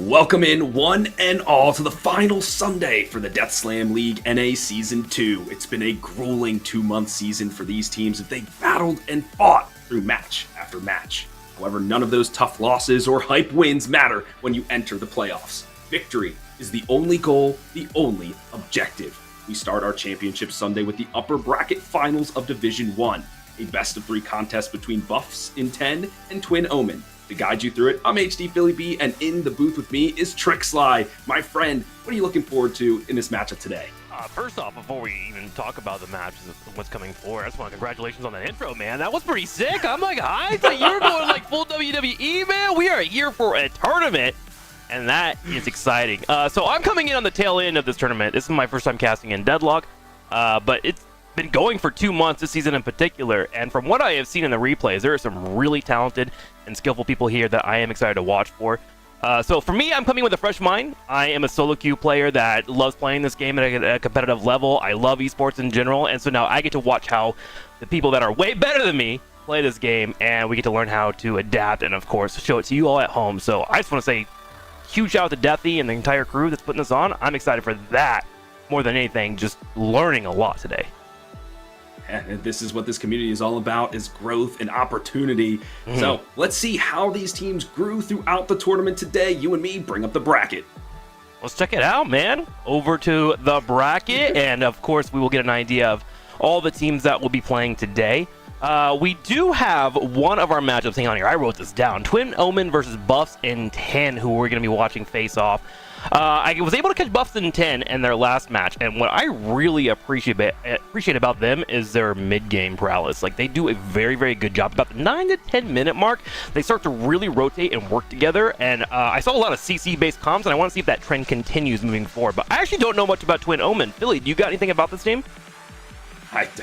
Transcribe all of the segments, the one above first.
Welcome in one and all to the final Sunday for the Death Slam League NA Season 2. It's been a grueling 2-month season for these teams as they battled and fought through match after match. However, none of those tough losses or hype wins matter when you enter the playoffs. Victory is the only goal, the only objective. We start our championship Sunday with the upper bracket finals of Division 1, a best-of-3 contest between Buffs in 10 and Twin Omen. To guide you through it, I'm HD Philly B, and in the booth with me is Trixly. My friend, what are you looking forward to in this matchup today? First off, before we even talk about the matches of what's coming forward, I just want to congratulations on that intro, man. That was pretty sick. I'm like, I thought you were going like full WWE, man. We are here for a tournament, and that is exciting. So I'm coming in on the tail end of this tournament. This is my first time casting in Deadlock, but it's been going for 2 months this season in particular, and from what I have seen in the replays, there are some really talented and skillful people here that I am excited to watch for. So for me, I'm coming with a fresh mind. I am a solo queue player that loves playing this game at a competitive level. I love esports in general, and so now I get to watch how the people that are way better than me play this game, and we get to learn how to adapt and, of course, show it to you all at home. So I just want to say huge shout out to Deathy and the entire crew that's putting this on. I'm excited for that more than anything, just learning a lot today. And this is what this community is all about, is growth and opportunity. So let's see how these teams grew throughout the tournament today. You and me bring up the bracket. Let's check it out, man. Over to the bracket, and of course we will get an idea of all the teams that will be playing today. We do have one of our matchups. Hang on here, I wrote this down. Twin Omen versus Buffs in 10, who we're going to be watching face off. I was able to catch Buffs in 10 in their last match, and what I really appreciate about them is their mid-game prowess. Like, they do a very, very good job. About the 9 to 10 minute mark, they start to really rotate and work together, and I saw a lot of CC-based comms, and I want to see if that trend continues moving forward. But I actually don't know much about Twin Omen. Philly, do you got anything about this team?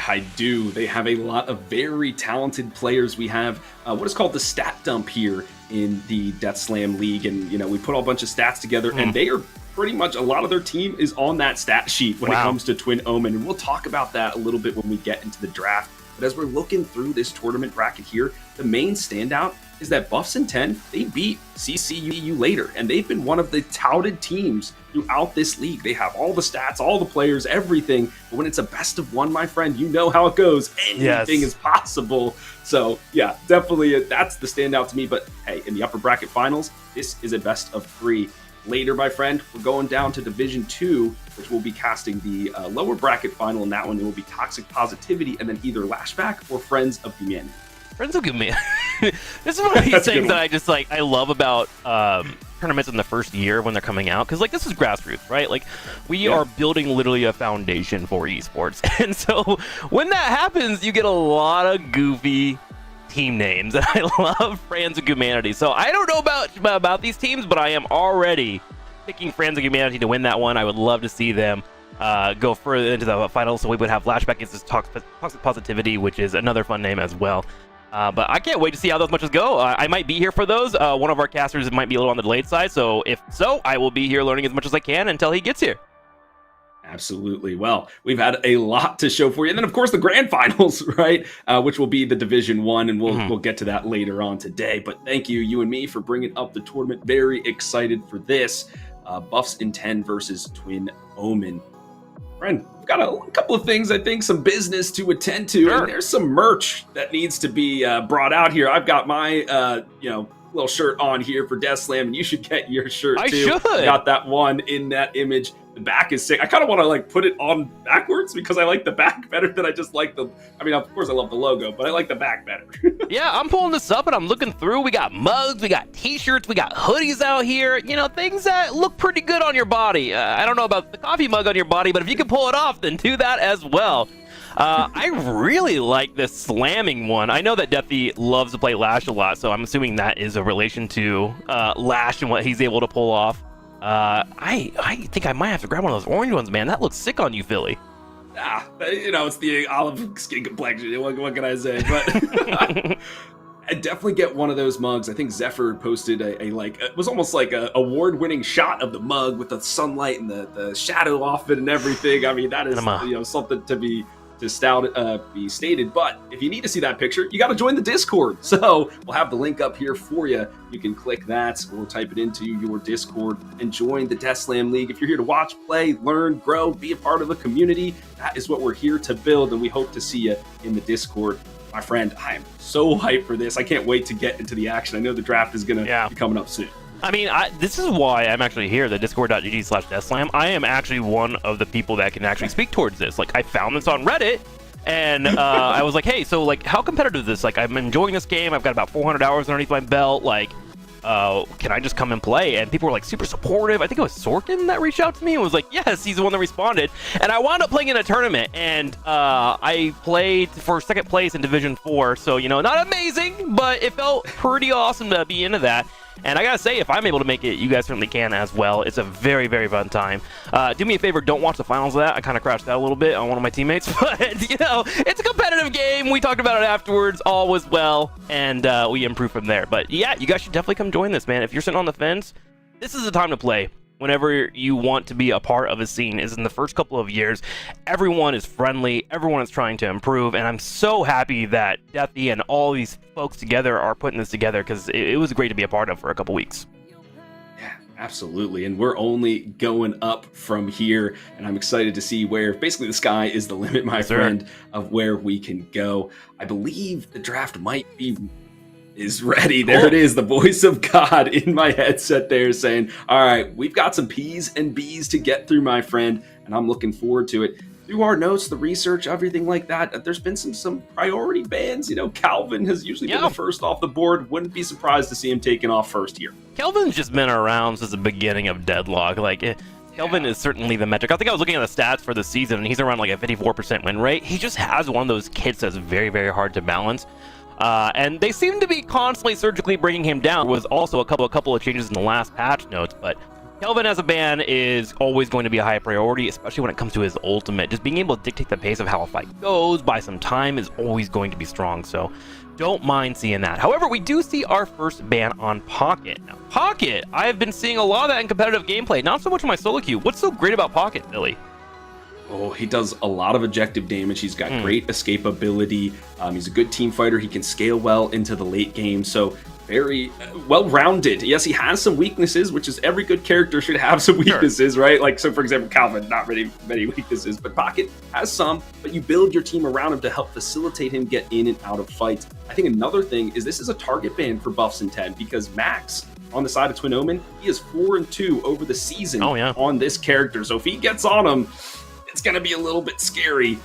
I do. They have a lot of very talented players. We have what is called the stat dump here in the Death Slam League, and we put all a bunch of stats together, and they are pretty much, a lot of their team is on that stat sheet when it comes to Twin Omen, and we'll talk about that a little bit when we get into the draft. But as we're looking through this tournament bracket here, the main standout is that Buffs in 10, they beat CCU later, and they've been one of the touted teams throughout this league. They have all the stats, all the players, everything, but when it's a best of one, my friend, you know how it goes. Anything is possible. So yeah, definitely that's the standout to me. But hey, in the upper bracket finals, this is a best of 3. Later, my friend, we're going down to Division 2, which will be casting the lower bracket final. In that one, it will be Toxic Positivity and then either Lashback or Friends of Humanity. Friends of Humanity. This is one of these things that I just I love about tournaments in the first year when they're coming out, because this is grassroots, right? Like, we are building literally a foundation for esports, and so when that happens, you get a lot of goofy team names, and I love Friends of Humanity. So I don't know about these teams, but I am already picking Friends of Humanity to win that one. I would love to see them go further into the finals. So we would have Flashback against Toxic Positivity, which is another fun name as well. But I can't wait to see how those matches go. I might be here for those. One of our casters might be a little on the delayed side, so if so, I will be here learning as much as I can until he gets here. Absolutely. Well, we've had a lot to show for you. And then, of course, the grand finals, right? Which will be the Division 1, and we'll get to that later on today. But thank you and me, for bringing up the tournament. Very excited for this. Buffs in 10 versus Twin Omen. Friend, we've got a couple of things, I think, some business to attend to. Sure. And there's some merch that needs to be brought out here. I've got my, little shirt on here for Death Slam, and you should get your shirt too. I should. Got that one in that image. The back is sick. I kind of want to put it on backwards because I like the back better than I just like the. I mean, of course, I love the logo, but I like the back better. Yeah, I'm pulling this up and I'm looking through. We got mugs, we got t-shirts, we got hoodies out here. Things that look pretty good on your body. I don't know about the coffee mug on your body, but if you can pull it off, then do that as well. I really like this slamming one. I know that Deathy loves to play Lash a lot, so I'm assuming that is a relation to Lash and what he's able to pull off. I think I might have to grab one of those orange ones, man. That looks sick on you, Philly. It's the olive skin complexion. What can I say? But I definitely get one of those mugs. I think Zephyr posted it was almost like a award-winning shot of the mug with the sunlight and the shadow off it and everything. I mean, that is something to be be stated. But if you need to see that picture, you got to join the Discord. So we'll have the link up here for you. You can click that or type it into your Discord and join the Death Slam League. If you're here to watch, play, learn, grow, be a part of a community, that is what we're here to build. And we hope to see you in the Discord. My friend, I am so hyped for this. I can't wait to get into the action. I know the draft is going to be coming up soon. I mean, this is why I'm actually here, the discord.gg/deathslam. I am actually one of the people that can actually speak towards this. Like, I found this on Reddit, and I was like, hey, so, like, how competitive is this? Like, I'm enjoying this game. I've got about 400 hours underneath my belt. Like, can I just come and play? And people were, like, super supportive. I think it was Sorkin that reached out to me and was like, yes, he's the one that responded. And I wound up playing in a tournament, and I played for second place in Division 4. So, you know, not amazing, but it felt pretty awesome to be into that. And I gotta say, if I'm able to make it, you guys certainly can as well. It's a very, very fun time. Do me a favor, don't watch the finals of that. I kind of crashed out a little bit on one of my teammates, but, you know, it's a competitive game. We talked about it afterwards. All was well, and we improved from there. But, yeah, you guys should definitely come join this, man. If you're sitting on the fence, this is the time to play. Whenever you want to be a part of a scene, is in the first couple of years, everyone is friendly, everyone is trying to improve, and I'm so happy that Deathy and all these folks together are putting this together, because it was great to be a part of for a couple weeks. Yeah, absolutely, and we're only going up from here, and I'm excited to see where basically the sky is the limit, my friend, of where we can go. I believe the draft might be ready. There it is, the voice of God in my headset there saying, all right, we've got some P's and B's to get through, my friend, and I'm looking forward to it. Through our notes, the research, everything like that, there's been some priority bans. You know, Calvin has usually been the first off the board. Wouldn't be surprised to see him taken off first here. Calvin's just been around since the beginning of Deadlock. Like, Kelvin is certainly the metric. I think I was looking at the stats for the season, and he's around like a 54% win rate. He just has one of those kits that's very, very hard to balance. And they seem to be constantly surgically bringing him down. There was also a couple of changes in the last patch notes, but Kelvin as a ban is always going to be a high priority, especially when it comes to his ultimate. Just being able to dictate the pace of how a fight goes by some time is always going to be strong, so don't mind seeing that. However, we do see our first ban on Pocket. Now, Pocket, I have been seeing a lot of that in competitive gameplay, not so much in my solo queue. What's so great about Pocket, Billy? Oh, he does a lot of objective damage. He's got great escapability. He's a good team fighter. He can scale well into the late game. So very well-rounded. Yes, he has some weaknesses, which is every good character should have some weaknesses, right? Like, so for example, Calvin, not really many weaknesses, but Pocket has some, but you build your team around him to help facilitate him get in and out of fights. I think another thing is this is a target ban for buffs in 10 because Max on the side of Twin Omen, he is 4-2 over the season on this character. So if he gets on him, it's going to be a little bit scary.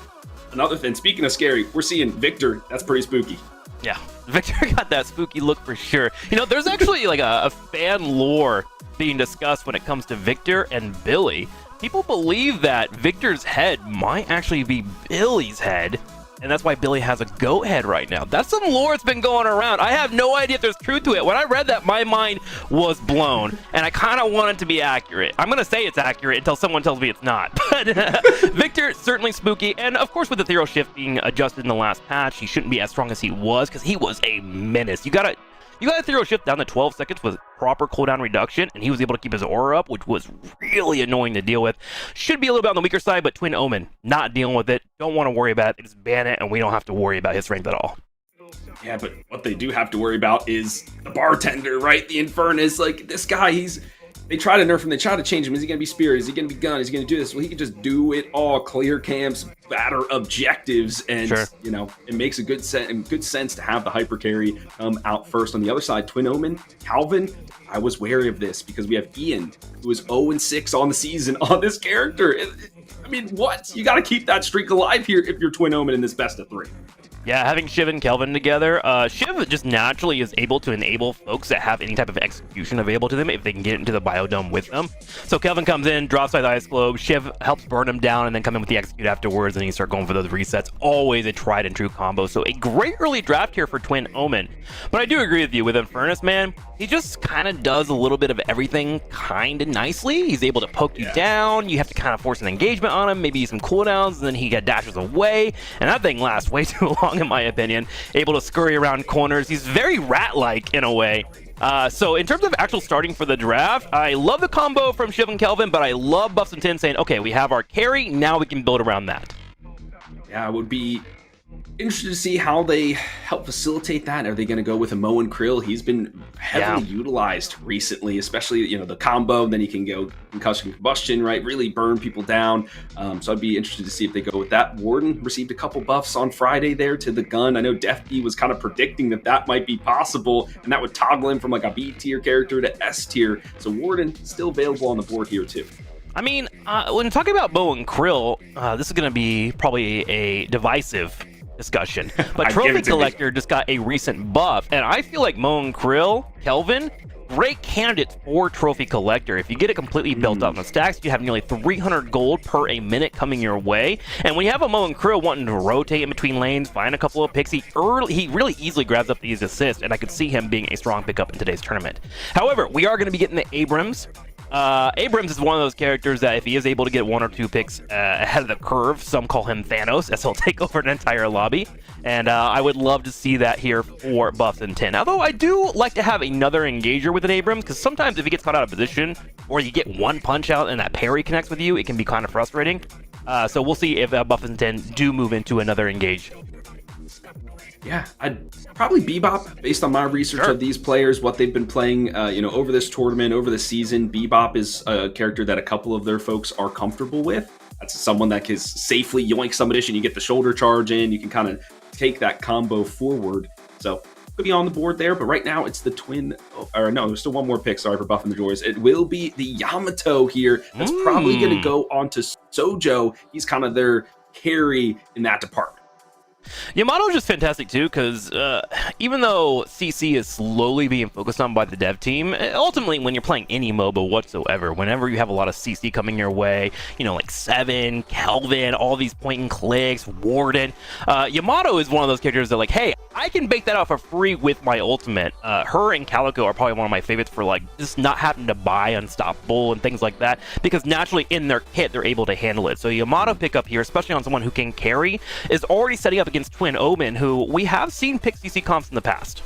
Another thing, speaking of scary, we're seeing Victor. That's pretty spooky. Yeah, Victor got that spooky look for sure. You know, there's actually like a fan lore being discussed when it comes to Victor and Billy. People believe that Victor's head might actually be Billy's head, and that's why Billy has a goat head right now. That's some lore that's been going around. I have no idea if there's truth to it. When I read that, my mind was blown, and I kind of want it to be accurate. I'm going to say it's accurate until someone tells me it's not. But Victor, certainly spooky, and of course with the Thero shift being adjusted in the last patch, he shouldn't be as strong as he was, because he was a menace. You got to Thero shift down to 12 seconds with proper cooldown reduction, and he was able to keep his aura up, which was really annoying to deal with. Should be a little bit on the weaker side, but Twin Omen, not dealing with it. Don't want to worry about it. Just ban it, and we don't have to worry about his strength at all. Yeah, but what they do have to worry about is the bartender, right? The Infernus. Like, this guy, they try to nerf him. They try to change him. Is he going to be Spirit? Is he going to be Gun? Is he going to do this? Well, he can just do it all. Clear camps, batter objectives, and you know, it makes a good sense to have the hyper carry come out first. On the other side, Twin Omen, Calvin, I was wary of this because we have Ian, who is 0-6 on the season on this character. I mean, what? You got to keep that streak alive here if you're Twin Omen in this best of 3. Yeah, having Shiv and Kelvin together, Shiv just naturally is able to enable folks that have any type of execution available to them if they can get into the biodome with them. So Kelvin comes in, drops by the Ice Globe, Shiv helps burn him down, and then come in with the execute afterwards, and you start going for those resets. Always a tried and true combo. So a great early draft here for Twin Omen. But I do agree with you, with Infernus, man, he just kind of does a little bit of everything kind of nicely. He's able to poke you down, you have to kind of force an engagement on him, maybe some cooldowns, and then he dashes away, and that thing lasts way too long in my opinion. Able to scurry around corners. He's very rat-like in a way. So in terms of actual starting for the draft, I love the combo from Shiv and Kelvin, but I love Buffs and Tin saying, okay, we have our carry, now we can build around that. Yeah, I would be interested to see how they help facilitate that. Are they going to go with a Mo and Krill? He's been heavily utilized recently, especially, the combo. Then he can go concussion combustion, right? Really burn people down. So I'd be interested to see if they go with that. Warden received a couple buffs on Friday there to the gun. I know DefB was kind of predicting that might be possible, and that would toggle him from like a B tier character to S tier. So Warden still available on the board here too. I mean, when talking about Mo and Krill, this is going to be probably a divisive discussion. But Trophy Collector just got a recent buff, and I feel like Mo and Krill, Kelvin, great candidates for Trophy Collector. If you get it completely built up in the stacks, you have nearly 300 gold per a minute coming your way. And when you have a Mo and Krill wanting to rotate in between lanes, find a couple of picks, he really easily grabs up these assists, and I could see him being a strong pickup in today's tournament. However, we are going to be getting the Abrams. Abrams is one of those characters that if he is able to get 1 or 2 picks ahead of the curve, some call him Thanos, as he'll take over an entire lobby. And I would love to see that here for buffs and 10. Although I do like to have another engager with an Abrams, because sometimes if he gets caught out of position, or you get one punch out and that parry connects with you, it can be kind of frustrating. So we'll see if buffs and 10 do move into another engage. Yeah, I'd probably Bebop based on my research of these players, what they've been playing, over this tournament, over the season. Bebop is a character that a couple of their folks are comfortable with. That's someone that can safely yoink some addition. You get the shoulder charge in, you can kind of take that combo forward. So could be on the board there, but right now it's the there's still one more pick, sorry for buffing the doors. It will be the Yamato here. That's probably going to go on to Sojo. He's kind of their carry in that department. Yamato's just fantastic too, because even though CC is slowly being focused on by the dev team, ultimately when you're playing any MOBA whatsoever, whenever you have a lot of CC coming your way, like Seven, Kelvin, all these point and clicks, Warden, Yamato is one of those characters that like, hey, I can bake that out for free with my ultimate. Her and Calico are probably one of my favorites for like just not having to buy Unstoppable and things like that, because naturally in their kit they're able to handle it. So Yamato pickup here, especially on someone who can carry, is already setting up against Twin Omen, who we have seen pick CC comps in the past.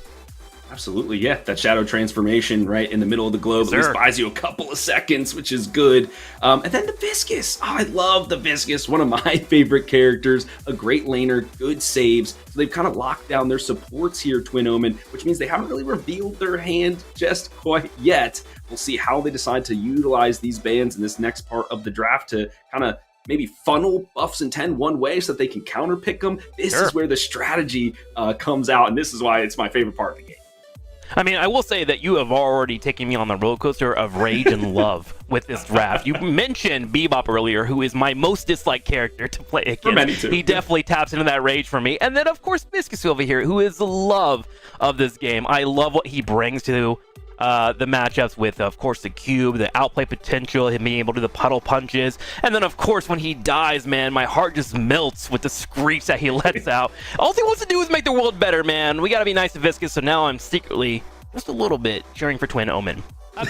Absolutely, yeah. That shadow transformation right in the middle of the globe at least buys you a couple of seconds, which is good. And then the Viscus. Oh, I love the Viscus. One of my favorite characters. A great laner, good saves. So they've kind of locked down their supports here, Twin Omen, which means they haven't really revealed their hand just quite yet. We'll see how they decide to utilize these bans in this next part of the draft to kind of maybe funnel buffs and 10 one way so that they can counter pick them. This is where the strategy comes out, and this is why it's my favorite part of the game. I mean, I will say that you have already taken me on the roller coaster of rage and love with this draft. You mentioned Bebop earlier, who is my most disliked character to play against. For many too. He definitely taps into that rage for me. And then, of course, Viscus over here, who is the love of this game. I love what he brings to the matchups with, of course, the cube, the outplay potential, him being able to do the puddle punches. And then, of course, when he dies, man, my heart just melts with the screech that he lets out. All he wants to do is make the world better, man. We got to be nice to Viscus, so now I'm secretly, just a little bit, cheering for Twin Omen.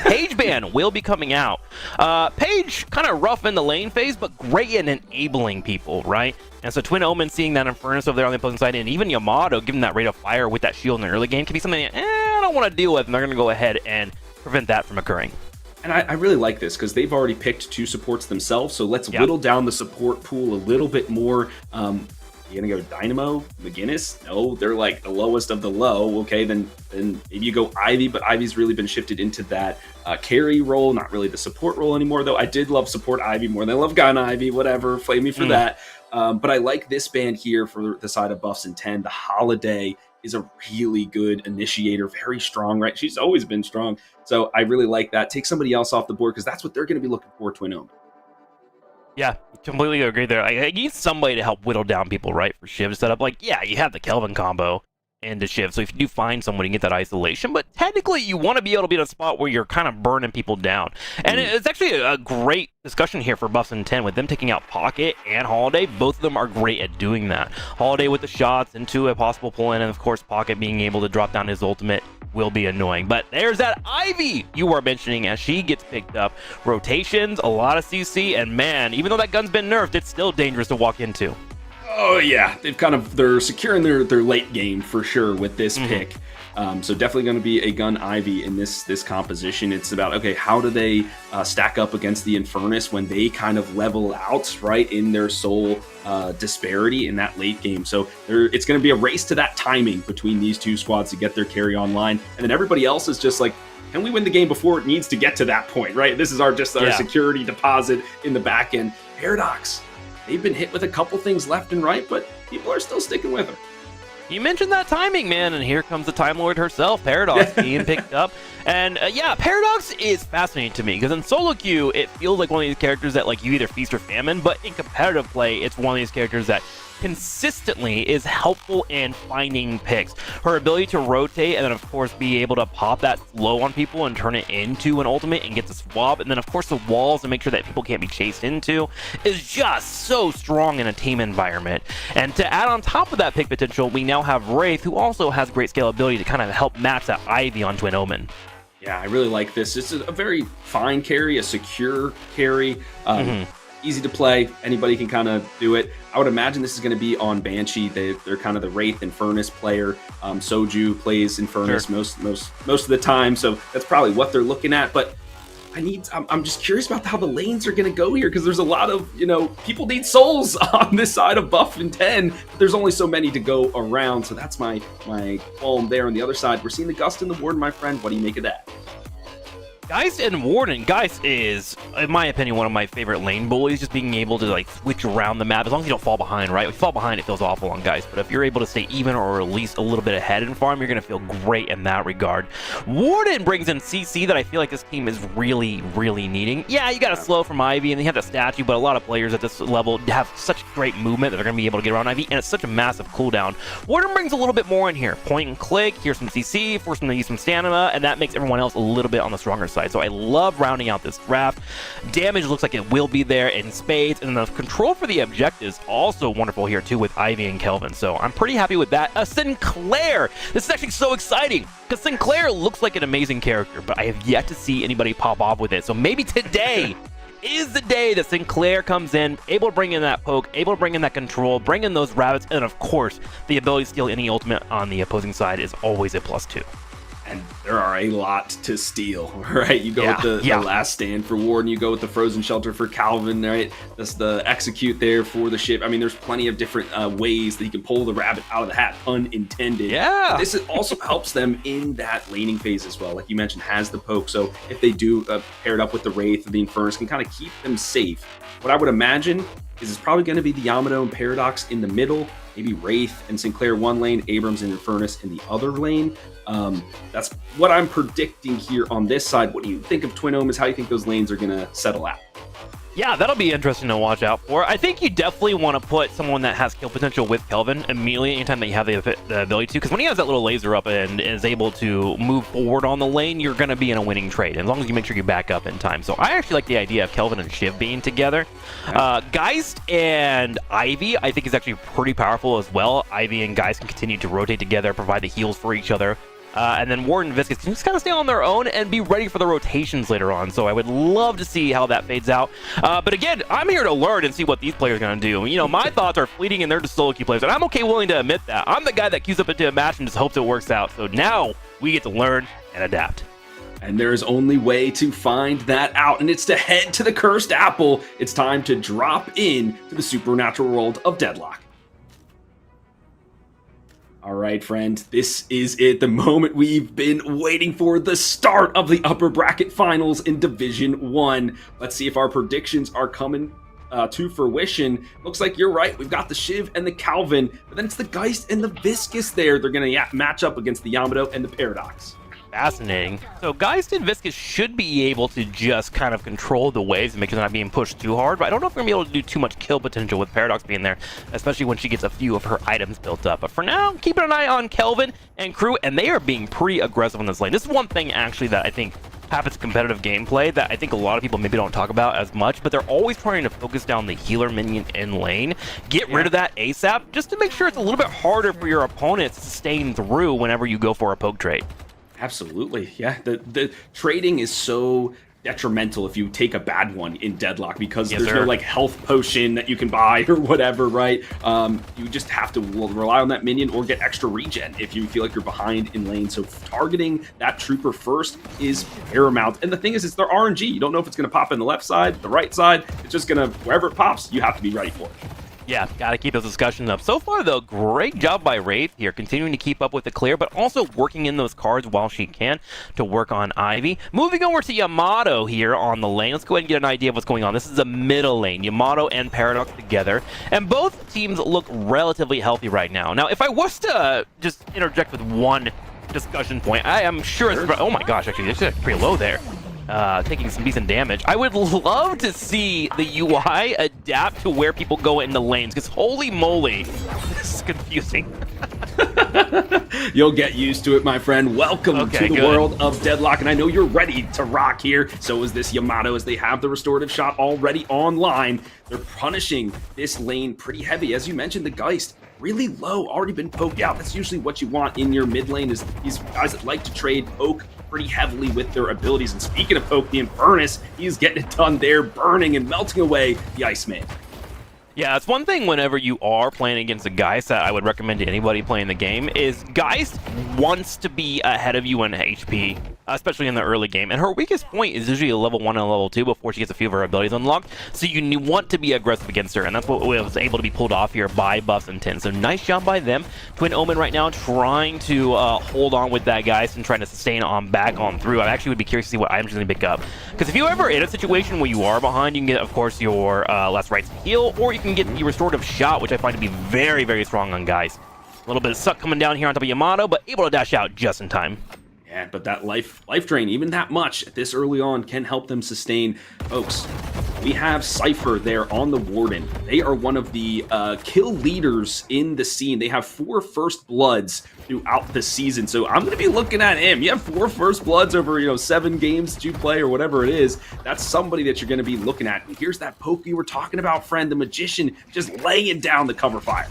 Page ban will be coming out. Page kind of rough in the lane phase, but great in enabling people, right? And so Twin Omen seeing that Infernus over there on the opposing side, and even Yamato giving that rate of fire with that shield in the early game can be something I don't want to deal with, and they're going to go ahead and prevent that from occurring. And I really like this because they've already picked 2 supports themselves, so let's whittle down the support pool a little bit more. You're gonna go Dynamo, McGinnis? No, they're like the lowest of the low. Okay, then maybe you go Ivy, but Ivy's really been shifted into that carry role, not really the support role anymore. Though I did love support Ivy more than I love Gun Ivy. Whatever, flame me for that. But I like this band here for the side of buffs and 10. The Holiday is a really good initiator, very strong, right? She's always been strong, so I really like that. Take somebody else off the board because that's what they're going to be looking for, Twin Omen. Yeah, completely agree there. I need somebody to help whittle down people, right, for Shiv setup. Like, yeah, you have the Kelvin combo and the Shiv, so if you do find someone, you can get that isolation, but technically you want to be able to be in a spot where you're kind of burning people down. And it's actually a great discussion here for buffs and 10 with them taking out Pocket and Holiday. Both of them are great at doing that. Holiday with the shots into a possible pull-in, and of course Pocket being able to drop down his ultimate will be annoying. But there's that Ivy you were mentioning as she gets picked up. Rotations, a lot of CC, and man, even though that gun's been nerfed, it's still dangerous to walk into. Oh yeah, they're securing their late game for sure with this pick. So definitely going to be a Gun Ivy in this composition. It's about, okay, how do they stack up against the Infernus when they kind of level out, right, in their soul disparity in that late game. So it's going to be a race to that timing between these two squads to get their carry online. And then everybody else is just like, can we win the game before it needs to get to that point, right? This is our security deposit in the back end. Paradox, they've been hit with a couple things left and right, but people are still sticking with her. You mentioned that timing, man, and here comes the Time Lord herself, Paradox, being picked up. And yeah, Paradox is fascinating to me because in solo queue, it feels like one of these characters that like you either feast or famine, but in competitive play, it's one of these characters that consistently is helpful in finding picks. Her ability to rotate and then of course be able to pop that slow on people and turn it into an ultimate and get the swap, and then of course the walls and make sure that people can't be chased into is just so strong in a team environment. And to add on top of that pick potential, we now have Wraith, who also has great scalability to kind of help match that Ivy on Twin Omen. Yeah, I really like this. It's a very fine carry, a secure carry. Easy to play. Anybody can kind of do it. I would imagine this is going to be on Banshee. They're kind of the Wraith Infernus player. Soju plays Infernus most of the time, so that's probably what they're looking at. But I'm just curious about how the lanes are going to go here, because there's a lot of, people need souls on this side of buff and 10. But there's only so many to go around, so that's my qualm there. On the other side, we're seeing the Gust and the Warden, my friend. What do you make of that? Geist and Warden. Geist is, in my opinion, one of my favorite lane bullies, just being able to like switch around the map, as long as you don't fall behind, right? If you fall behind, it feels awful on Geist, but if you're able to stay even or at least a little bit ahead in farm, you're going to feel great in that regard. Warden brings in CC that I feel like this team is really, really needing. Yeah, you got a slow from Ivy, and you have the statue, but a lot of players at this level have such great movement that they're going to be able to get around Ivy, and it's such a massive cooldown. Warden brings a little bit more in here. Point and click, here's some CC, force them to use some stamina, and that makes everyone else a little bit on the stronger side. So I love rounding out this draft. Damage looks like it will be there in spades, and the control for the objectives also wonderful here too with Ivy and Kelvin. So I'm pretty happy with that. Sinclair, this is actually so exciting because Sinclair looks like an amazing character, but I have yet to see anybody pop off with it. So maybe today is the day that Sinclair comes in, able to bring in that poke, able to bring in that control, bring in those rabbits, and of course the ability to steal any ultimate on the opposing side is always a +2. And there are a lot to steal, right? You go with the last stand for Warden, you go with the frozen shelter for Calvin, right? That's the execute there for the ship. I mean, there's plenty of different ways that you can pull the rabbit out of the hat, unintended. Yeah. But this also helps them in that laning phase as well. Like you mentioned, has the poke. So if they do pair it up with the Wraith or the Infernus, can kind of keep them safe. What I would imagine is it's probably going to be the Yamato and Paradox in the middle, maybe Wraith and Sinclair one lane, Abrams and Infernus in the other lane. That's what I'm predicting here on this side. What do you think of Twin Omens? How do you think those lanes are going to settle out? Yeah, that'll be interesting to watch out for. I think you definitely want to put someone that has kill potential with Kelvin immediately anytime that you have the ability to, because when he has that little laser up and is able to move forward on the lane, you're going to be in a winning trade, as long as you make sure you back up in time. So I actually like the idea of Kelvin and Shiv being together. Geist and Ivy, I think, is actually pretty powerful as well. Ivy and Geist can continue to rotate together, provide the heals for each other. And then Warden and Viscous can just kind of stay on their own and be ready for the rotations later on. So I would love to see how that fades out. But again, I'm here to learn and see what these players are going to do. You know, my thoughts are fleeting and they're just solo queue players. And I'm okay willing to admit that. I'm the guy that queues up into a match and just hopes it works out. So now we get to learn and adapt. And there's only way to find that out, and it's to head to the Cursed Apple. It's time to drop in to the supernatural world of Deadlock. All right, friend, this is it, the moment we've been waiting for, the start of the upper bracket finals in Division 1. Let's see if our predictions are coming to fruition. Looks like you're right. We've got the Shiv and the Calvin, but then it's the Geist and the Viscous there. They're going to match up against the Yamato and the Paradox. Fascinating. So Geist and Viscous should be able to just kind of control the waves and make sure they're not being pushed too hard, but I don't know if we're going to be able to do too much kill potential with Paradox being there, especially when she gets a few of her items built up. But for now, keeping an eye on Kelvin and crew, and they are being pretty aggressive on this lane. This is one thing actually that I think happens in competitive gameplay that I think a lot of people maybe don't talk about as much, but they're always trying to focus down the healer minion in lane, get rid of that ASAP, just to make sure it's a little bit harder for your opponents to sustain through whenever you go for a poke trade. Absolutely, yeah. The trading is so detrimental if you take a bad one in Deadlock, because Yes, there's sir. no like health potion that you can buy or whatever, right? You just have to rely on that minion or get extra regen if you feel like you're behind in lane. So targeting that trooper first is paramount. And the thing is, it's their RNG. You don't know if it's going to pop in the left side, the right side. It's just going to, wherever it pops, you have to be ready for it. Yeah, gotta keep those discussions up. So far, though, great job by Wraith here, continuing to keep up with the clear, but also working in those cards while she can to work on Ivy. Moving over to Yamato here on the lane. Let's go ahead and get an idea of what's going on. This is a middle lane, Yamato and Paradox together, and both teams look relatively healthy right now. Now, if I was to just interject with one discussion point, I am sure it's... Oh my gosh, actually, it's pretty low there. Taking some decent damage. I would love to see the UI adapt to where people go in the lanes, because holy moly, this is confusing. You'll get used to it, my friend. Welcome to the world of Deadlock, and I know you're ready to rock here. So is this Yamato, as they have the restorative shot already online. They're punishing this lane pretty heavy. As you mentioned, the Geist really low, already been poked out. That's usually what you want in your mid lane, is these guys that like to trade poke pretty heavily with their abilities. And speaking of poke, the Infernus, he's getting it done there, burning and melting away the Iceman. Yeah, it's one thing whenever you are playing against a Geist that I would recommend to anybody playing the game is Geist wants to be ahead of you in HP, especially in the early game. And her weakest point is usually a level 1 and a level 2 before she gets a few of her abilities unlocked. So you want to be aggressive against her, and that's what was able to be pulled off here by Buffs and Tin. So nice job by them. Twin Omen right now trying to hold on with that Geist and trying to sustain on back on through. I actually would be curious to see what items going to pick up. Because if you're ever in a situation where you are behind, you can get, of course, your last rights to heal, or you can get your restorative shot, which I find to be very, very strong on Geist. A little bit of suck coming down here on top of Yamato, but able to dash out just in time. Yeah, but that life drain, even that much this early on, can help them sustain. Folks, we have Cypher there on the Warden. They are one of the kill leaders in the scene. They have 4 first bloods throughout the season. So I'm going to be looking at him. You have 4 first bloods over, 7 games that you play or whatever it is. That's somebody that you're going to be looking at. And here's that poke you were talking about, friend, the Magician, just laying down the cover fire.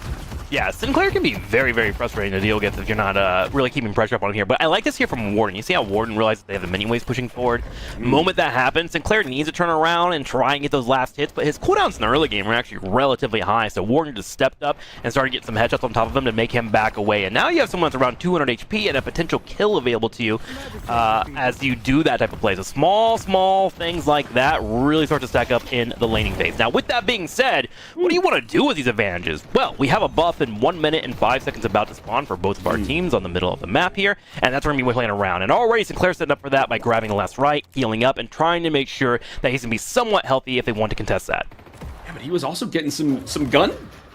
Yeah, Sinclair can be very, very frustrating to deal with if you're not really keeping pressure up on him here. But I like this here from Warden. You see how Warden realizes they have the minion waves pushing forward? The moment that happens, Sinclair needs to turn around and try and get those last hits, but his cooldowns in the early game are actually relatively high, so Warden just stepped up and started getting some headshots on top of him to make him back away. And now you have someone that's around 200 HP and a potential kill available to you as you do that type of play. So small things like that really start to stack up in the laning phase. Now, with that being said, what do you want to do with these advantages? Well, we have a buff in 1 minute and 5 seconds about to spawn for both of our teams on the middle of the map here, and that's where we're going to be playing around. And already Sinclair setting up for that by grabbing the last right, healing up, and trying to make sure that he's going to be somewhat healthy if they want to contest that. Yeah, but he was also getting some gun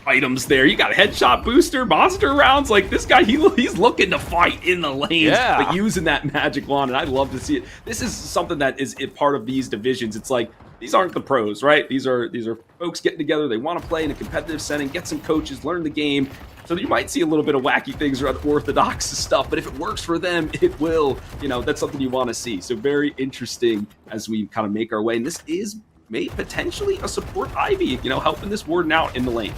items there. You got a headshot booster, monster rounds. Like, this guy, he's looking to fight in the lanes, but using that magic wand, and I love to see it. This is something that is a part of these divisions. It's like, these aren't the pros, right? These are folks getting together. They want to play in a competitive setting, get some coaches, learn the game. So you might see a little bit of wacky things or unorthodox stuff, but if it works for them, it will. That's something you want to see. So very interesting as we kind of make our way. And this is potentially a support Ivy, helping this Warden out in the lane.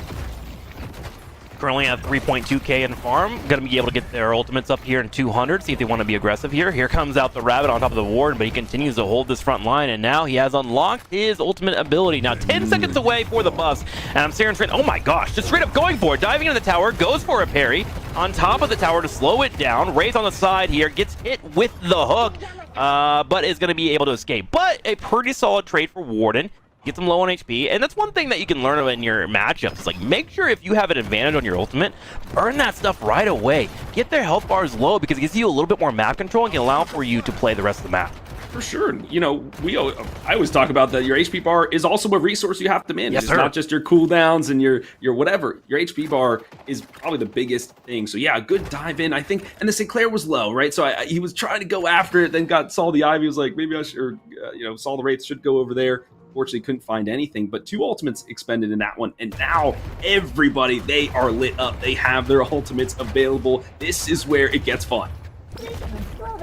Currently at 3.2k in farm. Gonna be able to get their ultimates up here in 200, see if they want to be aggressive here. Here comes out the Rabbit on top of the Warden, but he continues to hold this front line, and now he has unlocked his ultimate ability. Now 10 seconds away for the buffs, and I'm staring straight, oh my gosh, just straight up going for it. Diving into the tower, goes for a parry on top of the tower to slow it down. Raise on the side here, gets hit with the hook, but is gonna be able to escape. But a pretty solid trade for Warden. Get them low on HP, and that's one thing that you can learn in your matchups. It's like, make sure if you have an advantage on your ultimate, burn that stuff right away. Get their health bars low because it gives you a little bit more map control and can allow for you to play the rest of the map. For sure. I always talk about that your HP bar is also a resource you have to manage. It's not just your cooldowns and your whatever. Your HP bar is probably the biggest thing. So yeah, a good dive in, I think. And the Sinclair was low, right? So he was trying to go after it, then saw the Ivy, was like, maybe I should, or saw the Wraiths should go over there. Fortunately, couldn't find anything, but 2 ultimates expended in that one, and now everybody, they are lit up. They have their ultimates available. This is where it gets fun.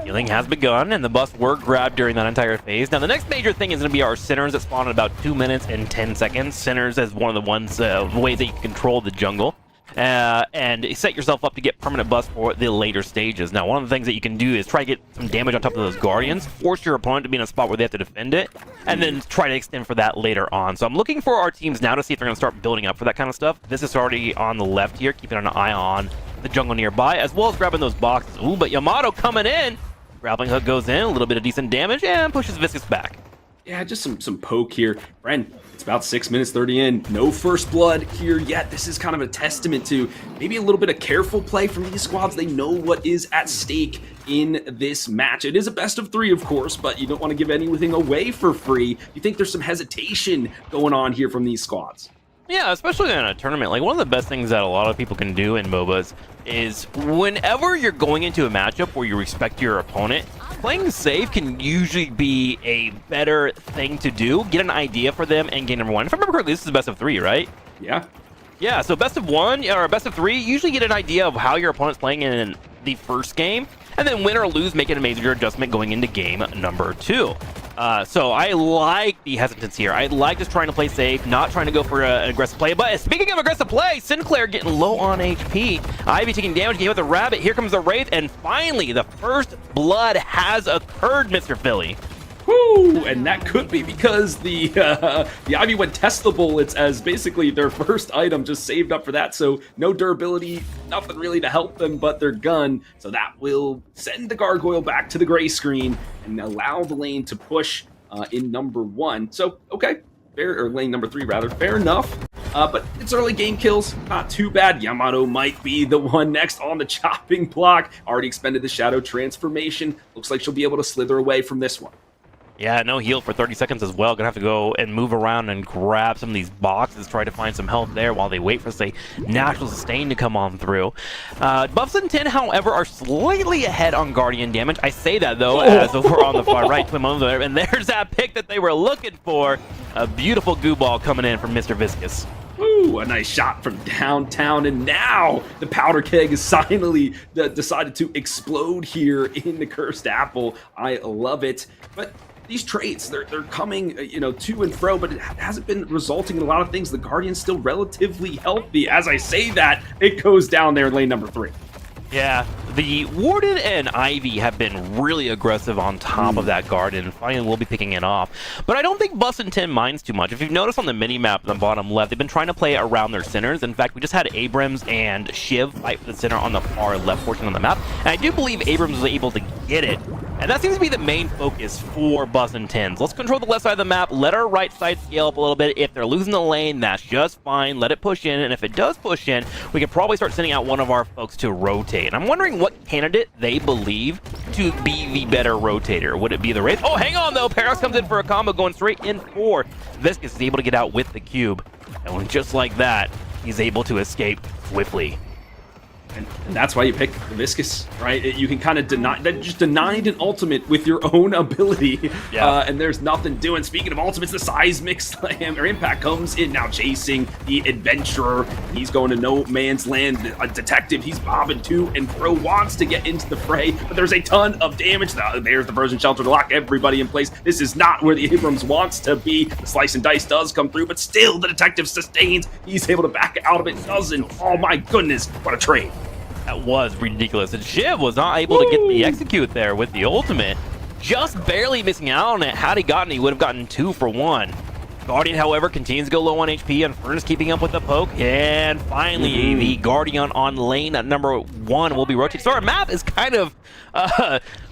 Healing has begun, and the buffs were grabbed during that entire phase. Now, the next major thing is going to be our Sinners that spawn in about 2 minutes and 10 seconds. Sinners as one of the ways that you can control the jungle. and set yourself up to get permanent buffs for the later stages. Now, one of the things that you can do is try to get some damage on top of those Guardians, force your opponent to be in a spot where they have to defend it, and then try to extend for that later on. So I'm looking for our teams now to see if they're going to start building up for that kind of stuff. This is already on the left here, keeping an eye on the jungle nearby, as well as grabbing those boxes. Ooh, but Yamato coming in. Grappling hook goes in, a little bit of decent damage, and pushes Viscous back. Yeah, just some poke here. Bren, it's about 6 minutes 30 in. No first blood here yet. This is kind of a testament to maybe a little bit of careful play from these squads. They know what is at stake in this match. It is a best of 3, of course, but you don't want to give anything away for free. You think there's some hesitation going on here from these squads? Yeah, especially in a tournament. Like, one of the best things that a lot of people can do in MOBAs is whenever you're going into a matchup where you respect your opponent, playing safe can usually be a better thing to do. Get an idea for them in game number 1. If I remember correctly, this is best of 3, right? Yeah. Yeah, so best of 1 or best of 3, usually get an idea of how your opponent's playing in the first game, and then win or lose, make a major adjustment going into game number 2. So I like the hesitance here. I like just trying to play safe, not trying to go for an aggressive play. But speaking of aggressive play, Sinclair getting low on HP. Ivy taking damage, getting with the rabbit. Here comes the Wraith, and finally the first blood has occurred, Mr. Philly. Woo! And that could be because the Ivy went testable bullets as basically their first item, just saved up for that. So no durability, nothing really to help them but their gun. So that will send the Gargoyle back to the gray screen and allow the lane to push in number 1. So, okay, fair, or lane number 3 rather, fair enough. But it's early game kills, not too bad. Yamato might be the one next on the chopping block. Already expended the Shadow Transformation. Looks like she'll be able to slither away from this one. Yeah, no heal for 30 seconds as well. Gonna have to go and move around and grab some of these boxes, try to find some health there while they wait for, say, natural sustain to come on through. Buffs and 10, however, are slightly ahead on Guardian damage. I say that, though, as over on the far right, and there's that pick that they were looking for. A beautiful goo ball coming in from Mr. Viscous. Ooh, a nice shot from downtown, and now the powder keg has finally decided to explode here in the Cursed Apple. I love it, but these trades, they're coming, to and fro, but it hasn't been resulting in a lot of things. The Guardian's still relatively healthy. As I say that, it goes down there in lane number 3. Yeah, the Warden and Ivy have been really aggressive on top of that Guardian, and finally we'll be picking it off. But I don't think Buffs and 10 minds too much. If you've noticed on the mini-map in the bottom left, they've been trying to play around their centers. In fact, we just had Abrams and Shiv fight for the center on the far left portion of the map, and I do believe Abrams was able to get it. And that seems to be the main focus for Buffs and 10s. Let's control the left side of the map, let our right side scale up a little bit. If they're losing the lane, that's just fine. Let it push in, and if it does push in, we can probably start sending out one of our folks to rotate. And I'm wondering what candidate they believe to be the better rotator. Would it be the Wraith? Oh, hang on, though. Paradox comes in for a combo, going straight in for Viscous. Is able to get out with the cube. And just like that, he's able to escape swiftly. And that's why you pick the Viscous, right? You can kind of deny that, just denied an ultimate with your own ability. Yeah. And there's nothing doing. Speaking of ultimates, the Seismic Slam or Impact comes in now, chasing the Adventurer. He's going to no man's land. A detective, he's bobbing to and fro, wants to get into the fray, but there's a ton of damage. There's the Version Shelter to lock everybody in place. This is not where the Abrams wants to be. The Slice and Dice does come through, but still the detective sustains. He's able to back out of it. Doesn't. Oh my goodness, what a trade. That was ridiculous. And Shiv was not able to get the execute there with the ultimate. Just barely missing out on it. Had he gotten it, he would have gotten 2 for 1. Guardian, however, continues to go low on HP, and Furnace keeping up with the poke. And finally, the Guardian on lane at number 1 will be rotated. So our map is kind of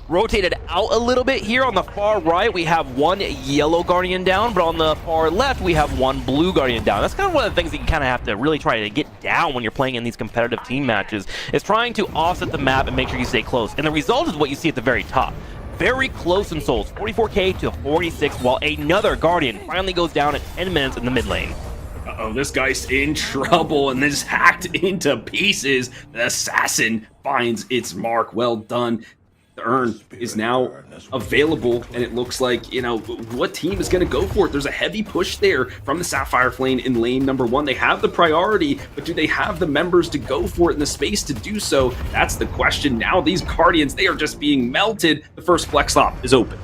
rotated out a little bit here. On the far right, we have 1 yellow Guardian down, but on the far left, we have 1 blue Guardian down. That's kind of one of the things that you kind of have to really try to get down when you're playing in these competitive team matches, is trying to offset the map and make sure you stay close. And the result is what you see at the very top. Very close in souls, 44k to 46, while another Guardian finally goes down at 10 minutes in the mid lane. Uh-oh, this guy's in trouble and is hacked into pieces. The assassin finds its mark. Well done. The urn is now available, and it looks like, what team is going to go for it? There's a heavy push there from the Sapphire Flame in lane number 1. They have the priority, but do they have the members to go for it in the space to do so? That's the question. Now these Guardians, they are just being melted. The first flex slot is open.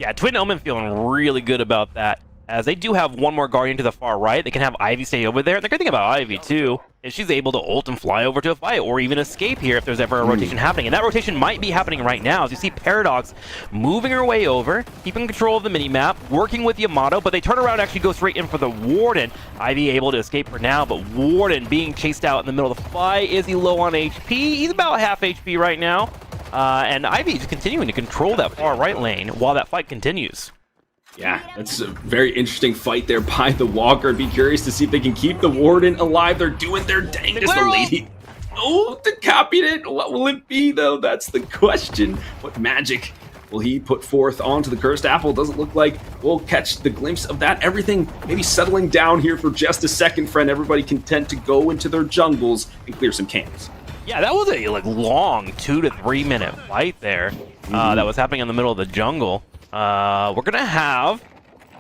Yeah, Twin Omen feeling really good about that. as they do have one more Guardian to the far right. They can have Ivy stay over there. And the great thing about Ivy, too, is she's able to ult and fly over to a fight, or even escape here if there's ever a rotation happening. And that rotation might be happening right now, as you see Paradox moving her way over, keeping control of the mini-map, working with Yamato, but they turn around and actually go straight in for the Warden. Ivy able to escape for now, but Warden being chased out in the middle of the fight. Is he low on HP? He's about half HP right now. And Ivy is continuing to control that far right lane while that fight continues. Yeah, that's a very interesting fight there by the Walker. I'd be curious to see if they can keep the Warden alive. They're doing their dangest. The lady. Oh, decapitated. What will it be, though? That's the question. What magic will he put forth onto the Cursed Apple? Doesn't look like we'll catch the glimpse of that. Everything maybe settling down here for just a second, friend. Everybody content to go into their jungles and clear some camps. Yeah, that was a long 2 to 3 minute fight there that was happening in the middle of the jungle. We're going to have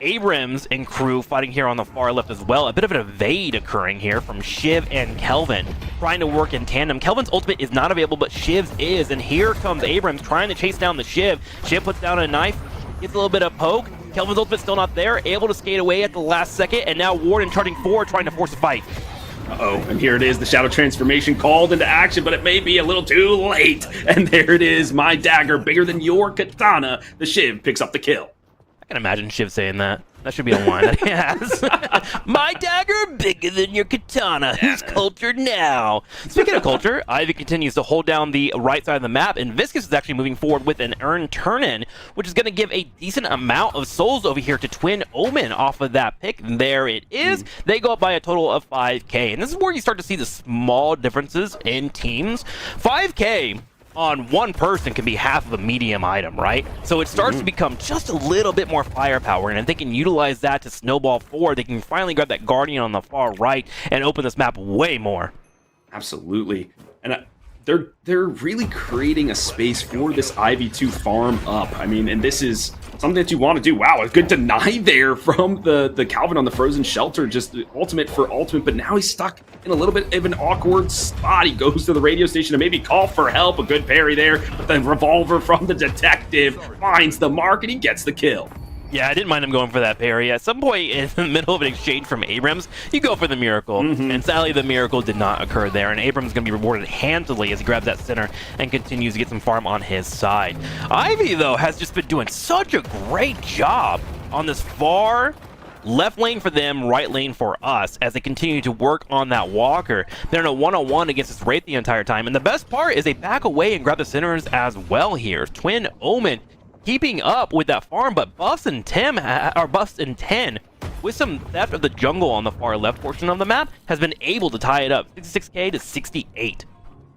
Abrams and crew fighting here on the far left as well. A bit of an evade occurring here from Shiv and Kelvin, trying to work in tandem. Kelvin's ultimate is not available, but Shiv's is, and here comes Abrams trying to chase down the Shiv. Shiv puts down a knife, gets a little bit of poke. Kelvin's ultimate still not there, able to skate away at the last second, and now Warden charging forward, trying to force a fight. Uh-oh, and here it is, the Shadow Transformation called into action, but it may be a little too late. And there it is, my dagger bigger than your katana. The Shiv picks up the kill. I can imagine Shiv saying that. That should be a line that he has. My dagger bigger than your katana. Who's cultured now? Speaking of culture, Ivy continues to hold down the right side of the map, and Viscus is actually moving forward with an earn turn-in, which is going to give a decent amount of souls over here to Twin Omen off of that pick. And there it is. They go up by a total of 5k, and this is where you start to see the small differences in teams. 5k on one person can be half of a medium item, right? So it starts to become just a little bit more firepower, and if they can utilize that to snowball forward, they can finally grab that Guardian on the far right and open this map way more. Absolutely. And they're really creating a space for this Ivy to farm up. I mean, and this is something that you want to do. Wow, a good deny there from the Calvin on the frozen shelter. Just the ultimate for ultimate, but now he's stuck in a little bit of an awkward spot. He goes to the radio station to maybe call for help. A good parry there, but the revolver from the detective finds the mark and he gets the kill. Yeah, I didn't mind him going for that parry. At some point in the middle of an exchange from Abrams, you go for the miracle. And sadly, the miracle did not occur there. And Abrams is going to be rewarded handily as he grabs that center and continues to get some farm on his side. Ivy, though, has just been doing such a great job on this far left lane for them, right lane for us, as they continue to work on that Walker. They're in a one-on-one against this Wraith the entire time. And the best part is they back away and grab the centers as well here. Twin Omen keeping up with that farm, but Buffs and 10 with some theft of the jungle on the far left portion of the map has been able to tie it up 66k to 68.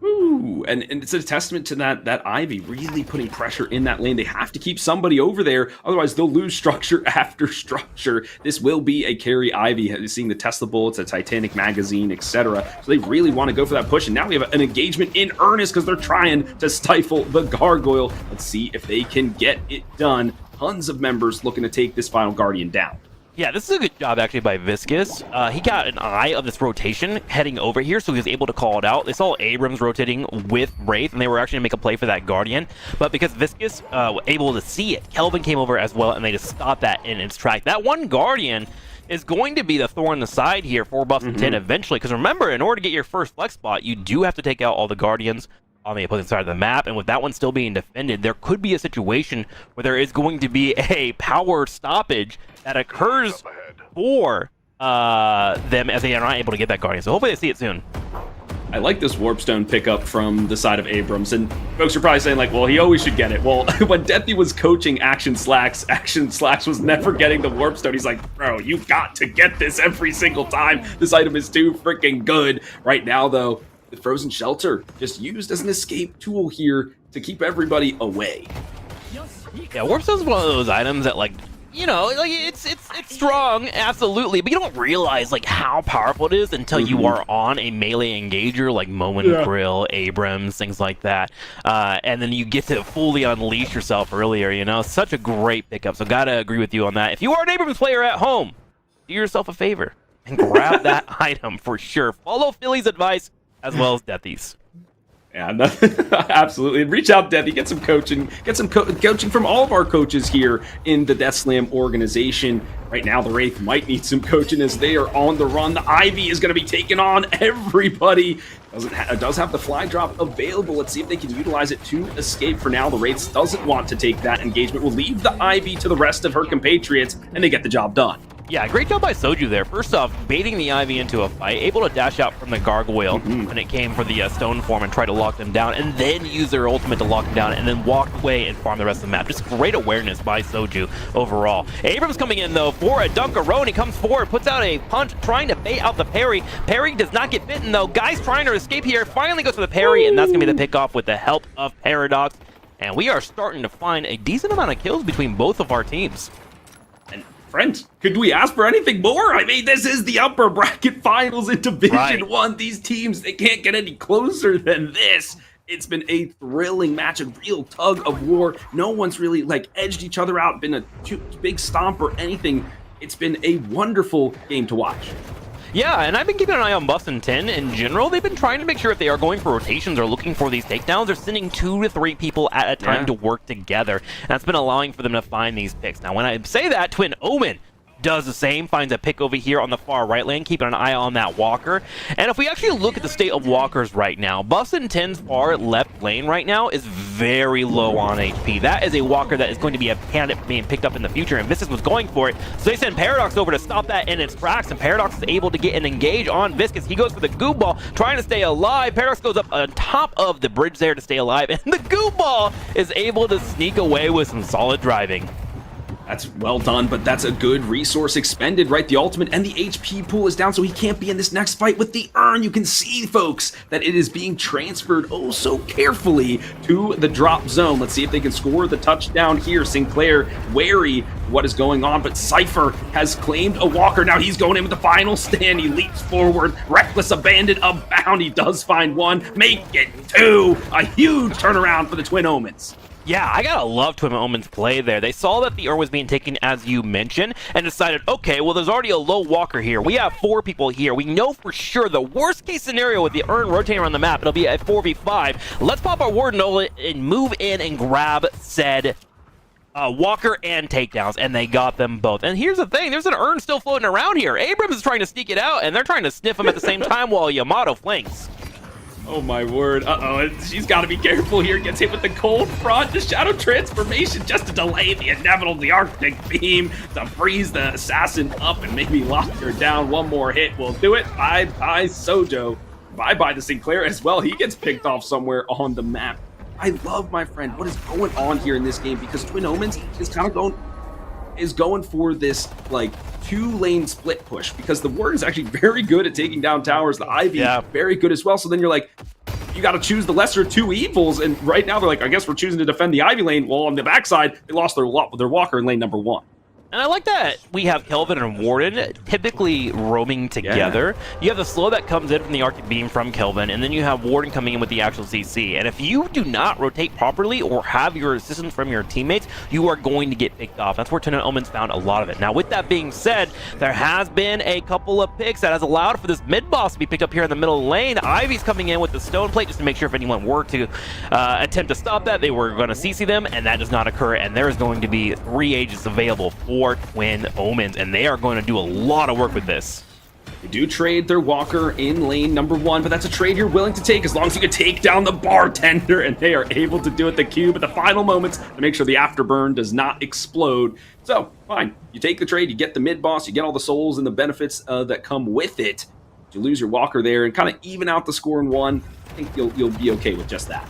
Ooh, and it's a testament to that Ivy really putting pressure in that lane. They have to keep somebody over there, otherwise they'll lose structure after structure. This will be a carry Ivy, seeing the Tesla bullets, a Titanic magazine, etc. So they really want to go for that push, and now we have an engagement in earnest because they're trying to stifle the Gargoyle. Let's see if they can get it done. Tons of members looking to take this final Guardian down. Yeah, this is a good job actually by Viscus. He got an eye of this rotation heading over here, so he was able to call it out. They saw Abrams rotating with Wraith, and they were actually going to make a play for that Guardian. But because Viscus was able to see it, Kelvin came over as well, and they just stopped that in its track. That one Guardian is going to be the thorn in the side here for Buffs and 10 eventually, because remember, in order to get your first flex spot, you do have to take out all the Guardians on the opposing side of the map, and with that one still being defended, there could be a situation where there is going to be a power stoppage that occurs for them as they are not able to get that Guardian. So hopefully they see it soon. I like this Warpstone pickup from the side of Abrams, and folks are probably saying like, well, he always should get it. Well, when Deathy was coaching Action Slacks was never getting the Warpstone. He's like, bro, you got to get this every single time. This item is too freaking good. Right now, though, the Frozen Shelter just used as an escape tool here to keep everybody away. Yeah, Warpstone's one of those items that, like, you know, like it's strong, absolutely, but you don't realize like how powerful it is until you are on a melee engager like Moen, Grill, Abrams, things like that, and then you get to fully unleash yourself earlier. You know, such a great pickup. So gotta agree with you on that. If you are an Abrams player at home, do yourself a favor and grab that item for sure. Follow Philly's advice as well as Deathy's. Yeah, no, absolutely. Reach out, Debbie. Get some coaching. Get some coaching from all of our coaches here in the Death Slam organization. Right now, the Wraith might need some coaching as they are on the run. The Ivy is going to be taking on everybody. Does have the fly drop available. Let's see if they can utilize it to escape. For now, the Wraith doesn't want to take that engagement. Will leave the Ivy to the rest of her compatriots, and they get the job done. Yeah, great job by Soju there. First off, baiting the Ivy into a fight, able to dash out from the Gargoyle when it came for the Stone Form and try to lock them down, and then use their ultimate to lock them down, and then walk away and farm the rest of the map. Just great awareness by Soju overall. Abrams coming in, though, for a Dunkaroni. Comes forward, puts out a punch, trying to bait out the parry. Parry does not get bitten, though. Guy's trying to escape here, finally goes for the parry, and that's going to be the pickoff with the help of Paradox. And we are starting to find a decent amount of kills between both of our teams. Friends, could we ask for anything more? I mean, this is the upper bracket finals in Division 1. These teams, they can't get any closer than this. It's been a thrilling match, a real tug of war. No one's really, edged each other out, been a big stomp or anything. It's been a wonderful game to watch. Yeah, and I've been keeping an eye on Bustin' 10 in general. They've been trying to make sure if they are going for rotations or looking for these takedowns, they're sending 2 to 3 people at a time to work together. And that's been allowing for them to find these picks. Now, when I say that, Twin Omen does the same, finds a pick over here on the far right lane, keeping an eye on that Walker. And if we actually look at the state of Walkers right now, Bustin' 10's far left lane right now is very low on HP. That is a Walker that is going to be a candidate being picked up in the future, and Viscus was going for it. So they send Paradox over to stop that in its tracks, and Paradox is able to get an engage on Viscus. He goes for the Goo Ball, trying to stay alive. Paradox goes up on top of the bridge there to stay alive, and the Goo Ball is able to sneak away with some solid driving. That's well done, but that's a good resource expended, right? The ultimate and the HP pool is down, so he can't be in this next fight with the urn. You can see, folks, that it is being transferred oh so carefully to the drop zone. Let's see if they can score the touchdown here. Sinclair wary what is going on, but Cypher has claimed a Walker. Now he's going in with the final stand. He leaps forward, reckless abandon, abound. He does find one, make it 2. A huge turnaround for the Twin Omens. Yeah, I gotta love Twin Omen's play there. They saw that the urn was being taken, as you mentioned, and decided, okay, well, there's already a low Walker here. We have 4 people here. We know for sure the worst case scenario with the urn rotating around the map, it'll be a 4v5. Let's pop our Warden and move in and grab said Walker and takedowns, and they got them both. And here's the thing, there's an urn still floating around here. Abrams is trying to sneak it out, and they're trying to sniff him at the same time while Yamato flanks. Oh my word. Uh-oh, she's got to be careful here. Gets hit with the cold front, the shadow transformation just to delay the inevitable, the Arctic beam to freeze the assassin up and maybe lock her down. One more hit will do it. Bye-bye, Sojo. Bye-bye the Sinclair as well. He gets picked off somewhere on the map. I love, my friend, what is going on here in this game, because Twin Omens is kind of going for this, 2-lane split push, because the Ward is actually very good at taking down towers. The Ivy, very good as well. So then you're like, you got to choose the lesser 2 evils. And right now they're like, I guess we're choosing to defend the Ivy lane. Well, on the backside, they lost their Walker in lane number 1. And I like that we have Kelvin and Warden typically roaming together. Yeah. You have the slow that comes in from the Arctic Beam from Kelvin, and then you have Warden coming in with the actual CC. And if you do not rotate properly or have your assistance from your teammates, you are going to get picked off. That's where Twin Omens found a lot of it. Now, with that being said, there has been a couple of picks that has allowed for this mid-boss to be picked up here in the middle lane. Ivy's coming in with the stone plate just to make sure if anyone were to attempt to stop that, they were going to CC them, and that does not occur. And there is going to be 3 agents available for Twin Omens, and they are going to do a lot of work with this. They do trade their Walker in lane number 1, but that's a trade you're willing to take as long as you can take down the bartender, and they are able to do it. The cube at the final moments to make sure the afterburn does not explode. So, fine. You take the trade, you get the mid-boss, you get all the souls and the benefits that come with it. You lose your Walker there and kind of even out the score in 1. I think you'll be okay with just that.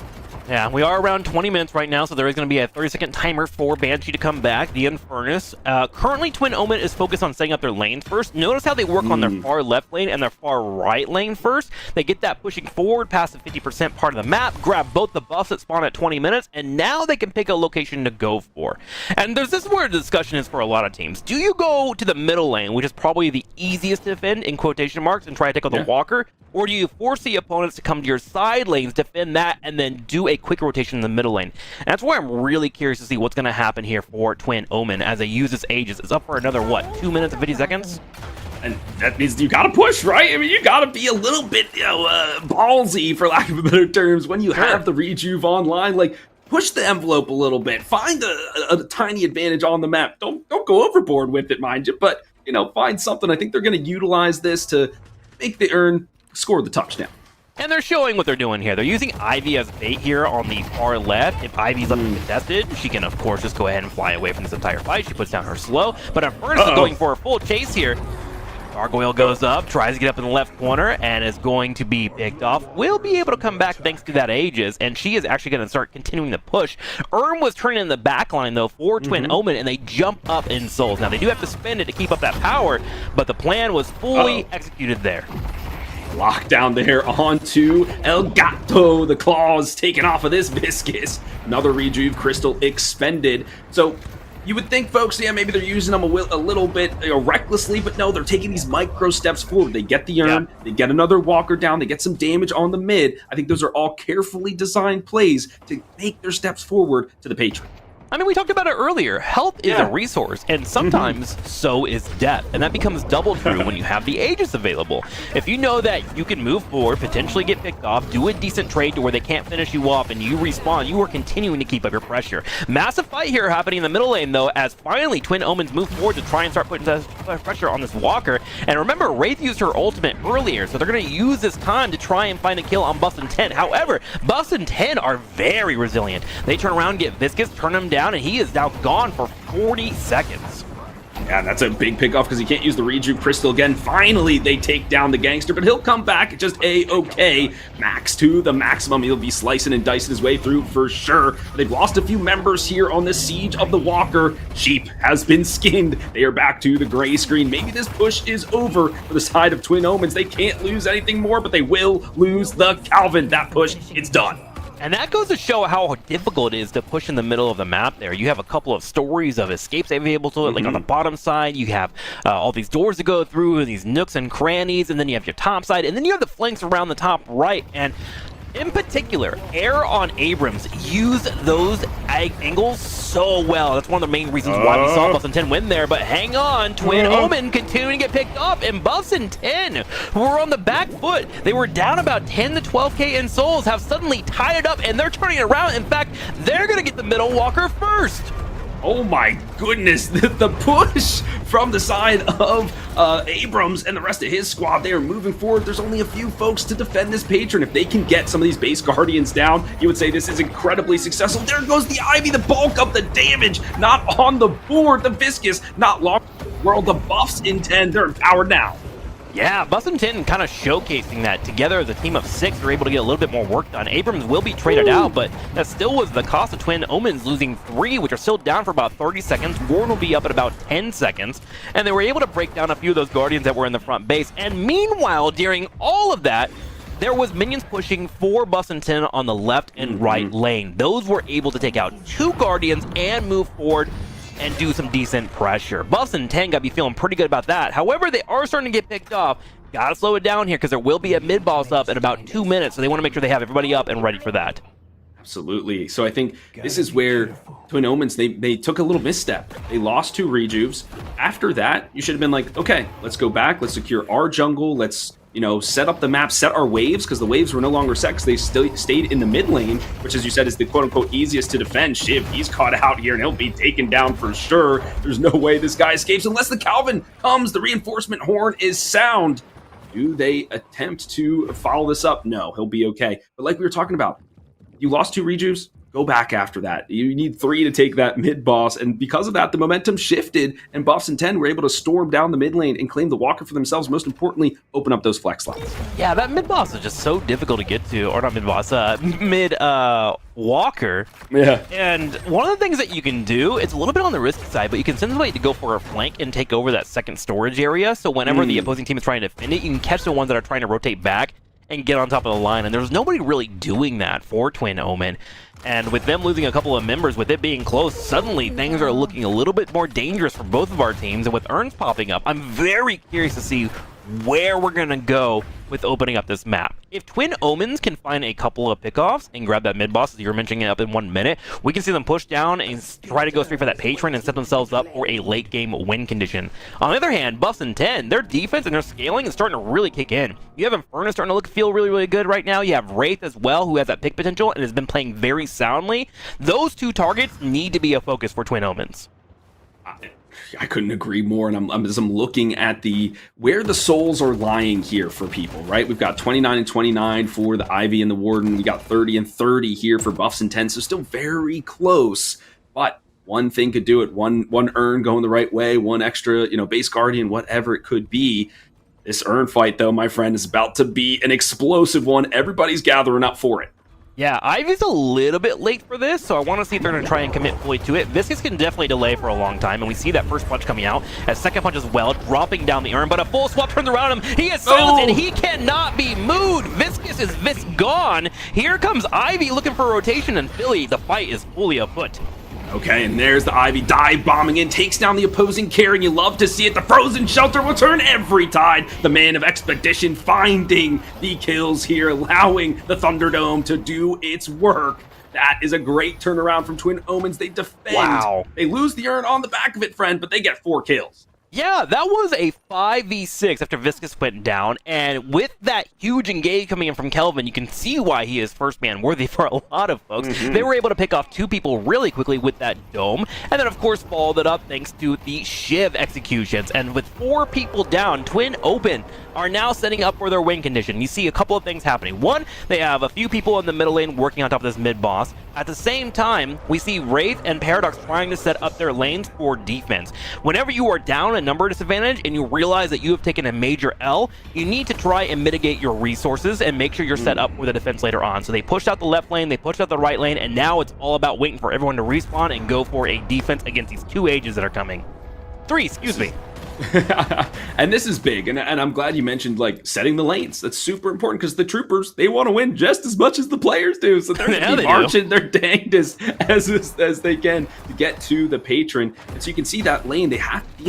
Yeah, we are around 20 minutes right now, so there is going to be a 30-second timer for Banshee to come back. The Infernus. Currently, Twin Omen is focused on setting up their lanes first. Notice how they work on their far left lane and their far right lane first. They get that pushing forward past the 50% part of the map, grab both the buffs that spawn at 20 minutes, and now they can pick a location to go for. And this is where the discussion is for a lot of teams. Do you go to the middle lane, which is probably the easiest to defend, in quotation marks, and try to take out the Walker? Or do you force the opponents to come to your side lanes, defend that, and then do a quick rotation in the middle lane? And that's where I'm really curious to see what's going to happen here for Twin Omen as they use this Aegis. It's up for another, 2 minutes and 50 seconds? And that means you gotta push, right? I mean, you gotta be a little bit, ballsy, for lack of better terms, when you have the Rejuve online. Like, push the envelope a little bit. Find a tiny advantage on the map. Don't go overboard with it, mind you. But, find something. I think they're going to utilize this to make the score the touchdown. And they're showing what they're doing here. They're using Ivy as bait here on the far left. If Ivy's left contested, she can, of course, just go ahead and fly away from this entire fight. She puts down her slow. But Inferno is going for a full chase here. Gargoyle goes up, tries to get up in the left corner, and is going to be picked off. Will be able to come back thanks to that Aegis, and she is actually going to start continuing the push. was turning in the back line, though, for Twin Omen, and they jump up in Souls. Now, they do have to spend it to keep up that power, but the plan was fully executed there. Lockdown there onto El Gato. The claws taken off of this Viscus. Another Rejuve Crystal expended. So you would think, folks, yeah, maybe they're using them a little bit recklessly, but no, they're taking these micro steps forward. They get the urn, they get another walker down, they get some damage on the mid. I think those are all carefully designed plays to make their steps forward to the Patron. I mean, we talked about it earlier. Health is a resource, and sometimes so is death. And that becomes double true when you have the Aegis available. If you know that you can move forward, potentially get picked off, do a decent trade to where they can't finish you off, and you respawn, you are continuing to keep up your pressure. Massive fight here happening in the middle lane, though, as finally Twin Omens move forward to try and start putting pressure on this Walker. And remember, Wraith used her ultimate earlier, so they're going to use this time to try and find a kill on Bus and 10. However, Bus and 10 are very resilient. They turn around, get Viscus, turn him down, and he is now gone for 40 seconds. Yeah, that's a big pick off because he can't use the Rejuve Crystal again. Finally, they take down the Gangster, but he'll come back just A-okay. Max to the maximum. He'll be slicing and dicing his way through for sure. They've lost a few members here on this Siege of the Walker. Sheep has been skinned. They are back to the gray screen. Maybe this push is over for the side of Twin Omens. They can't lose anything more, but they will lose the Calvin. That push, it's done. And that goes to show how difficult it is to push in the middle of the map there. You have a couple of stories of escapes available to it, like on the bottom side, you have all these doors to go through, these nooks and crannies, and then you have your top side, and then you have the flanks around the top right. And in particular, Air on Abrams used those angles so well. That's one of the main reasons why we saw Buffs and 10 win there. But hang on, Twin Omen continuing to get picked off, and Buffs and 10, who were on the back foot, they were down about 10 to 12k in souls, have suddenly tied it up, and they're turning it around. In fact, they're going to get the middle walker first. Oh my goodness, the push from the side of Abrams and the rest of his squad, they are moving forward. There's only a few folks to defend this Patron. If they can get some of these base Guardians down, you would say this is incredibly successful. There goes the Ivy, the bulk of the damage, not on the board. The Viscus, not long world. The buffs in 10, they're empowered now. Yeah, Bus and 10 kind of showcasing that together as a team of 6, they're able to get a little bit more work done. Abrams will be traded out, but that still was the cost of Twin Omens losing 3, which are still down for about 30 seconds. Warren will be up at about 10 seconds, and they were able to break down a few of those Guardians that were in the front base. And meanwhile, during all of that, there was minions pushing for Bus and 10 on the left and right lane. Those were able to take out 2 Guardians and move forward and do some decent pressure. Buffs and 10 gotta be feeling pretty good about that. However, they are starting to get picked off. Gotta slow it down here because there will be a mid-boss up in about 2 minutes, so they want to make sure they have everybody up and ready for that. Absolutely. So I think this is where Twin Omens, they took a little misstep. They lost 2 Rejuves. After that, you should have been like, okay, let's go back, let's secure our jungle, let's set up the map, set our waves, because the waves were no longer set because they still stayed in the mid lane, which, as you said, is the quote-unquote easiest to defend. Shiv, he's caught out here, and he'll be taken down for sure. There's no way this guy escapes unless the Calvin comes. The reinforcement horn is sound. Do they attempt to follow this up? No, he'll be okay. But like we were talking about, you lost 2 Rejuves, go back after that. You need 3 to take that mid-boss, and because of that, the momentum shifted, and Buffs and 10 were able to storm down the mid lane and claim the Walker for themselves. Most importantly, open up those flex slots. Yeah, that mid-boss is just so difficult to get to, or not mid-boss, Walker. Yeah. And one of the things that you can do, it's a little bit on the risky side, but you can send somebody to go for a flank and take over that second storage area, so whenever the opposing team is trying to defend it, you can catch the ones that are trying to rotate back and get on top of the line, and there's nobody really doing that for Twin Omen. And with them losing a couple of members, with it being close, suddenly things are looking a little bit more dangerous for both of our teams. And with Urns popping up, I'm very curious to see where we're going to go with opening up this map. If Twin Omens can find a couple of pickoffs and grab that mid boss, as you were mentioning it up in 1 minute, we can see them push down and try to go straight for that patron and set themselves up for a late game win condition. On the other hand, Buffs in 10, their defense and their scaling is starting to really kick in. You have Inferno starting to feel really good right now. You have Wraith as well, who has that pick potential and has been playing very soundly. Those two targets need to be a focus for Twin Omens. I couldn't agree more, and I'm looking at where the souls are lying here for people, right? We've got 29 and 29 for the Ivy and the Warden. We got 30 and 30 here for Buffs and 10, so still very close. But one thing could do it. One urn going the right way, one extra, base guardian, whatever it could be. This urn fight, though, my friend, is about to be an explosive one. Everybody's gathering up for it. Yeah, Ivy's a little bit late for this, so I want to see if they're going to try and commit fully to it. Viscous can definitely delay for a long time, and we see that first punch coming out. A second punch as well, dropping down the urn, but a full swap turns around him. He is silenced, and he cannot be moved. Viscous is gone. Here comes Ivy looking for a rotation, and Philly, the fight is fully afoot. Okay, and there's the Ivy dive bombing in, takes down the opposing carry, and you love to see it. The frozen shelter will turn every tide. The man of expedition finding the kills here, allowing the Thunderdome to do its work. That is a great turnaround from Twin Omens. They defend. Wow. They lose the urn on the back of it, friend, but they get 4 kills. Yeah, that was a 5v6 after Viscous went down, and with that huge engage coming in from Kelvin, you can see why he is first man worthy for a lot of folks. They were able to pick off 2 people really quickly with that dome, and then of course followed it up thanks to the Shiv executions. And with 4 people down, Twin Open are now setting up for their win condition. You see a couple of things happening. One, they have a few people in the middle lane working on top of this mid boss. At the same time, we see Wraith and Paradox trying to set up their lanes for defense. Whenever you are down a number disadvantage and you realize that you have taken a major L, you need to try and mitigate your resources and make sure you're set up for the defense later on. So they pushed out the left lane, they pushed out the right lane, and now it's all about waiting for everyone to respawn and go for a defense against these 2 ages that are coming. 3, excuse me. And this is big, and I'm glad you mentioned setting the lanes. That's super important because the troopers, they want to win just as much as the players do. So they're going to be marching their danged as they can to get to the patron. And so you can see that lane. The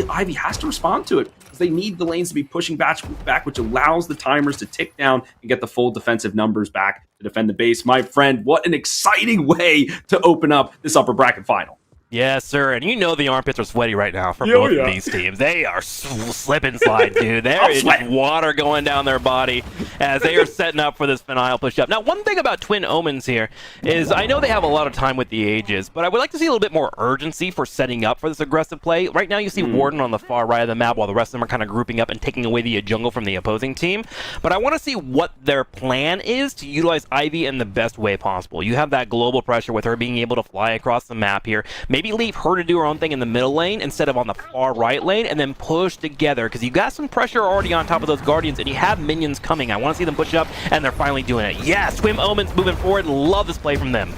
Ivy has to respond to it because they need the lanes to be pushing back, which allows the timers to tick down and get the full defensive numbers back to defend the base. My friend, what an exciting way to open up this upper bracket final. Yes, sir, and you know the armpits are sweaty right now for both of these teams. They are slip and slide, dude. There is just water going down their body as they are setting up for this finale push-up. Now, one thing about Twin Omens here is I know they have a lot of time with the ages, but I would like to see a little bit more urgency for setting up for this aggressive play. Right now, you see Warden on the far right of the map while the rest of them are kind of grouping up and taking away the jungle from the opposing team. But I want to see what their plan is to utilize Ivy in the best way possible. You have that global pressure with her being able to fly across the map here. Maybe leave her to do her own thing in the middle lane instead of on the far right lane, and then push together because you got some pressure already on top of those Guardians and you have minions coming. I want to see them push up, and they're finally doing it. Yes, Twin Omens moving forward. Love this play from them.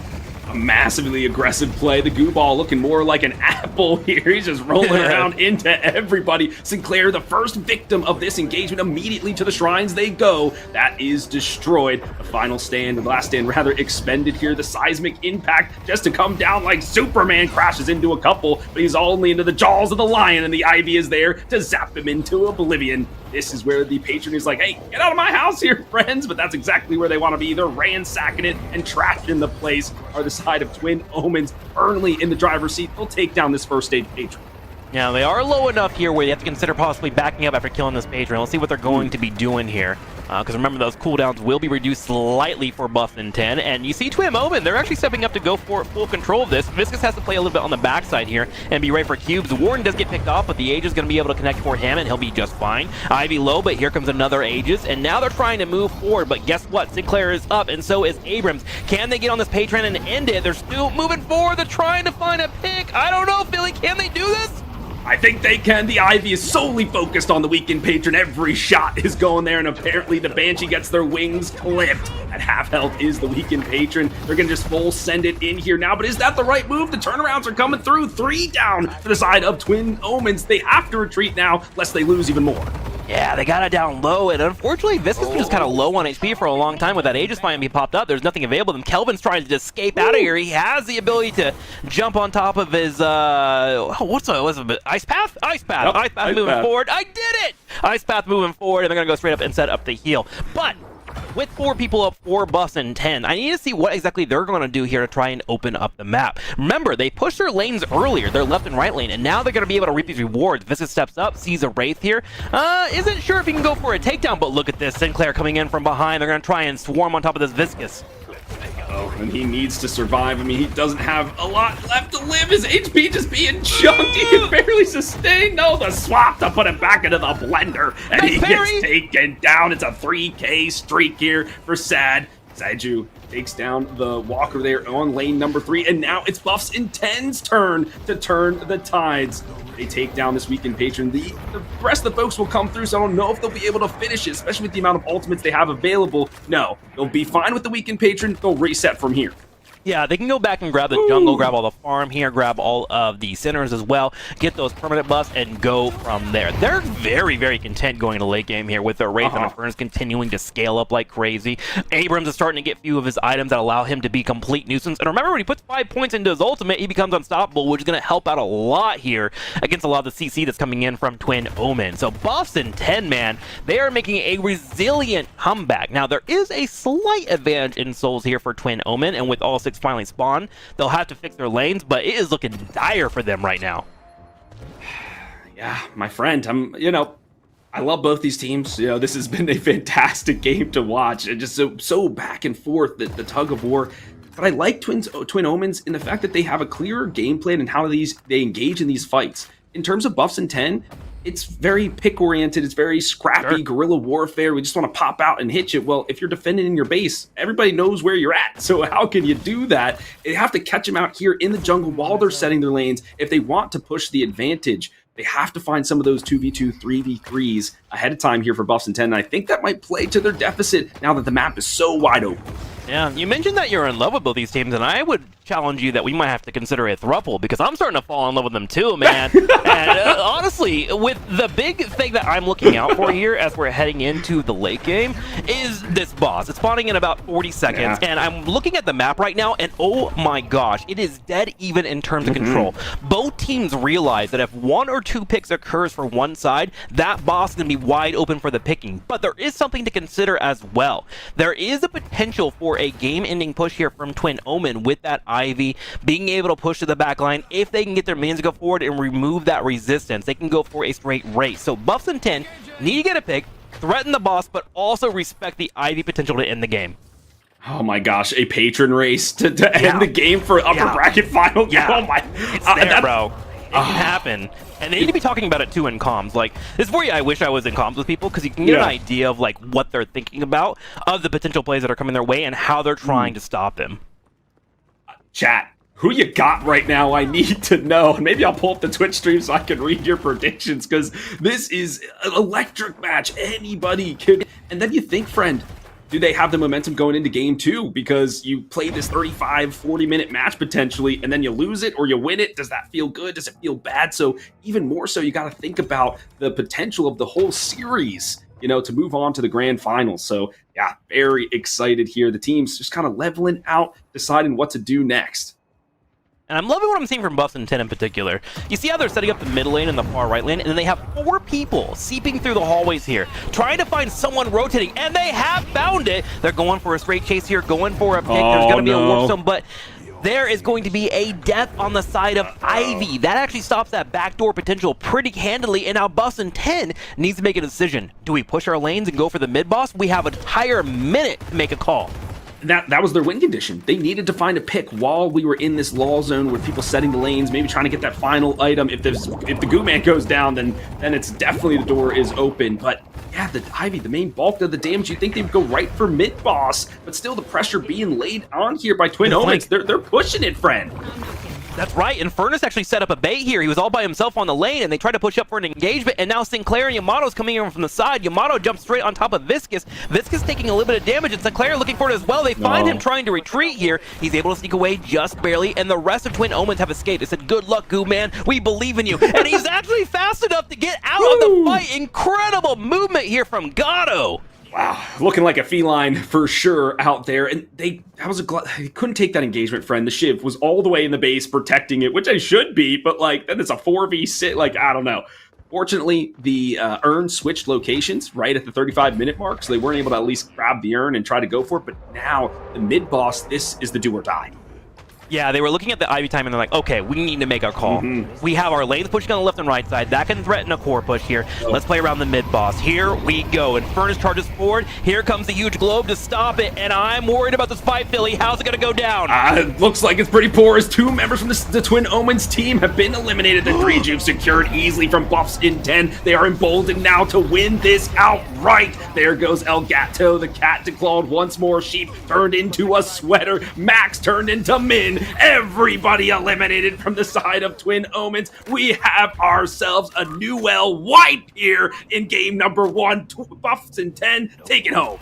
A massively aggressive play. The goo ball looking more like an apple here. He's just rolling around into everybody. Sinclair, the first victim of this engagement, immediately to the shrines they go. That is destroyed. The final stand, the last stand rather, expended here. The seismic impact just to come down like Superman, crashes into a couple, but he's only into the jaws of the lion, and the Ivy is there to zap him into oblivion. This is where the patron is like, hey, get out of my house here, friends. But that's exactly where they want to be. They're ransacking it and trashing the place. Are the side of Twin Omens firmly in the driver's seat. They'll take down this first stage patron. Now, they are low enough here where you have to consider possibly backing up after killing this patron. Let's see what they're going to be doing here. Because remember, those cooldowns will be reduced slightly for Buff in 10. And you see Twin Omen, they're actually stepping up to go for full control of this. Viscous has to play a little bit on the backside here and be ready for cubes. Warren does get picked off, but the Aegis is going to be able to connect for him, and he'll be just fine. Ivy low, but here comes another Aegis. And now they're trying to move forward, but guess what? Sinclair is up, and so is Abrams. Can they get on this patron and end it? They're still moving forward. They're trying to find a pick. I don't know, Philly. Can they do this? I think they can. The Ivy is solely focused on the weakened patron. Every shot is going there, and apparently the Banshee gets their wings clipped. At half health is the weakened patron. They're going to just full send it in here now, but is that the right move? The turnarounds are coming through. 3 down for the side of Twin Omens. They have to retreat now, lest they lose even more. Yeah, they got it down low, and unfortunately, Viscus was just kind of low on HP for a long time with that Aegis Spine being popped up. There's nothing available. And Kelvin's trying to escape out of here. He has the ability to jump on top of his, what's it? Ice Path? Ice Path. Yep, Ice Path Ice moving Path. forward. I did it! Ice Path moving forward, and they're going to go straight up and set up the heal. But with 4 people up, 4 buffs and 10, I need to see what exactly they're going to do here to try and open up the map. Remember, they pushed their lanes earlier, their left and right lane, and now they're going to be able to reap these rewards. Viscus steps up, sees a Wraith here. Isn't sure if he can go for a takedown, but look at this. Sinclair coming in from behind. They're going to try and swarm on top of this Viscus. Oh, and he needs to survive. I mean, he doesn't have a lot left to live. His HP just being chunked. He can barely sustain. No, the swap to put him back into the blender. And Nice he parry. gets taken down. It's a 3K streak here for Sad. Saju takes down the Walker there on lane number 3. And now it's Buffs and 10's turn to turn the tides. They take down this weekend patron. The rest of the folks will come through, so I don't know if they'll be able to finish it, especially with the amount of ultimates they have available. No, they'll be fine with the weekend patron. They'll reset from here. Yeah, they can go back and grab the jungle, grab all the farm here, grab all of the centers as well, get those permanent buffs, and go from there. They're very, very content going to late game here with their Wraith and Inferns continuing to scale up like crazy. Abrams is starting to get few of his items that allow him to be complete nuisance. And remember, when he puts 5 points into his ultimate, he becomes unstoppable, which is going to help out a lot here against a lot of the CC that's coming in from Twin Omen. So Buffs and 10, man, they are making a resilient comeback. Now, there is a slight advantage in souls here for Twin Omen, and with all 6 finally spawn, they'll have to fix their lanes, but it is looking dire for them right now. Yeah, my friend, I love both these teams. This has been a fantastic game to watch. And just so back and forth, the tug of war. But I like Twin Omens in the fact that they have a clearer game plan and how they engage in these fights. In terms of Buffs and 10, it's very pick-oriented. It's very scrappy, guerrilla warfare. We just want to pop out and hit you. Well, if you're defending in your base, everybody knows where you're at. So how can you do that? They have to catch them out here in the jungle while they're setting their lanes. If they want to push the advantage, they have to find some of those 2v2, 3v3s ahead of time here for Buffs and 10. And I think that might play to their deficit now that the map is so wide open. Yeah, you mentioned that you're in love with both these teams, and I would challenge you that we might have to consider a throuple, because I'm starting to fall in love with them too, man. And honestly, with the big thing that I'm looking out for here as we're heading into the late game is this boss. It's spawning in about 40 seconds, and I'm looking at the map right now, and oh my gosh, it is dead even in terms of control. Both teams realize that if 1 or 2 picks occurs for one side, that boss is going to be wide open for the picking. But there is something to consider as well. There is a potential for a game-ending push here from Twin Omen with that Ivy being able to push to the back line. If they can get their minions to go forward and remove that resistance, they can go for a straight race. So Buffs and 10 need to get a pick, threaten the boss, but also respect the Ivy potential to end the game. Oh my gosh, a patron race to end the game for upper bracket final? Oh my. It's there, bro. It can happen. And they need to be talking about it too in comms. Like, this is where I wish I was in comms with people, because you can get an idea of like what they're thinking about, of the potential plays that are coming their way, and how they're trying to stop them. Chat, who you got right now? I need to know. And maybe I'll pull up the Twitch stream so I can read your predictions, because this is an electric match. Anybody could. And then you think, friend, do they have the momentum going into game 2? Because you play this 35, 40-minute match potentially, and then you lose it or you win it. Does that feel good? Does it feel bad? So even more so, you got to think about the potential of the whole series, to move on to the grand finals. So yeah, very excited here. The team's just kind of leveling out, deciding what to do next. And I'm loving what I'm seeing from Buffs and 10 in particular. You see how they're setting up the mid lane and the far right lane, and then they have 4 people seeping through the hallways here, trying to find someone rotating, and they have found it. They're going for a straight chase here, going for a pick. There's going to be a warpstone, but there is going to be a death on the side of Ivy. That actually stops that backdoor potential pretty handily, and now Buffs and 10 needs to make a decision. Do we push our lanes and go for the mid boss? We have an entire minute to make a call. That was their win condition. They needed to find a pick while we were in this lull zone with people setting the lanes, maybe trying to get that final item. If the goo man goes down, then it's definitely the door is open. But yeah, the Ivy, the main bulk of the damage, you'd think they'd go right for mid boss, but still the pressure being laid on here by Twin Omens. They're pushing it, friend. That's right. Infernus actually set up a bait here. He was all by himself on the lane, and they tried to push up for an engagement, and now Sinclair and Yamato's coming in from the side. Yamato jumps straight on top of Viscus. Viscus taking a little bit of damage, and Sinclair looking for it as well. They find him trying to retreat here. He's able to sneak away just barely, and the rest of Twin Omens have escaped. They said, good luck, Goo Man. We believe in you. And he's actually fast enough to get out of the fight. Incredible movement here from Gato. Wow, looking like a feline for sure out there. And they couldn't take that engagement, friend. The Shiv was all the way in the base protecting it, which I should be, but like, then it's a 4v6, like, I don't know. Fortunately, the urn switched locations right at the 35-minute mark, so they weren't able to at least grab the urn and try to go for it. But now, the mid-boss, this is the do or die. Yeah, they were looking at the Ivy time and they're like, okay, we need to make our call. We have our lanes pushing on the left and right side. That can threaten a core push here. Let's play around the mid-boss. Here we go. Infernus charges forward. Here comes the huge globe to stop it, and I'm worried about this fight, Philly. How's it going to go down? It looks like it's pretty poor as 2 members from the Twin Omens team have been eliminated. The 3 Juve secured easily from buffs in 10. They are emboldened now to win this outright. There goes El Gato. The cat declawed once more. Sheep turned into a sweater. Max turned into Min. Everybody eliminated from the side of Twin Omens. We have ourselves a Newell wipe here in game number 1. Buffs in 10, take it home.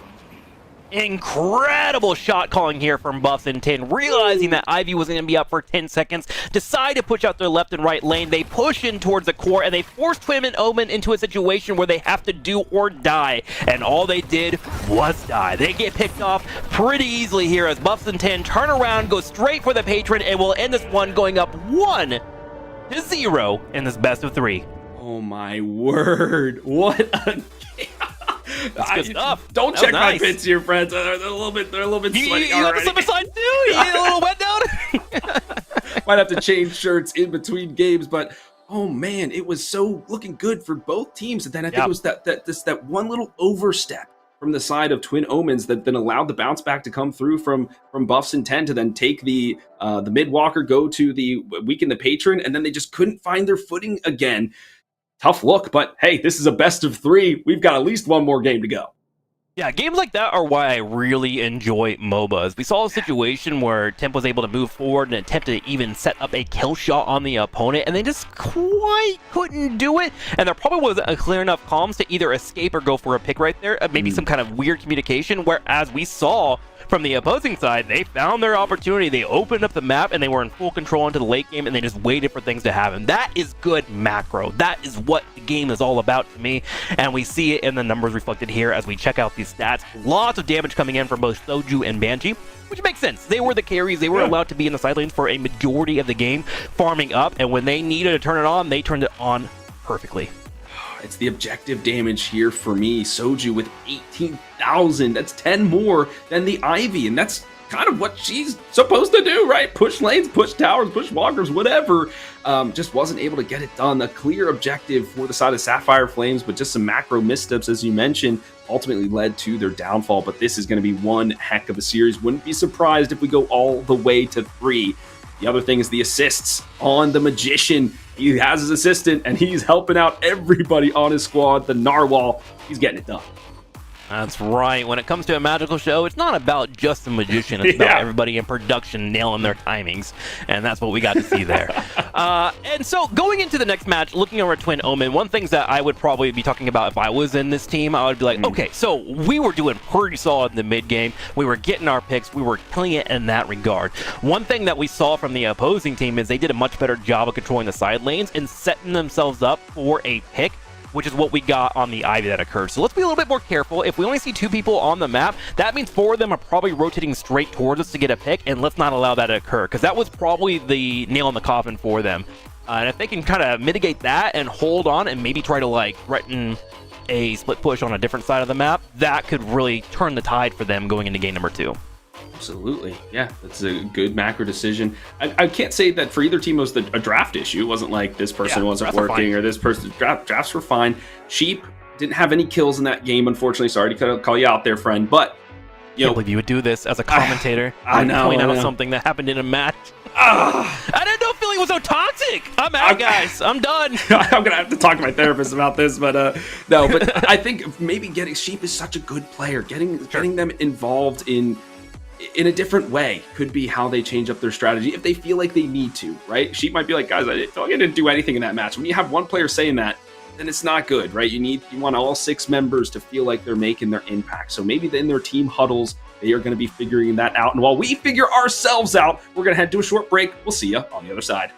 Incredible shot calling here from Buffs in 10, realizing that Ivy was going to be up for 10 seconds, decide to push out their left and right lane. They push in towards the core, and they force Twin and Omen into a situation where they have to do or die, and all they did was die. They get picked off pretty easily here as Buffs in 10 turn around, go straight for the Patron, and will end this one going up 1-0 in this best of 3. Oh my word, what a That's good stuff. Don't check my pits here, friends. They're a little bit sweaty. You got the slip aside too? You need a little wet down? Might have to change shirts in between games, but oh man, it was so looking good for both teams. And then I think it was that one little overstep from the side of Twin Omens that then allowed the bounce back to come through from Buffs in 10 to then take the mid walker, go to the weaken the patron, and then they just couldn't find their footing again. Tough look, but hey, this is a best of 3. We've got at least one more game to go. Yeah, games like that are why I really enjoy MOBAs. We saw a situation where Temp was able to move forward and attempt to even set up a kill shot on the opponent, and they just quite couldn't do it. And there probably wasn't a clear enough comms to either escape or go for a pick right there. Maybe some kind of weird communication, whereas we saw from the opposing side, they found their opportunity. They opened up the map and they were in full control into the late game, and they just waited for things to happen. That is good macro. That is what the game is all about to me, and we see it in the numbers reflected here as we check out these stats. Lots of damage coming in from both Soju and Banshee, which makes sense. They were the carries. They were allowed to be in the side lanes for a majority of the game, farming up, and when they needed to turn it on, they turned it on perfectly. It's the objective damage here for me. Soju with 18,000. That's 10 more than the Ivy, and that's kind of what she's supposed to do, right? Push lanes, push towers, push walkers, whatever. Just wasn't able to get it done. A clear objective for the side of Sapphire Flames, but just some macro missteps, as you mentioned, ultimately led to their downfall. But this is going to be one heck of a series. Wouldn't be surprised if we go all the way to 3. The other thing is the assists on the Magician. He has his assistant, and he's helping out everybody on his squad. The Narwhal, he's getting it done. That's right. When it comes to a magical show, it's not about just the Magician. It's about everybody in production nailing their timings, and that's what we got to see there. And so going into the next match, looking over at Twin Omen, one thing that I would probably be talking about if I was in this team, I would be like, okay, so we were doing pretty solid in the mid game. We were getting our picks. We were killing it in that regard. One thing that we saw from the opposing team is they did a much better job of controlling the side lanes and setting themselves up for a pick, which is what we got on the Ivy that occurred. So let's be a little bit more careful. If we only see 2 people on the map, that means 4 of them are probably rotating straight towards us to get a pick, and let's not allow that to occur, because that was probably the nail in the coffin for them. And if they can kind of mitigate that and hold on and maybe try to like threaten a split push on a different side of the map, that could really turn the tide for them going into game number 2. Absolutely. Yeah, that's a good macro decision. I can't say that for either team it was a draft issue. It wasn't like this person wasn't working or this person. Drafts were fine. Sheep didn't have any kills in that game, unfortunately. Sorry to call you out there, friend. But I can't believe you would do this as a commentator. I know. Point out something that happened in a match. I didn't know Philly was so toxic. I'm out, guys. I'm done. I'm gonna have to talk to my therapist about this, but no. But I think maybe Sheep is such a good player. Getting them involved in in a different way could be how they change up their strategy if they feel like they need to, right? Sheep might be like, guys, I feel like I didn't do anything in that match. When you have one player saying that, then it's not good, right? You want all 6 members to feel like they're making their impact. So maybe in their team huddles, they are going to be figuring that out. And while we figure ourselves out, we're going to head to a short break. We'll see you on the other side.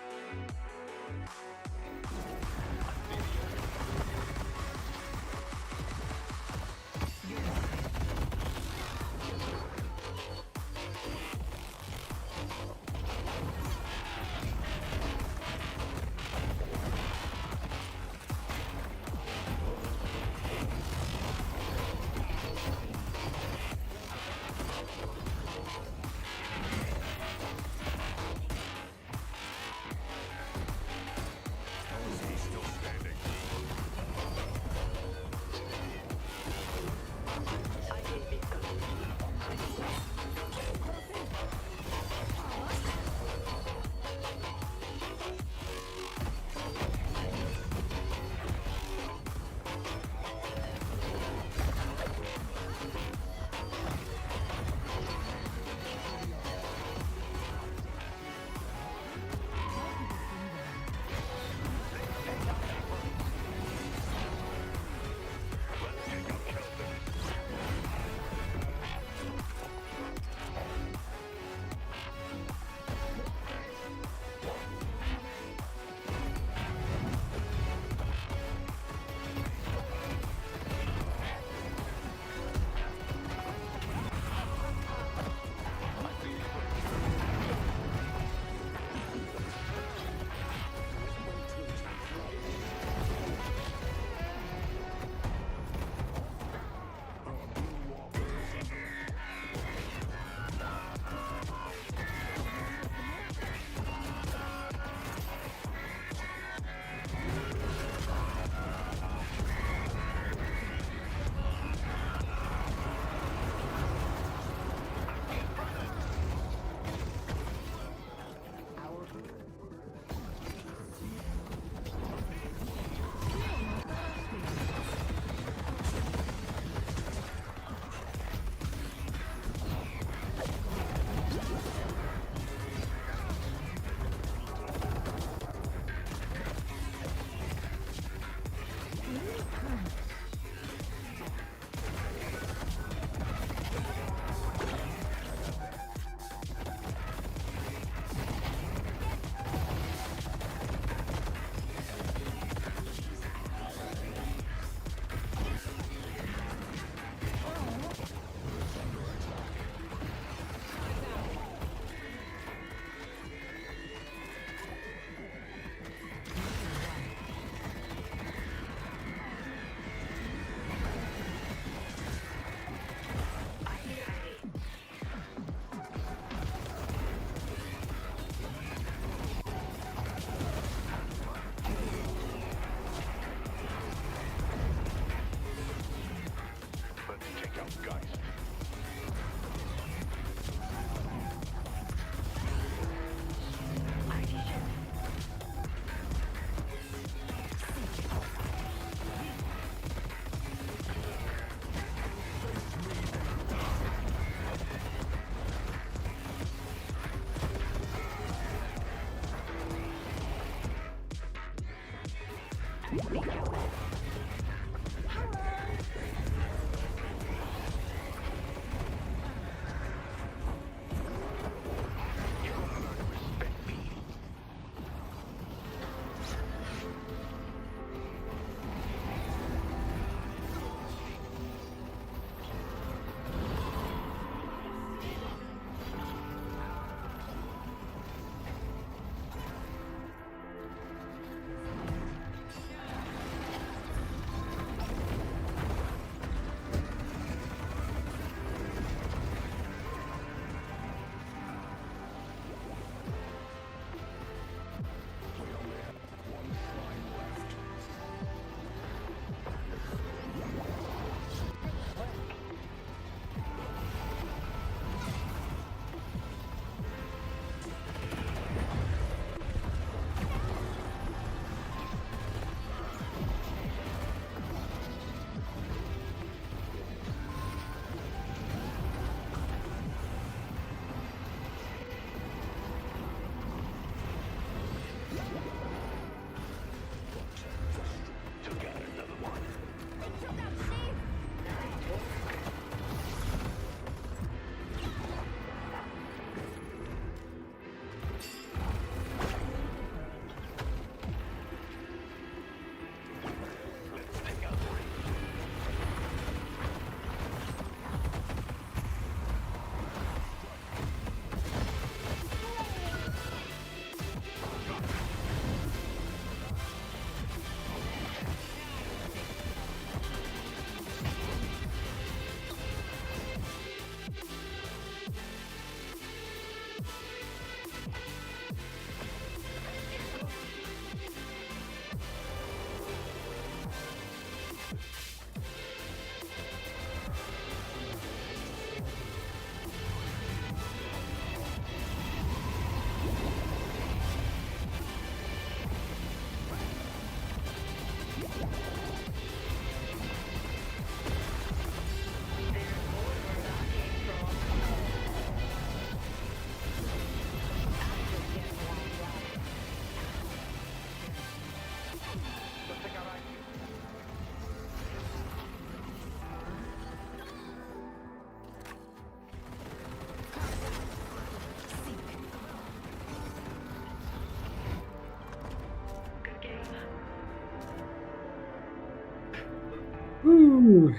Woo.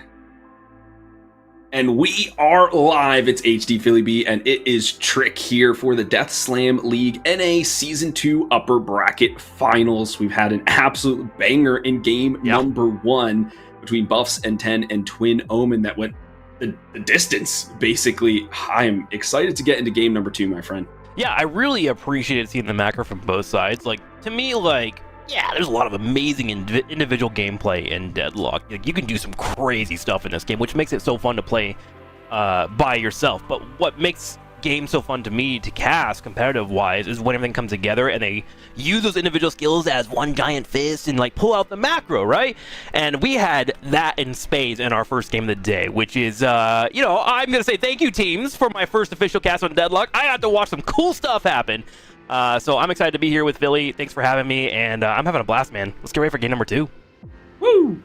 And we are live. It's HD Philly B, and it is Trick here for the Death Slam League NA Season 2 Upper Bracket Finals. We've had an absolute banger in game number 1 between Buffs and 10 and Twin Omen that went the distance, basically. I'm excited to get into game number 2, my friend. Yeah, I really appreciated seeing the macro from both sides. Like, to me, like, yeah, there's a lot of amazing individual gameplay in Deadlock. Like, you can do some crazy stuff in this game, which makes it so fun to play by yourself. But what makes games so fun to me to cast competitive-wise is when everything comes together and they use those individual skills as one giant fist and like pull out the macro, right? And we had that in spades in our first game of the day, which is, you know, I'm gonna say thank you, teams, for my first official cast on Deadlock. I got to watch some cool stuff happen. So I'm excited to be here with Philly. Thanks for having me, and I'm having a blast, man. Let's get ready for game number 2. Woo!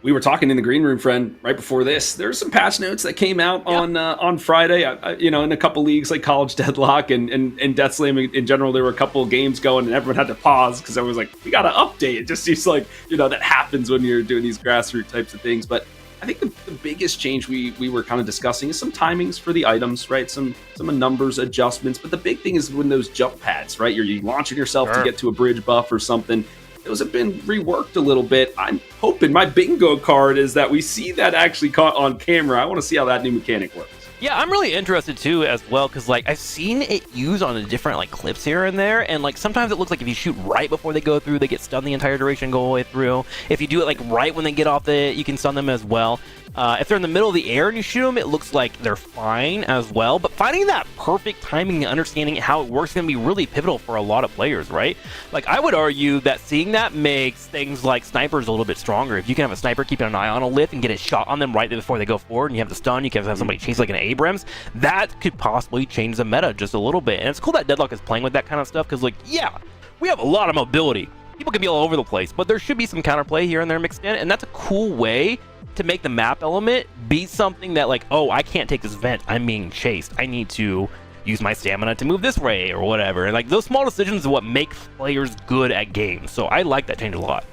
We were talking in the green room, friend, right before this. There's some patch notes that came out on Friday. You know, in a couple leagues like College Deadlock and Death Slam in general, there were a couple of games going, and everyone had to pause because I was like, we got to update. It just seems like, you know, that happens when you're doing these grassroots types of things. But I think the biggest change we were kind of discussing is some timings for the items, right? Some numbers adjustments. But the big thing is when those jump pads, right? You're launching yourself to get to a bridge buff or something. Those have been reworked a little bit. I'm hoping my bingo card is that we see that actually caught on camera. I want to see how that new mechanic works. Yeah, I'm really interested too as well, because like I've seen it used on the different like clips here and there, and like sometimes it looks like if you shoot right before they go through, they get stunned the entire duration and go all the way through. If you do it like right when they get off you can stun them as well. If they're in the middle of the air and you shoot them, it looks like they're fine as well. But finding that perfect timing and understanding how it works is going to be really pivotal for a lot of players, right? Like, I would argue that seeing that makes things like snipers a little bit stronger. If you can have a sniper keeping an eye on a lift and get a shot on them right before they go forward, and you have the stun, you can have somebody chase like an Abrams, that could possibly change the meta just a little bit. And it's cool that Deadlock is playing with that kind of stuff, because, like, yeah, we have a lot of mobility. People can be all over the place, but there should be some counterplay here and there mixed in, and that's a cool way to make the map element be something that, like, oh, I can't take this vent, I'm being chased, I need to use my stamina to move this way or whatever. And like those small decisions are what make players good at games. So I like that change a lot.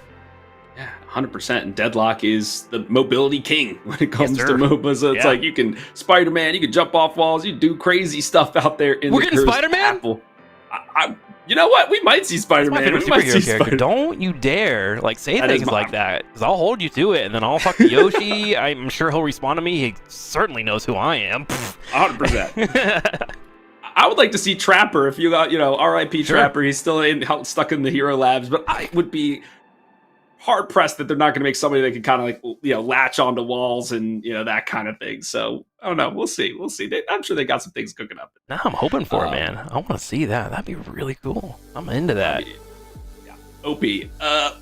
Yeah, 100%. And Deadlock is the mobility king when it comes to MOBAs. So it's like you can Spider-Man, you can jump off walls, you do crazy stuff out there in We're the getting Spider-Man? Apple. You know what? We might see Spider-Man. That's my favorite superhero character. Don't you dare like say things like that, because I'll hold you to it, and then I'll talk to Yoshi. I'm sure he'll respond to me. He certainly knows who I am. 100%. I would like to see Trapper. If you got, you know, R.I.P. Trapper. He's still stuck in the Hero Labs, but I would be hard pressed that they're not going to make somebody that can kind of like, you know, latch onto walls and, you know, that kind of thing. So I don't know. We'll see. We'll see. I'm sure they got some things cooking up. Now I'm hoping for it, man. I want to see that. That'd be really cool. I'm into that. Yeah, OP.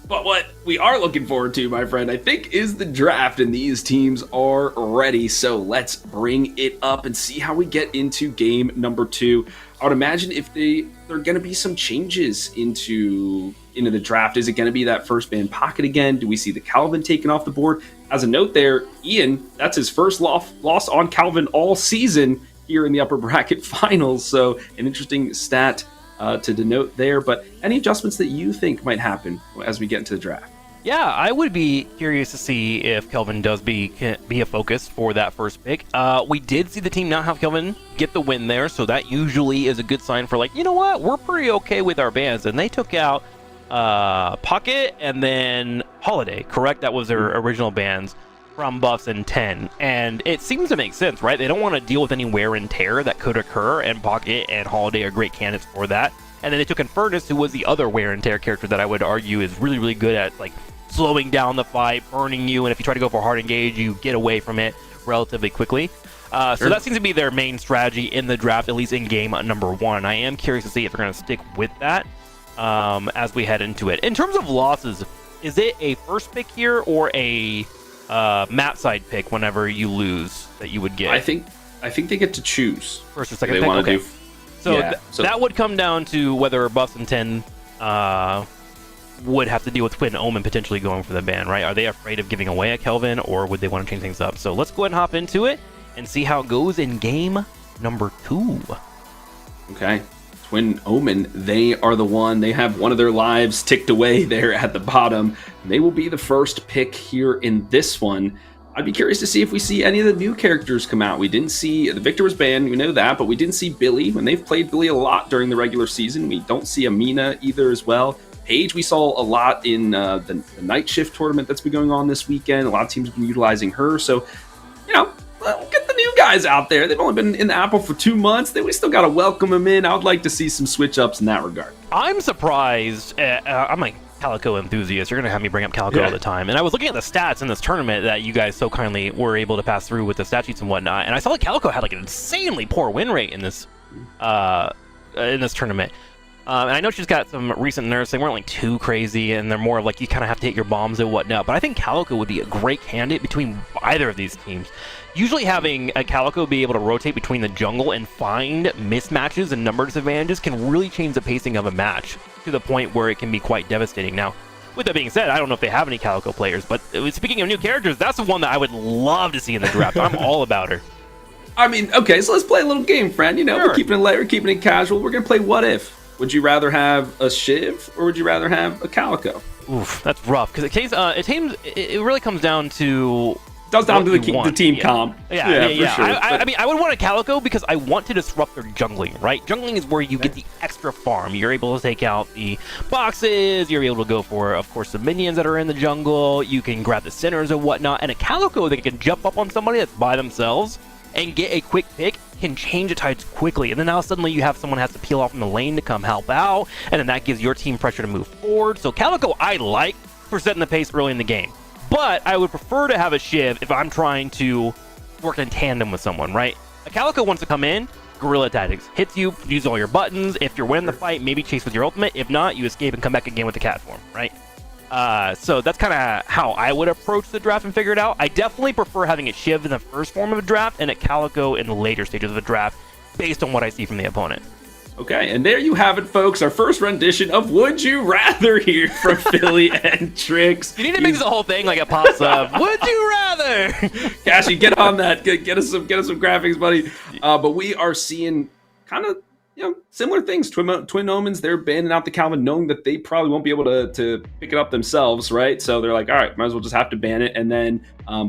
But what we are looking forward to, my friend, I think, is the draft, and these teams are ready. So let's bring it up and see how we get into game number 2. I would imagine if there are going to be some changes into the draft. Is it going to be that first ban pocket again? Do we see the Calvin taken off the board? As a note there, Ian, that's his first loss on Calvin all season here in the upper bracket finals. So an interesting stat to denote there. But any adjustments that you think might happen as we get into the draft? Yeah, I would be curious to see if Kelvin does be a focus for that first pick. We did see the team not have Kelvin get the win there, so that usually is a good sign for, like, you know what, we're pretty okay with our bans. And they took out Pocket and then Holiday, correct? That was their original bans from Buffs and 10. And it seems to make sense, right? They don't want to deal with any wear and tear that could occur, and Pocket and Holiday are great candidates for that. And then they took Infernus, who was the other wear and tear character that I would argue is really, really good at, like, slowing down the fight, burning you, and if you try to go for a hard engage, you get away from it relatively quickly. So that seems to be their main strategy in the draft, at least in game number 1. I am curious to see if they're going to stick with that as we head into it. In terms of losses, is it a first pick here or a map side pick whenever you lose that you would get? I think they get to choose first or second pick. Okay. So, that would come down to whether Buffs and 10 would have to deal with Twin Omen potentially going for the ban, right? Are they afraid of giving away a Kelvin, or would they want to change things up? So let's go ahead and hop into it and see how it goes in game number 2. Okay. Twin Omen, they are the one. They have one of their lives ticked away there at the bottom. They will be the first pick here in this one. I'd be curious to see if we see any of the new characters come out. We didn't see, the Victor was banned, we know that, but we didn't see Billy. When they've played Billy a lot during the regular season, we don't see Amina either as well. Paige, we saw a lot in the night shift tournament that's been going on this weekend. A lot of teams have been utilizing her. So, get the new guys out there. They've only been in the Apple for 2 months. We still got to welcome them in. I would like to see some switch ups in that regard. I'm surprised. I'm a Calico enthusiast. You're going to have me bring up Calico all the time. And I was looking at the stats in this tournament that you guys so kindly were able to pass through with the stat sheets and whatnot. And I saw that Calico had like an insanely poor win rate in this tournament. And I know she's got some recent nerfs. They weren't like too crazy, and they're more of like you kind of have to hit your bombs and whatnot. But I think Calico would be a great candidate between either of these teams. Usually having a Calico be able to rotate between the jungle and find mismatches and number disadvantages can really change the pacing of a match to the point where it can be quite devastating. Now, with that being said, I don't know if they have any Calico players, but speaking of new characters, that's the one that I would love to see in the draft. I'm all about her. I mean, okay, so let's play a little game, friend. Sure. We're keeping it light, we're keeping it casual. We're going to play What If. Would you rather have a Shiv or would you rather have a Calico? Oof, that's rough because it really comes down to the team comp. Yeah. For sure. I mean, I would want a Calico because I want to disrupt their jungling, right? Jungling is where you get the extra farm. You're able to take out the boxes. You're able to go for, of course, the minions that are in the jungle. You can grab the centers and whatnot. And a Calico that can jump up on somebody that's by themselves and get a quick pick can change the tides quickly. And then now suddenly you have someone has to peel off from the lane to come help out, and then that gives your team pressure to move forward. So Calico I like for setting the pace early in the game. But I would prefer to have a Shiv if I'm trying to work in tandem with someone, right? A Calico wants to come in, guerrilla tactics. Hits you, use all your buttons. If you're winning the fight, maybe chase with your ultimate. If not, you escape and come back again with the cat form, right? So that's kind of how I would approach the draft and figure it out. I definitely prefer having a Shiv in the first form of a draft and a Calico in the later stages of a draft based on what I see from the opponent. Okay, and there you have it, folks. Our first rendition of Would You Rather here from Philly and Tricks. You need to make this a whole thing like it pops up. Would you rather? Cashy, get on that. Get us some graphics, buddy. But we are seeing kind of similar things. Twin Omens, they're banning out the Calvin, knowing that they probably won't be able to pick it up themselves, right? So they're like, all right, might as well just have to ban it. And then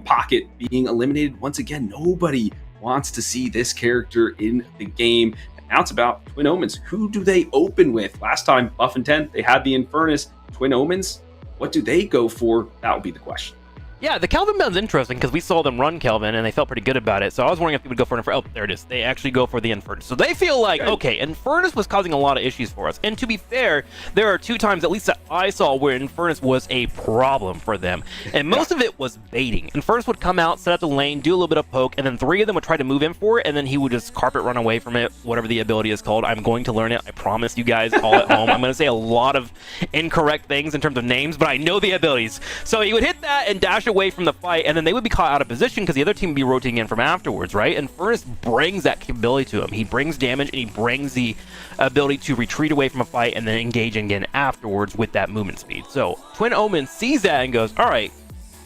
Pocket being eliminated once again. Nobody wants to see this character in the game. Now it's about Twin Omens. Who do they open with? Last time, Buff and 10, they had the Infernus. Twin Omens, what do they go for? That will be the question. Yeah, the Kelvin build's interesting because we saw them run Kelvin and they felt pretty good about it. So I was wondering if they would go for an Infernus. Oh, there it is. They actually go for the Infernus. So they feel like, okay, Infernus was causing a lot of issues for us. And to be fair, there are 2 times, at least that I saw, where Infernus was a problem for them. And most of it was baiting. Infernus would come out, set up the lane, do a little bit of poke, and then 3 of them would try to move in for it, and then he would just carpet run away from it, whatever the ability is called. I'm going to learn it. I promise you guys all at home. I'm going to say a lot of incorrect things in terms of names, but I know the abilities. So he would hit that and dash away from the fight, and then they would be caught out of position because the other team would be rotating in from afterwards, right? And Furnace brings that capability to him. He brings damage, and he brings the ability to retreat away from a fight and then engage again afterwards with that movement speed. So Twin Omen sees that and goes, all right,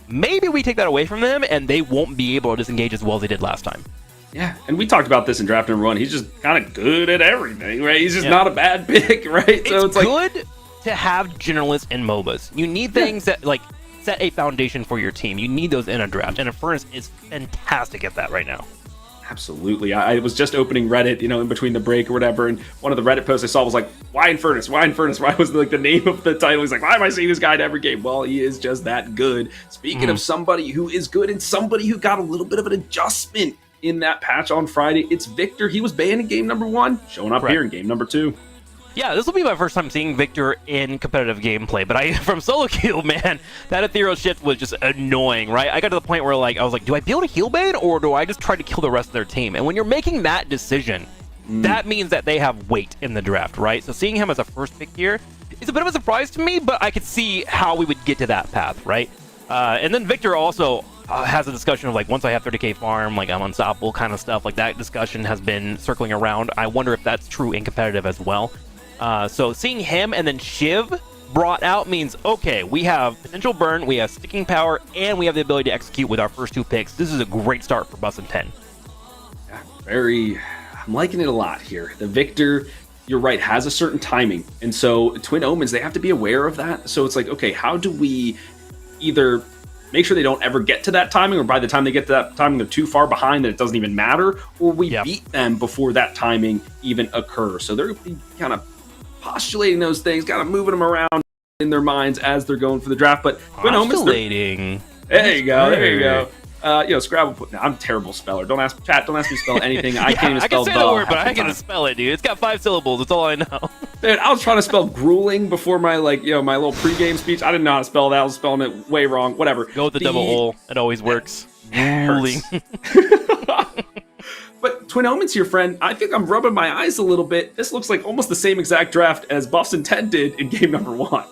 maybe we take that away from them, and they won't be able to disengage as well as they did last time. Yeah, and we talked about this in draft number 1. He's just kind of good at everything, right? He's just not a bad pick, right? So it's good to have generalists in MOBAs. You need things that, like, set a foundation for your team. You need those in a draft, and Infernus is fantastic at that right now. Absolutely. I was just opening Reddit, in between the break or whatever, and one of the Reddit posts I saw was like, why Infernus? Why Infernus? Why was like the name of the title? He's like, why am I seeing this guy in every game? Well, he is just that good. Speaking of somebody who is good and somebody who got a little bit of an adjustment in that patch on Friday, it's Victor. He was banned in game number 1, showing up here in game number 2. Yeah, this will be my first time seeing Victor in competitive gameplay, but from solo queue, man, that ethereal shift was just annoying, right? I got to the point where I was like, do I build a heal bane or do I just try to kill the rest of their team? And when you're making that decision, that means that they have weight in the draft, right? So seeing him as a first pick here is a bit of a surprise to me, but I could see how we would get to that path, right? And then Victor also has a discussion of once I have 30k farm, I'm unstoppable kind of stuff. That discussion has been circling around. I wonder if that's true in competitive as well. So seeing him and then Shiv brought out means, okay, we have potential burn, we have sticking power, and we have the ability to execute with our first 2 picks. This is a great start for Bus and 10. Yeah, I'm liking it a lot here. The Victor, you're right, has a certain timing. And so Twin Omens, they have to be aware of that. So it's like, okay, how do we either make sure they don't ever get to that timing, or by the time they get to that timing, they're too far behind that it doesn't even matter, or we beat them before that timing even occurs. So they're kind of postulating those things, kind of moving them around in their minds as they're going for the draft. But Twin Omens, there you go. Scrabble. I'm a terrible speller. Don't ask chat. Don't ask me to spell anything. I can't even spell. I can say the word, but I can't spell it, dude. It's got 5 syllables. That's all I know. Dude, I was trying to spell grueling before my my little pregame speech. I didn't know how to spell that. I was spelling it way wrong. Whatever. Go with the double O. It always works. Grueling. But Twin Omens here, friend. I think I'm rubbing my eyes a little bit. This looks like almost the same exact draft as Buffs and 10 did in game number 1.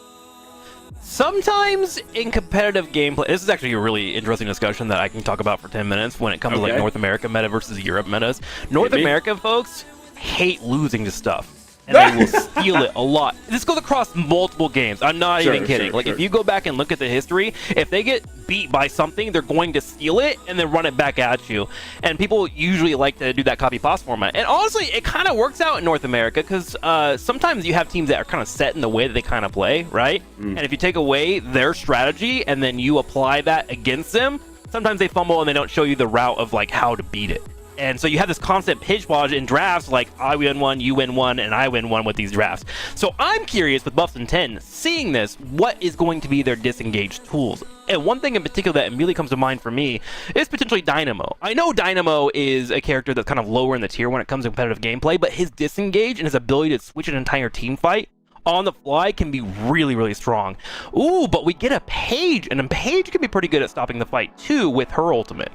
Sometimes in competitive gameplay, this is actually a really interesting discussion that I can talk about for 10 minutes when it comes to like North America meta versus Europe metas. North America folks hate losing to stuff, and they will steal it a lot. This goes across multiple games. I'm not even kidding. If you go back and look at the history, if they get beat by something, they're going to steal it and then run it back at you. And people usually like to do that copy paste format. And honestly, it kind of works out in North America because sometimes you have teams that are kind of set in the way that they kind of play, right? And if you take away their strategy and then you apply that against them, sometimes they fumble and they don't show you the route of like how to beat it. And so you have this constant pitch-podge in drafts, like I win one, you win one, and I win one with these drafts. So I'm curious with Buffs and 10, seeing this, what is going to be their disengaged tools? And one thing in particular that immediately comes to mind for me is potentially Dynamo. I know Dynamo is a character that's kind of lower in the tier when it comes to competitive gameplay, but his disengage and his ability to switch an entire team fight on the fly can be really, really strong. Ooh, but we get a Paige, and a Paige can be pretty good at stopping the fight too with her ultimate.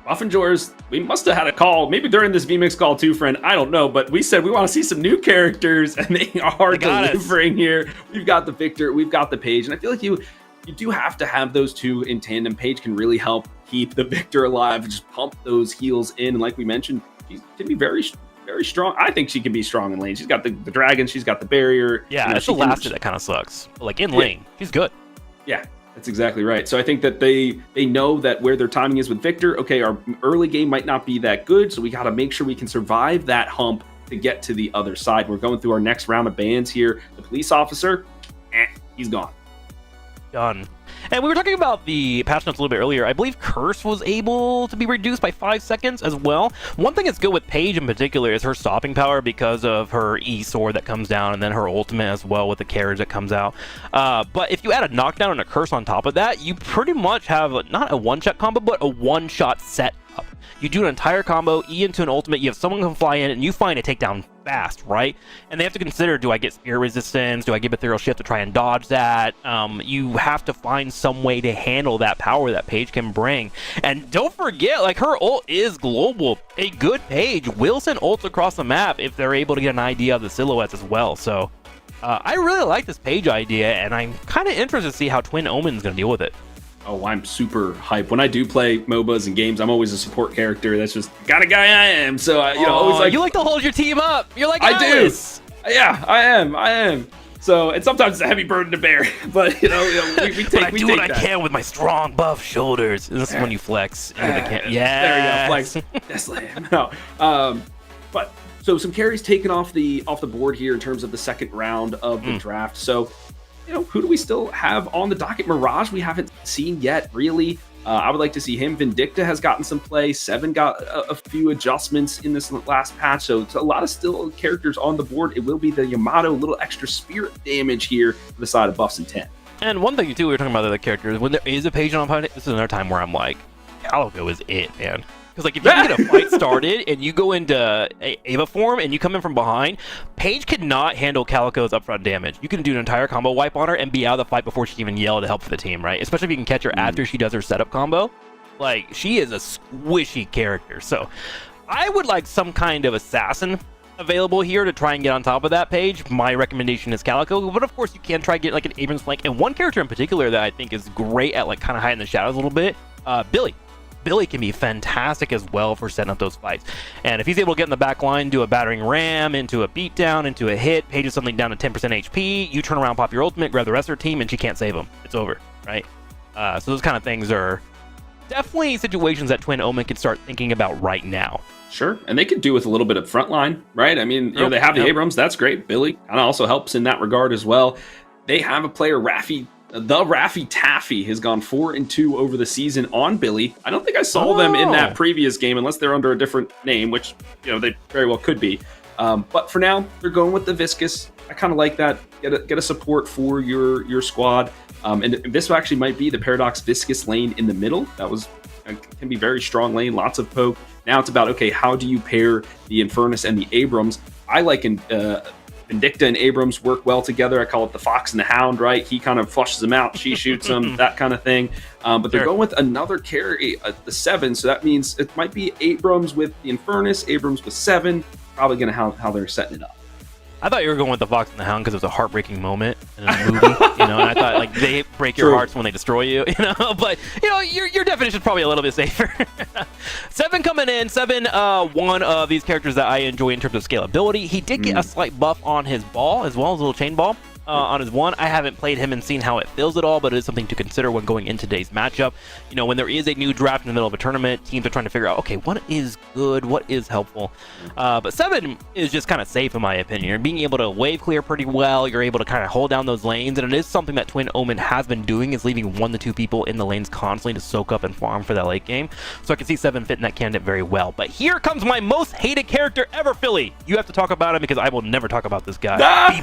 Buffingers, we must have had a call, maybe during this VMix call too, friend. I don't know, but we said we want to see some new characters, and they are delivering here. We've got the Victor, we've got the Paige, and I feel like you do have to have those two in tandem. Paige can really help keep the Victor alive, just pump those heals in, and like we mentioned, she can be very, very strong. I think she can be strong in lane. She's got the dragon, she's got the barrier. Yeah, it's the last that kind of sucks. But like in lane, she's good. Yeah. That's exactly right. So I think that they know that where their timing is with Victor, okay, our early game might not be that good, so we got to make sure we can survive that hump to get to the other side. We're going through our next round of bans here. The police officer, he's gone. Done. And we were talking about the patch notes a little bit earlier. I believe Curse was able to be reduced by 5 seconds as well. One thing that's good with Paige in particular is her stopping power because of her E-sword that comes down and then her ultimate as well with the carriage that comes out. But if you add a knockdown and a Curse on top of that, you pretty much have not a one-shot combo, but a one-shot set up. You do an entire combo, E into an ultimate, you have someone come fly in, and you find a takedown fast, right? And they have to consider, do I get spear resistance? Do I give ethereal shift to try and dodge that? You have to find some way to handle that power that Paige can bring. And don't forget, like, her ult is global. A good Paige will send ults across the map if they're able to get an idea of the silhouettes as well. So I really like this Paige idea, and I'm kind of interested to see how Twin Omen's going to deal with it. Oh, I'm super hyped. When I do play MOBAs and games, I'm always a support character. That's just the kind of guy I am. So, always like... You like to hold your team up. You're like Alice. I do. Yeah, I am. So, and sometimes it's a heavy burden to bear. But, we take I do what I can with my strong buff shoulders. And this is when you flex into the camp. Yeah. There you go. Flex. Yes, slam. No. But, so some carries taken off the board here in terms of the second round of the draft. So, who do we still have on the docket? Mirage, we haven't seen yet, really. I would like to see him. Vindicta has gotten some play. Seven got a few adjustments in this last patch, so it's a lot of still characters on the board. It will be the Yamato, a little extra spirit damage here for the side of Buffs and 10. And one thing, too, we were talking about the other characters. When there is a page on opponent, this is another time where I'm like, Calico is it, man. Because, like, if you can get a fight started and you go into Ava form and you come in from behind, Paige cannot handle Calico's upfront damage. You can do an entire combo wipe on her and be out of the fight before she can even yell to help for the team, right? Especially if you can catch her after she does her setup combo. Like, she is a squishy character. So, I would like some kind of assassin available here to try and get on top of that Paige. My recommendation is Calico, but of course you can try to get like an Abrams flank. And one character in particular that I think is great at like kind of hiding the shadows a little bit, Billy. Billy can be fantastic as well for setting up those fights. And if he's able to get in the back line, do a battering ram, into a beatdown, into a hit, pages something down to 10% HP, you turn around, pop your ultimate, grab the rest of her team, and she can't save him. It's over, right? So those kind of things are definitely situations that Twin Omen can start thinking about right now. Sure, and they could do with a little bit of frontline, right? I mean, they have the Abrams, that's great. Billy kind of also helps in that regard as well. They have a player, Raffi Taffy, has gone 4-2 over the season on Billy. I don't think I saw them in that previous game, unless they're under a different name, which they very well could be. But for now, they're going with the Viscous. I kind of like that. Get a support for your squad. And this actually might be the Paradox Viscous lane in the middle. Can be very strong lane, lots of poke. Now it's about, okay, how do you pair the Infernus and the Abrams? I like Vindicta and Abrams work well together. I call it the Fox and the Hound, right? He kind of flushes them out, she shoots them, that kind of thing. But they're going with another carry, the 7, so that means it might be Abrams with the Infernus, Abrams with 7, probably going to how they're setting it up. I thought you were going with the Fox and the Hound because it was a heartbreaking moment in a movie, and I thought like they break your hearts when they destroy you, But your definition is probably a little bit safer. 7 coming in, 7, one of these characters that I enjoy in terms of scalability. He did get a slight buff on his ball as well as a little chain ball. On his 1. I haven't played him and seen how it feels at all, but it is something to consider when going into today's matchup. When there is a new draft in the middle of a tournament, teams are trying to figure out, okay, what is good, what is helpful. But 7 is just kind of safe in my opinion. You're being able to wave clear pretty well, you're able to kind of hold down those lanes, and it is something that Twin Omen has been doing, is leaving 1 to 2 people in the lanes constantly to soak up and farm for that late game. So I can see 7 fitting that candidate very well. But here comes my most hated character ever, Philly. You have to talk about him because I will never talk about this guy.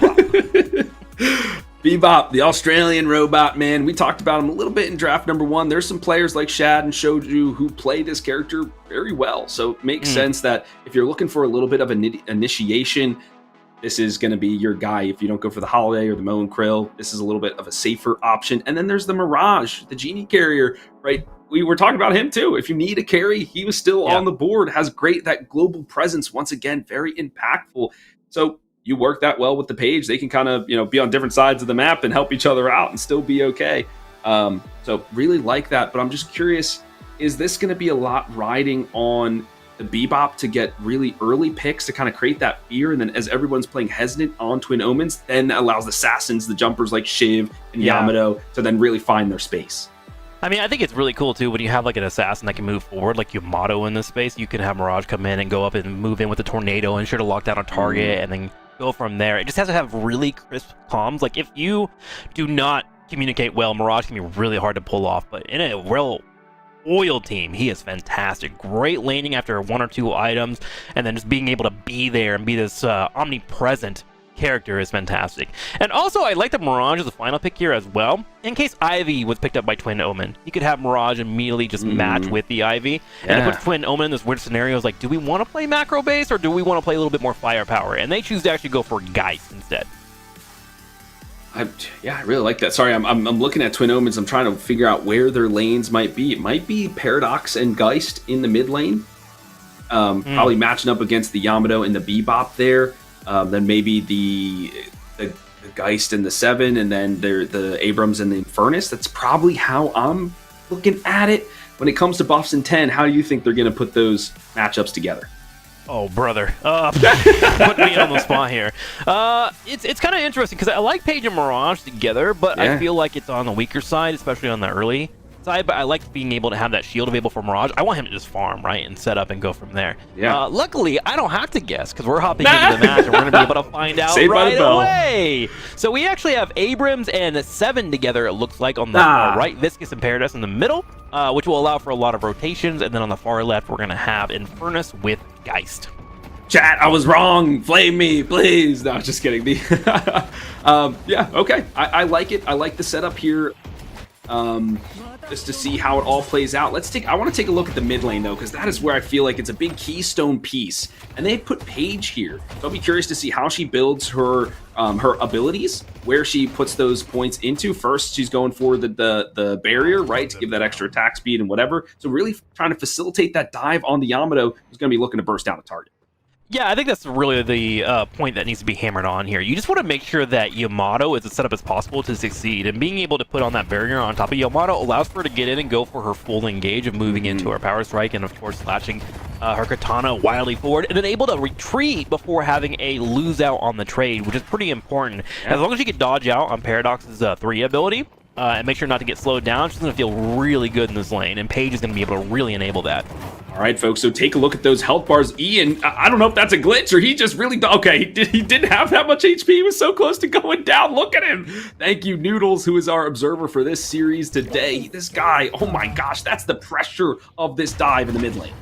Bebop, the Australian robot, man. We talked about him a little bit in draft number 1. There's some players like Shad and Shoju who played this character very well. So it makes sense that if you're looking for a little bit of an initiation, this is going to be your guy. If you don't go for the Holiday or the Moe and Krill, this is a little bit of a safer option. And then there's the Mirage, the Genie carrier, right? We were talking about him too. If you need a carry, he was still on the board, has that global presence. Once again, very impactful. So you work that well with the Page, they can kind of be on different sides of the map and help each other out and still be okay. So really like that, but I'm just curious, is this going to be a lot riding on the Bebop to get really early picks to kind of create that fear, and then as everyone's playing hesitant on Twin Omens, then allows the assassins, the jumpers like Shiv and Yamato, to then really find their space? I mean, I think it's really cool, too, when you have, like, an assassin that can move forward, like Yamato in this space. You can have Mirage come in and go up and move in with a tornado and sure to lock down a target and then go from there. It just has to have really crisp comms. Like, if you do not communicate well, Mirage can be really hard to pull off. But in a real oiled team, he is fantastic. Great laning after 1 or 2 items, and then just being able to be there and be this omnipresent character is fantastic. And also, I like the Mirage as a final pick here as well. In case Ivy was picked up by Twin Omen, you could have Mirage immediately just match with the Ivy. And it puts Twin Omen in this weird scenario. It's like, do we want to play macro base or do we want to play a little bit more firepower? And they choose to actually go for Geist instead. I really like that. Sorry, I'm looking at Twin Omens. I'm trying to figure out where their lanes might be. It might be Paradox and Geist in the mid lane. Probably matching up against the Yamato and the Bebop there. Then maybe the Geist and the 7, and then the Abrams and the Infernus. That's probably how I'm looking at it. When it comes to buffs and 10, how do you think they're going to put those matchups together? Oh, brother. Put me on the spot here. It's kind of interesting because I like Page and Mirage together, but I feel like it's on the weaker side, especially on the early side, but I like being able to have that shield available for Mirage. I want him to just farm, right, and set up and go from there. Luckily, I don't have to guess because we're hopping into the match and we're going to be able to find out right away. So we actually have Abrams and 7 together, it looks like, on the right, Viscous and Paradise in the middle, which will allow for a lot of rotations, and then on the far left, we're going to have Infernus with Geist. Chat, I was wrong. Flame me, please. No, just kidding. Okay. I like it. I like the setup here. Just to see how it all plays out. I want to take a look at the mid lane though, because that is where I feel like it's a big keystone piece. And they put Paige here. So I'll be curious to see how she builds her abilities, where she puts those points into. First, she's going for the barrier, right, to give that extra attack speed and whatever. So really trying to facilitate that dive on the Yamato, who's going to be looking to burst down a target. Yeah, I think that's really the point that needs to be hammered on here. You just want to make sure that Yamato is as set up as possible to succeed, and being able to put on that barrier on top of Yamato allows for her to get in and go for her full engage of moving into her power strike and, of course, slashing her katana wildly forward, and then able to retreat before having a lose out on the trade, which is pretty important. As long as you can dodge out on Paradox's 3 ability, and make sure not to get slowed down. She's going to feel really good in this lane, and Paige is going to be able to really enable that. All right, folks, so take a look at those health bars. Ian, I don't know if that's a glitch or he just really... Okay, he didn't have that much HP. He was so close to going down. Look at him. Thank you, Noodles, who is our observer for this series today. This guy, oh my gosh, that's the pressure of this dive in the mid lane.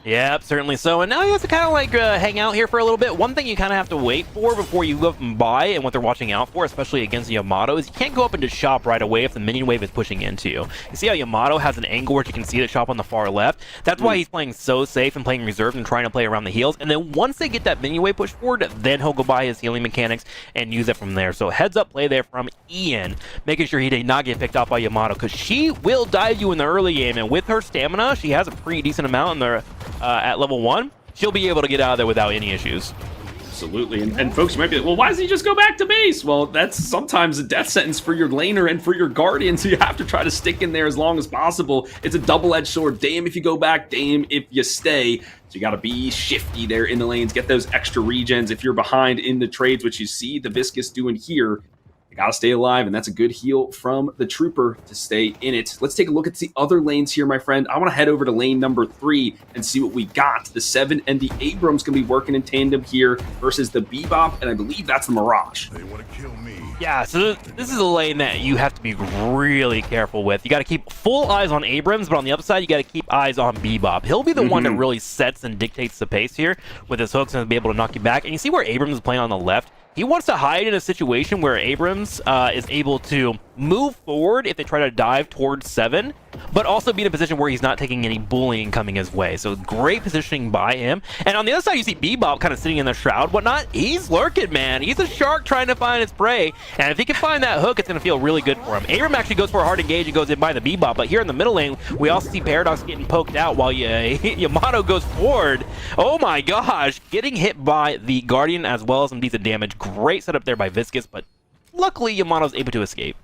Yep, certainly so. And now he has to kind of like hang out here for a little bit. One thing you kind of have to wait for before you go up and buy, and what they're watching out for, especially against Yamato, is you can't go up and just shop right away if the minion wave is pushing into you. You see how Yamato has an angle where you can see the shop on the far left? That's why he's playing so safe and playing reserved and trying to play around the heals. And then once they get that minion wave pushed forward, then he'll go buy his healing mechanics and use it from there. So heads up play there from Ian, making sure he did not get picked off by Yamato, because she will dive you in the early game. And with her stamina, she has a pretty decent amount in the at level 1, she'll be able to get out of there without any issues. Absolutely. And folks, you might be like, well, why doesn't he just go back to base? Well, that's sometimes a death sentence for your laner and for your guardian, so you have to try to stick in there as long as possible. It's a double-edged sword. Damn if you go back, damn if you stay. So you got to be shifty there in the lanes, get those extra regens if you're behind in the trades, which you see the Viscous doing here. You got to stay alive, and that's a good heal from the Trooper to stay in it. Let's take a look at the other lanes here, my friend. I want to head over to lane number 3 and see what we got. The 7 and the Abrams going to be working in tandem here versus the Bebop, and I believe that's the Mirage. They want to kill me. Yeah, so this is a lane that you have to be really careful with. You got to keep full eyes on Abrams, but on the upside, you got to keep eyes on Bebop. He'll be the one that really sets and dictates the pace here with his hooks and be able to knock you back. And you see where Abrams is playing on the left? He wants to hide in a situation where Abrams is able to move forward if they try to dive towards 7, but also be in a position where he's not taking any bullying coming his way. So great positioning by him. And on the other side, you see Bebop kind of sitting in the shroud, whatnot. He's lurking, man. He's a shark trying to find its prey. And if he can find that hook, it's going to feel really good for him. Abram actually goes for a hard engage and goes in by the Bebop. But here in the middle lane, we also see Paradox getting poked out while Yamato goes forward. Oh my gosh. Getting hit by the Guardian as well as some decent damage. Great setup there by Viscous, but luckily Yamato's able to escape.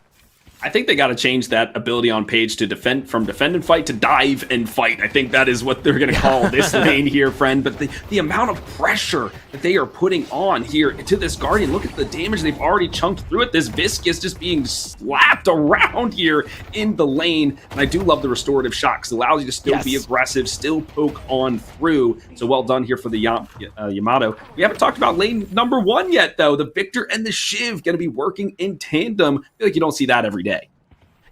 I think they got to change that ability on Paige to defend and fight to dive and fight. I think that is what they're going to call this lane here, friend. But the amount of pressure that they are putting on here to this Guardian, look at the damage they've already chunked through it. This Viscous just being slapped around here in the lane. And I do love the restorative shot because it allows you to still be aggressive, still poke on through. So well done here for the Yamato. We haven't talked about lane number 1 yet, though. The Victor and the Shiv going to be working in tandem. I feel like you don't see that every day.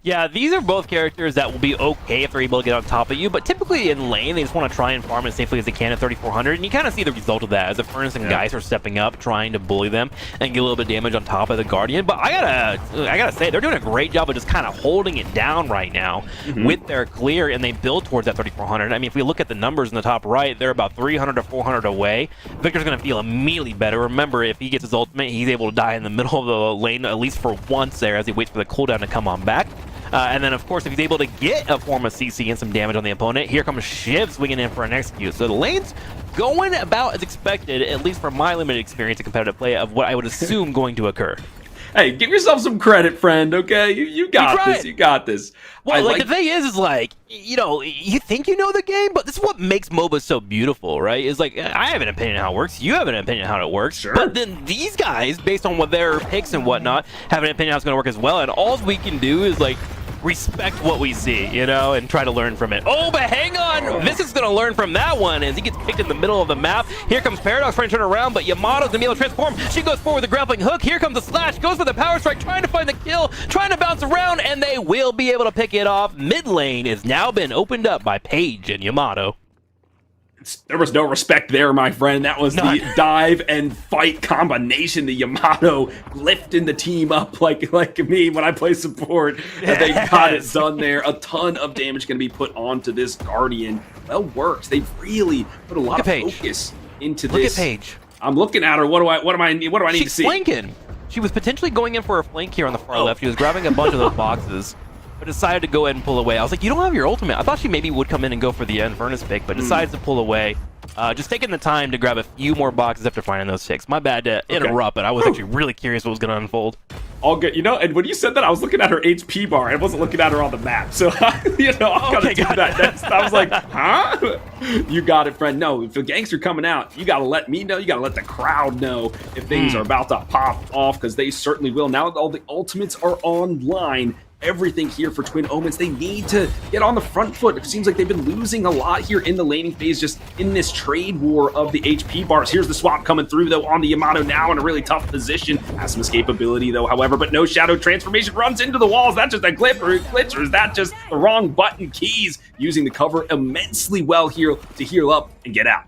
Yeah, these are both characters that will be okay if they're able to get on top of you, but typically in lane, they just want to try and farm as safely as they can at 3,400, and you kind of see the result of that as the Furnace and Geist are stepping up, trying to bully them and get a little bit of damage on top of the Guardian. But I gotta say, they're doing a great job of just kind of holding it down right now with their clear, and they build towards that 3,400. I mean, if we look at the numbers in the top right, they're about 300 to 400 away. Victor's going to feel immediately better. Remember, if he gets his ultimate, he's able to die in the middle of the lane, at least for once there, as he waits for the cooldown to come on back. And then, of course, if he's able to get a form of CC and some damage on the opponent, here comes Shiv swinging in for an execute. So the lane's going about as expected, at least from my limited experience in competitive play, of what I would assume going to occur. Hey, give yourself some credit, friend, okay? You got this. You got this. Well, like the thing is like, you know, you think you know the game, but this is what makes MOBA so beautiful, right? Is like, I have an opinion on how it works. You have an opinion on how it works. Sure. But then these guys, based on what their picks and whatnot, have an opinion on how it's going to work as well. And all we can do is, like, respect what we see, you know, and try to learn from it. Oh, but hang on! This is going to learn from that one as he gets kicked in the middle of the map. Here comes Paradox trying to turn around, but Yamato's going to be able to transform. She goes forward with the grappling hook. Here comes the slash, goes for the power strike, trying to find the kill, trying to bounce around, and they will be able to pick it off. Mid lane has now been opened up by Paige and Yamato. There was no respect there, my friend. That was the dive and fight combination. The Yamato lifting the team up like me when I play support. Yes. They got it done there. A ton of damage going to be put onto this Guardian. Well worked. They've really put a lot of focus into this. Look at Paige. I'm looking at her. What do I need to see? She's flanking. She was potentially going in for a flank here on the far left. She was grabbing a bunch of those boxes, but decided to go ahead and pull away. I was like, you don't have your ultimate. I thought she maybe would come in and go for the end Furnace pick, but decides to pull away. Just taking the time to grab a few more boxes after finding those 6. My bad to interrupt, but I was actually really curious what was going to unfold. All good. You know, and when you said that, I was looking at her HP bar. I wasn't looking at her on the map. So, you know, I'm going to do that next. I was like, huh? You got it, friend. No, if the ganks are coming out, you got to let me know. You got to let the crowd know if things are about to pop off, because they certainly will. Now that all the ultimates are online, everything here for Twin Omens, they need to get on the front foot. It seems like they've been losing a lot here in the laning phase, just in this trade war of the HP bars. Here's the swap coming through, though, on the Yamato, now in a really tough position. Has some escapability, though, however, but no shadow transformation. Runs into the walls. That's just a glitch, or is that just the wrong button keys? Using the cover immensely well here to heal up and get out.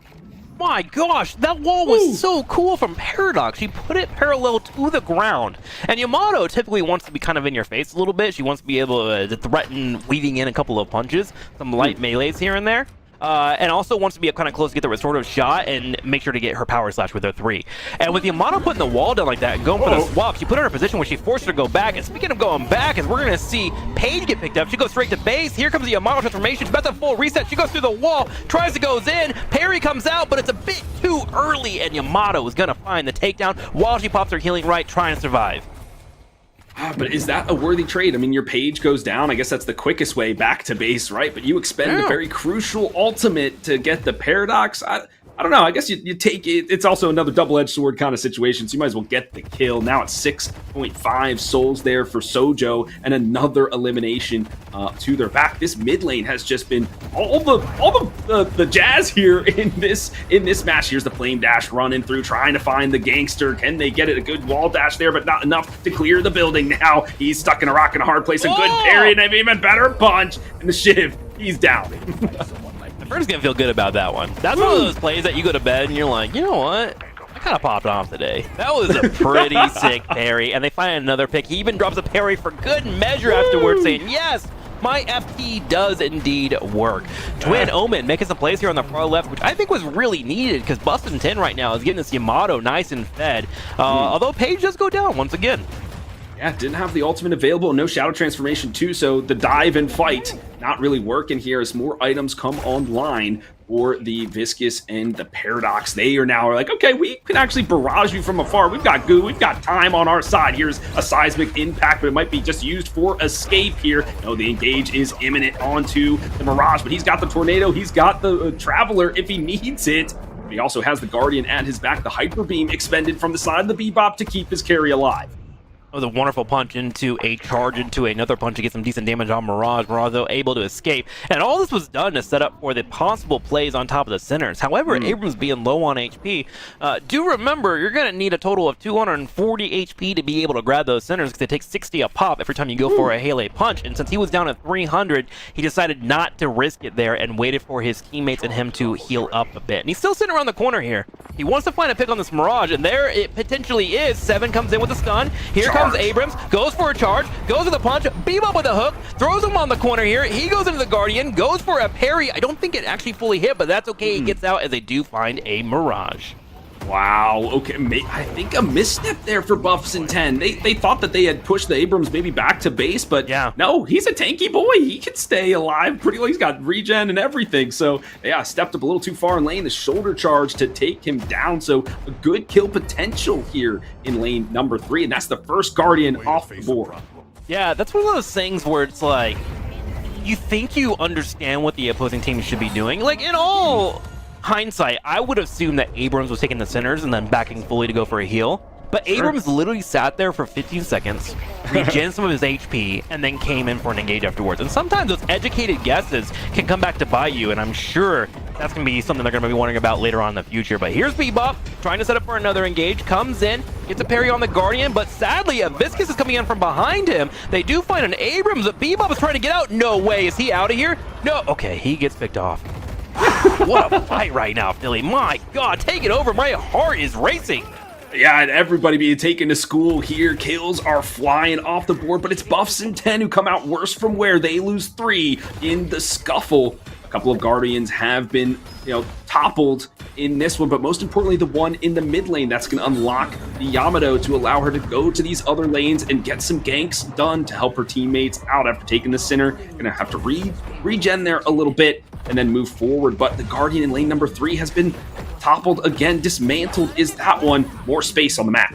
My gosh, that wall was so cool from Paradox. She put it parallel to the ground. And Yamato typically wants to be kind of in your face a little bit. She wants to be able to threaten weaving in a couple of punches, some light melees here and there. And also wants to be kind of close to get the restorative shot and make sure to get her power slash with her 3. And with Yamato putting the wall down like that and going for the swap, she put her in a position where she forced her to go back. And speaking of going back, as we're going to see Paige get picked up, she goes straight to base. Here comes the Yamato transformation. She's about to full reset. She goes through the wall, tries to goes in. Parry comes out, but it's a bit too early. And Yamato is going to find the takedown while she pops her healing right, trying to survive. But is that a worthy trade? I mean, your Page goes down. I guess that's the quickest way back to base, right? But you expend a very crucial ultimate to get the Paradox. I don't know. I guess you take it. It's also another double-edged sword kind of situation, so you might as well get the kill. Now it's 6.5 souls there for Sojo, and another elimination to their back. This mid lane has just been all the jazz here in this match. Here's the flame dash running through, trying to find the gangster. Can they get it? A good wall dash there, but not enough to clear the building. Now he's stuck in a rock and a hard place. A good parry and an even better punch, and the Shiv, he's down. First gonna feel good about that one. That's one of those plays that you go to bed and you're like, you know what? I kind of popped off today. That was a pretty sick parry, and they find another pick. He even drops a parry for good measure afterwards, saying, yes, my FP does indeed work. Twin Omen making some plays here on the far left, which I think was really needed, because Bustin' 10 right now is getting this Yamato nice and fed. Although Paige does go down once again. Yeah, didn't have the ultimate available, no shadow transformation too, so the dive and fight not really working here as more items come online for the Viscous and the Paradox. They are now like, okay, we can actually barrage you from afar. We've got goo, we've got time on our side. Here's a seismic impact, but it might be just used for escape here. No, the engage is imminent onto the Mirage, but he's got the Tornado, he's got the Traveler if he needs it. But he also has the Guardian at his back, the Hyper Beam expended from the side of the Bebop to keep his carry alive. With a wonderful punch into a charge into another punch to get some decent damage on Mirage. Mirage, though, able to escape. And all this was done to set up for the possible plays on top of the centers. However, Abrams being low on HP, do remember, you're going to need a total of 240 HP to be able to grab those centers, because they take 60 a pop every time you go for a Halo punch. And since he was down at 300, he decided not to risk it there and waited for his teammates and him to heal up a bit. And he's still sitting around the corner here. He wants to find a pick on this Mirage, and there it potentially is. 7 comes in with a stun. Here comes Abrams, goes for a charge, goes for the punch, Bebop with a hook, throws him on the corner here. He goes into the Guardian, goes for a parry. I don't think it actually fully hit, but that's okay. He gets out as they do find a Mirage. Wow, okay, I think a misstep there for Buffs in 10. They thought that they had pushed the Abrams maybe back to base, but no, he's a tanky boy. He can stay alive pretty well. He's got regen and everything, so yeah, stepped up a little too far in lane. The shoulder charge to take him down, so a good kill potential here in lane number 3, and that's the first Guardian off the board. Yeah, that's one of those things where it's like, you think you understand what the opposing team should be doing. Like, in all hindsight, I would assume that Abrams was taking the centers and then backing fully to go for a heal. But Abrams literally sat there for 15 seconds, regened some of his HP, and then came in for an engage afterwards. And sometimes those educated guesses can come back to bite you, and I'm sure that's going to be something they're going to be wondering about later on in the future. But here's Bebop, trying to set up for another engage, comes in, gets a parry on the Guardian, but sadly, a Viscous is coming in from behind him. They do find an Abrams, but Bebop is trying to get out. No way, is he out of here? No, okay, he gets picked off. What a fight right now, Philly. My God, take it over. My heart is racing. Yeah, and everybody being taken to school here. Kills are flying off the board, but it's Buffs and 10 who come out worse from where they lose 3 in the scuffle. A couple of Guardians have been, toppled in this one, but most importantly, the one in the mid lane that's going to unlock the Yamato to allow her to go to these other lanes and get some ganks done to help her teammates out after taking the center. Going to have to regen there a little bit and then move forward, but the Guardian in lane number 3 has been toppled again. Dismantled is that one. More space on the map.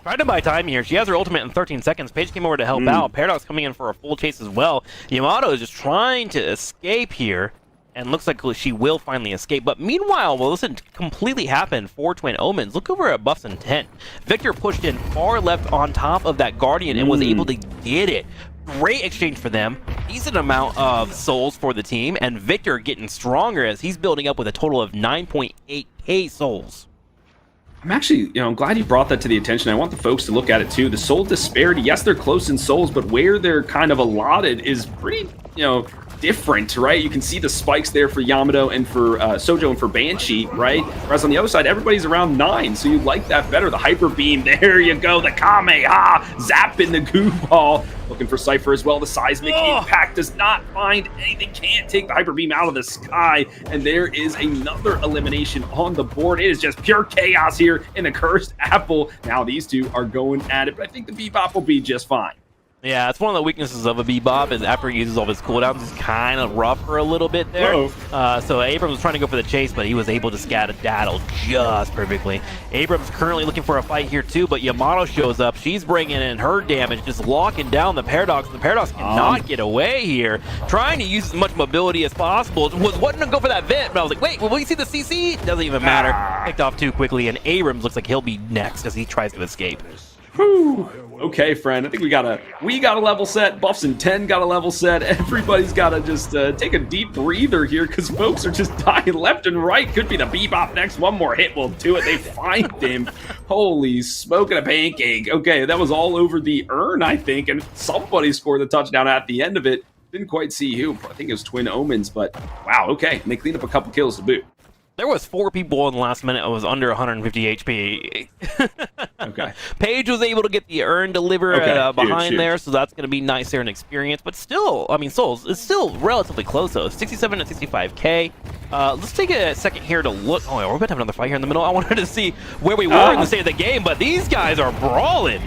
Trying to buy time here. She has her ultimate in 13 seconds. Paige came over to help out. Paradox coming in for a full chase as well. Yamato is just trying to escape here, and looks like she will finally escape. But meanwhile, well, this didn't completely happen for Twin Omens. Look over at Buffs Intent. Victor pushed in far left on top of that Guardian and was able to get it. Great exchange for them. Decent amount of souls for the team, and Victor getting stronger as he's building up with a total of 9.8k souls. I'm actually, I'm glad you brought that to the attention. I want the folks to look at it too. The soul disparity, yes, they're close in souls, but where they're kind of allotted is pretty, different, right? You can see the spikes there for Yamato and for Sojo and for Banshee, right? Whereas on the other side, everybody's around 9, so you like that better. The Hyper Beam, there you go. The Kameha, zapping the goo ball. Looking for Cypher as well. The seismic impact does not find anything. Can't take the Hyper Beam out of the sky. And there is another elimination on the board. It is just pure chaos here in the Cursed Apple. Now these two are going at it, but I think the Bebop will be just fine. Yeah, it's one of the weaknesses of a Bebop is after he uses all his cooldowns, he's kind of rough for a little bit there. So Abrams was trying to go for the chase, but he was able to skedaddle just perfectly. Abrams currently looking for a fight here too, but Yamato shows up. She's bringing in her damage, just locking down the Paradox. The Paradox cannot get away here. Trying to use as much mobility as possible. Was wanting to go for that vent, but I was like, wait, will we see the CC? Doesn't even matter. Picked off too quickly, and Abrams looks like he'll be next as he tries to escape. Whew. Okay, friend. I think we got a level set. Buffs and 10 got a level set. Everybody's got to just take a deep breather here because folks are just dying left and right. Could be the Bebop next. One more hit will do it. They find him. Holy smoke and a pancake. Okay, that was all over the urn, I think, and somebody scored the touchdown at the end of it. Didn't quite see who. I think it was Twin Omens, but wow, okay. And they cleaned up a couple kills to boot. There was 4 people in the last minute. It was under 150 HP. Okay. Paige was able to get the urn delivered behind there, so that's going to be nice there and experience. But still, I mean, souls is still relatively close though. 67 to 65k. Let's take a second here to look. Oh, we're about to have another fight here in the middle. I wanted to see where we were in the state of the game, but these guys are brawling.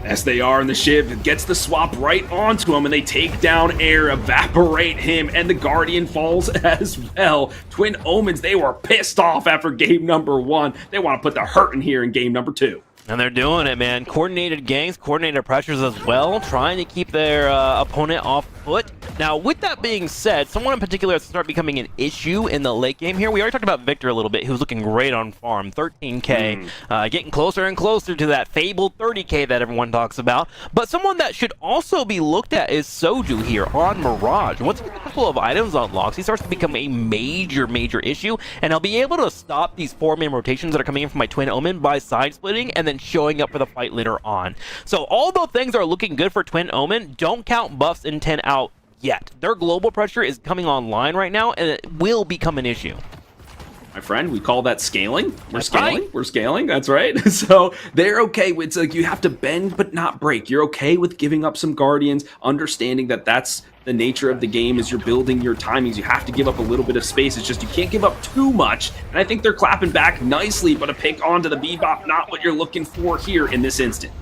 Yes, they are, and the Shiv gets the swap right onto him, and they take down air, evaporate him, and the Guardian falls as well. Twin Omens, they were pissed off after game number 1. They want to put the hurt in here in game number 2. And they're doing it, man. Coordinated ganks, coordinated pressures as well, trying to keep their opponent off foot. Now, with that being said, someone in particular has started becoming an issue in the late game here. We already talked about Victor a little bit, who's looking great on farm, 13k, getting closer and closer to that fabled 30k that everyone talks about. But someone that should also be looked at is Soju here on Mirage. Once he gets a couple of items unlocked, he starts to become a major issue, and he'll be able to stop these 4-man rotations that are coming in from my Twin Omen by side splitting and then showing up for the fight later on. So although things are looking good for Twin Omen, don't count Buffs and 10 out yet. Their global pressure is coming online right now, and it will become an issue. My friend, we call that scaling. We're scaling. That's right. So they're okay with, it's like you have to bend but not break. You're okay with giving up some Guardians, understanding that that's the nature of the game as you're building your timings. You have to give up a little bit of space. It's just you can't give up too much. And I think they're clapping back nicely, but a pick onto the Bebop, not what you're looking for here in this instant.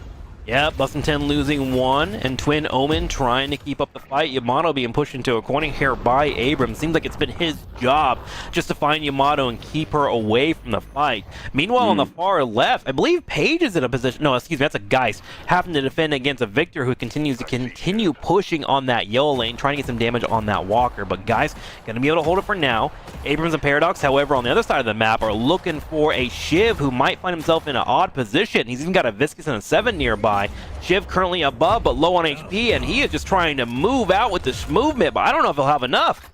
Yeah, Bustin' 10 losing 1, and Twin Omen trying to keep up the fight. Yamato being pushed into a corner here by Abrams. Seems like it's been his job just to find Yamato and keep her away from the fight. Meanwhile, on the far left, I believe Paige is in a position... No, excuse me, that's a Geist. Having to defend against a Victor who continues to pushing on that yellow lane, trying to get some damage on that Walker. But Geist going to be able to hold it for now. Abrams and Paradox, however, on the other side of the map, are looking for a Shiv who might find himself in an odd position. He's even got a Viscous and a 7 nearby. Shiv currently above, but low on HP, and he is just trying to move out with this movement, but I don't know if he'll have enough.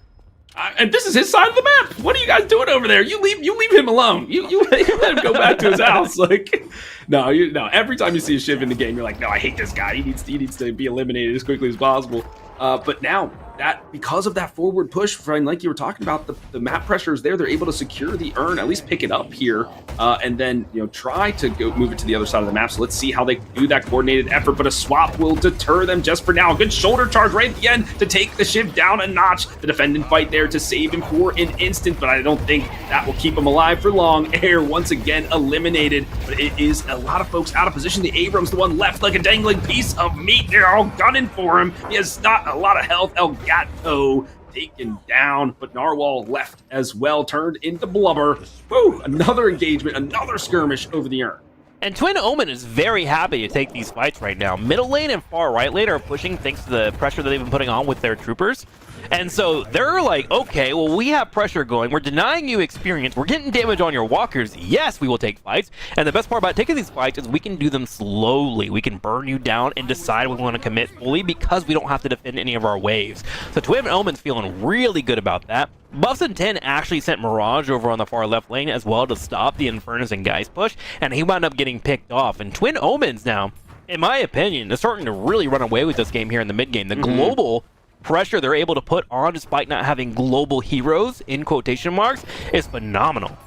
And this is his side of the map. What are you guys doing over there? You leave him alone. You let him go back to his house. Like, no. Every time you see a Shiv in the game, you're like, no, I hate this guy. He needs to be eliminated as quickly as possible. But now, that because of that forward push, friend, like you were talking about, the map pressure is there. They're able to secure the urn, at least pick it up here, and then try to go move it to the other side of the map. So let's see how they do that coordinated effort. But a swap will deter them just for now. A good shoulder charge right at the end to take the Shiv down a notch. The defendant fight there to save him for an instant, but I don't think that will keep him alive for long. Air once again eliminated, but it is a lot of folks out of position. The Abrams, the one left like a dangling piece of meat. They're all gunning for him. He has not a lot of health. El Gato taken down, but Narwhal left as well, turned into blubber. Woo! Another engagement, another skirmish over the urn. And Twin Omen is very happy to take these fights right now. Middle lane and far right lane are pushing thanks to the pressure that they've been putting on with their troopers. And so they're like, okay, well, we have pressure going. We're denying you experience. We're getting damage on your walkers. Yes, we will take fights. And the best part about taking these fights is we can do them slowly. We can burn you down and decide we want to commit fully because we don't have to defend any of our waves. So Twin Omen's feeling really good about that. Buffs and 10 actually sent Mirage over on the far left lane as well to stop the Infernus and Geist push, and he wound up getting picked off. And Twin Omens now, in my opinion, is starting to really run away with this game here in the mid game. The global pressure they're able to put on despite not having global heroes, in quotation marks, is phenomenal.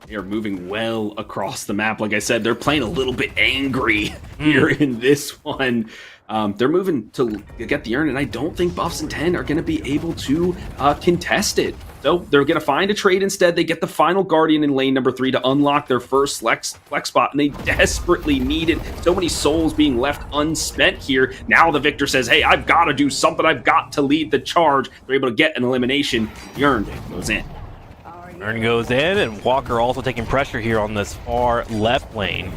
They are moving well across the map. Like I said, they're playing a little bit angry here in this one. They're moving to get the urn, and I don't think Buffs and 10 are going to be able to contest it. So they're going to find a trade instead. They get the final Guardian in lane number 3 to unlock their first flex spot, and they desperately need it. So many souls being left unspent here. Now the Victor says, hey, I've got to do something. I've got to lead the charge. They're able to get an elimination. The urn goes in. Urn goes in, and Walker also taking pressure here on this far left lane.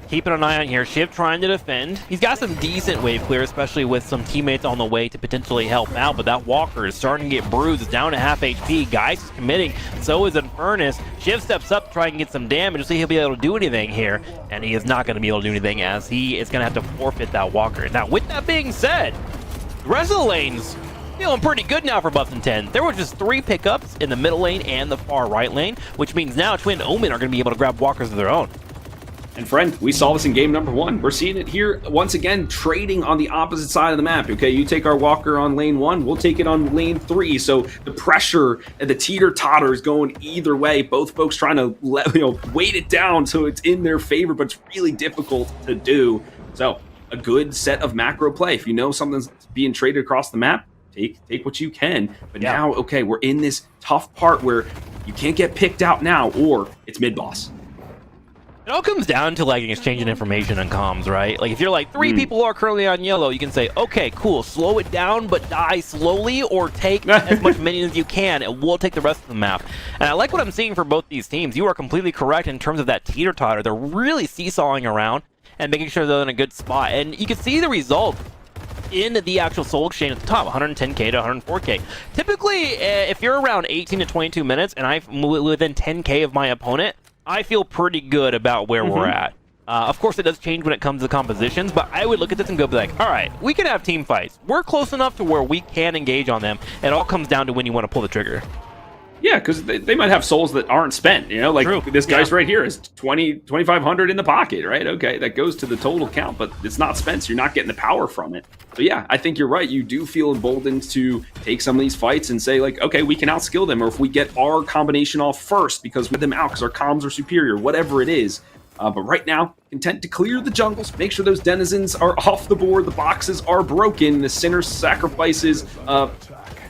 Keeping an eye on here. Shiv trying to defend. He's got some decent wave clear, especially with some teammates on the way to potentially help out, but that Walker is starting to get bruised. It's down to half HP. Geist is committing. So is Infernus. Shiv steps up to try and get some damage to see if he'll be able to do anything here, and he is not going to be able to do anything as he is going to have to forfeit that Walker. Now, with that being said, the rest of the lanes feeling pretty good now for Buffs and 10. There were just 3 pickups in the middle lane and the far right lane, which means now Twin Omen are going to be able to grab Walkers of their own. And friend, we saw this in game number 1. We're seeing it here once again, trading on the opposite side of the map. Okay, you take our Walker on lane 1, we'll take it on lane 3. So the pressure and the teeter-totter is going either way. Both folks trying to weight it down so it's in their favor, but it's really difficult to do. So a good set of macro play. If you know something's being traded across the map, take what you can. But now, okay, we're in this tough part where you can't get picked out now, or it's mid-boss. It all comes down to like exchanging information on comms, right? Like if you're like 3 people are currently on yellow, you can say, okay, cool, slow it down, but die slowly, or take as much minions as you can, and we'll take the rest of the map. And I like what I'm seeing for both these teams. You are completely correct in terms of that teeter-totter. They're really seesawing around and making sure they're in a good spot. And you can see the result in the actual soul exchange at the top, 110k to 104k. Typically, if you're around 18 to 22 minutes and I'm within 10k of my opponent, I feel pretty good about where we're at. Of course, it does change when it comes to compositions, but I would look at this and go be like, all right, we can have team fights. We're close enough to where we can engage on them. It all comes down to when you want to pull the trigger. Yeah, because they might have souls that aren't spent, like True. This guy's right here is 2,500 in the pocket, right? Okay, that goes to the total count, but it's not spent, so you're not getting the power from it. So yeah, I think you're right. You do feel emboldened to take some of these fights and say like, okay, we can outskill them, or if we get our combination off first because with them out, because our comms are superior, whatever it is. But right now, content to clear the jungles, make sure those denizens are off the board, the boxes are broken, the sinner sacrifices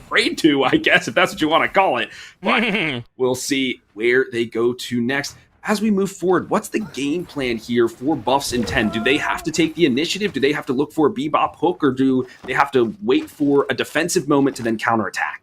prayed to, I guess, if that's what you want to call it. But we'll see where they go to next. As we move forward, what's the game plan here for Buffs and 10? Do they have to take the initiative? Do they have to look for a bebop hook, or do they have to wait for a defensive moment to then counterattack?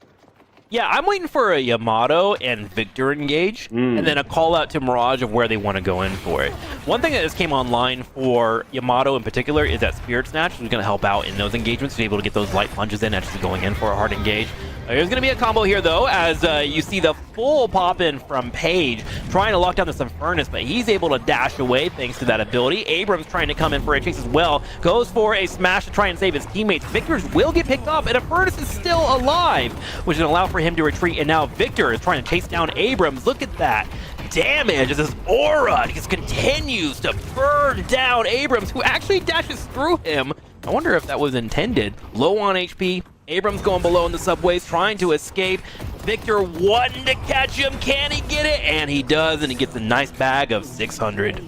Yeah, I'm waiting for a Yamato and Victor engage, and then a call out to Mirage of where they want to go in for it. One thing that just came online for Yamato in particular is that Spirit Snatch, which is going to help out in those engagements, to be able to get those light punches in, actually going in for a hard engage. There's going to be a combo here, though, as you see the full pop-in from Paige, trying to lock down this Infernus, but he's able to dash away thanks to that ability. Abrams trying to come in for a chase as well, goes for a smash to try and save his teammates. Victor's will get picked up, and Infernus is still alive, which is going to allow for him to retreat, and now Victor is trying to chase down Abrams. Look at that damage as his aura just continues to burn down Abrams, who actually dashes through him. I wonder if that was intended. Low on HP, Abrams going below in the subways, trying to escape. Victor wanting to catch him. Can he get it? And he does, and he gets a nice bag of 600.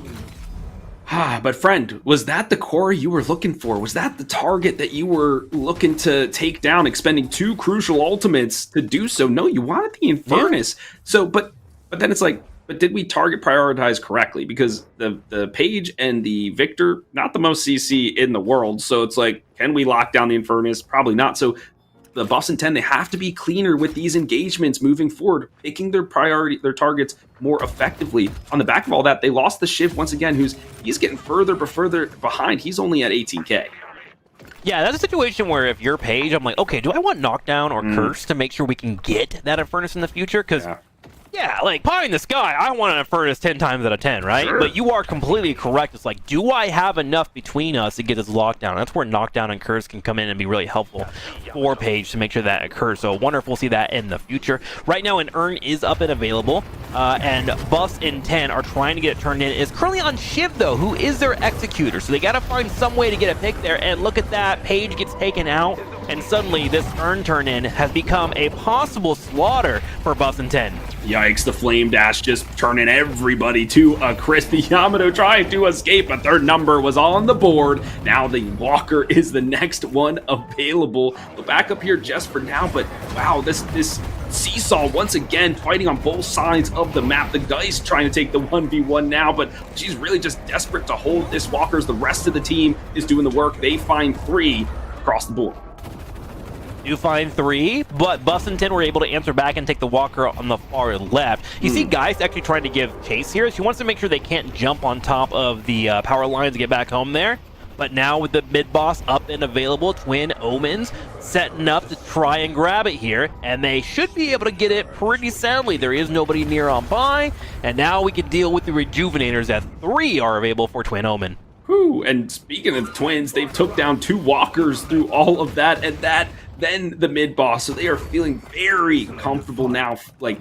But friend, was that the core you were looking for? Was that the target that you were looking to take down, expending 2 crucial ultimates to do so? No, you wanted the Infernus. Yeah. So, but then it's like, but did we target prioritize correctly? Because the Paige and the Victor, not the most CC in the world. So it's like, can we lock down the Infernus? Probably not. So the Buffs in 10, they have to be cleaner with these engagements moving forward, picking their targets more effectively. On the back of all that, they lost the Shiv once again, he's getting further behind. He's only at 18K. Yeah, that's a situation where if you're Paige, I'm like, okay, do I want Knockdown or Curse to make sure we can get that Infernus in the future? Because yeah, like, pie in the sky, I want an Infernus 10 times out of 10, right? Sure. But you are completely correct. It's like, do I have enough between us to get this lockdown? That's where Knockdown and Curse can come in and be really helpful for Paige to make sure that occurs. So wonderful to see that in the future. Right now, an Urn is up and available, and Buffs in 10 are trying to get it turned in. It's currently on Shiv, though, who is their Executor. So they got to find some way to get a pick there. And look at that. Paige gets taken out, and suddenly this Urn turn-in has become a possible slaughter for Buffs in 10. Yikes, the Flame Dash just turning everybody to a crisp. The Yamato trying to escape, but their number was on the board. Now the Walker is the next one available. We'll back up here just for now, but wow, this seesaw once again fighting on both sides of the map. The Geist trying to take the 1v1 now, but she's really just desperate to hold this Walker as the rest of the team is doing the work. They find 3 across the board. Do find 3, but Buffs and 10 were able to answer back and take the Walker on the far left. You see Geist actually trying to give chase here. She wants to make sure they can't jump on top of the power lines to get back home there. But now with the mid-boss up and available, Twin Omens setting up to try and grab it here. And they should be able to get it pretty soundly. There is nobody near on by. And now we can deal with the Rejuvenators as 3 are available for Twin Omen. Whew, and speaking of Twins, they've took down 2 Walkers through all of that, and then the mid-boss, so they are feeling very comfortable now, like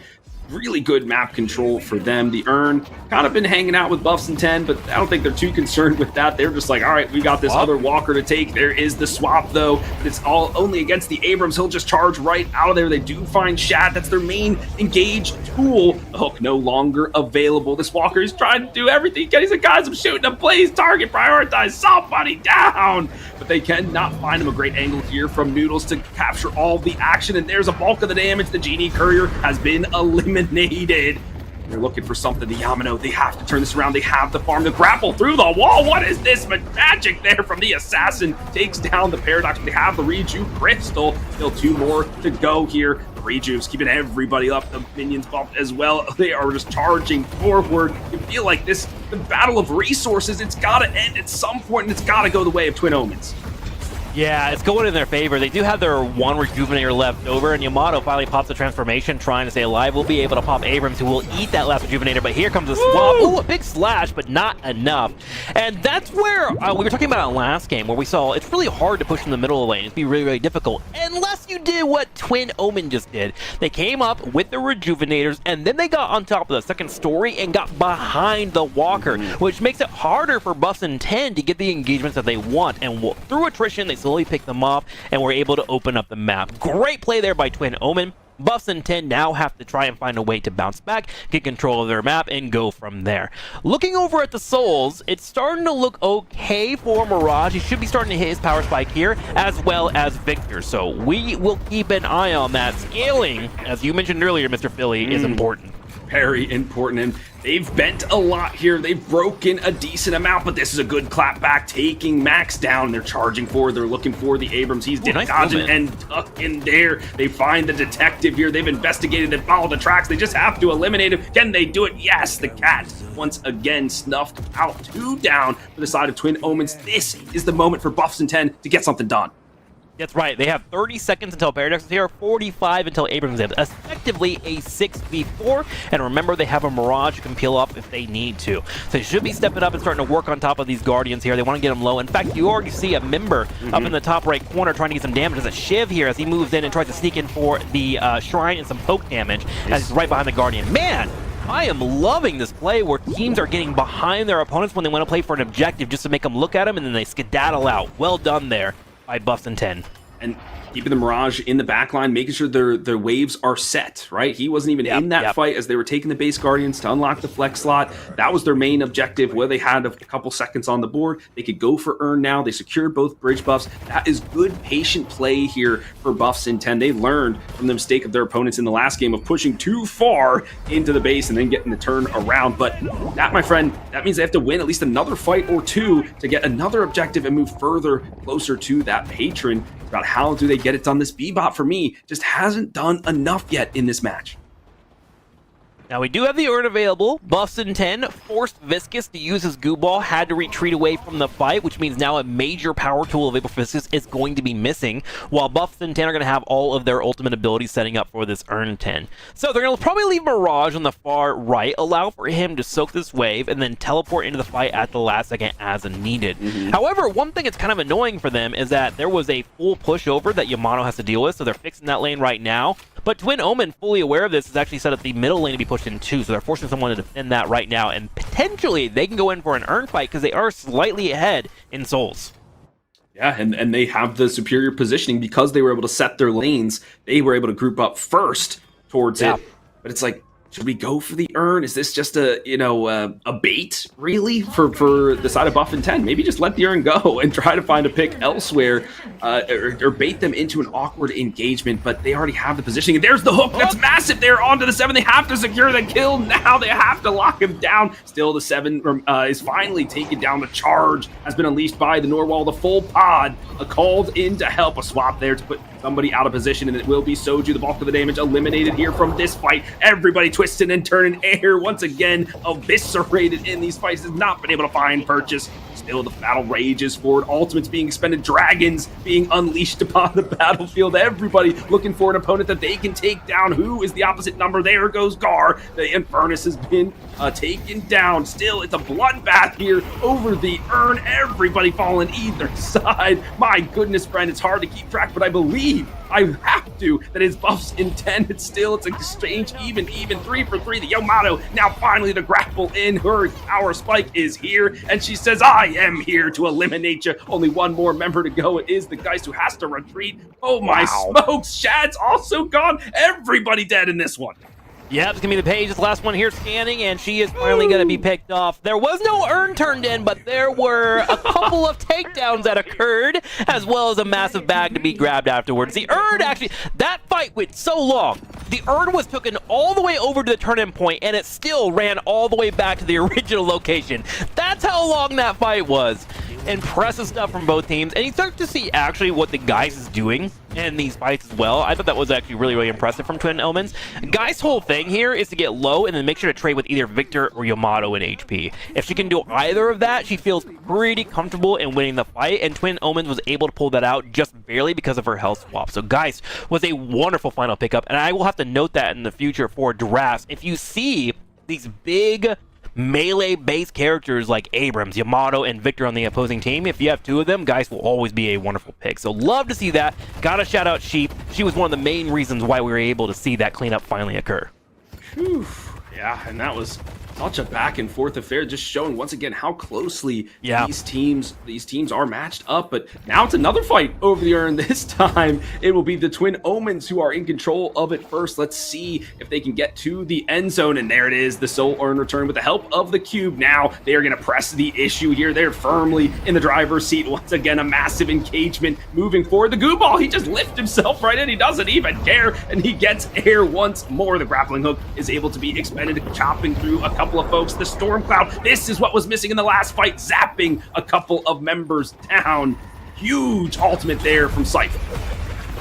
really good map control for them. The Urn kind of been hanging out with Buffs in 10, but I don't think they're too concerned with that. They're just like, all right, we got this other Walker to take. There is the swap, though, but it's all only against the Abrams. He'll just charge right out of there. They do find Shad. That's their main engage tool. The hook no longer available. This Walker is trying to do everything. He's like, guys, I'm shooting a blaze target. Prioritize somebody down. But they cannot find him a great angle here from Noodles to capture all the action, and there's a bulk of the damage. The Genie Courier has been eliminated. They're looking for something. The Yamato, they have to turn this around. They have the farm to grapple through the wall. What is this magic there from the Assassin? Takes down the Paradox. They have the Reju Crystal. Still 2 more to go here. The Reju's keeping everybody up. The minions bumped as well. They are just charging forward. You feel like the battle of resources, it's got to end at some point, and it's got to go the way of Twin Omens. Yeah, it's going in their favor. They do have their 1 Rejuvenator left over, and Yamato finally pops the transformation, trying to stay alive. We'll be able to pop Abrams, who will eat that last Rejuvenator, but here comes a swap. Ooh, a big slash, but not enough. And that's where we were talking about it last game, where we saw it's really hard to push in the middle of the lane. It's be really, really difficult, unless you did what Twin Omen just did. They came up with the Rejuvenators, and then they got on top of the second story and got behind the Walker, which makes it harder for Buffs in 10 to get the engagements that they want. And through attrition, they slowly pick them off, and we're able to open up the map. Great play there by Twin Omen. Buffs in 10 now have to try and find a way to bounce back, get control of their map, and go from there. Looking over at the Souls, it's starting to look okay for Mirage. He should be starting to hit his power spike here, as well as Victor. So we will keep an eye on that. Scaling, as you mentioned earlier, Mr. Philly, is important. Very important, and they've bent a lot here. They've broken a decent amount, but this is a good clap back, taking Max down. They're charging forward. They're looking for the Abrams. He's nice dodging and tucking there. They find the detective here. They've investigated and followed the tracks. They just have to eliminate him. Can they do it? Yes, the cat once again snuffed out. 2 down for the side of Twin Omens. This is the moment for Buffs in 10 to get something done. That's right. They have 30 seconds until Paradox is here, 45 until Abrams is effectively a 6v4. And remember, they have a Mirage who can peel up if they need to. So they should be stepping up and starting to work on top of these Guardians here. They want to get them low. In fact, you already see a member up in the top right corner trying to get some damage. There's a Shiv here as he moves in and tries to sneak in for the Shrine and some poke damage as he's right behind the Guardian. Man! I am loving this play where teams are getting behind their opponents when they want to play for an objective just to make them look at them, and then they skedaddle out. Well done there by Buffs in 10. And keeping the Mirage in the backline, making sure their waves are set, right? He wasn't even in that fight as they were taking the base Guardians to unlock the flex slot. That was their main objective, where they had a couple seconds on the board. They could go for Urn now. They secured both bridge buffs. That is good, patient play here for Buffs in 10. They learned from the mistake of their opponents in the last game of pushing too far into the base and then getting the turn around. But that, my friend, that means they have to win at least another fight or 2 to get another objective and move further closer to that patron about how do they get it done. This Bebop, for me, just hasn't done enough yet in this match. Now we do have the urn available. Buffs in 10 forced Viscus to use his goo ball, had to retreat away from the fight, which means now a major power tool available for Viscus is going to be missing, while Buffs in 10 are going to have all of their ultimate abilities setting up for this urn 10. So they're going to probably leave Mirage on the far right, allow for him to soak this wave, and then teleport into the fight at the last second as needed. However, one thing that's kind of annoying for them is that there was a full pushover that Yamato has to deal with, so they're fixing that lane right now. But Twin Omen, fully aware of this, has actually set up the middle lane to be pushed in too, so they're forcing someone to defend that right now, and potentially they can go in for an urn fight because they are slightly ahead in souls. Yeah, and they have the superior positioning because they were able to set their lanes. They were able to group up first towards it, but it's like, should we go for the urn? Is this just a a bait really for the side of Buff and 10? Maybe just let the urn go and try to find a pick elsewhere, or bait them into an awkward engagement. But they already have the positioning, and there's the hook. That's massive. They're onto the 7. They have to secure the kill now. They have to lock him down. Still, the 7 is finally taken down. The charge has been unleashed by the Norwal. The full pod called in to help. A swap there to put somebody out of position, and it will be Soju. The bulk of the damage eliminated here from this fight. Everybody twisting and turning. Air once again eviscerated in these fights. Has not been able to find purchase. Still, the battle rages forward. Ultimates being expended. Dragons being unleashed upon the battlefield. Everybody looking for an opponent that they can take down. Who is the opposite number? There goes Gar. The Infernus has been taken down. Still, it's a bloodbath here over the urn. Everybody falling either side. My goodness, friend, it's hard to keep track, but I believe I have to that his Buffs in 10. It's an exchange even 3 for 3. The Yamato now finally to grapple in. Her power spike is here, and she says, I am here to eliminate you. Only one more member to go. It is the Geist who has to retreat. Oh my smokes. Shad's also gone. Everybody dead in this one. Yep, it's going to be the Page, this last one here scanning, and she is finally going to be picked off. There was no urn turned in, but there were a couple of takedowns that occurred, as well as a massive bag to be grabbed afterwards. The urn, actually, that fight went so long. The urn was taken all the way over to the turn-in point, and it still ran all the way back to the original location. That's how long that fight was. Impressive stuff from both teams, and you start to see actually what the Geist is doing in these fights as well. I thought that was actually really impressive from Twin Omens. Geist's whole thing here is to get low and then make sure to trade with either Victor or Yamato in HP. If she can do either of that, she feels pretty comfortable in winning the fight, and Twin Omens was able to pull that out just barely because of her health swap. So Geist was a wonderful final pickup, and I will have to note that in the future for drafts. If you see these big melee-based characters like Abrams, Yamato, and Victor on the opposing team, if you have two of them, Geist will always be a wonderful pick. So love to see that. Gotta shout out Sheep. She was one of the main reasons why we were able to see that cleanup finally occur. Whew. Yeah, and that was such a back and forth affair, just showing once again how closely these teams are matched up. But now it's another fight over the urn. This time it will be the Twin Omens who are in control of it first. Let's see if they can get to the end zone, and there it is, the Soul Urn return with the help of the cube. Now they are going to press the issue here. They're firmly in the driver's seat. Once again, a massive engagement moving forward. The goo ball, he just lifts himself right in. He doesn't even care, and he gets air once more. The grappling hook is able to be expended, chopping through a couple of folks. The storm cloud, this is what was missing in the last fight, zapping a couple of members down. Huge ultimate there from Cypher.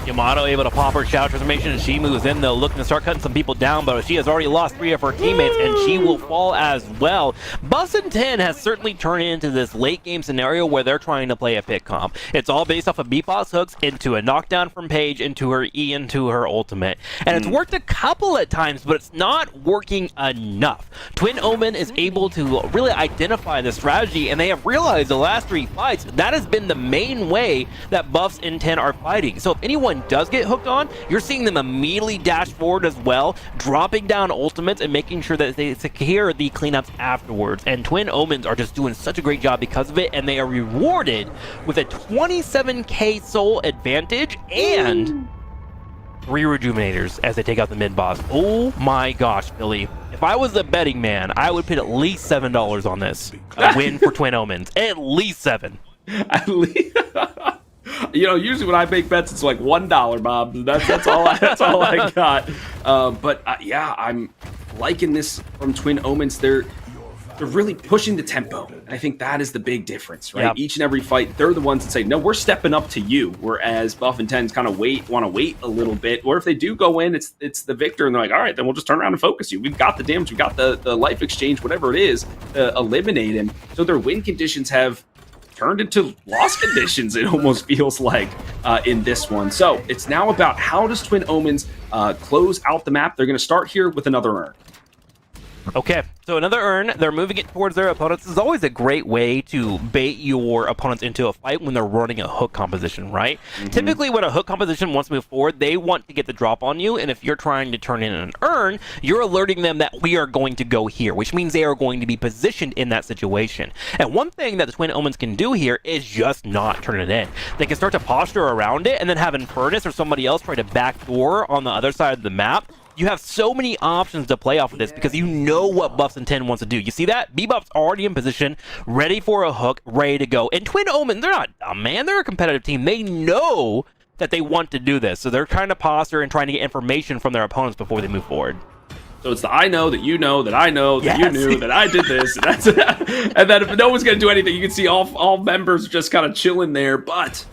Yamato able to pop her shadow transformation, and she moves in though, looking to start cutting some people down, but she has already lost 3 of her teammates, and she will fall as well. Bussin' 10 has certainly turned into this late game scenario where they're trying to play a pick comp. It's all based off of Bebop's hooks into a knockdown from Paige, into her E, into her ultimate. And it's worked a couple at times, but it's not working enough. Twin Omen is able to really identify the strategy, and they have realized the last 3 fights, that has been the main way that Buffs in 10 are fighting. So if anyone does get hooked on, you're seeing them immediately dash forward as well, dropping down ultimates and making sure that they secure the cleanups afterwards. And Twin Omens are just doing such a great job because of it, and they are rewarded with a 27k soul advantage and 3 rejuvenators as they take out the mid boss. Oh my gosh, Billy. If I was the betting man, I would put at least $7 on this. A win for Twin Omens. At least 7. At least... You know, usually when I make bets, it's like $1, Bob. That's all I got. Yeah, I'm liking this from Twin Omens. they're really pushing the tempo. I think that is the big difference, right? Yeah. Each and every fight, they're the ones that say, no, we're stepping up to you. Whereas Buff and Tens kind of want to wait a little bit. Or if they do go in, it's the victor, and they're like, all right, then we'll just turn around and focus you. We've got the damage, we've got the life exchange, whatever it is, to eliminate him. So their win conditions have turned into loss conditions, it almost feels like, in this one. So it's now about how does Twin Omens close out the map. They're going to start here with another urn. Okay, so another urn, they're moving it towards their opponents. This is always a great way to bait your opponents into a fight when they're running a hook composition, right? Typically, when a hook composition wants to move forward, they want to get the drop on you, and if you're trying to turn in an urn, you're alerting them that we are going to go here, which means they are going to be positioned in that situation. And one thing that the Twin Omens can do here is just not turn it in. They can start to posture around it and then have Infernus or somebody else try to backdoor on the other side of the map. You have so many options to play off of this because you know what Buffs and 10 wants to do. You see that? Bebop's already in position, ready for a hook, ready to go. And Twin Omen, they're not dumb, man. They're a competitive team. They know that they want to do this. So they're trying to posture and trying to get information from their opponents before they move forward. So it's the I know that you know that I know that you knew that I did this. And, that's, and then if no one's going to do anything, you can see all members just kind of chilling there. But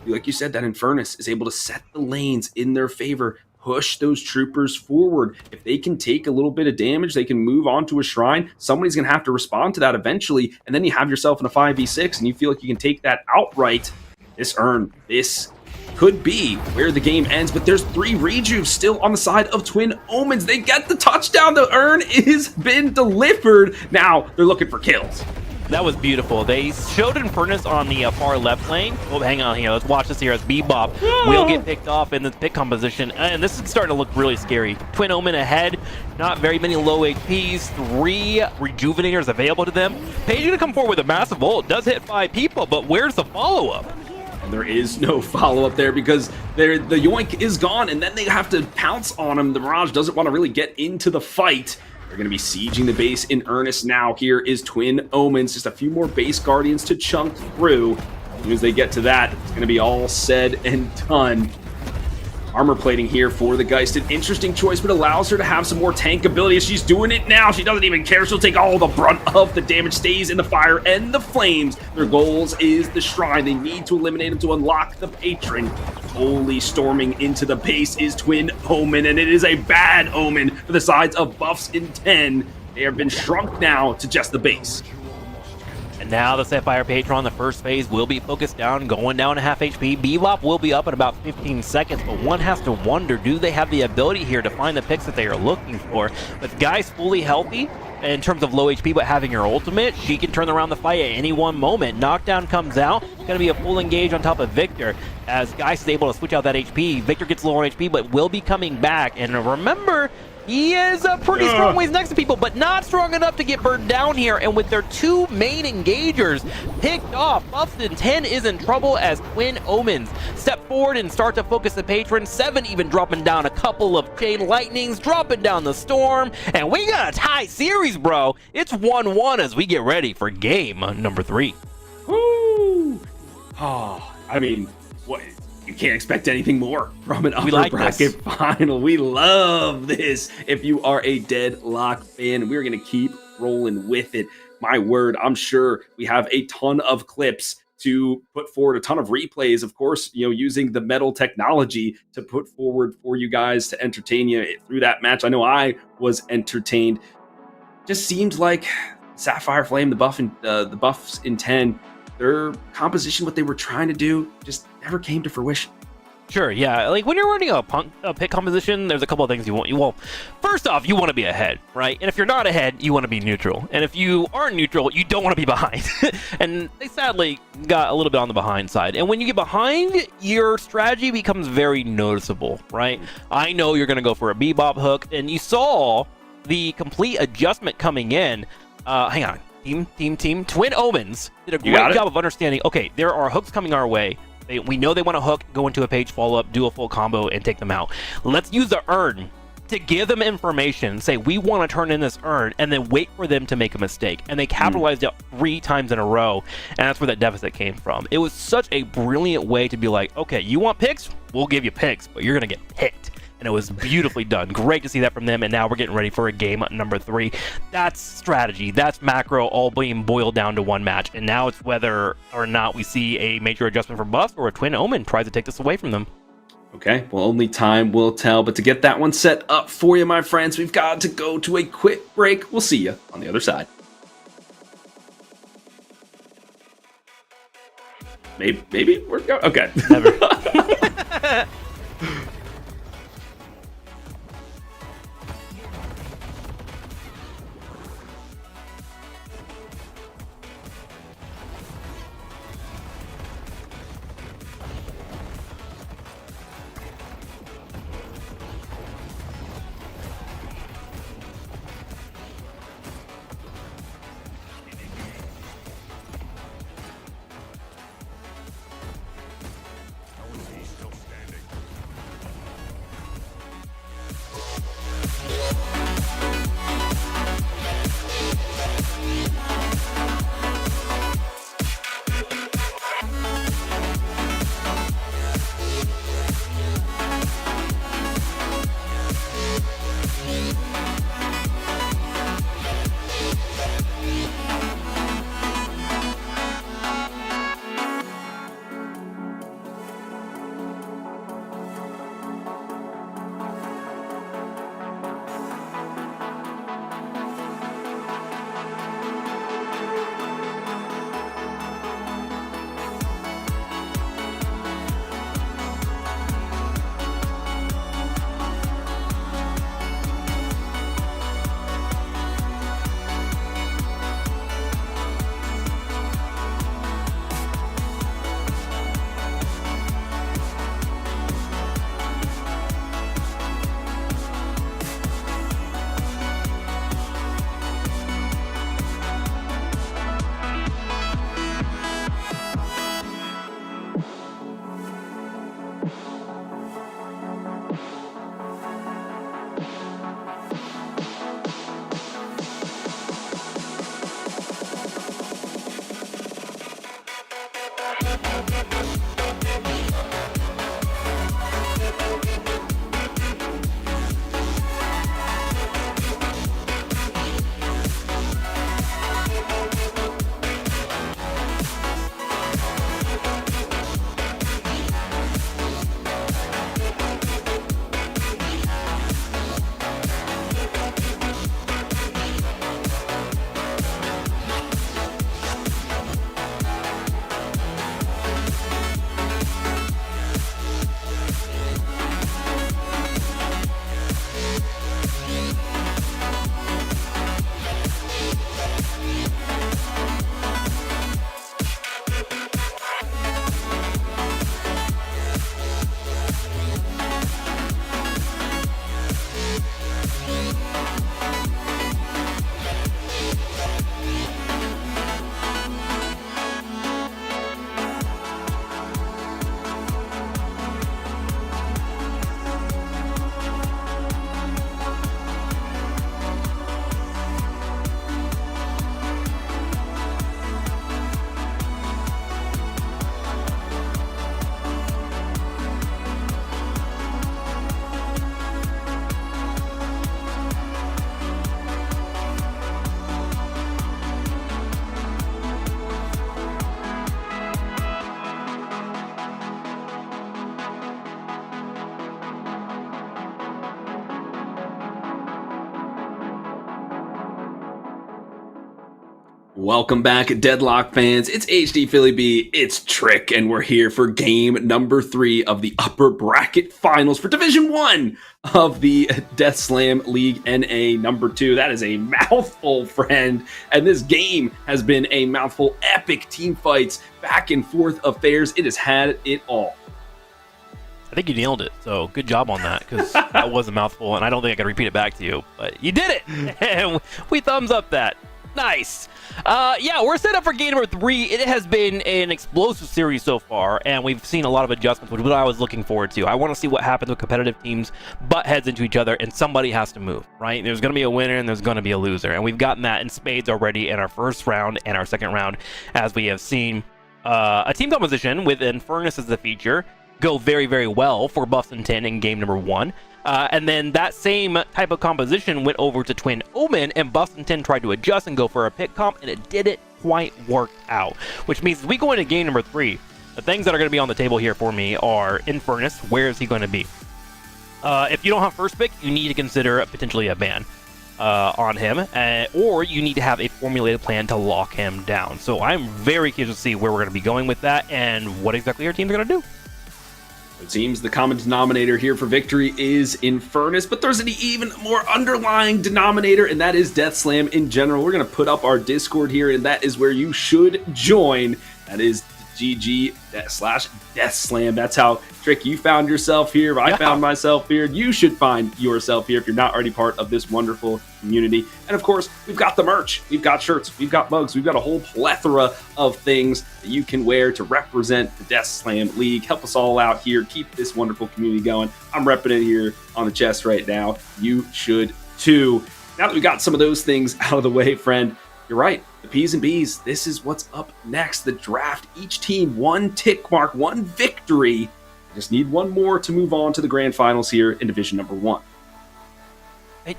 like you said, that Infernus is able to set the lanes in their favor. Push those troopers forward. If they can take a little bit of damage, they can move on to a shrine. Somebody's going to have to respond to that eventually, and then you have yourself in a 5v6, and you feel like you can take that outright. This urn, this could be where the game ends, but there's 3 rejuves still on the side of Twin Omens. They get the touchdown. The urn is been delivered. Now they're looking for kills. That was beautiful. They showed Infernus on the far left lane. Oh, hang on here. Let's watch this here as Bebop will get picked off in the pick composition. And this is starting to look really scary. Twin Omen ahead. Not very many low HPs. 3 rejuvenators available to them. Page going to come forward with a massive ult. Does hit 5 people, but where's the follow-up? There is no follow-up there because the yoink is gone, and then they have to pounce on him. The Mirage doesn't want to really get into the fight. They're going to be sieging the base in earnest now. Here is Twin Omens. Just a few more base guardians to chunk through. As soon as they get to that, it's going to be all said and done. Armor plating here for the Geist. An interesting choice, but allows her to have some more tank ability. She's doing it now. She doesn't even care. She'll take all the brunt of the damage. Stays in the fire and the flames. Their goals is the shrine. They need to eliminate him to unlock the patron. Holy storming into the base is Twin Omen, and it is a bad omen for the sides of Buffs in 10. They have been shrunk now to just the base. And now the Sapphire Patron, the first phase, will be focused down, going down to half HP. Bebop will be up in about 15 seconds, but one has to wonder, do they have the ability here to find the picks that they are looking for? With Guy's fully healthy, in terms of low HP, but having her ultimate, she can turn around the fight at any one moment. Knockdown comes out, going to be a full engage on top of Victor, as Geist is able to switch out that HP. Victor gets low on HP, but will be coming back. And remember, he is a pretty strong ways next to people, but not strong enough to get burned down here. And with their 2 main engagers picked off, Buffston 10 is in trouble as Twin Omens step forward and start to focus the patron. 7 even dropping down a couple of chain lightnings, dropping down the storm. And we got a tie series, bro. It's 1-1 as we get ready for game number 3. Woo! Oh, I mean, what? You can't expect anything more from an upper bracket final. We love this. If you are a Deadlock fan, we're going to keep rolling with it. My word, I'm sure we have a ton of clips to put forward, a ton of replays, of course, using the metal technology to put forward for you guys to entertain you through that match. I know I was entertained. Just seemed like Sapphire Flame, the Buffs in 10, their composition, what they were trying to do, just never came to fruition. Sure, yeah. Like when you're running a pick composition, there's a couple of things you want. Well, first off, you want to be ahead, right? And if you're not ahead, you want to be neutral. And if you are neutral, you don't want to be behind. And they sadly got a little bit on the behind side. And when you get behind, your strategy becomes very noticeable, right? I know you're going to go for a Bebop hook, and you saw the complete adjustment coming in. Hang on. Team. Twin Omens did a great job of understanding, okay, there are hooks coming our way. We know they want to hook, go into a page follow-up, do a full combo, and take them out. Let's use the urn to give them information, say, we want to turn in this urn, and then wait for them to make a mistake. And they capitalized it 3 times in a row, and that's where that deficit came from. It was such a brilliant way to be like, okay, you want picks? We'll give you picks, but you're going to get picked. and it was beautifully done. Great to see that from them, and now we're getting ready for a game number 3. That's strategy. That's macro all being boiled down to one match, and now it's whether or not we see a major adjustment for Buff or a Twin Omen tries to take this away from them. Okay, well, only time will tell. But to get that one set up for you, my friends, we've got to go to a quick break. We'll see you on the other side. Maybe we're going. Okay. Never. Welcome back, Deadlock fans. It's HD Philly B, it's Trick, and we're here for game number 3 of the upper bracket finals for Division 1 of the Death Slam League NA number 2. That is a mouthful, friend, and this game has been a mouthful. Epic team fights, back and forth affairs. It has had it all. I think you nailed it, so good job on that, because that was a mouthful, and I don't think I can repeat it back to you, but you did it, and we thumbs up that. Nice. Yeah, we're set up for game number 3. It has been an explosive series so far, and we've seen a lot of adjustments, which is what I was looking forward to. I want to see what happens when competitive teams butt heads into each other, and somebody has to move, right? There's going to be a winner, and there's going to be a loser, and we've gotten that in spades already in our first round and our second round, as we have seen a team composition with Infernus as the feature, go very, very well for Buffs and 10 in game number 1. And then that same type of composition went over to Twin Omen, and Buffs and 10 tried to adjust and go for a pick comp, and it didn't quite work out. Which means as we go into game number 3, the things that are going to be on the table here for me are Infernus. Where is he going to be? If you don't have first pick, you need to consider potentially a ban on him, or you need to have a formulated plan to lock him down. So I'm very curious to see where we're going to be going with that and what exactly our teams are going to do. It seems the common denominator here for victory is Infernus, but there's an even more underlying denominator, and that is Death Slam in general. We're going to put up our Discord here, and that is where you should join. That is GG/Death Slam. That's how, Trick, you found yourself here. I found myself here. You should find yourself here if you're not already part of this wonderful community. And of course, we've got the merch. We've got shirts. We've got mugs. We've got a whole plethora of things that you can wear to represent the Death Slam League. Help us all out here. Keep this wonderful community going. I'm repping it here on the chest right now. You should too. Now that we got some of those things out of the way, friend, you're right. The P's and B's, this is what's up next. The draft, each team, one tick mark, one victory. I just need one more to move on to the grand finals here in Division number 1.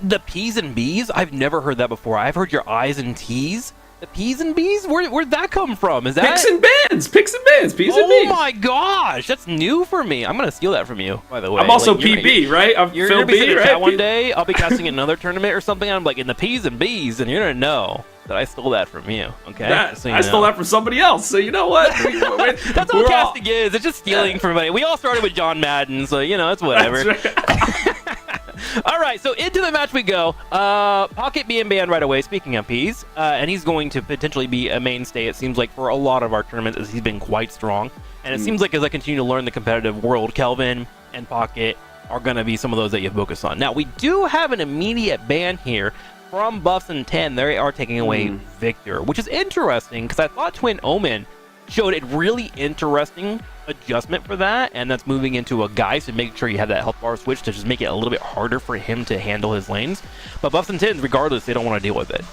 The P's and B's? I've never heard that before. I've heard your I's and T's. The P's and B's? Where'd that come from? Is that Picks and bands, P's and B's. Oh my gosh, that's new for me. I'm gonna steal that from you, by the way. I'm also PB, right? I'm you're Phil gonna be sitting B, in right? chat one day. I'll be casting another tournament or something. I'm like in the P's and B's, and you're gonna know that I stole that from you. Okay, I stole that from somebody else. So you know what? That's all casting is. It's just stealing from everybody. We all started with John Madden, so you know it's whatever. That's right. All right, so into the match we go. Pocket being banned right away, speaking of P's, and he's going to potentially be a mainstay, it seems like, for a lot of our tournaments, as he's been quite strong. And it seems like as I continue to learn the competitive world, Kelvin and Pocket are going to be some of those that you focus on. Now, we do have an immediate ban here from Buffs and 10. They are taking away Victor, which is interesting, because I thought Twin Omen showed a really interesting adjustment for that, and that's moving into a guy, so make sure you have that health bar switch to just make it a little bit harder for him to handle his lanes. But Buffs and 10s, regardless, they don't want to deal with it.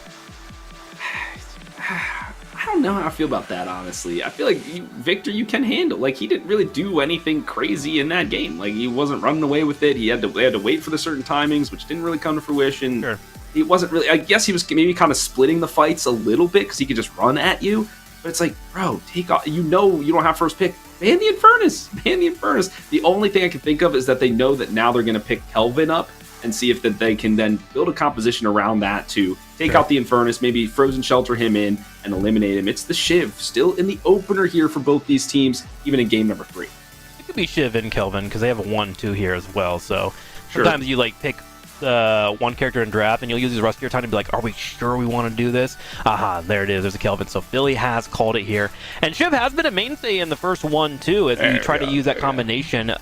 I don't know how I feel about that, honestly. I feel like Victor, you can handle. Like, he didn't really do anything crazy in that game. Like, he wasn't running away with it. They had to wait for the certain timings, which didn't really come to fruition. Sure. He wasn't really, I guess he was maybe kind of splitting the fights a little bit because he could just run at you. But it's like, bro, take off. You know you don't have first pick. Ban the Infernus. Ban the Infernus. The only thing I can think of is that they know that now they're going to pick Kelvin up and see if they can then build a composition around that to take out the Infernus, maybe frozen shelter him in and eliminate him. It's the Shiv still in the opener here for both these teams, even in game number 3. It could be Shiv and Kelvin because they have a 1-2 here as well. So sometimes you like pick one character in draft and you'll use his rest of your time to be like, are we sure we want to do this? Aha, there it is. There's a Kelvin. So Philly has called it here. And Shiv has been a mainstay in the first one too, as we try to use that combination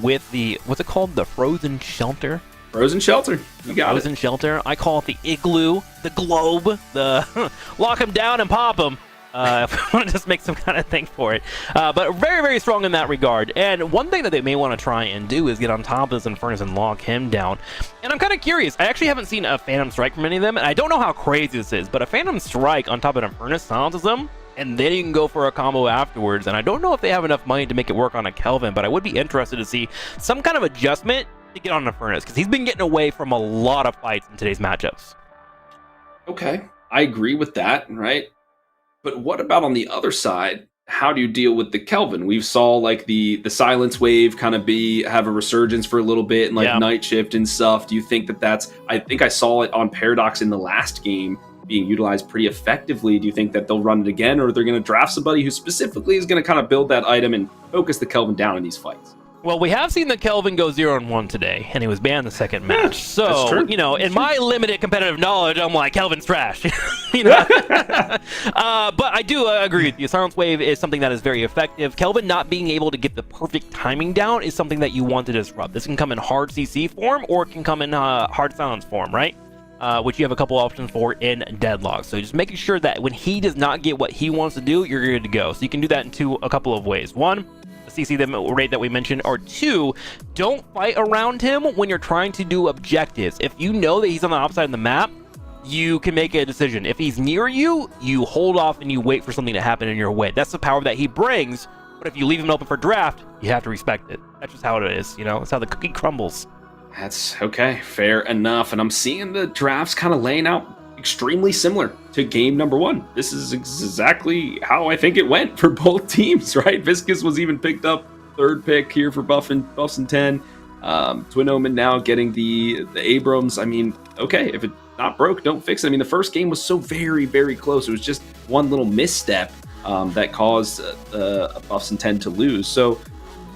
with the, what's it called? The frozen shelter? Frozen shelter. You got Frozen shelter. I call it the igloo, the globe, the lock him down and pop him. If we want to just make some kind of thing for it. But very, very strong in that regard. And one thing that they may want to try and do is get on top of this Infernus and lock him down. And I'm kind of curious. I actually haven't seen a Phantom Strike from any of them, and I don't know how crazy this is, but a Phantom Strike on top of Infernus silences them, and then you can go for a combo afterwards. And I don't know if they have enough money to make it work on a Kelvin, but I would be interested to see some kind of adjustment to get on Infernus, because he's been getting away from a lot of fights in today's matchups. Okay, I agree with that, right? But what about on the other side? How do you deal with the Kelvin? We saw like the silence wave kind of have a resurgence for a little bit, and like night shift and stuff. Do you think that's? I think I saw it on Paradox in the last game being utilized pretty effectively. Do you think that they'll run it again, or they're going to draft somebody who specifically is going to kind of build that item and focus the Kelvin down in these fights? Well, we have seen the Kelvin go 0-1 today, and he was banned the second match. So, you know, in my limited competitive knowledge, I'm like, Kelvin's trash. You know? But I do agree with you. Silence Wave is something that is very effective. Kelvin not being able to get the perfect timing down is something that you want to disrupt. This can come in hard CC form, or it can come in hard silence form, right? Which you have a couple options for in Deadlock. So just making sure that when he does not get what he wants to do, you're good to go. So you can do that in a couple of ways. One, CC the rate that we mentioned, or 2, don't fight around him when you're trying to do objectives. If you know that he's on the opposite of the map, you can make a decision. If he's near you, you hold off and you wait for something to happen in your way. That's the power that he brings But if you leave them open for draft, you have to respect it. That's just how it is, you know? That's how the cookie crumbles. That's okay, fair enough. And I'm seeing the drafts kind of laying out extremely similar to game number 1. This is exactly how I think it went for both teams, right? Viscus was even picked up 3rd pick here for Buffs and 10. Twin Omen now getting the Abrams. I mean, okay, if it's not broke, don't fix it. I mean, the first game was so very, very close. It was just one little misstep that caused Buffs and 10 to lose. So,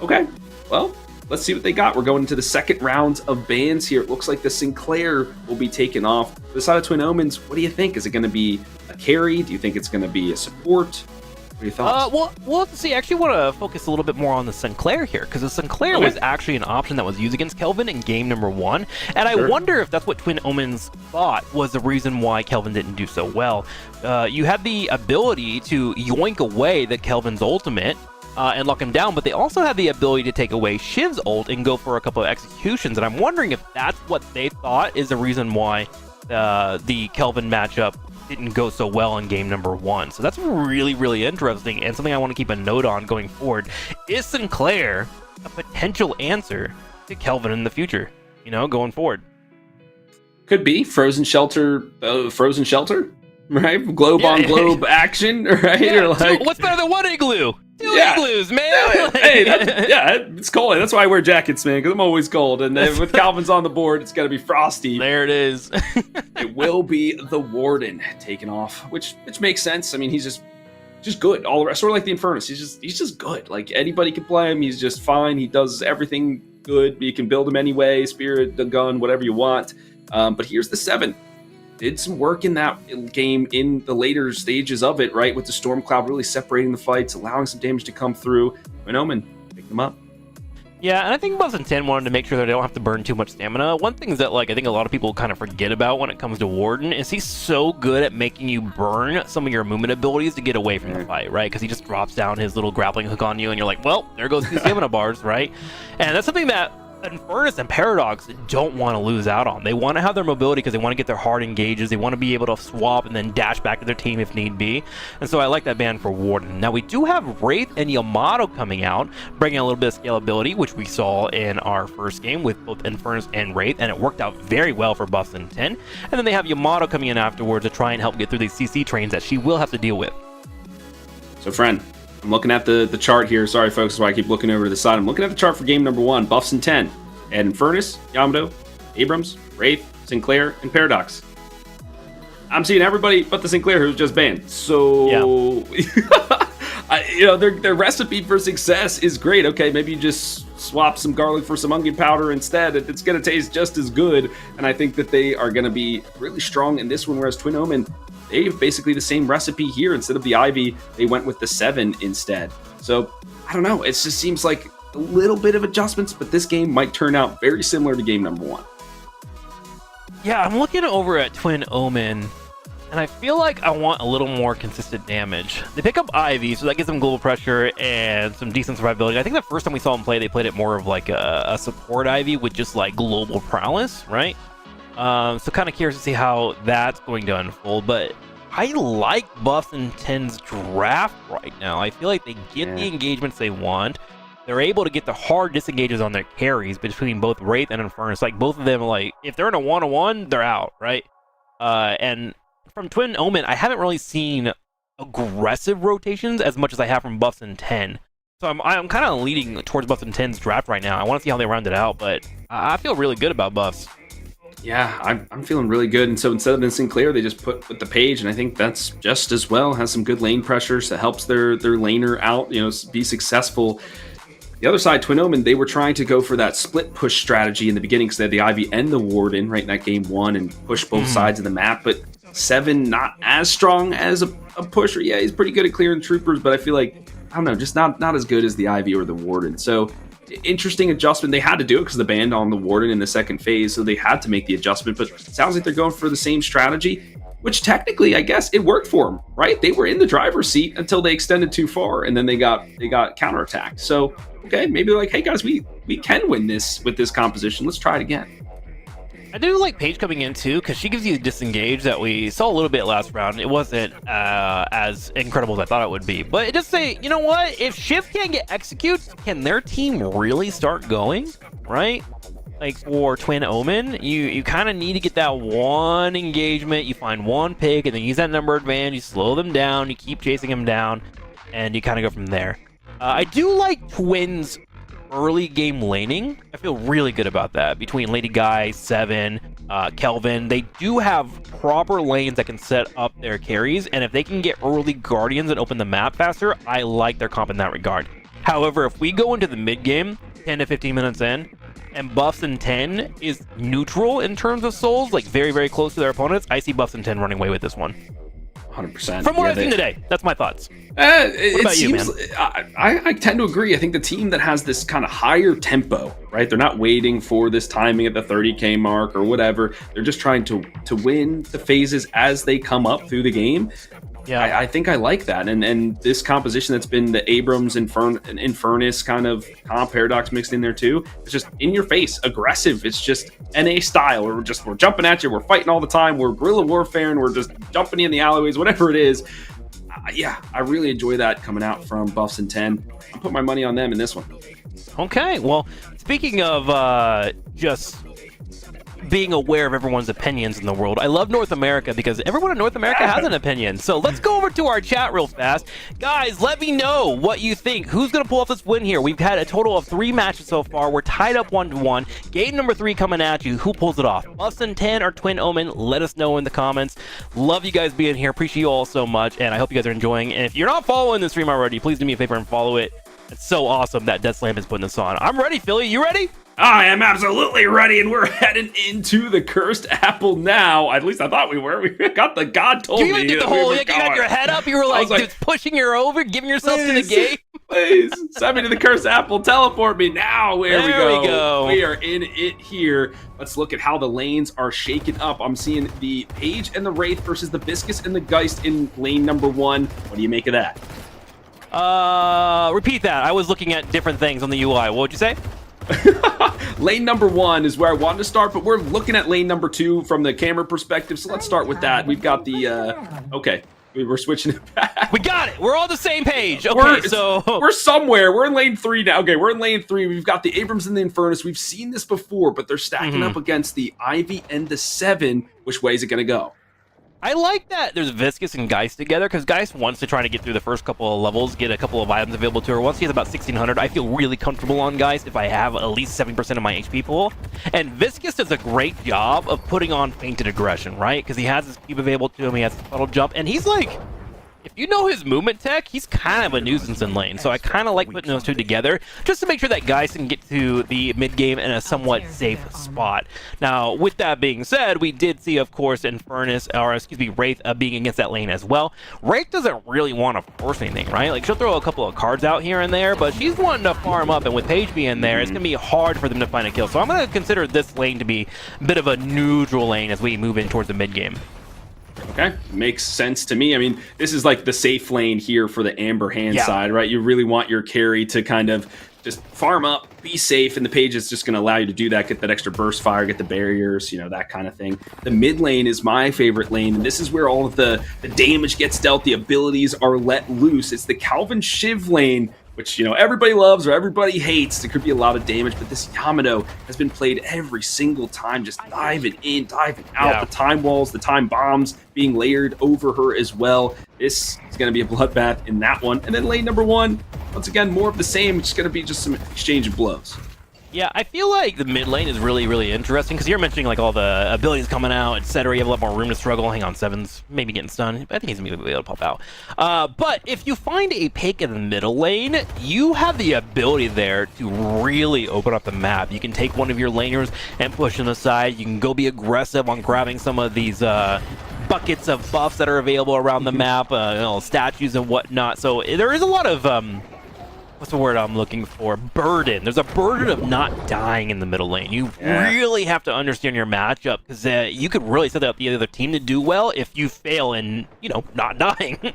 okay, well, let's see what they got. We're going into the second round of bans here. It looks like the Sinclair will be taken off. The side of Twin Omens, what do you think? Is it going to be a carry? Do you think it's going to be a support? What are your thoughts? Well, we'll have to see. I actually want to focus a little bit more on the Sinclair here, because the Sinclair was actually an option that was used against Kelvin in game number 1, and I wonder if that's what Twin Omens thought was the reason why Kelvin didn't do so well. You have the ability to yoink away the Kelvin's ultimate and lock him down, but they also have the ability to take away Shiv's ult and go for a couple of executions, and I'm wondering if that's what they thought is the reason why the Kelvin matchup didn't go so well in game number 1. So that's really, really interesting, and something I want to keep a note on going forward. Is Sinclair a potential answer to Kelvin in the future, you know, going forward? Could be frozen shelter, right? Globe on globe action, right? Yeah, like, what's better than one igloo? Two igloos, man. Hey, it's cold. That's why I wear jackets, man, because I'm always cold. And then with Calvin's on the board, it's got to be frosty. There it is. It will be the Warden taken off, which makes sense. I mean, he's just good. All the rest, sort of like the Infernus. He's just good. Like, anybody can play him. He's just fine. He does everything good. You can build him anyway. Spirit, the gun, whatever you want. But here's the 7. Did some work in that game in the later stages of it, right? With the Storm Cloud really separating the fights, allowing some damage to come through. Twin Omen, pick them up. Yeah, and I think Buffs and 10 wanted to make sure that they don't have to burn too much stamina. One thing that, like, I think a lot of people kind of forget about when it comes to Warden is he's so good at making you burn some of your movement abilities to get away from the fight, right? Because he just drops down his little grappling hook on you, and you're like, well, there goes 2 stamina bars, right? And that's something that Infernus and Paradox don't want to lose out on. They want to have their mobility because they want to get their hard engages. They want to be able to swap and then dash back to their team if need be. And so I like that ban for Warden. Now we do have Wraith and Yamato coming out, bringing a little bit of scalability, which we saw in our first game with both Infernus and Wraith, and it worked out very well for Buffs and 10. And then they have Yamato coming in afterwards to try and help get through these CC trains that she will have to deal with. So, friend, I'm looking at the chart here. Sorry, folks, that's why I keep looking over to the side. I'm looking at the chart for game number 1, Buffs and 10. And Infernus, Yamato, Abrams, Wraith, Sinclair, and Paradox. I'm seeing everybody but the Sinclair who's just banned. So, yeah. Their recipe for success is great. Okay, maybe you just swap some garlic for some onion powder instead. It's going to taste just as good. And I think that they are going to be really strong in this one, whereas Twin Omen, they have basically the same recipe here. Instead of the Ivy, they went with the 7 instead. So, I don't know. It just seems like a little bit of adjustments, but this game might turn out very similar to game number 1. Yeah, I'm looking over at Twin Omen, and I feel like I want a little more consistent damage. They pick up Ivy, so that gives them global pressure and some decent survivability. I think the first time we saw them play, they played it more of like a support Ivy with just like global prowess, right? So kind of curious to see how that's going to unfold, but I like Buffs and 10's draft right now. I feel like they get the engagements they want. They're able to get the hard disengages on their carries between both Wraith and Infernus. Like, both of them, like, if they're in a 1-on-1, they're out, right? And from Twin Omen, I haven't really seen aggressive rotations as much as I have from Buffs and 10. So I'm kind of leading towards Buffs and 10's draft right now. I want to see how they round it out, but I feel really good about Buffs. Yeah, I'm feeling really good. And so instead of in Sinclair, they just put with the Page, and I think that's just as well. Has some good lane pressure, so helps their laner out, be successful. The other side, Twin Omen, they were trying to go for that split push strategy in the beginning because they had the Ivy and the Warden right in that game 1 and push both sides of the map. But 7, not as strong as a pusher. Yeah, he's pretty good at clearing troopers, but I feel like, I don't know, just not as good as the Ivy or the Warden. So interesting adjustment. They had to do it because the ban on the Warden in the second phase, so they had to make the adjustment. But it sounds like they're going for the same strategy, which technically, I guess, it worked for them, right? They were in the driver's seat until they extended too far, and then they got counterattacked. So, okay, maybe they're like, hey guys, we can win this with this composition. Let's try it again. I do like Paige coming in too, because she gives you the disengage that we saw a little bit last round. It wasn't as incredible as I thought it would be. But it just say, you know what? If Shiv can't get execute, can their team really start going? Right? Like for Twin Omen, you kind of need to get that one engagement. You find one pick, and then use that number advantage. You slow them down. You keep chasing them down, and you kind of go from there. I do like Twins' early game laning. I feel really good about that. Between Lady Guy, Seven, Kelvin, they do have proper lanes that can set up their carries, and if they can get early Guardians and open the map faster, I like their comp in that regard. However, if we go into the mid game, 10 to 15 minutes in, and Buffs and 10 is neutral in terms of souls, like very, very close to their opponents, I see Buffs and 10 running away with this one. 100%. From what I've seen today, that's my thoughts. It about you, seems, I tend to agree. I think the team that has this kind of higher tempo, right? They're not waiting for this timing at the 30K mark or whatever. They're just trying to win the phases as they come up through the game. Yeah, I think I like that. And this composition that's been the Abrams and Infernus kind of comp paradox mixed in there too. It's just in your face, aggressive. It's just NA style. We're jumping at you. We're fighting all the time. We're guerrilla warfare and we're just jumping in the alleyways, whatever it is. Yeah, I really enjoy that coming out from Buffs and 10. I'm putting my money on them in this one. Okay, well, speaking of just being aware of everyone's opinions in the world, I love North America because everyone in North America has an opinion. So let's go over to our chat real fast. Guys, let me know what you think. Who's going to pull off this win here? We've had a total of 3 matches so far. We're tied up 1-1. Game number 3 coming at you. Who pulls it off? Buffs and 10 or Twin Omen? Let us know in the comments. Love you guys being here. Appreciate you all so much, and I hope you guys are enjoying. And if you're not following the stream already, please do me a favor and follow it. It's so awesome that Death Slam is putting this on. I'm ready, Philly. You ready? I am absolutely ready, and we're heading into the cursed apple now. At least I thought we were. We got the God told me. You even did the whole, you had your head up. You were like just pushing her over, giving yourself to the game. Please, send me to the cursed apple. Teleport me now. There we go. We are in it here. Let's look at how the lanes are shaken up. I'm seeing the Page and the Wraith versus the Viscus and the Geist in lane number 1. What do you make of that? Repeat that. I was looking at different things on the UI. What would you say? Lane number 1 is where I wanted to start, but we're looking at lane number 2 from the camera perspective, so let's start with that. We've got the okay, we're switching it back. We got it. We're on the same page. Okay, we're somewhere. We're in lane 3 now. Okay, we're in lane 3. We've got the Abrams and the Infernus. We've seen this before, but they're stacking up against the Ivy and the 7. Which way is it going to go? I like that there's Viscus and Geist together, because Geist wants to try to get through the first couple of levels, get a couple of items available to her. Once she has about 1600, I feel really comfortable on Geist if I have at least 70% of my HP pool. And Viscus does a great job of putting on Fainted Aggression, right? Because he has his cube available to him, he has his puddle jump, and he's like, if you know his movement tech, he's kind of a nuisance in lane. So I kind of like putting those two together just to make sure that Geist can get to the mid game in a somewhat safe spot. Now, with that being said, we did see, of course, Wraith being against that lane as well. Wraith doesn't really want to force anything, right? Like, she'll throw a couple of cards out here and there, but she's wanting to farm up, and with Paige being there, it's going to be hard for them to find a kill. So I'm going to consider this lane to be a bit of a neutral lane as we move in towards the mid game. Okay, makes sense to me. I mean, this is like the safe lane here for the Amber Hand side, right? You really want your carry to kind of just farm up, be safe, and the Page is just going to allow you to do that, get that extra burst fire, get the barriers, you know, that kind of thing. The mid lane is my favorite lane, and this is where all of the damage gets dealt, the abilities are let loose. It's the Calvin Shiv lane, which, you know, everybody loves or everybody hates. There could be a lot of damage, but this Yamato has been played every single time, just diving in, diving out, the time walls, the time bombs being layered over her as well. This is going to be a bloodbath in that one. And then lane number 1, once again, more of the same. It's going to be just some exchange of blows. Yeah, I feel like the mid lane is really, really interesting because you're mentioning like all the abilities coming out, etc. You have a lot more room to struggle. Hang on, Seven's maybe getting stunned. I think he's maybe able to pop out. But if you find a pick in the middle lane, you have the ability there to really open up the map. You can take one of your laners and push them aside. You can go be aggressive on grabbing some of these buckets of buffs that are available around the map, you know, statues and whatnot. So there is a lot of what's the word I'm looking for? Burden. There's a burden of not dying in the middle lane. You really have to understand your matchup because you could really set up the other team to do well if you fail in, you know, not dying.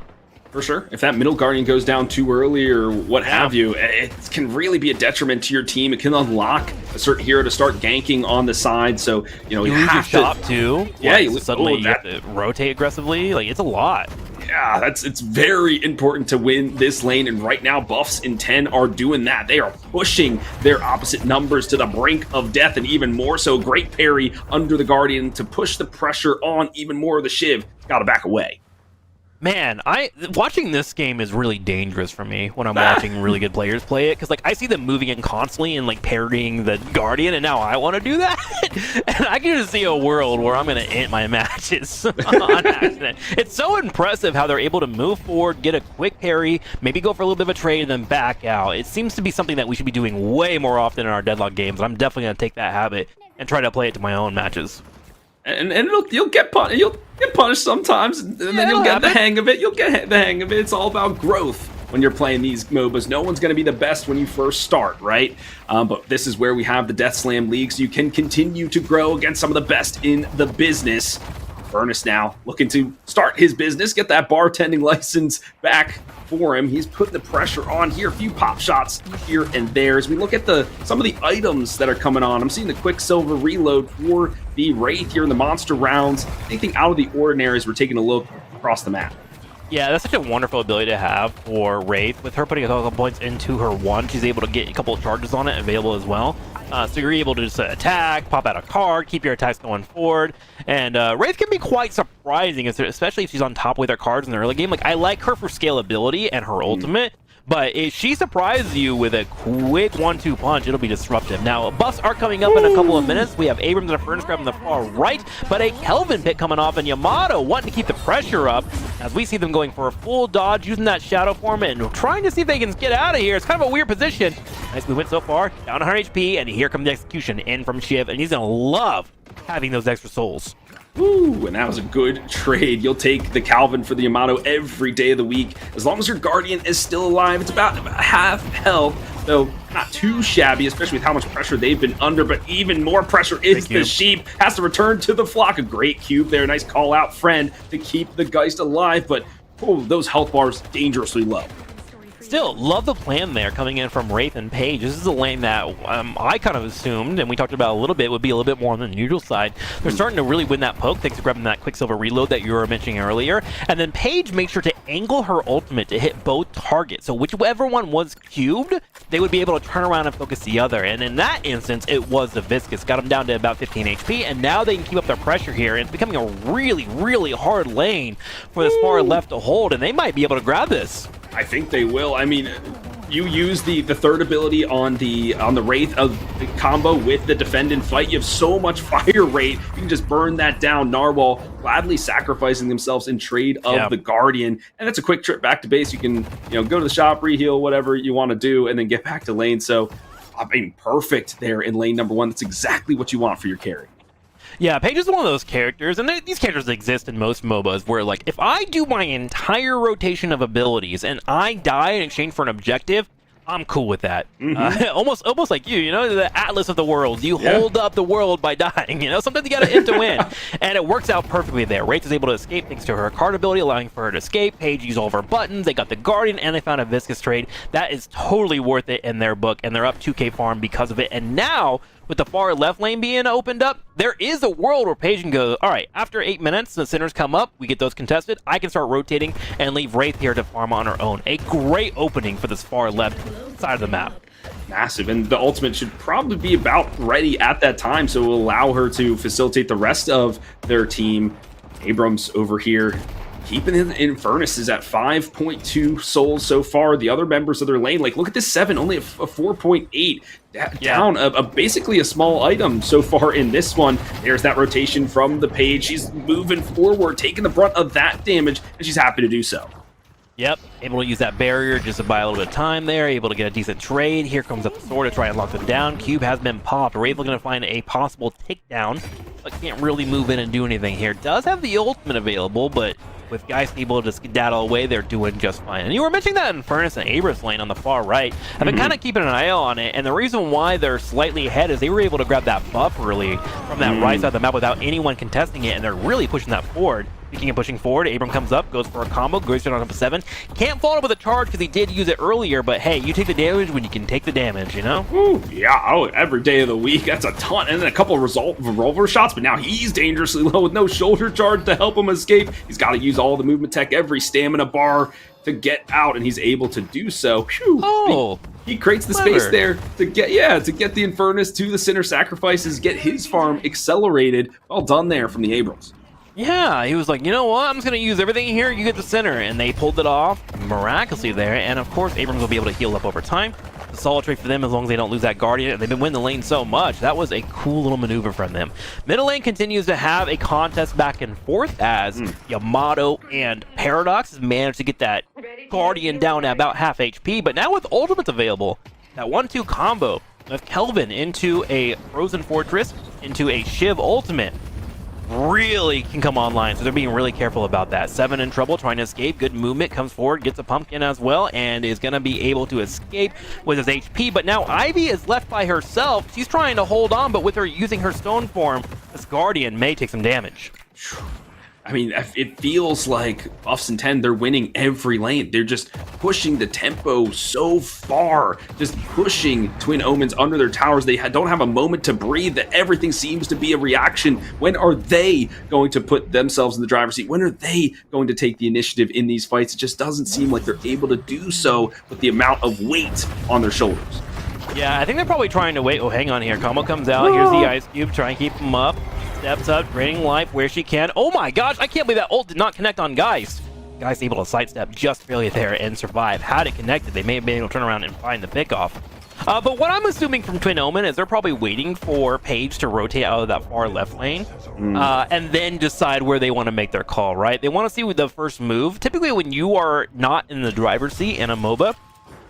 For sure. If that middle guardian goes down too early or what have you, it can really be a detriment to your team. It can unlock a certain hero to start ganking on the side. So, you lose your shop too. Yeah, suddenly you have to rotate aggressively. Like, it's a lot. Yeah, it's very important to win this lane, and right now Buffs in 10 are doing that. They are pushing their opposite numbers to the brink of death, and even more so. Great parry under the Guardian to push the pressure on even more of the Shiv. Gotta back away. Man, watching this game is really dangerous for me when I'm watching really good players play it, because like I see them moving in constantly and like parrying the Guardian, and now I want to do that, and I can just see a world where I'm gonna end my matches on accident. It's so impressive how they're able to move forward, get a quick parry, maybe go for a little bit of a trade, and then back out. It seems to be something that we should be doing way more often in our deadlock games, and I'm definitely gonna take that habit and try to apply it to my own matches. And you'll get punished sometimes, and then you'll get the hang of it. You'll get the hang of it. It's all about growth when you're playing these MOBAs. No one's going to be the best when you first start, right? But this is where we have the Death Slam League, so you can continue to grow against some of the best in the business. Furnace now looking to start his business, get that bartending license back for him. He's putting the pressure on here. A few pop shots here and there. As we look at some of the items that are coming on, I'm seeing the Quicksilver reload for the Wraith here in the monster rounds. Anything out of the ordinary as we're taking a look across the map. Yeah, that's such a wonderful ability to have for Wraith. With her putting a couple points into her one, she's able to get a couple of charges on it available as well. So you're able to just attack, pop out a card, keep your attacks going forward. And Wraith can be quite surprising, especially if she's on top with her cards in the early game. Like, I like her for scalability and her ultimate. But if she surprises you with a quick 1-2 punch, it'll be disruptive. Now, buffs are coming up in a couple of minutes. We have Abrams and a Furnace Grab on the far right, but a Kelvin pick coming off, and Yamato wanting to keep the pressure up as we see them going for a full dodge, using that shadow form and trying to see if they can get out of here. It's kind of a weird position. Nice movement so far, down 100 HP, and here comes the execution in from Shiv, and he's going to love having those extra souls. Ooh, and that was a good trade. You'll take the Calvin for the Yamato every day of the week. As long as your Guardian is still alive, it's about half health. So not too shabby, especially with how much pressure they've been under, but even more pressure is the Sheep. Has to return to the flock. A great cube there. Nice call out, friend, to keep the Geist alive, but those health bars dangerously low. Still, love the plan there coming in from Wraith and Paige. This is a lane that I kind of assumed, and we talked about a little bit, would be a little bit more on the neutral side. They're starting to really win that poke, thanks to grabbing that Quicksilver reload that you were mentioning earlier. And then Paige makes sure to angle her ultimate to hit both targets. So whichever one was cubed, they would be able to turn around and focus the other. And in that instance, it was the Viscous. Got them down to about 15 HP, and now they can keep up their pressure here. And it's becoming a really, really hard lane for this far left to hold, and they might be able to grab this. I think they will. I mean, you use the third ability on the Wraith of the combo with the defend and fight. You have so much fire rate. You can just burn that down. Narwhal gladly sacrificing themselves in trade of the Guardian. And it's a quick trip back to base. You can, go to the shop, reheal, whatever you want to do, and then get back to lane. So, I mean, perfect there in lane number one. That's exactly what you want for your carry. Yeah, Paige is one of those characters, and these characters exist in most MOBAs, where, like, if I do my entire rotation of abilities and I die in exchange for an objective, I'm cool with that. Almost like you, the Atlas of the world. You hold up the world by dying, Sometimes you gotta hit to win. And it works out perfectly there. Wraith is able to escape thanks to her card ability, allowing for her to escape. Paige used all of her buttons. They got the Guardian, and they found a Viscous trade. That is totally worth it in their book, and they're up 2k farm because of it. And now, with the far left lane being opened up, there is a world where Paige can go, all right, after 8 minutes, the centers come up, we get those contested, I can start rotating and leave Wraith here to farm on her own. A great opening for this far left side of the map. Massive, and the ultimate should probably be about ready at that time, so it will allow her to facilitate the rest of their team. Abrams over here keeping in Furnace is at 5.2 souls so far. The other members of their lane, like, look at this 7, only a 4.8. Down basically a small item so far in this one. There's that rotation from the Paige. She's moving forward, taking the brunt of that damage, and she's happy to do so. Yep, able to use that barrier just to buy a little bit of time there, able to get a decent trade. Here comes up the sword to try and lock them down. Cube has been popped. Wraith looking to find a possible takedown, but can't really move in and do anything here. Does have the ultimate available, but with Geist able to skedaddle away, they're doing just fine. And you were mentioning that in Furnace and Abrams lane on the far right. I've been kind of keeping an eye on it, and the reason why they're slightly ahead is they were able to grab that buff early from that right side of the map without anyone contesting it, and they're really pushing that forward. Speaking of pushing forward, Abram comes up, goes for a combo, goes on up to 7. Can't follow up with a charge because he did use it earlier, but hey, you take the damage when you can take the damage, you know? Ooh, yeah, every day of the week, that's a ton. And then a couple of revolver shots, but now he's dangerously low with no shoulder charge to help him escape. He's got to use all the movement tech, every stamina bar to get out, and he's able to do so. Whew. Oh, he creates the clever space there to get the Infernus to the center sacrifices, get his farm accelerated. Well done there from the Abrams. yeah, he was like, you know what, I'm just going to use everything here, you get the center, and they pulled it off miraculously there, and of course, Abrams will be able to heal up over time. The solid trade for them as long as they don't lose that Guardian, and they've been winning the lane so much. That was a cool little maneuver from them. Middle lane continues to have a contest back and forth as Yamato and Paradox has managed to get that Guardian down at about half HP, but now with ultimates available, that 1-2 combo of Kelvin into a Frozen Fortress, into a Shiv ultimate, really can come online, so they're being really careful about that. 7 in trouble, trying to escape. Good movement, comes forward, gets a pumpkin as well, and is going to be able to escape with his HP. But now Ivy is left by herself. She's trying to hold on, but with her using her stone form, this Guardian may take some damage. I mean, it feels like Buffs and 10, they're winning every lane. They're just pushing the tempo so far, just pushing Twin Omens under their towers. They don't have a moment to breathe, that everything seems to be a reaction. When are they going to put themselves in the driver's seat? When are they going to take the initiative in these fights? It just doesn't seem like they're able to do so with the amount of weight on their shoulders. Yeah, I think they're probably trying to wait. Oh, hang on here. Combo comes out. Here's the Ice Cube. Try and keep him up. Steps up, draining life where she can. Oh my gosh, I can't believe that ult did not connect on Geist. Geist able to sidestep just barely there and survive. Had it connected, they may have been able to turn around and find the pickoff. But what I'm assuming from Twin Omen is they're probably waiting for Paige to rotate out of that far left lane and then decide where they want to make their call, right? They want to see the first move. Typically when you are not in the driver's seat in a MOBA,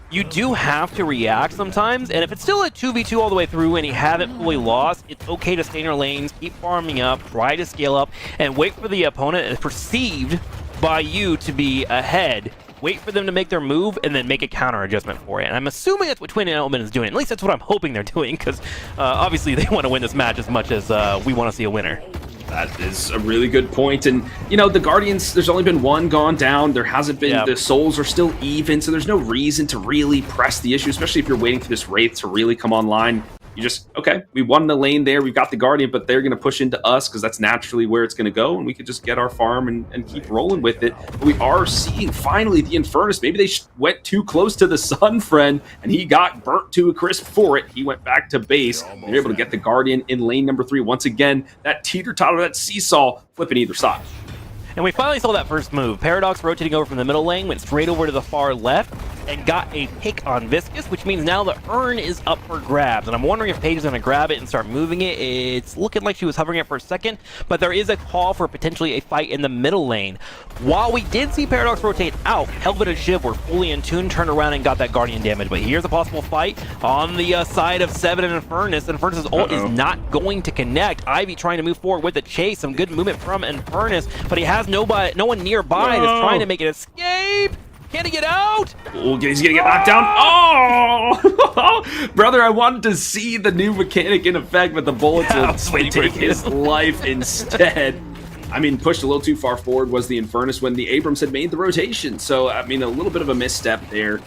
you do have to react sometimes, and if it's still a 2v2 all the way through and you haven't fully lost, it's okay to stay in your lanes, keep farming up, try to scale up, and wait for the opponent that's perceived by you to be ahead. Wait for them to make their move, and then make a counter adjustment for it. And I'm assuming that's what Twin Omen is doing. At least that's what I'm hoping they're doing, because obviously they want to win this match as much as we want to see a winner. That is a really good point. And, you know, the Guardians, there's only been one gone down. There hasn't been, the souls are still even, so there's no reason to really press the issue, especially if you're waiting for this Wraith to really come online. You just, okay, we won the lane there, we've got the Guardian, but they're going to push into us because that's naturally where it's going to go, and we could just get our farm and keep rolling with it. But we are seeing, finally, the Infernus. Maybe they went too close to the sun, friend, and he got burnt to a crisp for it. He went back to base. They're able to get the Guardian in lane number 3. Once again, that teeter-totter, that seesaw, flipping either side. And we finally saw that first move. Paradox rotating over from the middle lane, went straight over to the far left, and got a pick on Viscous, which means now the urn is up for grabs. And I'm wondering if Paige is going to grab it and start moving it. It's looking like she was hovering it for a second, but there is a call for potentially a fight in the middle lane. While we did see Paradox rotate out, Kelvin and Shiv were fully in tune, turned around and got that Guardian damage. But here's a possible fight on the side of 7 and Infernus. Infernus' ult is not going to connect. Ivy trying to move forward with the chase. Some good movement from Infernus, but he has no one nearby that's trying to make an escape. Can he get out? Oh, he's gonna get knocked down. Oh! Brother, I wanted to see the new mechanic in effect, but the bullets will take his life instead. I mean, pushed a little too far forward was the Infernus when the Abrams had made the rotation. So, I mean, a little bit of a misstep there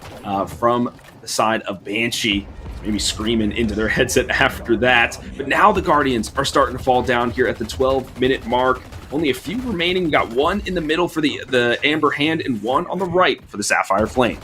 from the side of Banshee. Maybe screaming into their headset after that. But now the Guardians are starting to fall down here at the 12-minute mark. Only a few remaining. We got one in the middle for the Amber Hand and one on the right for the Sapphire Flame.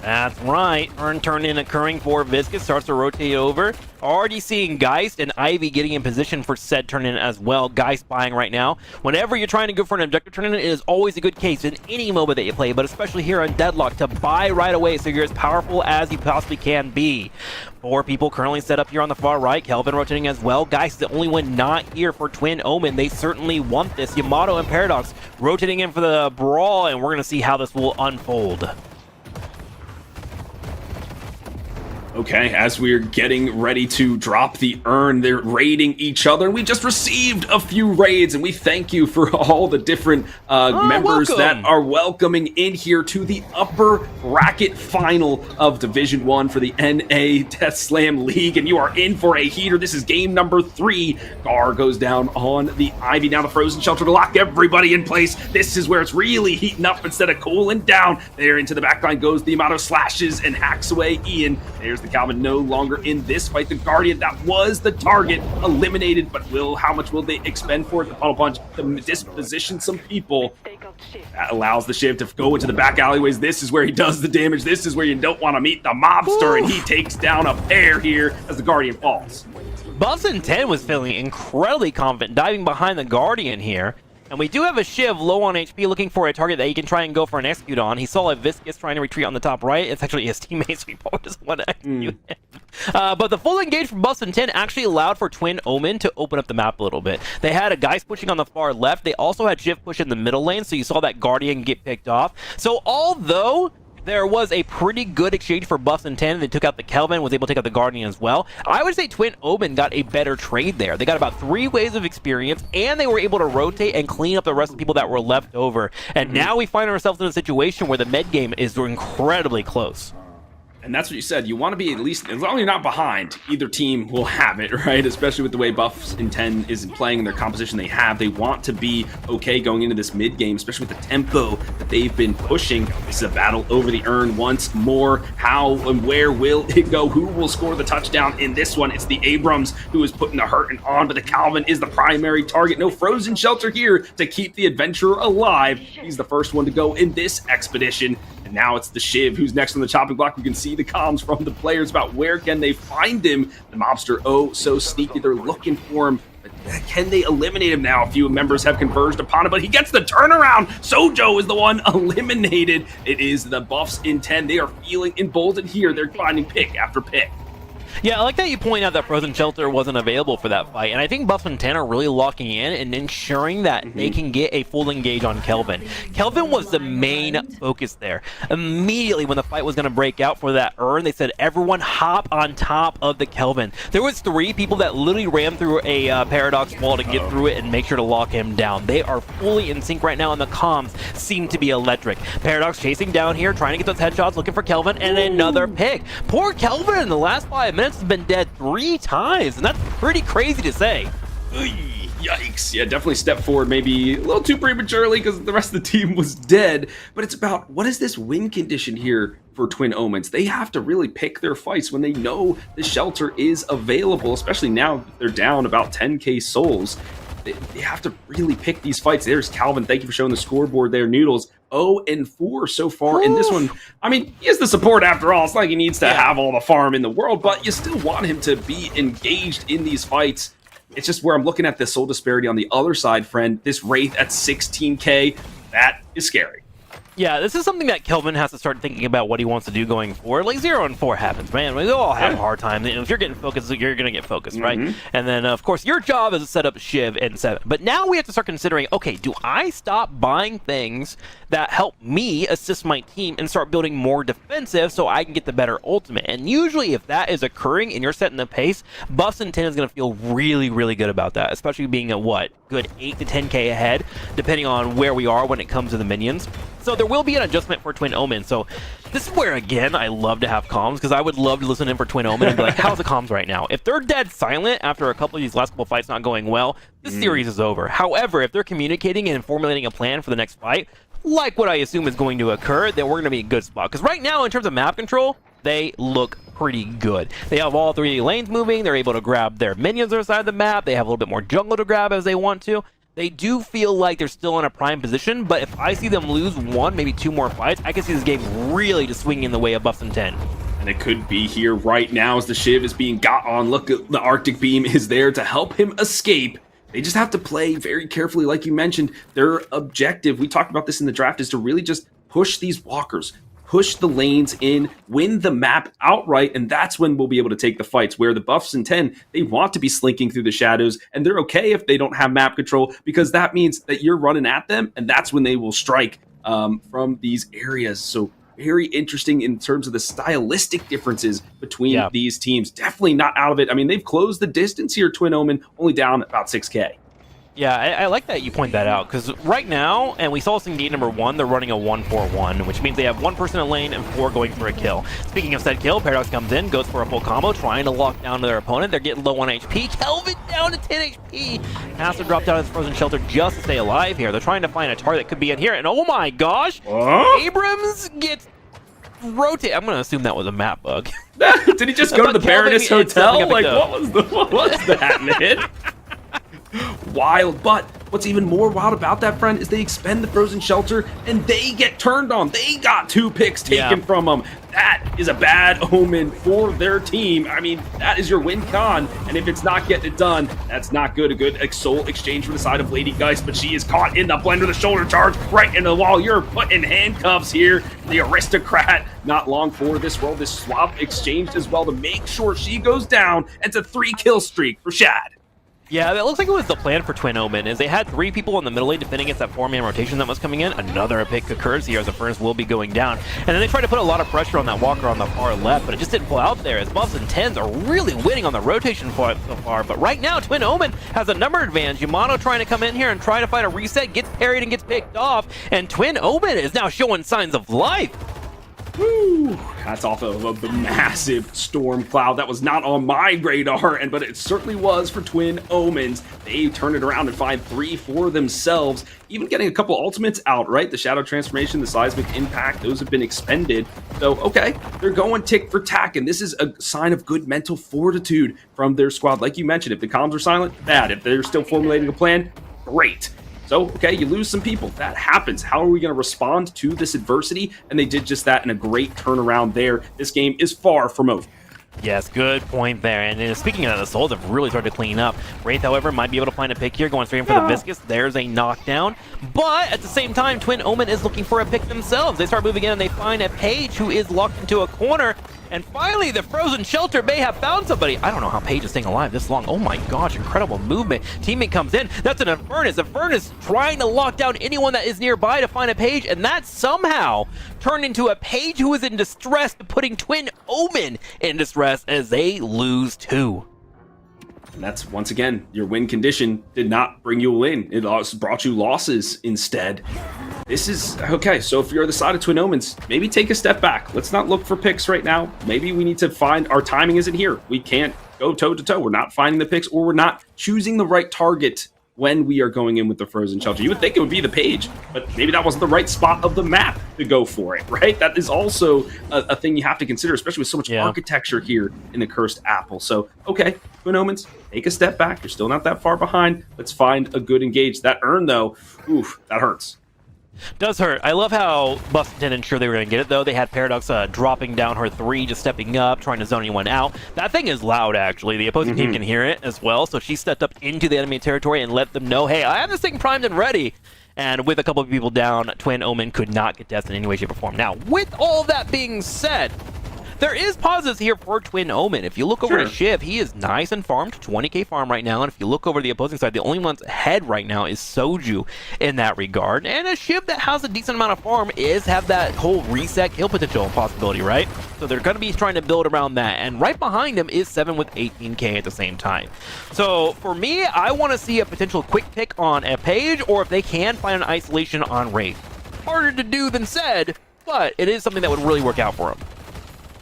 That's right. Urn turn in occurring for Viscous. Starts to rotate over. Already seeing Geist and Ivy getting in position for said turn in as well. Geist buying right now. Whenever you're trying to go for an objective turn in, it is always a good case in any MOBA that you play, but especially here on Deadlock, to buy right away so you're as powerful as you possibly can be. 4 people currently set up here on the far right. Kelvin rotating as well. Geist is the only one not here for Twin Omen. They certainly want this. Yamato and Paradox rotating in for the brawl, and we're going to see how this will unfold. Okay, as we're getting ready to drop the urn, they're raiding each other, and we just received a few raids, and we thank you for all the different members that are welcoming in here to the upper bracket final of Division 1 for the NA Death Slam League, and you are in for a heater. This is game number 3. Gar goes down on the Ivy. Now the Frozen Shelter to lock everybody in place. This is where it's really heating up instead of cooling down. There into the backline goes the amount of slashes and hacks away Ian. There's the Calvin no longer in this fight. The Guardian, that was the target, eliminated, but how much will they expend for it? The Puddle Punch to disposition some people. That allows the Shiv to go into the back alleyways. This is where he does the damage. This is where you don't want to meet the mobster, and he takes down a pair here as the Guardian falls. Buffs10 was feeling incredibly confident, diving behind the Guardian here. And we do have a Shiv low on HP looking for a target that he can try and go for an execute on. He saw a Viscous trying to retreat on the top right. It's actually his teammate, so he probably doesn't want to execute him. But the full engage from Buffs10 actually allowed for Twin Omen to open up the map a little bit. They had a Geist pushing on the far left. They also had Shiv push in the middle lane, so you saw that Guardian get picked off. So although there was a pretty good exchange for Buffs10, they took out the Kelvin, was able to take out the Guardian as well. I would say Twin Omen got a better trade there. They got about 3 waves of experience, and they were able to rotate and clean up the rest of the people that were left over. And now we find ourselves in a situation where the mid game is incredibly close. And that's what you said. You want to be at least, as long as you're not behind, either team will have it, right? Especially with the way Buffs10 is playing and their composition they have. They want to be okay going into this mid game, especially with the tempo that they've been pushing. This is a battle over the urn once more. How and where will it go? Who will score the touchdown in this one? It's the Abrams who is putting the hurting on, but the Calvin is the primary target. No Frozen Shelter here to keep the adventurer alive. He's the first one to go in this expedition. And now it's the Shiv who's next on the chopping block. We can see the comms from the players about where can they find him. The mobster, oh, so sneaky. They're looking for him. But can they eliminate him now? A few members have converged upon him, but he gets the turnaround. Sojo is the one eliminated. It is the Buffs10. They are feeling emboldened here. They're finding pick after pick. Yeah, I like that you point out that Frozen Shelter wasn't available for that fight, and I think Buffs10 are really locking in and ensuring that they can get a full engage on Kelvin. Kelvin was the main focus there. Immediately when the fight was going to break out for that urn, they said everyone hop on top of the Kelvin. There was 3 people that literally ran through a Paradox wall to get through it and make sure to lock him down. They are fully in sync right now, and the comms seem to be electric. Paradox chasing down here, trying to get those headshots, looking for Kelvin, and another pick. Poor Kelvin in the last 5 minutes has been dead 3 times, and that's pretty crazy to say. Yikes. Yeah, definitely step forward maybe a little too prematurely because the rest of the team was dead. But it's about, what is this win condition here for Twin Omens? They have to really pick their fights when they know the shelter is available, especially now that they're down about 10k souls. They have to really pick these fights. There's Calvin. Thank you for showing the scoreboard there, Noodles. 0-4 so far in this one. I mean, he is the support after all. It's like he needs to have all the farm in the world, but you still want him to be engaged in these fights. It's just where I'm looking at the soul disparity on the other side, friend. This Wraith at 16k, that is scary. Yeah, this is something that Kelvin has to start thinking about what he wants to do going forward. Like 0-4 happens, man. We all have a hard time. If you're getting focused, you're going to get focused, right? And then, of course, your job is to set up Shiv and 7. But now we have to start considering, okay, do I stop buying things that help me assist my team and start building more defensive so I can get the better ultimate? And usually if that is occurring and you're setting the pace, Buffs10 is going to feel really, really good about that, especially being at what? Good 8 to 10k ahead, depending on where we are when it comes to the minions. So there will be an adjustment for Twin Omen. So this is where, again, I love to have comms, because I would love to listen in for Twin Omen and be like, how's the comms right now? If they're dead silent after a couple of these last couple fights not going well, this series is over. However, if they're communicating and formulating a plan for the next fight, like what I assume is going to occur, then we're going to be in a good spot. Because right now, in terms of map control, they look pretty good. They have all 3 lanes moving. They're able to grab their minions on the side of the map. They have a little bit more jungle to grab as they want to. They do feel like they're still in a prime position, but if I see them lose 1, maybe 2 more fights, I can see this game really just swinging in the way of Buffs10. And it could be here right now as the Shiv is being got on. Look, the Arctic Beam is there to help him escape. They just have to play very carefully, like you mentioned. Their objective, we talked about this in the draft, is to really just push these walkers, push the lanes in, win the map outright, and that's when we'll be able to take the fights, where the Buffs10, they want to be slinking through the shadows, and they're okay if they don't have map control, because that means that you're running at them, and that's when they will strike from these areas. So very interesting in terms of the stylistic differences between these teams. Definitely not out of it. I mean, they've closed the distance here, Twin Omen, only down about 6K. Yeah, I like that you point that out, because right now, and we saw this in game number 1, they're running a 1-4-1, which means they have 1 person in lane and 4 going for a kill. Speaking of said kill, Paradox comes in, goes for a full combo, trying to lock down their opponent. They're getting low on HP. Kelvin down to 10 HP. Has to drop down his frozen shelter just to stay alive here. They're trying to find a target that could be in here, and oh my gosh, Abrams gets rotate. I'm gonna assume that was a map bug. Did he just go to the Baroness Hotel? Like, what was that, man? Wild, but what's even more wild about that, friend, is they expend the frozen shelter and they get turned on. They got 2 picks taken from them. That is a bad omen for their team. I mean, that is your win con, and if it's not getting it done, that's not good. A good soul exchange from the side of Lady Geist, but she is caught in the blender, the shoulder charge right into the wall. You're put in handcuffs here. The aristocrat, not long for this roll. This swap exchanged as well to make sure she goes down. It's a 3-kill streak for Shad. Yeah, that looks like it was the plan for Twin Omen, is they had 3 people in the middle lane defending against that 4-man rotation that was coming in. Another pick occurs here as the Furnace will be going down. And then they tried to put a lot of pressure on that Walker on the far left, but it just didn't pull out there, as Buffs and 10s are really winning on the rotation so far. But right now, Twin Omen has a number advantage. Yamato trying to come in here and try to find a reset, gets parried and gets picked off, and Twin Omen is now showing signs of life. Woo! That's off of a massive storm cloud. That was not on my radar, but it certainly was for Twin Omens. They turn it around and find 3 for themselves, even getting a couple ultimates out, right? The Shadow Transformation, the Seismic Impact, those have been expended. So, okay, they're going tick for tack, and this is a sign of good mental fortitude from their squad. Like you mentioned, if the comms are silent, bad. If they're still formulating a plan, great. So, okay, you lose some people. That happens. How are we going to respond to this adversity? And they did just that in a great turnaround there. This game is far from over. Yes, good point there. And speaking of that, the Souls have really started to clean up. Wraith, however, might be able to find a pick here, going straight in for the Viscous. There's a knockdown. But at the same time, Twin Omen is looking for a pick themselves. They start moving in and they find a Page who is locked into a corner. And finally, the frozen shelter may have found somebody. I don't know how Paige is staying alive this long. Oh my gosh, incredible movement. Teammate comes in. That's an Infernus. Infernus trying to lock down anyone that is nearby to find a Page, and that somehow turned into a Page who is in distress, putting Twin Omen in distress as they lose 2. And that's, once again, your win condition did not bring you a win. It brought you losses instead. This is, okay, so if you're the side of Twin Omens, maybe take a step back. Let's not look for picks right now. Maybe we need to find, our timing isn't here. We can't go toe-to-toe. We're not finding the picks, or we're not choosing the right target when we are going in with the frozen shelter. You would think it would be the Page, but maybe that wasn't the right spot of the map to go for it, right? That is also a thing you have to consider, especially with so much architecture here in the Cursed Apple. So, okay, Twin Omens, take a step back. You're still not that far behind. Let's find a good engage. That Urn, though, oof, that hurts. Does hurt. I love how Buffs didn't ensure they were going to get it, though. They had Paradox dropping down her 3, just stepping up, trying to zone anyone out. That thing is loud, actually. The opposing team can hear it as well, so she stepped up into the enemy territory and let them know, hey, I have this thing primed and ready. And with a couple of people down, Twin Omen could not get death in any way, shape, or form. Now, with all that being said, there is positives here for Twin Omen. If you look over to Shiv, he is nice and farmed, 20k farm right now. And if you look over the opposing side, the only one's ahead right now is Soju in that regard. And a Shiv that has a decent amount of farm is have that whole reset kill potential possibility, right? So they're going to be trying to build around that. And right behind him is 7 with 18k at the same time. So for me, I want to see a potential quick pick on a Page, or if they can find an isolation on Wraith. Harder to do than said, but it is something that would really work out for him.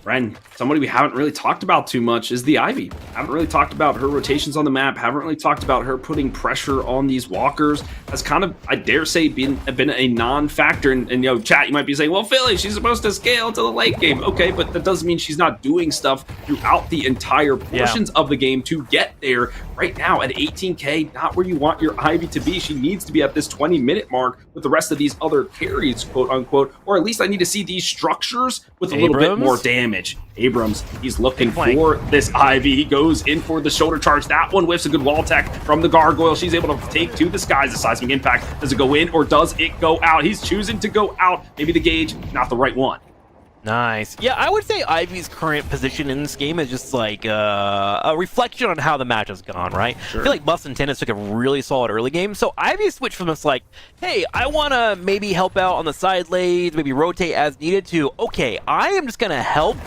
Ren, somebody we haven't really talked about too much is the Ivy. Haven't really talked about her rotations on the map. Haven't really talked about her putting pressure on these walkers. Has kind of, I dare say, been a non-factor. And you know, chat, you might be saying, well, Philly, she's supposed to scale to the late game. Okay, but that doesn't mean she's not doing stuff throughout the entire portions of the game to get there. Right now, at 18k, not where you want your Ivy to be. She needs to be at this 20-minute mark with the rest of these other carries, quote unquote. Or at least I need to see these structures with a little bit more damage. Abrams, he's looking for this Ivy. He goes in for the shoulder charge. That one whiffs a good wall tech from the gargoyle. She's able to take to the skies. The seismic impact. Does it go in or does it go out? He's choosing to go out. Maybe the gauge, not the right one. Nice. Yeah, I would say Ivy's current position in this game is just like a reflection on how the match has gone, right? Sure. I feel like Bus and Tennis took a really solid early game, so Ivy switched from this like, hey, I want to maybe help out on the side lanes, maybe rotate as needed to, okay, I am just going to help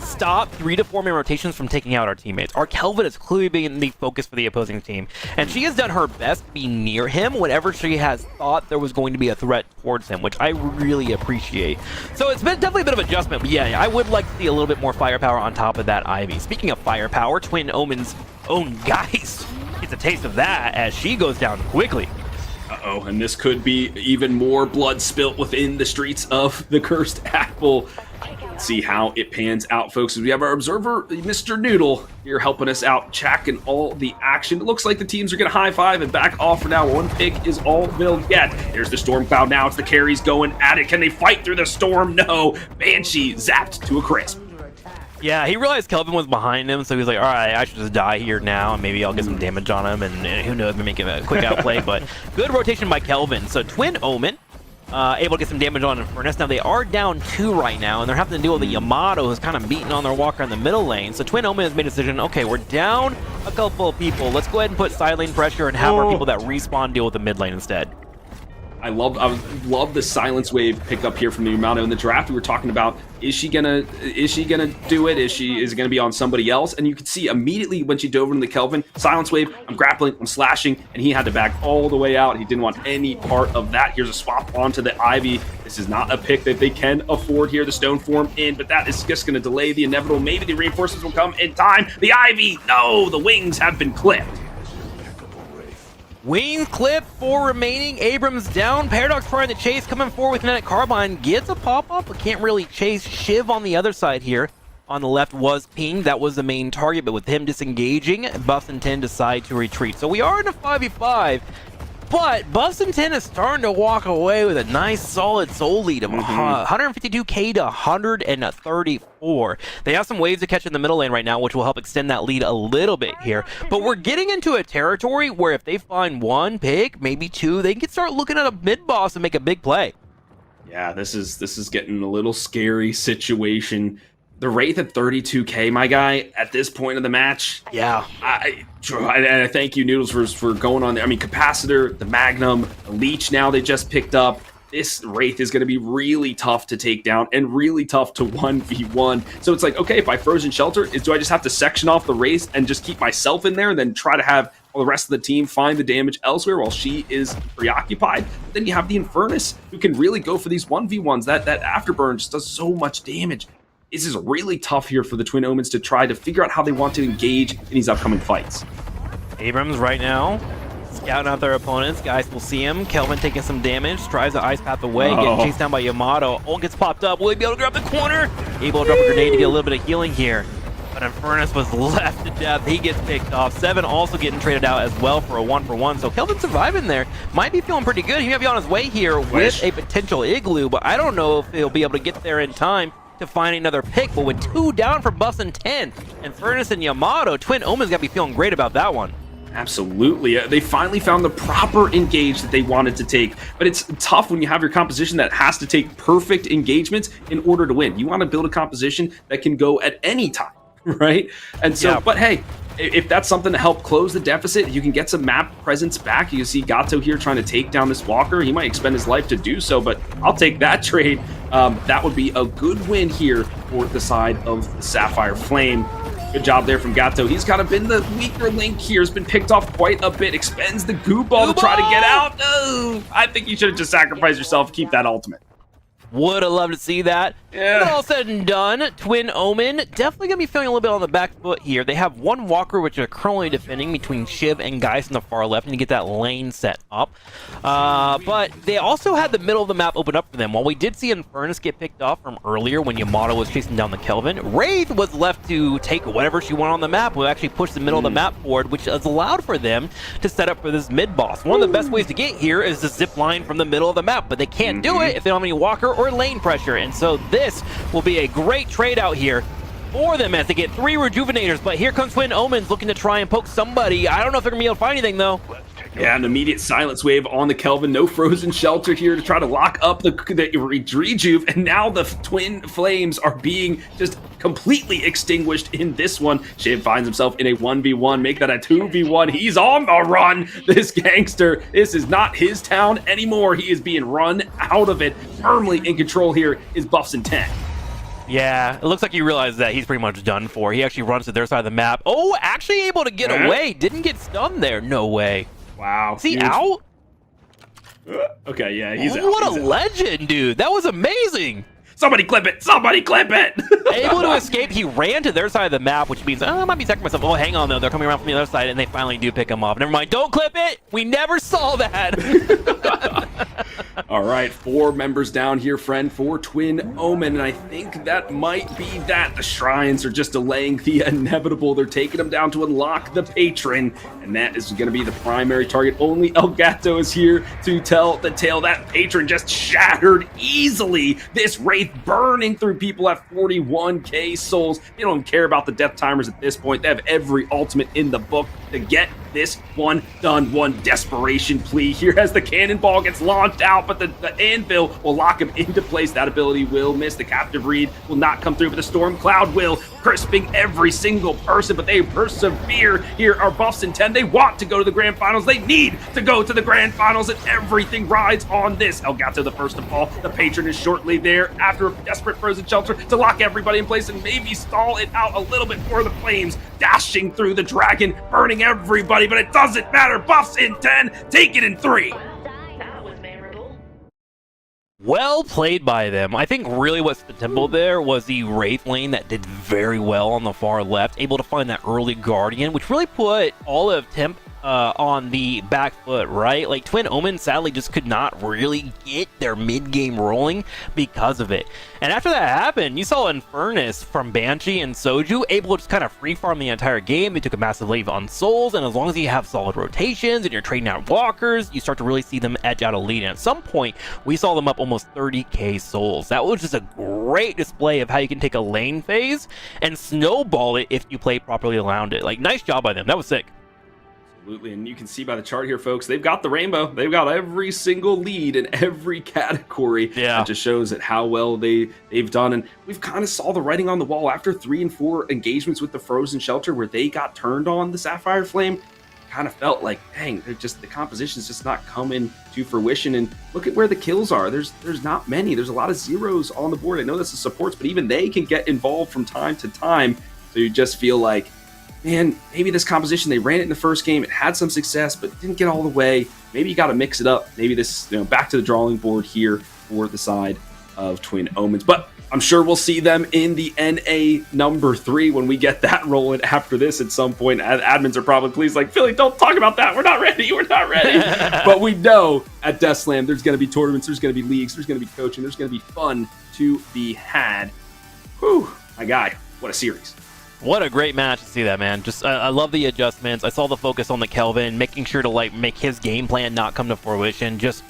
stop 3 to 4 man rotations from taking out our teammates. Our Kelvin is clearly being the focus for the opposing team, and she has done her best to be near him whenever she has thought there was going to be a threat towards him, which I really appreciate. So it's been definitely a bit of adjustment, but yeah, I would like to see a little bit more firepower on top of that Ivy. Speaking of firepower, Twin Omen's own Geist gets a taste of that as she goes down quickly. Uh-oh, and this could be even more blood spilt within the streets of the Cursed Apple. Let's see how it pans out, folks, as we have our observer, Mr. Noodle, here helping us out, tracking all the action. It looks like the teams are going to high-five and back off for now. One pick is all they'll get. There's the Storm Cloud now. It's the carries going at it. Can they fight through the storm? No. Banshee zapped to a crisp. Yeah, he realized Kelvin was behind him, so he was like, all right, I should just die here now, and maybe I'll get some damage on him, and who knows, maybe make a quick outplay, but good rotation by Kelvin. So Twin Omen, able to get some damage on Infernus. Now, they are down 2 right now, and they're having to deal with the Yamato, who's kind of beating on their walker in the middle lane. So Twin Omen has made a decision, okay, we're down a couple of people. Let's go ahead and put side lane pressure and have our people that respawn deal with the mid lane instead. I love the silence wave pickup here from the Yamato in the draft. We were talking about, is she gonna do it? Is it gonna be on somebody else? And you could see immediately when she dove into the Kelvin, silence wave, I'm grappling, I'm slashing, and he had to back all the way out. He didn't want any part of that. Here's a swap onto the Ivy. This is not a pick that they can afford here. The stone form in, but that is just gonna delay the inevitable. Maybe the reinforcements will come in time. The Ivy, no, the wings have been clipped. Wing clip, 4 remaining. Abrams down. Paradox trying to chase, coming forward with Kinetic Carbine. Gets a pop-up, but can't really chase. Shiv on the other side here. On the left was pinged. That was the main target, but with him disengaging, Buffs and 10 decide to retreat. So we are in a 5v5, but Buffs and 10 is starting to walk away with a nice, solid soul lead of 152k to 134. They have some waves to catch in the middle lane right now, which will help extend that lead a little bit here. But we're getting into a territory where if they find 1 pick, maybe 2, they can start looking at a mid-boss and make a big play. Yeah, this is getting a little scary situation. The Wraith at 32k, my guy, at this point of the match. Yeah. I thank you, Noodles, for going on there. I mean, Capacitor, the Magnum, the Leech now they just picked up. This Wraith is going to be really tough to take down and really tough to 1v1. So it's like, okay, if I Frozen Shelter, do I just have to section off the Wraith and just keep myself in there and then try to have all the rest of the team find the damage elsewhere while she is preoccupied? But then you have the Infernus, who can really go for these 1v1s. That Afterburn just does so much damage. This is really tough here for the Twin Omens to try to figure out how they want to engage in these upcoming fights. Abrams right now scouting out their opponents. Guys will see him. Kelvin taking some damage. Tries the ice path away. Getting chased down by Yamato. Ult gets popped up. Will he be able to grab the corner? Able to drop a grenade to get a little bit of healing here. But Infernus was left to death. He gets picked off. 7 also getting traded out as well for a 1-for-1. So Kelvin surviving there. Might be feeling pretty good. He might be on his way here with a potential Igloo, but I don't know if he'll be able to get there in time to find another pick. But with 2 down for Buffs and 10, Infernus and Yamato, Twin Omen's got to be feeling great about that one. Absolutely. They finally found the proper engage that they wanted to take, but it's tough when you have your composition that has to take perfect engagements in order to win. You want to build a composition that can go at any time, right? And so, but hey, if that's something to help close the deficit, you can get some map presence back. You can see Gato here trying to take down this Walker. He might expend his life to do so, but I'll take that trade. That would be a good win here for the side of the Sapphire Flame. Good job there from Gato. He's kind of been the weaker link here. Has been picked off quite a bit. Expends the goo ball to try to get out. No, I think you should have just sacrificed yourself. Keep that ultimate. Would have loved to see that. Yeah. But all said and done, Twin Omen definitely going to be feeling a little bit on the back foot here. They have 1 Walker, which are currently defending between Shiv and Geist on the far left, and to get that lane set up. But they also had the middle of the map open up for them. While we did see Infernus get picked off from earlier when Yamato was chasing down the Kelvin, Wraith was left to take whatever she wanted on the map. We actually pushed the middle of the map forward, which has allowed for them to set up for this mid-boss. One of the best ways to get here is to zip line from the middle of the map, but they can't do it if they don't have any Walker or lane pressure. And so this will be a great trade out here for them as they get 3 Rejuvenators. But here comes Twin Omens looking to try and poke somebody. I don't know if they're going to be able to find anything, though. Yeah, an immediate silence wave on the Kelvin. No frozen shelter here to try to lock up the rejuve. And now the twin flames are being just completely extinguished in this one. Shiv finds himself in a 1v1. Make that a 2v1. He's on the run. This gangster. This is not his town anymore. He is being run out of it. Firmly in control here is Buffs in 10. Yeah, it looks like you realize that he's pretty much done for. He actually runs to their side of the map. Oh, actually able to get away. Didn't get stunned there. No way. Wow. Is he out? Okay, yeah, he's out. What a legend, dude. That was amazing. Somebody clip it. Somebody clip it. Able to escape. He ran to their side of the map, which means, I might be second myself. Oh, hang on, though. They're coming around from the other side, and they finally do pick him off. Never mind. Don't clip it. We never saw that. All right, 4 members down here, friend, for Twin Omen, and I think that might be that. The Shrines are just delaying the inevitable. They're taking them down to unlock the Patron, and that is going to be the primary target. Only Elgato is here to tell the tale. That Patron just shattered easily. This Wraith burning through people at 41k souls. They don't care about the death timers at this point. They have every ultimate in the book to get this one done. One desperation plea here as the cannonball gets launched out, but the anvil will lock him into place. That ability will miss. The captive read will not come through, but the storm cloud will, crisping every single person, but they persevere. Here are Buffs in 10. They want to go to the grand finals. They need to go to the grand finals, and everything rides on this. Elgato the first to fall. The Patron is shortly there after a desperate frozen shelter to lock everybody in place and maybe stall it out a little bit for the flames, dashing through the dragon, burning everybody, but it doesn't matter. Buffs in 10, take it in 3. Well played by them. I think really what's the temple there was the Wraith lane that did very well on the far left, able to find that early Guardian, which really put all of Temp on the back foot, right? Like, Twin Omen sadly just could not really get their mid-game rolling because of it. And after that happened, you saw Infernus from Banshee and Soju able to just kind of free farm the entire game. They took a massive lead on souls, and as long as you have solid rotations and you're trading out walkers, you start to really see them edge out a lead. And at some point, we saw them up almost 30k souls. That was just a great display of how you can take a lane phase and snowball it if you play properly around it. Like, nice job by them. That was sick. Absolutely, and you can see by the chart here, folks, they've got the rainbow. They've got every single lead in every category. Yeah. It just shows that how well they've done, and we've kind of saw the writing on the wall after 3 and 4 engagements with the Frozen Shelter where they got turned on the Sapphire Flame. Kind of felt like, dang, they're just, the composition's just not coming to fruition. And look at where the kills are. There's not many. There's a lot of zeros on the board. I know this is supports, but even they can get involved from time to time. So you just feel like, man, maybe this composition, they ran it in the first game, it had some success, but didn't get all the way. Maybe you got to mix it up. Maybe this, back to the drawing board here for the side of Twin Omens. But I'm sure we'll see them in the NA number 3 when we get that rolling after this at some point. Admins are probably pleased, like, Philly, don't talk about that. We're not ready. We're not ready. But we know at Death Slam, there's going to be tournaments, there's going to be leagues, there's going to be coaching, there's going to be fun to be had. Whew, my guy, what a series. What a great match to see that, man. Just, I love the adjustments. I saw the focus on the Kelvin, making sure to, like, make his game plan not come to fruition. Just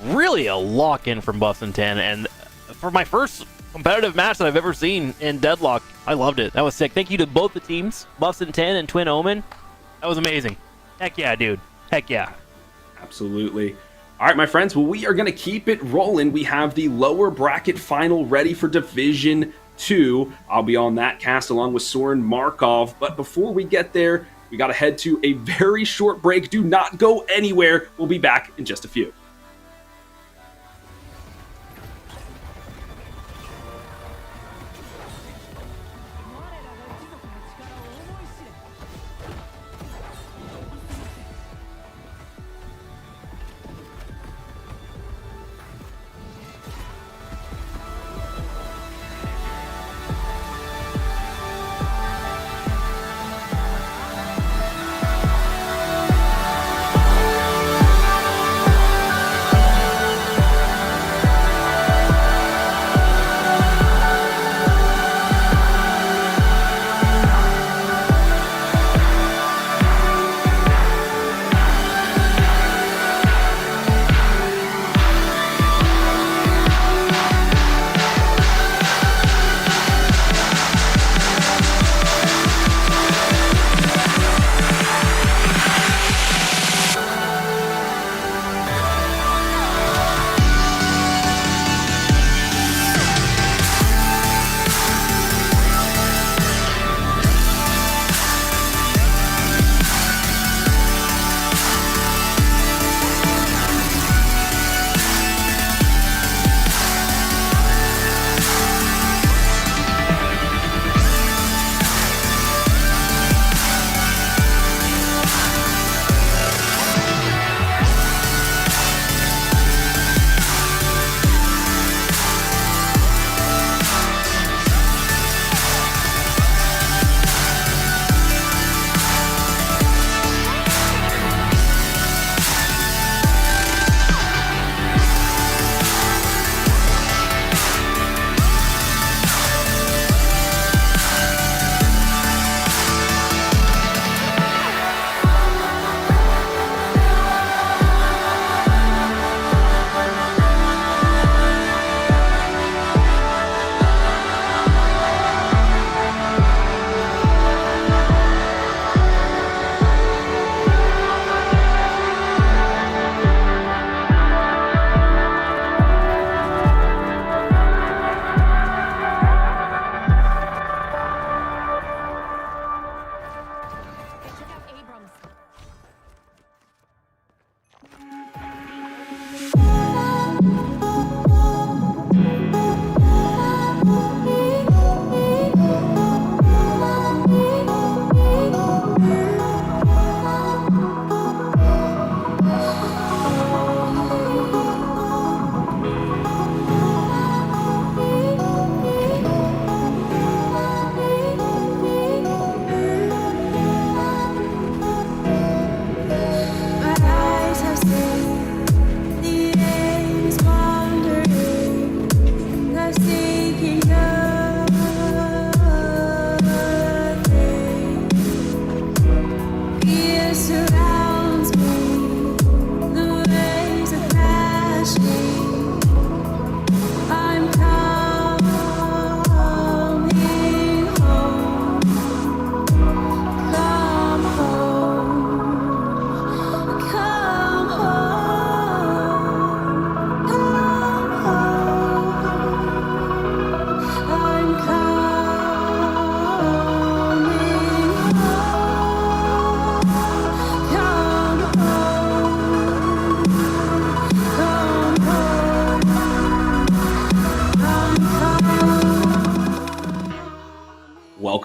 really a lock-in from Buffs in 10. And for my first competitive match that I've ever seen in Deadlock, I loved it. That was sick. Thank you to both the teams, Buffs in 10 and Twin Omen. That was amazing. Heck yeah, dude. Heck yeah. Absolutely. All right, my friends. Well, we are going to keep it rolling. We have the lower bracket final ready for Division 2. I'll be on that cast along with Soren Markov. But before we get there, we got to head to a very short break. Do not go anywhere. We'll be back in just a few.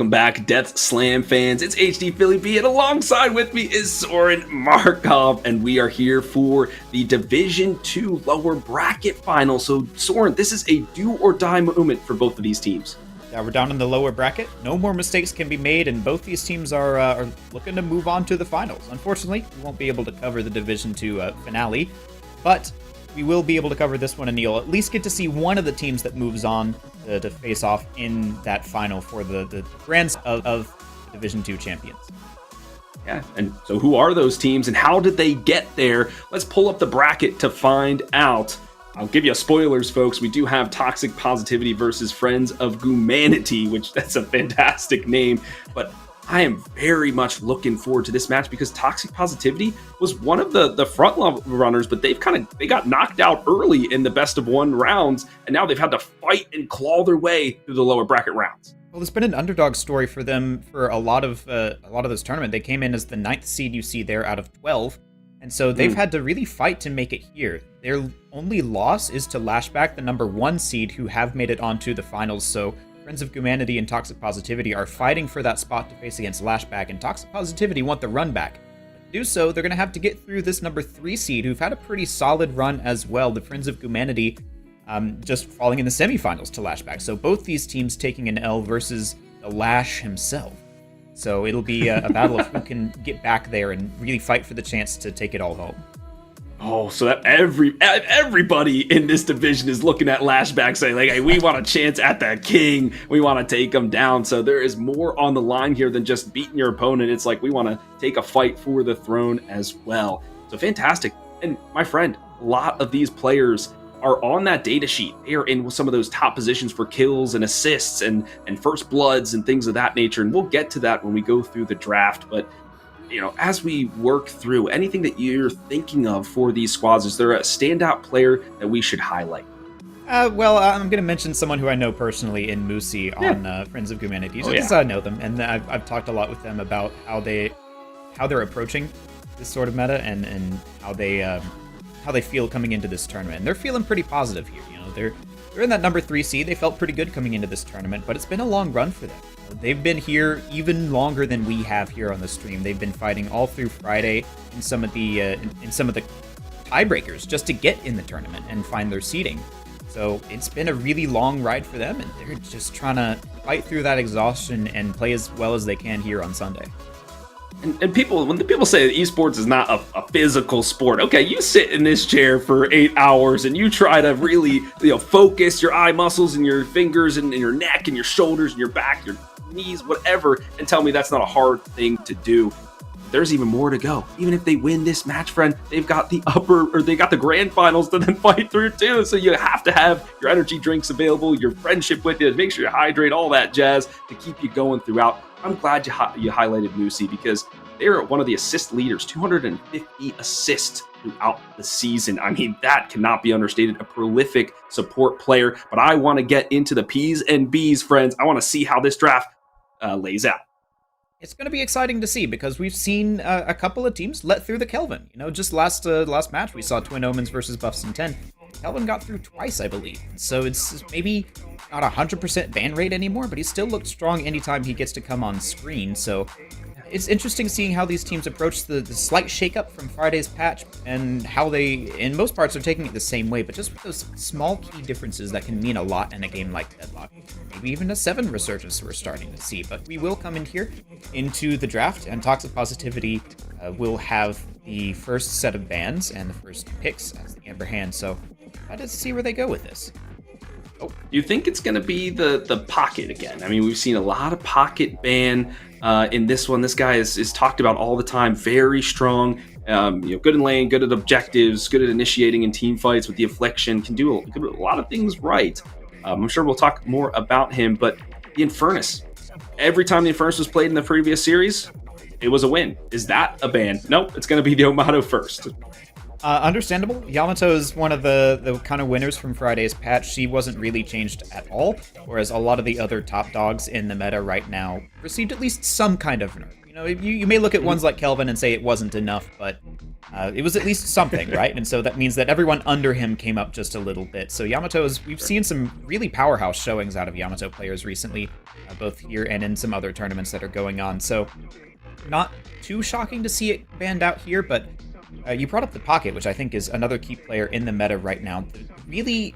Welcome back, Death Slam fans. It's HD Philly B, and alongside with me is Soren Markov, and we are here for the Division 2 lower bracket final. So, Soren, this is a do-or-die moment for both of these teams. Yeah, we're down in the lower bracket. No more mistakes can be made, and both these teams are looking to move on to the finals. Unfortunately, we won't be able to cover the Division 2 finale, but we will be able to cover this one, and you'll at least get to see one of the teams that moves on to face off in that final for the brands of Division 2 champions. Yeah, and so who are those teams, and how did they get there? Let's pull up the bracket to find out. I'll give you spoilers, folks. We do have Toxic Positivity versus Friends of Gumanity, which that's a fantastic name, but I am very much looking forward to this match because Toxic Positivity was one of the front runners, but they got knocked out early in the best of one rounds, and now they've had to fight and claw their way through the lower bracket rounds. Well, it's been an underdog story for them for a lot of this tournament. They came in as the 9th seed you see there out of 12. And so they've had to really fight to make it here. Their only loss is to Lashback, the number 1 seed, who have made it onto the finals. So Friends of Gumanity and Toxic Positivity are fighting for that spot to face against Lashback, and Toxic Positivity want the run back. To do so, they're going to have to get through this number 3 seed, who've had a pretty solid run as well. The Friends of Gumanity just falling in the semifinals to Lashback. So both these teams taking an L versus the Lash himself. So it'll be a battle of who can get back there and really fight for the chance to take it all home. Oh, so that everybody in this division is looking at Lashback saying, like, hey, we want a chance at the king. We want to take him down. So there is more on the line here than just beating your opponent. It's like we want to take a fight for the throne as well. So fantastic. And my friend, a lot of these players are on that data sheet. They are in some of those top positions for kills and assists and first bloods and things of that nature. And we'll get to that when we go through the draft. But, you know, as we work through anything that you're thinking of for these squads, is there a standout player that we should highlight? Well, I'm going to mention someone who I know personally in Moosey on Friends of Gumanity. Because I know them, and I've talked a lot with them about how they're approaching this sort of meta and how they feel coming into this tournament. And they're feeling pretty positive here. You know, they're in that number 3 seed. They felt pretty good coming into this tournament, but it's been a long run for them. They've been here even longer than we have here on the stream. They've been fighting all through Friday in some of the tiebreakers just to get in the tournament and find their seeding. So it's been a really long ride for them, and they're just trying to fight through that exhaustion and play as well as they can here on Sunday. And when people say that esports is not a physical sport, okay, you sit in this chair for 8 hours and you try to really, focus your eye muscles and your fingers and your neck and your shoulders and your back, your knees, whatever, and tell me that's not a hard thing to do. There's even more to go. Even if they win this match, friend, they've got the grand finals to then fight through too. So you have to have your energy drinks available, your friendship with you, make sure you hydrate, all that jazz to keep you going throughout. I'm glad you highlighted Moosey because they're one of the assist leaders, 250 assists throughout the season. I mean, that cannot be understated. A prolific support player. But I want to get into the P's and B's, friends. I want to see how this draft lays out. It's going to be exciting to see because we've seen a couple of teams let through the Kelvin. You know, just last match we saw Twin Omens versus Buffs and 10. Kelvin got through twice, I believe. So it's maybe not 100% ban rate anymore, but he still looked strong anytime he gets to come on screen. So it's interesting seeing how these teams approach the slight shakeup from Friday's patch and how they, in most parts, are taking it the same way, but just with those small key differences that can mean a lot in a game like Deadlock. Maybe even a 7 resurgence we're starting to see, but we will come in here into the draft, and Toxic Positivity will have the first set of bans and the first picks as the Amber Hand, so let's see where they go with this. Oh, you think it's going to be the Pocket again? I mean, we've seen a lot of Pocket ban in this one. This guy is talked about all the time. Very strong, good in lane, good at objectives, good at initiating in team fights with the Affliction. Can do a lot of things right. I'm sure we'll talk more about him, but the Infernus. Every time the Infernus was played in the previous series, it was a win. Is that a ban? Nope, it's going to be the Omato first. Understandable. Yamato is one of the kind of winners from Friday's patch. She wasn't really changed at all, whereas a lot of the other top dogs in the meta right now received at least some kind of nerf. You know, you may look at ones like Kelvin and say it wasn't enough, but it was at least something, right? And so that means that everyone under him came up just a little bit. So we've seen some really powerhouse showings out of Yamato players recently, both here and in some other tournaments that are going on. So not too shocking to see it banned out here, but you brought up the Pocket, which I think is another key player in the meta right now. The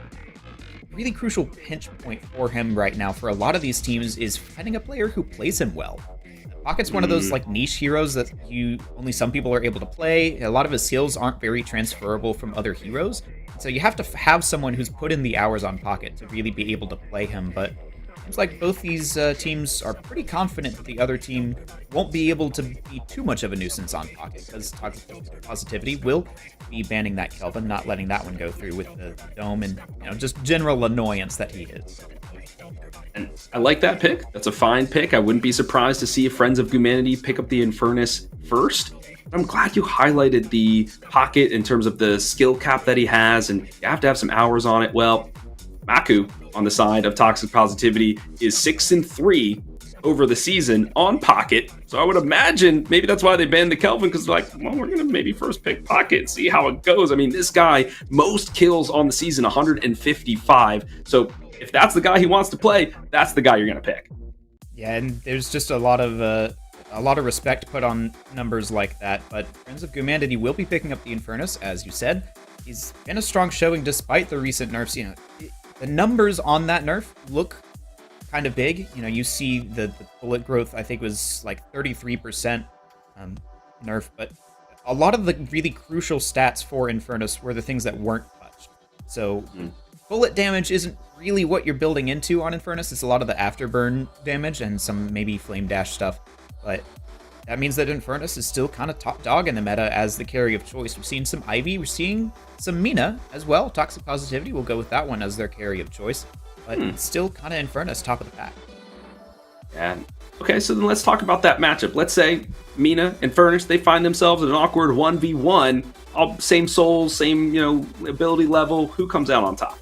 really crucial pinch point for him right now for a lot of these teams is finding a player who plays him well. Pocket's one of those like niche heroes that only some people are able to play. A lot of his skills aren't very transferable from other heroes. So you have to have someone who's put in the hours on Pocket to really be able to play him. But it seems like both these teams are pretty confident that the other team won't be able to be too much of a nuisance on Pocket, because Toxic Positivity will be banning that Kelvin, not letting that one go through with the dome and just general annoyance that he is. And I like that pick. That's a fine pick. I wouldn't be surprised to see Friends of Humanity pick up the Infernus first. I'm glad you highlighted the Pocket in terms of the skill cap that he has, and you have to have some hours on it. Well, Maku on the side of Toxic Positivity is 6-3 over the season on Pocket. So I would imagine maybe that's why they banned the Kelvin, because they're like, well, we're going to maybe first pick Pocket and see how it goes. I mean, this guy, most kills on the season, 155. So if that's the guy he wants to play, that's the guy you're going to pick. Yeah, and there's just a lot of respect put on numbers like that. But Friends of Humanity will be picking up the Infernus, as you said. He's been a strong showing despite the recent nerfs. The numbers on that nerf look kind of big. You see the bullet growth, I think, was like 33% nerf, but a lot of the really crucial stats for Infernus were the things that weren't touched. So bullet damage isn't really what you're building into on Infernus. It's a lot of the afterburn damage and some maybe flame dash stuff, but that means that Infernus is still kind of top dog in the meta as the carry of choice. We've seen some Ivy, we're seeing some Mina as well. Toxic Positivity will go with that one as their carry of choice, but it's still kind of Infernus top of the pack. Yeah. Okay, so then let's talk about that matchup. Let's say Mina and Furnace, they find themselves at an awkward 1v1, all same souls, same ability level. Who comes out on top?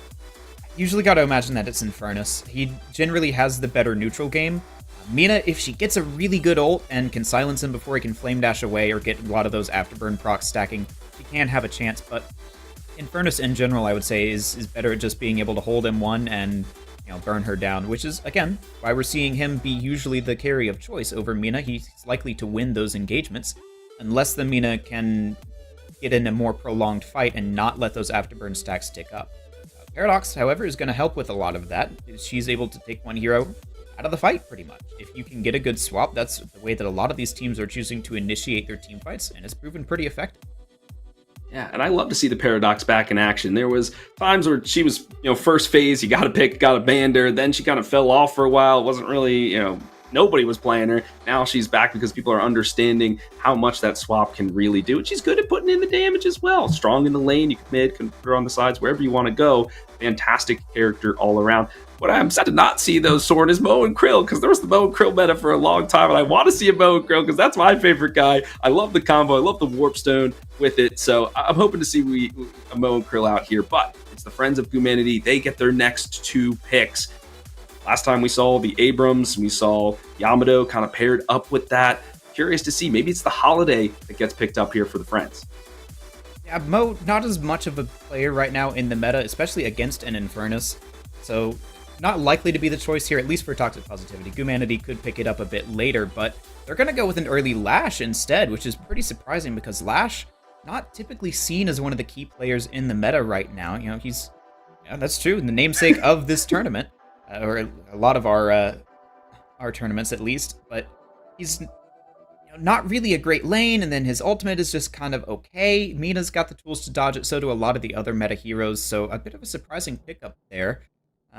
Usually got to imagine that it's Infernus. He generally has the better neutral game. Mina, if she gets a really good ult and can silence him before he can flame dash away or get a lot of those afterburn procs stacking, she can have a chance, but Infernus in general, I would say, is better at just being able to hold M1 and burn her down, which is, again, why we're seeing him be usually the carry of choice over Mina. He's likely to win those engagements, unless the Mina can get in a more prolonged fight and not let those afterburn stacks tick up. Paradox, however, is going to help with a lot of that. She's able to take one hero out of the fight, pretty much. If you can get a good swap, that's the way that a lot of these teams are choosing to initiate their team fights, and it's proven pretty effective. Yeah, and I love to see the Paradox back in action. There was times where she was, first phase, you got to ban her. Then she kind of fell off for a while. It wasn't really, nobody was playing her. Now she's back because people are understanding how much that swap can really do. And she's good at putting in the damage as well. Strong in the lane, you can mid, can put her on the sides, wherever you want to go. Fantastic character all around. What I'm sad to not see, though, Soren, is Mo and Krill, because there was the Mo and Krill meta for a long time, and I want to see a Mo and Krill because that's my favorite guy. I love the combo. I love the Warp Stone with it, so I'm hoping to see a Mo and Krill out here, but it's the Friends of Humanity. They get their next two picks. Last time we saw the Abrams, we saw Yamato kind of paired up with that. Curious to see, maybe it's the Holiday that gets picked up here for the Friends. Yeah, Mo, not as much of a player right now in the meta, especially against an Infernus, so not likely to be the choice here, at least for Toxic Positivity. Humanity could pick it up a bit later, but they're going to go with an early Lash instead, which is pretty surprising because Lash, not typically seen as one of the key players in the meta right now. That's true, the namesake of this tournament, or a lot of our tournaments at least, but he's not really a great lane, and then his ultimate is just kind of okay. Mina's got the tools to dodge it, so do a lot of the other meta heroes, so a bit of a surprising pickup there.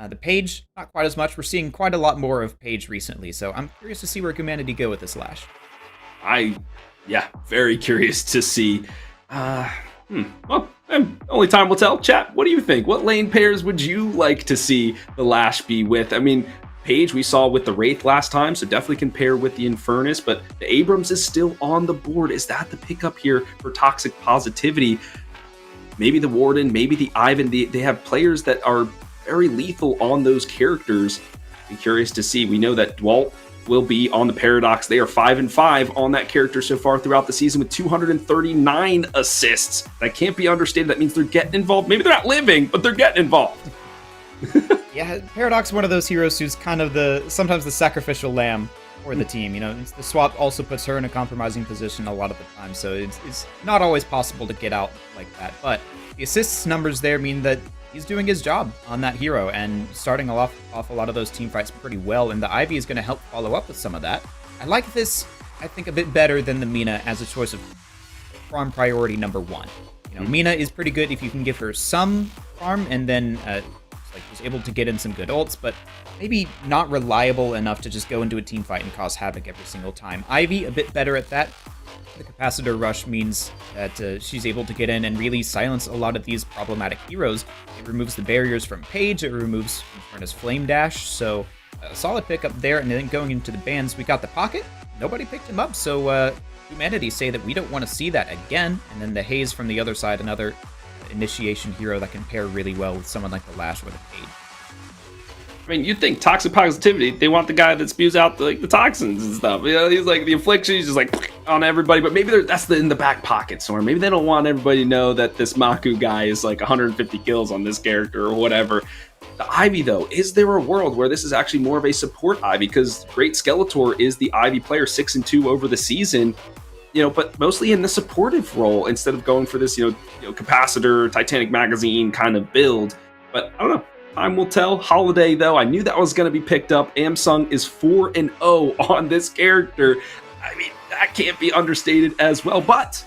The Page, not quite as much. We're seeing quite a lot more of Page recently, so I'm curious to see where Humanity go with this Lash. Very curious to see. Well, only time will tell. Chat, what do you think? What lane pairs would you like to see the Lash be with? I mean, Page we saw with the Wraith last time, so definitely can pair with the Infernus, but the Abrams is still on the board. Is that the pickup here for Toxic Positivity? Maybe the Warden, maybe the Ivan. They have players that are very lethal on those characters. Be curious to see. We know that Dwalt will be on the Paradox. They are 5-5 on that character so far throughout the season with 239 assists. That can't be understated. That means they're getting involved. Maybe they're not living, but they're getting involved. Yeah, Paradox, one of those heroes who's kind of sometimes the sacrificial lamb for the team. You know, the swap also puts her in a compromising position a lot of the time, so it's not always possible to get out like that. But the assists numbers there mean that he's doing his job on that hero and starting off a lot of those team fights pretty well, and the Ivy is going to help follow up with some of that. I like this, I think, a bit better than the Mina as a choice of farm priority number 1. You know, Mina is pretty good if you can give her some farm and then was able to get in some good ults, but maybe not reliable enough to just go into a team fight and cause havoc every single time. Ivy, a bit better at that. The capacitor rush means that she's able to get in and really silence a lot of these problematic heroes. It removes the barriers from Page, it removes Infernus Flame Dash, so a solid pick up there. And then going into the bans, we got the Pocket. Nobody picked him up, so Humanity say that we don't want to see that again. And then the Haze from the other side, another initiation hero that can pair really well with someone like the Lash or the Page. I mean, you'd think toxic positivity, they want the guy that spews out the toxins and stuff. You know, he's like the affliction, he's just like on everybody, but maybe that's in the back pocket, or maybe they don't want everybody to know that this Maku guy is like 150 kills on this character or whatever. The Ivy, though, is there a world where this is actually more of a support Ivy? Because Great Skeletor is the Ivy player, 6-2 over the season, you know, but mostly in the supportive role instead of going for this, you know, capacitor, Titanic magazine kind of build. But I don't know. Time will tell. Holiday, though, I knew that was going to be picked up. Amsung is 4-0 on this character. I mean, that can't be understated as well. But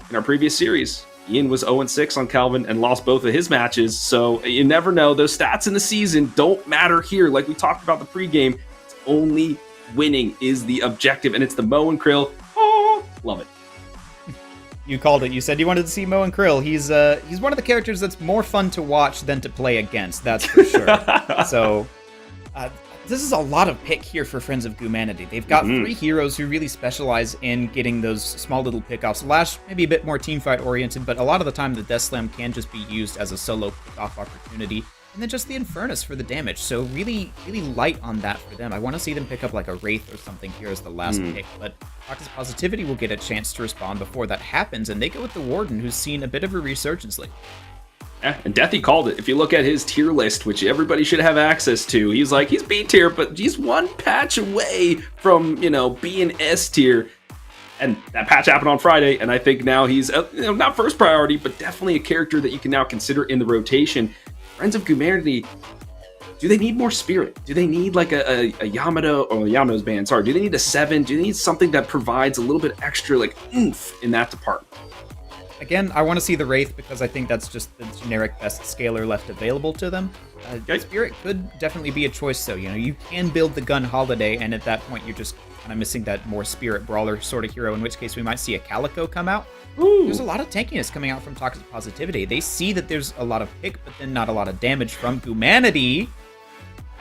in our previous series, Ian was 0-6 on Calvin and lost both of his matches. So you never know. Those stats in the season don't matter here. Like we talked about the pregame, it's only winning is the objective. And it's the Mo and Krill. Oh, love it. You called it. You said you wanted to see Mo and Krill. He's one of the characters that's more fun to watch than to play against. That's for sure. So this is a lot of pick here for Friends of Humanity. They've got 3 heroes who really specialize in getting those small little pickoffs. Lash maybe a bit more teamfight oriented, but a lot of the time the Death Slam can just be used as a solo pickoff opportunity. And then just the Infernus for the damage. So really, really light on that for them. I want to see them pick up like a Wraith or something here as the last pick, but Toxic Positivity will get a chance to respond before that happens, and they go with the Warden, who's seen a bit of a resurgence lately. Yeah, and Deathy called it. If you look at his tier list, which everybody should have access to, he's B tier, but he's one patch away from, you know, being S tier. And that patch happened on Friday, and I think now he's, not first priority, but definitely a character that you can now consider in the rotation. Friends of Humanity, do they need more spirit? Do they need like a Yamato, or Yamato's band, sorry, do they need a 7? Do they need something that provides a little bit extra like oomph in that department? Again, I want to see the Wraith because I think that's just the generic best scaler left available to them. Spirit could definitely be a choice though. You know, you can build the gun Holiday, and at that point you're just kind of missing that more spirit brawler sort of hero, in which case we might see a Calico come out. Ooh. There's a lot of tankiness coming out from Toxic Positivity. They see that there's a lot of pick, but then not a lot of damage from Humanity.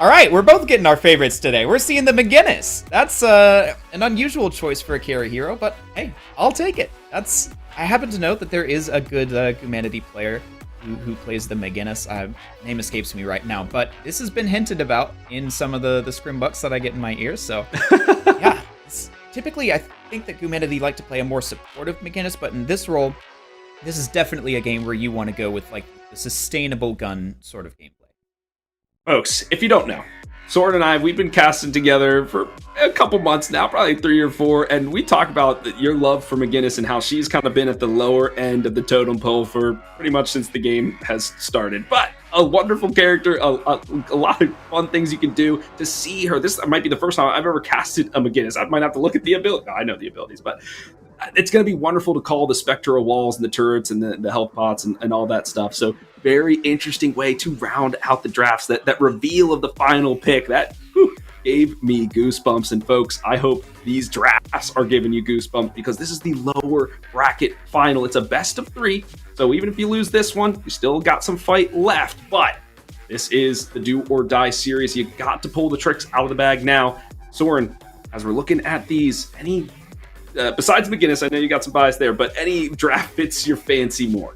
All right, we're both getting our favorites today. We're seeing the McGinnis. That's an unusual choice for a carry hero, but hey, I'll take it. I happen to know that there is a good Humanity player who plays the McGinnis. Name escapes me right now, but this has been hinted about in some of the scrim bucks that I get in my ears, so yeah. Typically, I think that Humanity like to play a more supportive McGinnis, but in this role, this is definitely a game where you want to go with like the sustainable gun sort of gameplay. Folks, if you don't know, Soren and we've been casting together for a couple months now, probably 3 or 4, and we talk about your love for McGinnis and how she's kind of been at the lower end of the totem pole for pretty much since the game has started. But a wonderful character, a lot of fun things you can do to see her. This might be the first time I've ever casted a McGinnis. I might have to look at the ability. No, I know the abilities, but it's going to be wonderful to call the spectral walls and the turrets and the health pots and all that stuff. So very interesting way to round out the drafts. That reveal of the final pick, that gave me goosebumps. And folks, I hope these drafts are giving you goosebumps because this is the lower bracket final. It's a best of 3. So even if you lose this one, you still got some fight left. But this is the do or die series. You got to pull the tricks out of the bag now. Soren, as we're looking at these, any besides McGinnis, I know you got some bias there, but any draft fits your fancy more?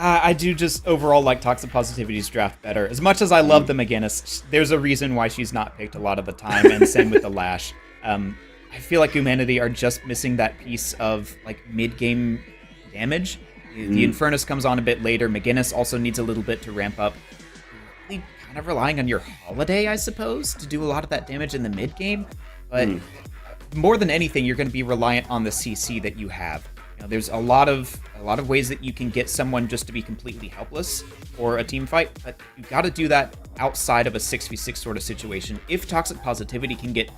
I do just overall like Toxic Positivity's draft better. As much as I love the McGinnis, there's a reason why she's not picked a lot of the time, and same with the Lash. I feel like Humanity are just missing that piece of like mid-game damage. The Infernus comes on a bit later. McGinnis also needs a little bit to ramp up. Really kind of relying on your Holiday, I suppose, to do a lot of that damage in the mid-game. But more than anything, you're going to be reliant on the CC that you have. You know, there's a lot of ways that you can get someone just to be completely helpless for a team fight, but you've got to do that outside of a 6v6 sort of situation. If Toxic Positivity can get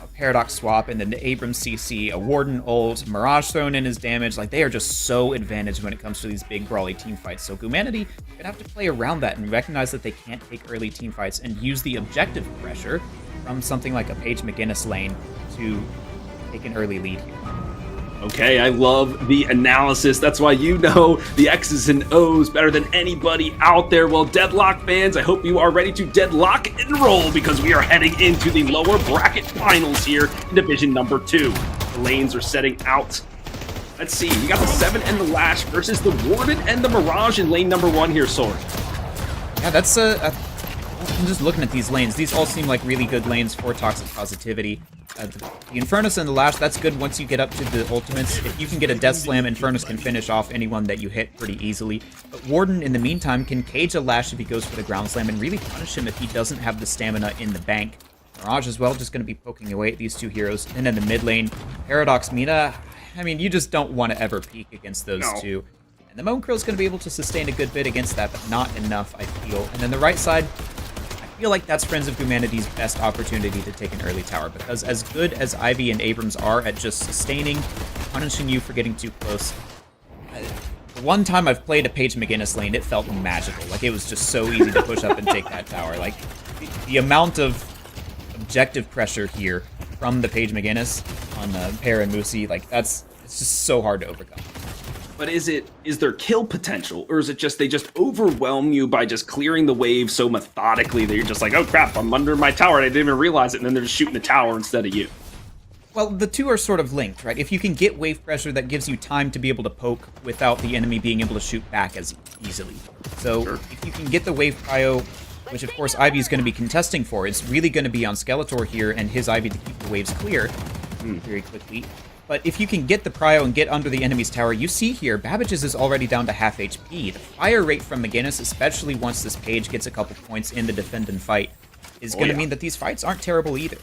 a Paradox swap and then the Abrams CC, a Warden ult, Mirage thrown in as damage, like they are just so advantaged when it comes to these big brawly team fights. So Humanity gonna have to play around that and recognize that they can't take early team fights and use the objective pressure from something like a Paige McGinnis lane to take an early lead here. Okay, I love the analysis. That's why you know the X's and O's better than anybody out there. Well, Deadlock fans, I hope you are ready to deadlock and roll because we are heading into the lower bracket finals here in Division number 2. The lanes are setting out. Let's see, we got the 7 and the Lash versus the Warden and the Mirage in lane number 1 here, Sword. Yeah, that's I'm just looking at these lanes. These all seem like really good lanes for Toxic Positivity. The Infernus and the Lash, that's good once you get up to the ultimates. If you can get a Death Slam, Infernus can finish off anyone that you hit pretty easily. But Warden, in the meantime, can cage a Lash if he goes for the Ground Slam and really punish him if he doesn't have the stamina in the bank. Mirage as well, just going to be poking away at these two heroes. And in the mid lane, Paradox Mina, I mean, you just don't want to ever peek against those two. And the Moancrill's going to be able to sustain a good bit against that, but not enough, I feel. And then the right side, I feel like that's Friends of Humanity's best opportunity to take an early tower, because as good as Ivy and Abrams are at just sustaining, punishing you for getting too close, the one time I've played a Paige McGinnis lane, it felt magical. Like, it was just so easy to push up and take that tower. Like, the amount of objective pressure here from the Paige McGinnis on Pear and Musi, like, it's just so hard to overcome. But is there kill potential, or is it just they just overwhelm you by just clearing the wave so methodically that you're just like, oh crap, I'm under my tower and I didn't even realize it, and then they're just shooting the tower instead of you? Well, the two are sort of linked, right? If you can get wave pressure, that gives you time to be able to poke without the enemy being able to shoot back as easily. So if you can get the wave prio, which of course Ivy is going to be contesting for, it's really going to be on Skeletor here and his Ivy to keep the waves clear very quickly. But if you can get the prio and get under the enemy's tower, you see here, Babbage's is already down to half HP. The fire rate from McGinnis, especially once this Page gets a couple points in the defend and fight, is going to mean that these fights aren't terrible either.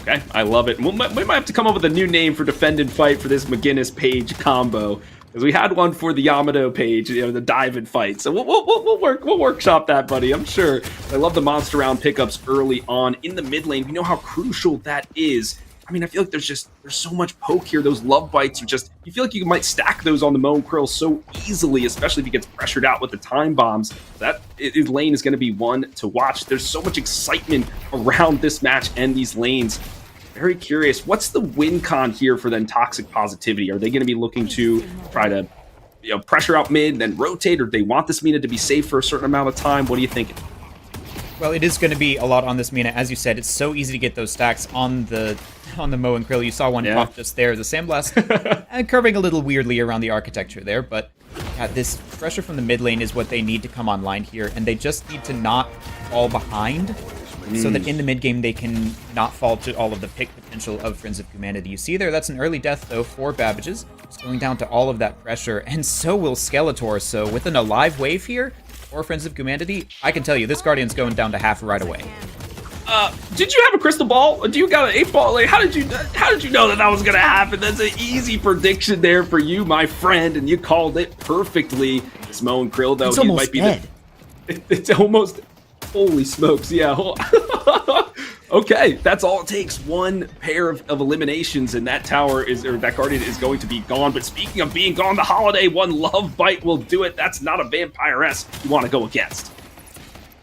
Okay, I love it. We might have to come up with a new name for defend and fight for this McGinnis-Page combo, because we had one for the Yamato Page, the dive and fight. So we'll workshop that, buddy, I'm sure. I love the monster round pickups early on in the mid lane. We know how crucial that is. I mean, I feel like there's so much poke here. Those love bites are just, you feel like you might stack those on the Moancrill so easily, especially if he gets pressured out with the time bombs. That lane is going to be one to watch. There's so much excitement around this match and these lanes. Very curious. What's the win con here for then Toxic Positivity? Are they going to be looking to try to pressure out mid and then rotate, or do they want this Mina to be safe for a certain amount of time? What are you thinking? Well, it is going to be a lot on this Mina. As you said, it's so easy to get those stacks on the Moancrill. You saw one pop just there. The Sandblast curving a little weirdly around the architecture there, but yeah, this pressure from the mid lane is what they need to come online here, and they just need to not fall behind so that in the mid game they can not fall to all of the pick potential of Friends of Humanity. You see there, that's an early death though for Babbage's. It's going down to all of that pressure, and so will Skeletor. So with an alive wave here, or Friends of Humanity, I can tell you, this Guardian's going down to half right away. Did you have a crystal ball? Do you got an 8-ball? Like, how did you know that was gonna happen? That's an easy prediction there for you, my friend, and you called it perfectly. This Moancrill, though, he might be dead. It's almost. Holy smokes! Yeah. Okay, that's all it takes. One pair of eliminations, and that that Guardian is going to be gone. But speaking of being gone, the Holiday, one love bite will do it. That's not a Vampiress you want to go against.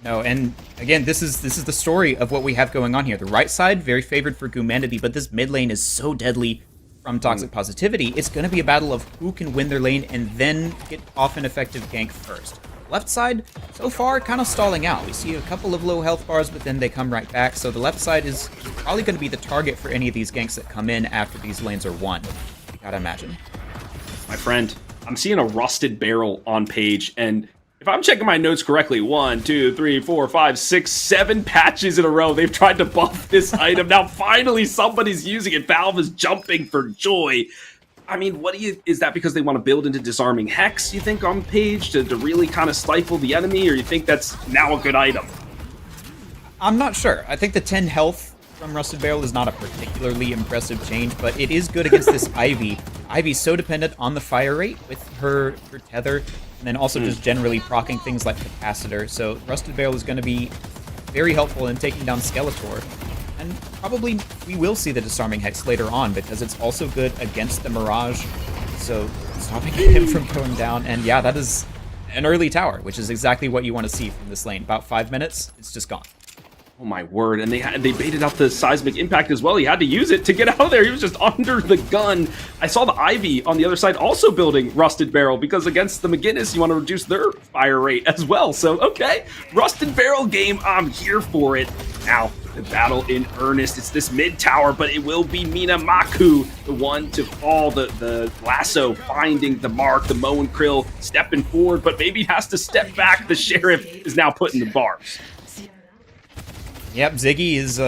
No, and again, this is the story of what we have going on here. The right side, very favored for Humanity, but this mid lane is so deadly from Toxic Positivity. It's going to be a battle of who can win their lane and then get off an effective gank first. Left side, so far, kind of stalling out. We see a couple of low health bars, but then they come right back. So the left side is probably going to be the target for any of these ganks that come in after these lanes are won. You gotta imagine. My friend, I'm seeing a rusted barrel on page, and if I'm checking my notes correctly, 1, 2, 3, 4, 5, 6, 7 patches in a row, they've tried to buff this item. Now, finally, somebody's using it. Valve is jumping for joy. I mean, is that because they want to build into disarming hex, you think, on page to really kind of stifle the enemy, or you think that's now a good item? I'm not sure. I think the 10 health from Rusted Barrel is not a particularly impressive change, but it is good against this Ivy. Ivy's so dependent on the fire rate with her tether, and then also just generally proccing things like Capacitor. So Rusted Barrel is going to be very helpful in taking down Skeletor. And probably we will see the Disarming Hex later on, because it's also good against the Mirage. So stopping him from going down. And yeah, that is an early tower, which is exactly what you want to see from this lane. About 5 minutes, it's just gone. Oh my word, and they baited out the seismic impact as well. He had to use it to get out of there. He was just under the gun. I saw the Ivy on the other side also building Rusted Barrel, because against the McGinnis, you want to reduce their fire rate as well. So, okay, Rusted Barrel game, I'm here for it. Now, the battle in earnest. It's this mid tower, but it will be Mina Maku, the one to fall. The lasso finding the mark. The Mo and Krill stepping forward, but maybe has to step back. The Sheriff is now putting the bars. Yep, Ziggy is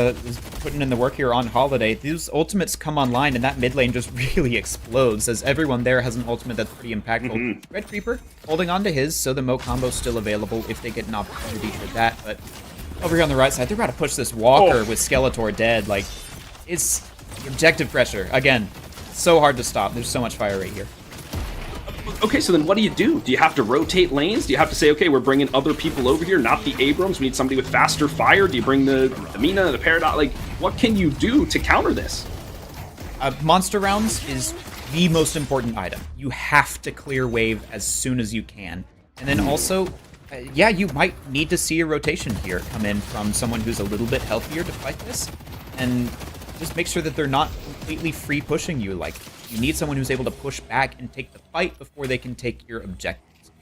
putting in the work here on Holiday. These ultimates come online, and that mid lane just really explodes, as everyone there has an ultimate that's pretty impactful. Red Creeper holding on to his, so the Mo combo's still available if they get an opportunity for that. But over here on the right side, they're about to push this Walker with Skeletor dead. Like, it's objective pressure. Again, so hard to stop. There's so much fire rate here. Okay, so then what do? Do you have to rotate lanes? Do you have to say, okay, we're bringing other people over here, not the Abrams, we need somebody with faster fire? Do you bring the Mina, the Paradox? Like, what can you do to counter this? Monster rounds is the most important item. You have to clear wave as soon as you can. And then also, yeah, you might need to see a rotation here come in from someone who's a little bit healthier to fight this. And just make sure that they're not completely free pushing you. Like, you need someone who's able to push back and take the fight before they can take your objectives.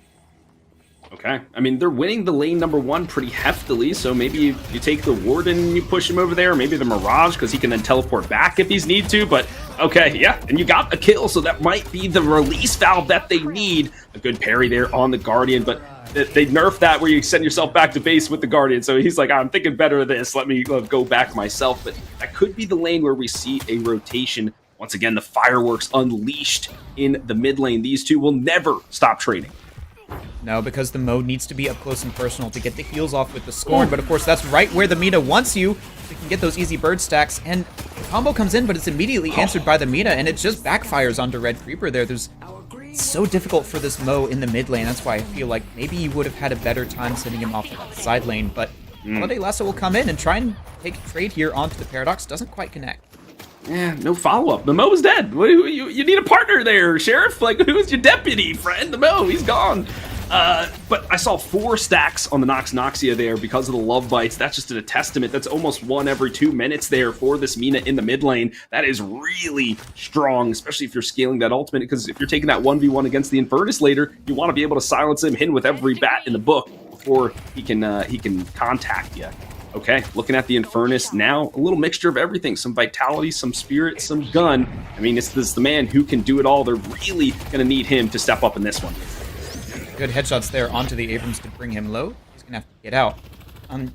Okay. I mean, they're winning the lane number 1 pretty heftily, so maybe you take the Warden and you push him over there, or maybe the Mirage, because he can then teleport back if he's need to, but okay, yeah, and you got a kill, so that might be the release valve that they need. A good parry there on the Guardian, but they nerfed that where you send yourself back to base with the Guardian, so he's like, I'm thinking better of this, let me go back myself, but that could be the lane where we see a rotation. Once again, the fireworks unleashed in the mid lane. These two will never stop trading. No, because the Mo needs to be up close and personal to get the heals off with the Scorn, but of course that's right where the Mina wants you. You can get those easy bird stacks, and the combo comes in, but it's immediately answered by the Mina, and it just backfires onto Red Creeper there. It's so difficult for this Mo in the mid lane. That's why I feel like maybe you would have had a better time sending him off the side lane, but Holiday Lasso will come in and try and take a trade here onto the Paradox. Doesn't quite connect. Yeah, no follow-up. The Mo is dead. You need a partner there, Sheriff. Like, who's your deputy, friend? The Mo, he's gone. But I saw 4 stacks on the Noxia there because of the love bites. That's just a testament. That's almost 1 every 2 minutes there for this Mina in the mid lane. That is really strong, especially if you're scaling that ultimate, because if you're taking that 1v1 against the Infernus later, you want to be able to silence him, hit him with every bat in the book before he can contact you. Okay, looking at the Infernus now, a little mixture of everything. Some vitality, some spirit, some gun. I mean, this is the man who can do it all. They're really going to need him to step up in this one. Good headshots there onto the Abrams to bring him low. He's going to have to get out.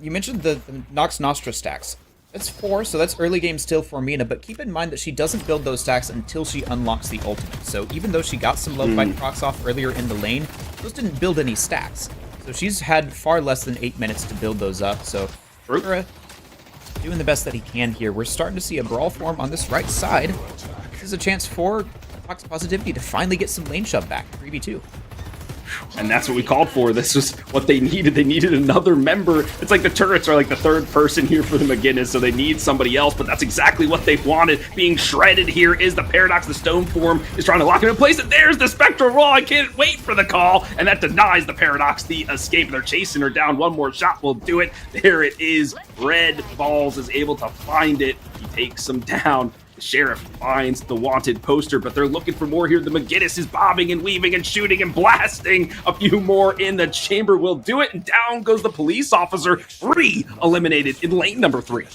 You mentioned the Nox Nostra stacks. That's 4, so that's early game still for Mina, but keep in mind that she doesn't build those stacks until she unlocks the ultimate. So even though she got some love bite procs off earlier in the lane, those didn't build any stacks. So she's had far less than 8 minutes to build those up, so Kura doing the best that he can here. We're starting to see a brawl form on this right side. This is a chance for Fox Positivity to finally get some lane shove back, 3v2. And that's what we called for. This was what they needed. They needed another member. It's like the turrets are like the 3rd person here for the McGinnis, so they need somebody else, but that's exactly what they wanted. Being shredded here is the Paradox. The Stone Form is trying to lock him in place, and there's the Spectral Roll. I can't wait for the call, and that denies the Paradox the escape. They're chasing her down. One more shot will do it. There it is. Red Balls is able to find it. He takes him down. The Sheriff finds the wanted poster, but they're looking for more here. The McGinnis is bobbing and weaving and shooting and blasting. A few more in the chamber will do it, and down goes the police officer. 3 eliminated in lane number 3.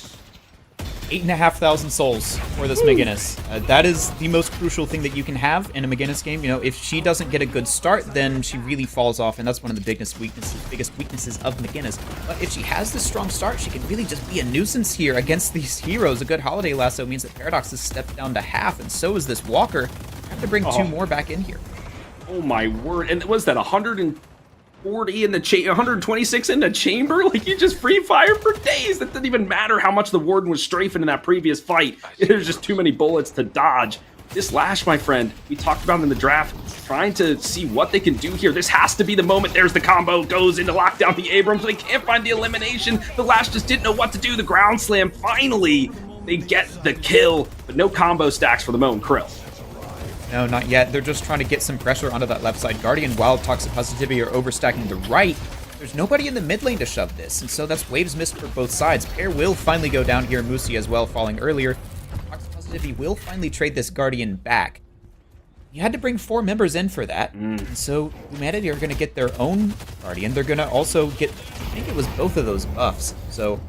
8,500 souls for this McGinnis. That is the most crucial thing that you can have in a McGinnis game. You know, if she doesn't get a good start, then she really falls off, and that's one of the biggest weaknesses of McGinnis. But if she has this strong start, she can really just be a nuisance here against these heroes. A good Holiday Lasso means that Paradox has stepped down to half, and so is this Walker. I have to bring 2 more back in here. Oh my word! And was that 140 in the 126 in the chamber? Like, you just free fire for days. That didn't even matter how much the Warden was strafing in that previous fight. There's just too many bullets to dodge. This Lash, my friend, we talked about in the draft, trying to see what they can do here. This has to be the moment. There's the combo, goes into lockdown the Abrams. They can't find the elimination. The Lash just didn't know what to do. The ground slam, finally, they get the kill, but no combo stacks for the Mo and Krill. No, not yet. They're just trying to get some pressure onto that left side Guardian while Toxic Positivity are overstacking the right. There's nobody in the mid lane to shove this, and so that's waves missed for both sides. Pair will finally go down here, Musi as well falling earlier. Toxic Positivity will finally trade this Guardian back. You had to bring 4 members in for that, and so Humanity are going to get their own Guardian. They're going to also get, I think it was both of those buffs, so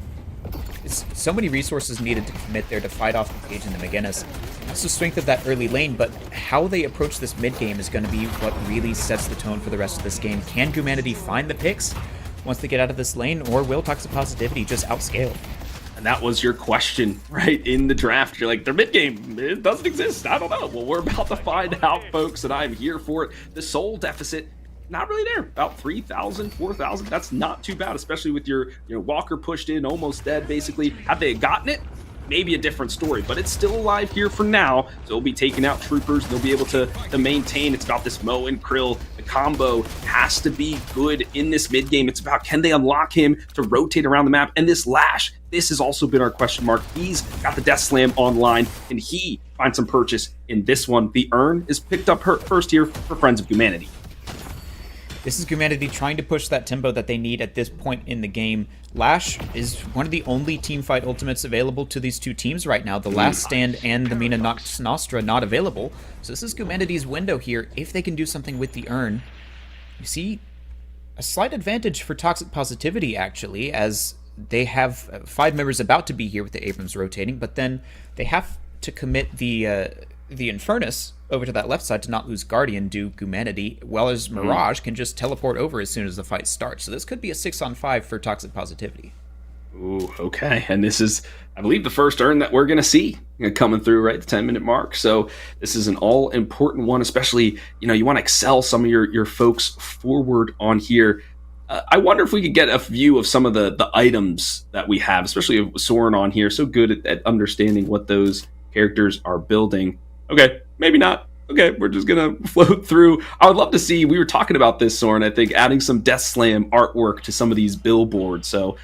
it's so many resources needed to commit there to fight off the Cage and the McGinnis. That's the strength of that early lane, but how they approach this mid game is going to be what really sets the tone for the rest of this game. Can Humanity find the picks once they get out of this lane, or will Toxic Positivity just outscale? And that was your question, right, in the draft. You're like, their mid game, it doesn't exist. I don't know. Well, we're about to find out, folks, and I'm here for it. The soul deficit, not really there. About 3,000, 4,000. That's not too bad, especially with your Walker pushed in, almost dead, basically. Had they gotten it, maybe a different story, but it's still alive here for now. So they'll be taking out troopers. They'll be able to maintain. It's about this Mo and Krill. The combo has to be good in this mid game. It's about, can they unlock him to rotate around the map? And this Lash, this has also been our question mark. He's got the Death Slam online, and he finds some purchase in this one. The Urn is picked up first here for Friends of Humanity. This is Humanity trying to push that tempo that they need at this point in the game. Lash is one of the only teamfight ultimates available to these 2 teams right now. The Last Stand and the Mina Nox Nostra not available. So this is Humanity's window here. If they can do something with the Urn, you see a slight advantage for Toxic Positivity, actually, as they have 5 members about to be here with the Abrams rotating, but then they have to commit the Infernus over to that left side to not lose Guardian due Humanity, while as Mirage can just teleport over as soon as the fight starts. So this could be a 6-on-5 for Toxic Positivity. Ooh, okay. And this is, I believe, the first Urn that we're going to see coming through right at the 10-minute mark. So this is an all-important one, especially, you want to excel some of your folks forward on here. I wonder if we could get a view of some of the items that we have, especially with Soren on here. So good at understanding what those characters are building. Okay, maybe not. Okay, we're just gonna float through. I would love to see, we were talking about this, Soren, I think, adding some Death Slam artwork to some of these billboards. So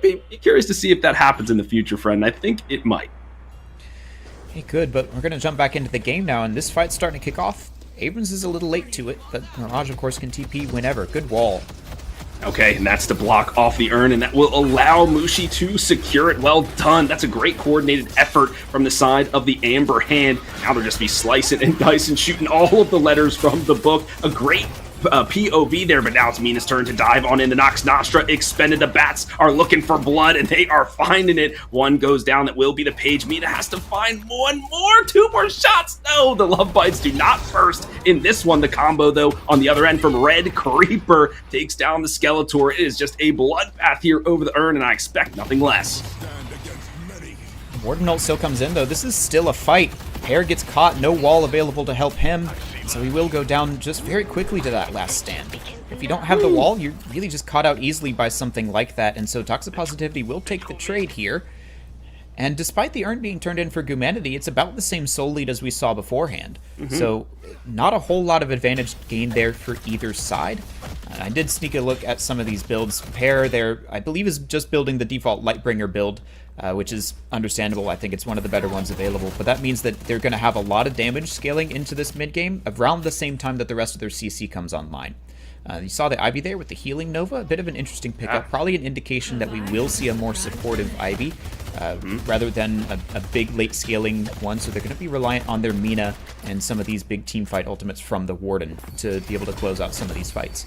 be curious to see if that happens in the future, friend. I think it might. Hey, good, but we're gonna jump back into the game now, and this fight's starting to kick off. Abrams is a little late to it, but Mirage, of course, can TP whenever. Good wall. Okay, and that's to block off the Urn, and that will allow Mushi to secure it. Well done. That's a great coordinated effort from the side of the Amber Hand. Now they'll just be slicing and dicing, shooting all of the letters from the book. A great POV there, but now it's Mina's turn to dive on in. The Nox Nostra expended. The bats are looking for blood, and they are finding it. One goes down. That will be the Page. Mina has to find 2 more shots. No, the Love Bites do not burst in this one. The combo, though, on the other end from Red Creeper takes down the Skeletor. It is just a bloodbath here over the Urn, and I expect nothing less. Warden ult still comes in, though. This is still a fight. Pear gets caught, no wall available to help him, so he will go down just very quickly to that last stand. If you don't have the wall, you're really just caught out easily by something like that, and so Toxic Positivity will take the trade here. And despite the Urn being turned in for Humanity, it's about the same soul lead as we saw beforehand. So not a whole lot of advantage gained there for either side. I did sneak a look at some of these builds. Pear there, I believe, is just building the default Lightbringer build, which is understandable. I think it's one of the better ones available, but that means that they're going to have a lot of damage scaling into this mid game around the same time that the rest of their CC comes online. You saw the Ivy there with the Healing Nova, a bit of an interesting pickup, probably an indication that we will see a more supportive Ivy rather than a big late scaling one, so they're going to be reliant on their Mina and some of these big team fight ultimates from the Warden to be able to close out some of these fights.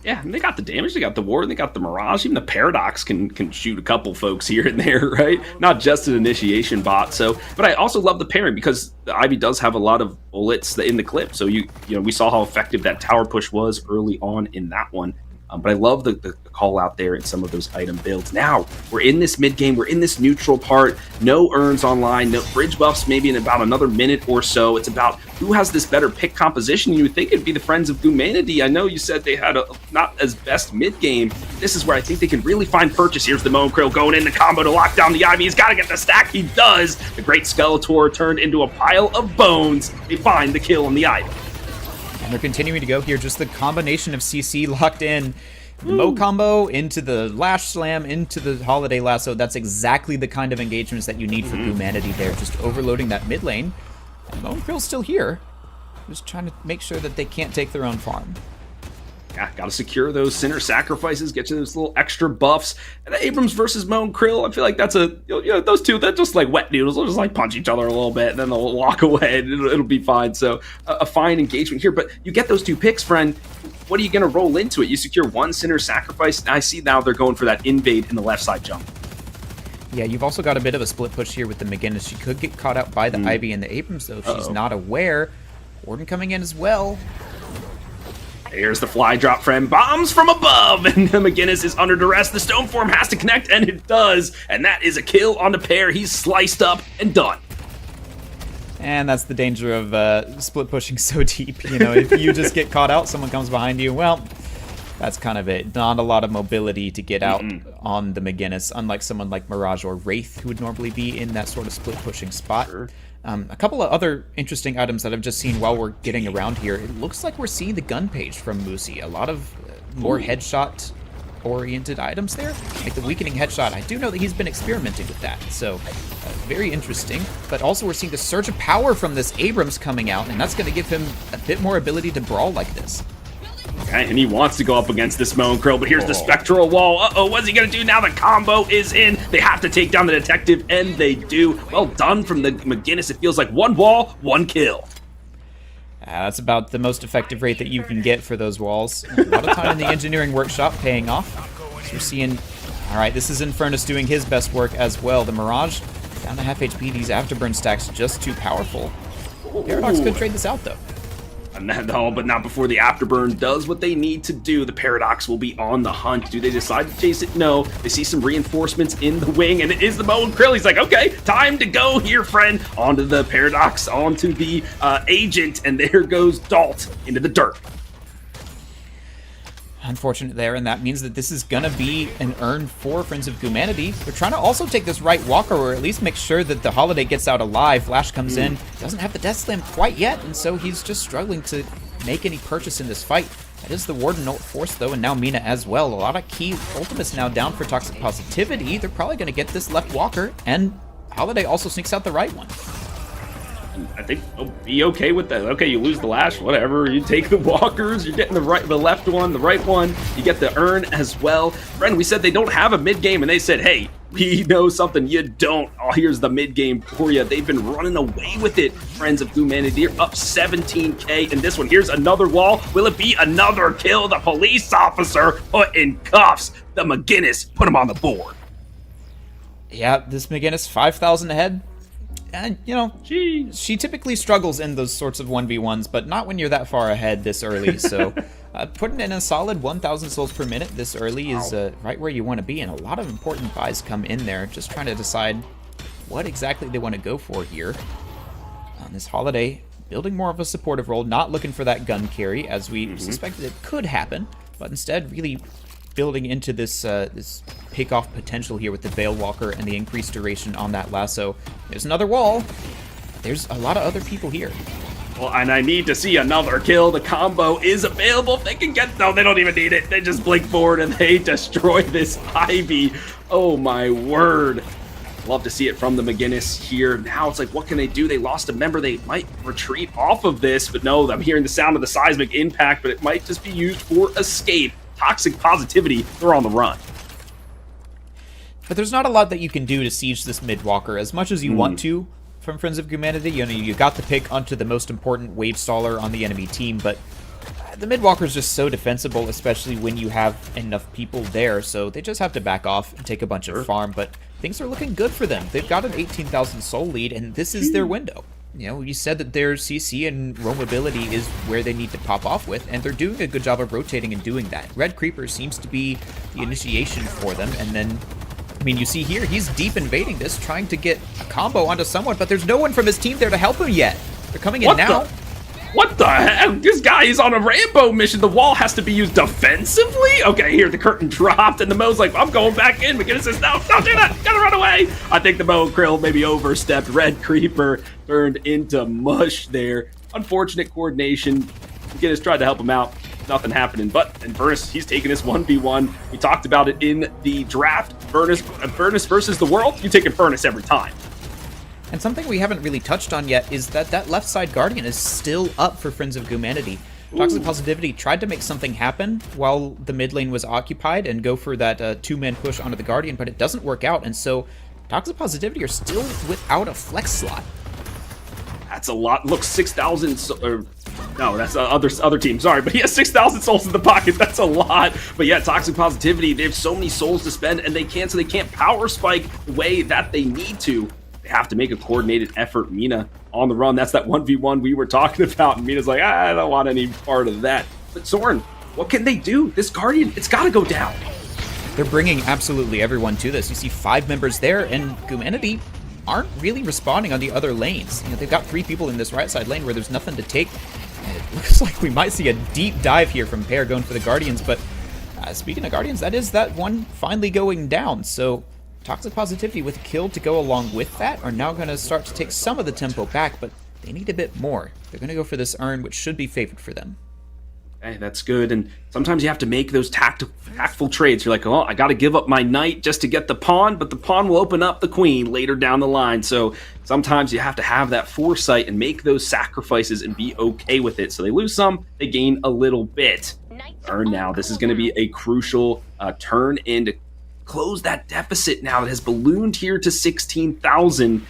Yeah, and they got the damage, they got the ward, they got the Mirage. Even the Paradox can shoot a couple folks here and there, right? Not just an initiation bot. So, but I also love the pairing because the Ivy does have a lot of bullets in the clip. So you know, we saw how effective that tower push was early on in that one. But I love the call out there in some of those item builds. Now, we're in this mid game, we're in this neutral part, no urns online, no bridge buffs maybe in about another minute or so. It's about who has this better pick composition. You would think it'd be the Friends of Humanity. I know you said they had a not as best mid game. This is where I think they can really find purchase. Here's the Moan Krill going in the combo to lock down the Ivy. He's got to get the stack. He does. The Great Skeletor turned into a pile of bones. They find the kill on the Ivy. And they're continuing to go here. Just the combination of CC locked in. The Mo combo into the Lash Slam, into the Holiday Lasso. That's exactly the kind of engagements that you need for Humanity there. Just overloading that mid lane. And Moan Krill's still here. Just trying to make sure that they can't take their own farm. Yeah, gotta secure those Sinner sacrifices, get you those little extra buffs. And Abrams versus Moan Krill, I feel like that's those two, they're just like wet noodles. They'll just like punch each other a little bit, and then they'll walk away, and it'll be fine. So a fine engagement here. But you get those two picks, friend. What are you gonna roll into it? You secure one Sinner sacrifice. I see now they're going for that invade in the left side jump. Yeah, you've also got a bit of a split push here with the McGinnis. She could get caught out by the Ivy and the Abrams, though. She's not aware. Warden coming in as well. Here's the fly drop, friend. Bombs from above, and McGinnis is under duress. The stone form has to connect, and it does. And that is a kill on the pair. He's sliced up and done. And that's the danger of split pushing so deep. You know, if you just get caught out, someone comes behind you, well, that's kind of it. Not a lot of mobility to get out on the McGinnis, unlike someone like Mirage or Wraith, who would normally be in that sort of split pushing spot. Sure. A couple of other interesting items that I've just seen while we're getting around here. It looks like we're seeing the gun page from Musi. A lot of more headshot-oriented items there. Like the weakening headshot. I do know that he's been experimenting with that, so very interesting. But also we're seeing the surge of power from this Abrams coming out, and that's going to give him a bit more ability to brawl like this. Okay, and he wants to go up against this Moan Krill, but here's the Spectral Wall. Uh-oh, what's he going to do now? The combo is in. They have to take down the detective, and they do. Well done from the McGinnis. It feels like one wall, one kill. That's about the most effective rate that you can get for those walls. A lot of time in the engineering workshop paying off. So we're seeing, all right, this is Infernus doing his best work as well. The Mirage down to half HP. These afterburn stacks just too powerful. Paradox could trade this out, though. No, but not before the Afterburn does what they need to do. The Paradox will be on the hunt. Do they decide to chase it? No. They see some reinforcements in the wing, and it is the Moan Krill. He's like, okay, time to go here, friend. Onto the Paradox, onto the Agent, and there goes Dalt into the dirt. Unfortunate there, and that means that this is gonna be an earn for Friends of Humanity. They're trying to also take this right walker, or at least make sure that the Holiday gets out alive. Flash comes in, doesn't have the Death Slam quite yet, and so he's just struggling to make any purchase in this fight. That is the Warden ult force, though, and now Mina as well. A lot of key ultimates now down for Toxic Positivity. They're probably gonna get this left walker, and Holiday also sneaks out the right one. I think I'll be okay with that. Okay, you lose the Lash, whatever. You take the walkers, you're getting the left one, the right one. You get the urn as well. Friend, we said they don't have a mid game, and they said, hey, we know something you don't. Oh, here's the mid game for you. They've been running away with it. Friends of Humanity are up 17k in this one. Here's another wall. Will it be another kill? The police officer put in cuffs. The McGinnis put him on the board. Yeah, this McGinnis 5,000 ahead. And, you know, she typically struggles in those sorts of 1v1s, but not when you're that far ahead this early. So putting in a solid 1,000 souls per minute this early is right where you want to be. And a lot of important buys come in there, just trying to decide what exactly they want to go for here. On this Holiday, building more of a supportive role, not looking for that gun carry, as we suspected it could happen, but instead really building into this this pick-off potential here with the Veil Walker and the increased duration on that lasso. There's another wall. There's a lot of other people here. Well, and I need to see another kill. The combo is available. If they can get... No, they don't even need it. They just blink forward and they destroy this Ivy. Oh, my word. Love to see it from the McGinnis here. Now it's like, what can they do? They lost a member. They might retreat off of this, but no, I'm hearing the sound of the seismic impact, but it might just be used for escape. Toxic Positivity, they're on the run. But there's not a lot that you can do to siege this mid-walker as much as you want to from Friends of Humanity. You know, you got the pick onto the most important wave staller on the enemy team, but The mid-walker's just so defensible, especially when you have enough people there, so they just have to back off and take a bunch of farm, but things are looking good for them. They've got an 18,000 soul lead, and this is their window. You know, you said that their CC and roamability is where they need to pop off with, and they're doing a good job of rotating and doing that. Red Creeper seems to be the initiation for them, and then, I mean, you see here, he's deep invading this, trying to get a combo onto someone, but there's no one from his team there to help him yet. They're coming in now. What the heck? This guy is on a Rambo mission. The wall has to be used defensively? Okay, here, the curtain dropped, and the Mo's like, I'm going back in. McGinnis says, no, don't do that. Gotta run away. I think the Mo Krill maybe overstepped. Red Creeper turned into mush there. Unfortunate coordination. McGinnis tried to help him out. Nothing happening, and Furnace, he's taking this 1v1. We talked about it in the draft. Furnace versus the world. You're taking Furnace every time. And something we haven't really touched on yet is that left side Guardian is still up for Friends of Humanity. Toxic Positivity tried to make something happen while the mid lane was occupied and go for that two-man push onto the Guardian, but it doesn't work out, and so Toxic Positivity are still without a flex slot. That's a lot. Look, 6,000... No, that's other team. Sorry, but he has 6,000 souls in the pocket. That's a lot. But yeah, Toxic Positivity, they have so many souls to spend, and they can't power spike the way that they need to. They have to make a coordinated effort. Mina on the run. That's that 1v1 we were talking about. And Mina's like, I don't want any part of that. But Soren, what can they do? This Guardian, it's got to go down. They're bringing absolutely everyone to this. You see 5 members there, and Humanity aren't really responding on the other lanes. You know, they've got 3 people in this right side lane where there's nothing to take. And it looks like we might see a deep dive here from Pear going for the Guardians. But speaking of Guardians, that is that one finally going down. So Toxic Positivity with a kill to go along with that are now going to start to take some of the tempo back, but they need a bit more. They're going to go for this urn, which should be favored for them. Okay, that's good. And sometimes you have to make those tactful trades. You're like, oh, I got to give up my knight just to get the pawn, but the pawn will open up the queen later down the line. So sometimes you have to have that foresight and make those sacrifices and be okay with it. So they lose some, they gain a little bit. Urn now. This is going to be a crucial turn in to close that deficit now that has ballooned here to 16,000.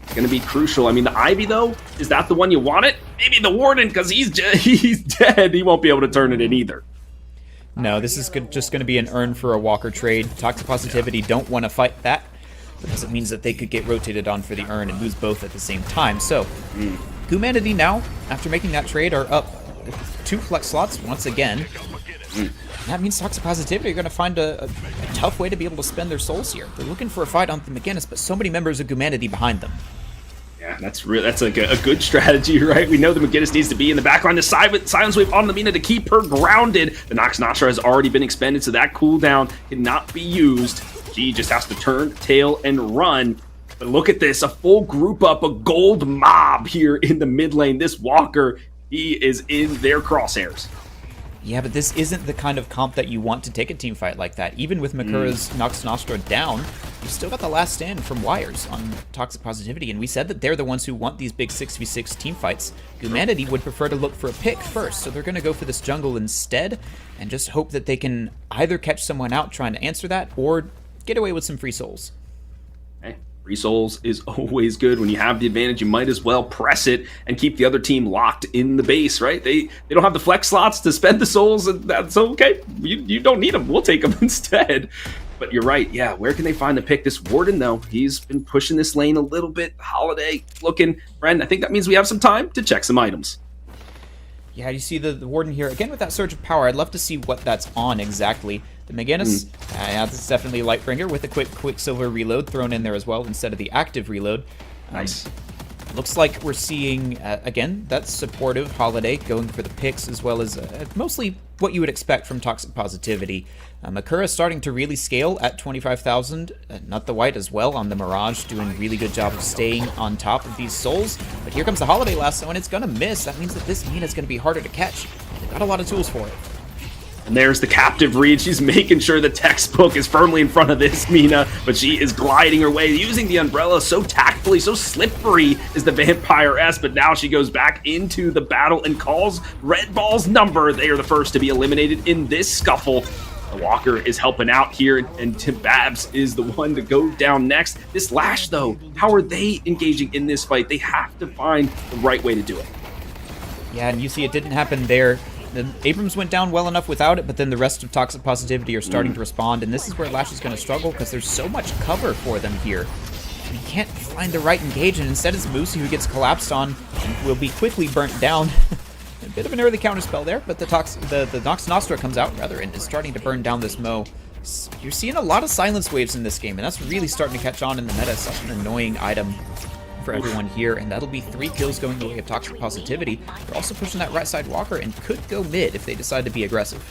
It's going to be crucial. I mean, the Ivy, though, is that the one you want it? Maybe the Warden, because he's dead. He won't be able to turn it in either. No, this is just going to be an urn for a Walker trade. Toxic Positivity don't want to fight that, because it means that they could get rotated on for the urn and lose both at the same time. So, Humanity now, after making that trade, are up 2 flex slots once again. That means Toxic Positivity are going to find a tough way to be able to spend their souls here. They're looking for a fight on the McGinnis, but so many members of Humanity behind them. Yeah, that's like a good strategy, right? We know the McGinnis needs to be in the backline. The silence wave on the Mina to keep her grounded. The Nox Nostra has already been expended, so that cooldown cannot be used. She just has to turn, tail, and run. But look at this, a full group up, a gold mob here in the mid lane. This Walker, he is in their crosshairs. Yeah, but this isn't the kind of comp that you want to take a team fight like that. Even with Makura's Nox Nostra down, you've still got the last stand from Wires on Toxic Positivity, and we said that they're the ones who want these big 6v6 team fights. Humanity would prefer to look for a pick first, so they're going to go for this jungle instead, and just hope that they can either catch someone out trying to answer that, or get away with some free souls. Hey, free souls is always good. When you have the advantage, you might as well press it and keep the other team locked in the base, right? They don't have the flex slots to spend the souls, and that's okay. You don't need them. We'll take them instead. But you're right. Yeah, where can they find the pick? This Warden, though, he's been pushing this lane a little bit. Holiday looking. Friend, I think that means we have some time to check some items. Yeah, you see the Warden here. Again, with that Surge of Power, I'd love to see what that's on exactly. The McGinnis, yeah, this is definitely Lightbringer with a quick Quicksilver reload thrown in there as well instead of the active reload. Nice. Looks like we're seeing, again, that supportive Holiday going for the picks as well as mostly what you would expect from Toxic Positivity. Makura starting to really scale at 25,000. Not the White as well on the Mirage, doing a really good job of staying on top of these souls. But here comes the Holiday lasso, and it's going to miss. That means that this Mina is going to be harder to catch. They've got a lot of tools for it. And there's the captive read. She's making sure the textbook is firmly in front of this Mina, but she is gliding her way, using the umbrella so tactfully, so slippery is the Vampire-S, but now she goes back into the battle and calls Red Ball's number. They are the first to be eliminated in this scuffle. The Walker is helping out here, and Tim Babs is the one to go down next. This Lash, though, how are they engaging in this fight? They have to find the right way to do it. Yeah, and you see it didn't happen there. The Abrams went down well enough without it, but then the rest of Toxic Positivity are starting to respond, and this is where Lash is going to struggle because there's so much cover for them here. He can't find the right engage, and instead it's Moosey who gets collapsed on and will be quickly burnt down. A bit of an early counterspell there, but the Nox Nostra comes out, rather, and is starting to burn down this Mo. You're seeing a lot of silence waves in this game, and that's really starting to catch on in the meta. Such an annoying item for everyone here, and that'll be 3 kills going the way of Toxic Positivity. They're also pushing that right side walker and could go mid if they decide to be aggressive.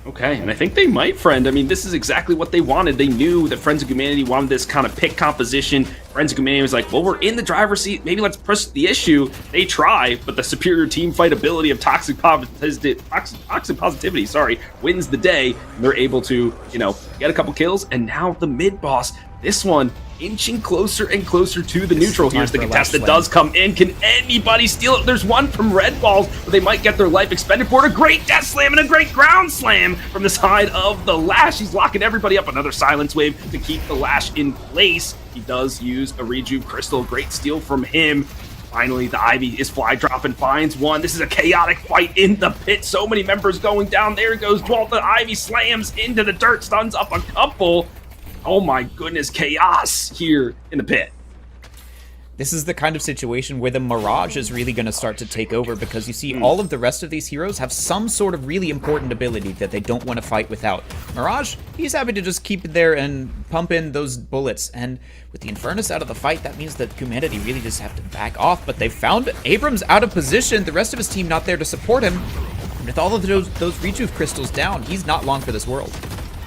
Okay, and I think they might, Friend. I mean, this is exactly what they wanted. They knew that Friends of Humanity wanted this kind of pick composition. Friends of Humanity was like, well, we're in the driver's seat. Maybe let's push the issue. They try, but the superior team fight ability of Toxic Positivity, wins the day. And they're able to, get a couple kills. And now the mid boss, this one, inching closer and closer to the neutral. Here's the contest that does come in. Can anybody steal it? There's one from Red Balls, but they might get their life expended for it. A great death slam and a great ground slam from the side of the Lash. He's locking everybody up. Another silence wave to keep the Lash in place. He does use a Rejuve Crystal. Great steal from him. Finally, the Ivy is fly dropping, finds one. This is a chaotic fight in the pit. So many members going down. There goes Dwalt. The Ivy slams into the dirt, stuns up a couple. Oh my goodness, chaos here in the pit. This is the kind of situation where the Mirage is really going to start to take over, because you see all of the rest of these heroes have some sort of really important ability that they don't want to fight without. Mirage, he's happy to just keep it there and pump in those bullets, and with the Infernus out of the fight, that means that Humanity really just have to back off, but they found Abrams out of position, the rest of his team not there to support him. With all of those Rejuve crystals down, he's not long for this world.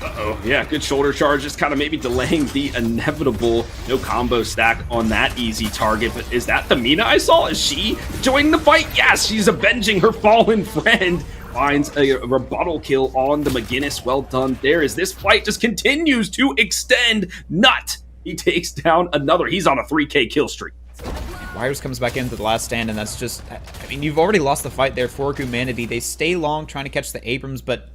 Uh-oh, yeah, good shoulder charge, just kind of maybe delaying the inevitable no combo stack on that easy target. But is that the Mina I saw? Is she joining the fight? Yes, she's avenging her fallen friend. Finds a rebuttal kill on the McGinnis. Well done there, as this fight just continues to extend. Nut! He takes down another. He's on a 3K kill streak. Wires comes back into the last stand, and that's just, I mean, you've already lost the fight there for Humanity. They stay long trying to catch the Abrams, but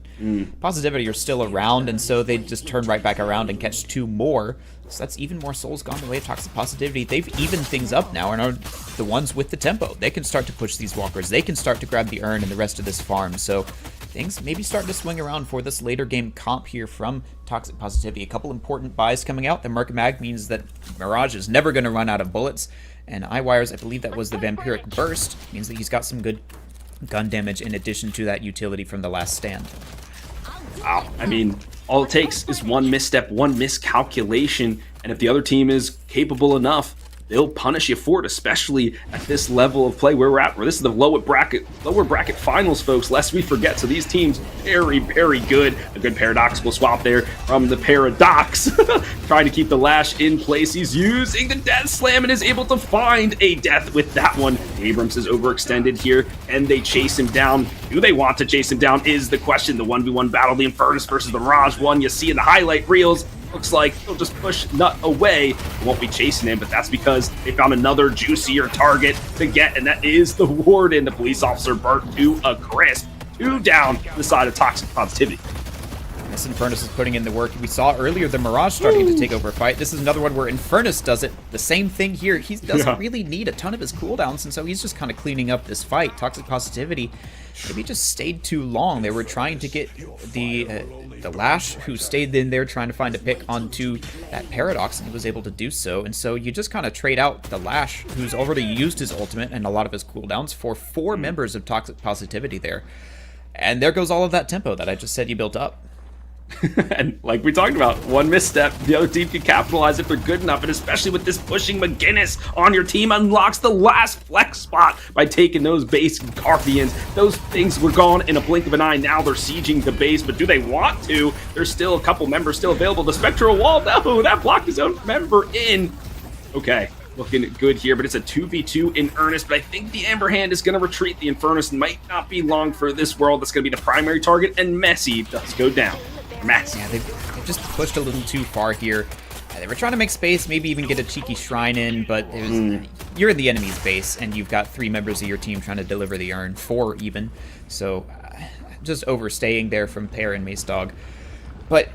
Positivity are still around, and so they just turn right back around and catch 2 more. So that's even more souls gone the way of Toxic Positivity. They've evened things up now and are the ones with the tempo. They can start to push these walkers. They can start to grab the urn and the rest of this farm. So things maybe starting to swing around for this later game comp here from Toxic Positivity. A couple important buys coming out. The Merc Mag means that Mirage is never going to run out of bullets. And Eyewires, I believe that was the Vampiric Burst, means that he's got some good gun damage in addition to that utility from the last stand. Wow, I mean, all it takes is one misstep, one miscalculation, and if the other team is capable enough, they'll punish you for it, especially at this level of play where we're at. Where this is the lower bracket finals, folks, lest we forget. So these teams, very, very good. A good paradoxical swap there from the Paradox. Trying to keep the Lash in place. He's using the Death Slam and is able to find a death with that one. Abrams is overextended here, and they chase him down. Do they want to chase him down is the question. The 1v1 battle, the Infernus versus the Mirage one, you see in the highlight reels. Looks like they'll just push Nut away. They won't be chasing him, but that's because they found another juicier target to get, and that is the Warden. The police officer burnt to a crisp. 2 down to the side of Toxic Positivity. This Infernus is putting in the work. We saw earlier the Mirage starting to take over a fight. This is another one where Infernus does it. The same thing here. He doesn't really need a ton of his cooldowns, and so he's just kind of cleaning up this fight. Toxic Positivity maybe just stayed too long. They were trying to get the Lash, who stayed in there trying to find a pick onto that Paradox, and he was able to do so. And so you just kind of trade out the Lash, who's already used his ultimate and a lot of his cooldowns, for 4 members of Toxic Positivity there. And there goes all of that tempo that I just said you built up. And like we talked about, one misstep, the other team can capitalize if they're good enough, and especially with this pushing McGinnis on your team unlocks the last flex spot by taking those base Guardians. Those things were gone in a blink of an eye. Now they're sieging the base, but do they want to? There's still a couple members still available. The Spectral Wall, no, that blocked his own member in. Okay, looking good here, but it's a 2v2 in earnest, but I think the Amber Hand is going to retreat. The Infernus might not be long for this world. That's going to be the primary target, and Messi does go down. Messi. Yeah, they've just pushed a little too far here. They were trying to make space, maybe even get a cheeky shrine in, but it was, you're in the enemy's base, and you've got 3 members of your team trying to deliver the urn, 4 even. So just overstaying there from Pear and Mace Dog. But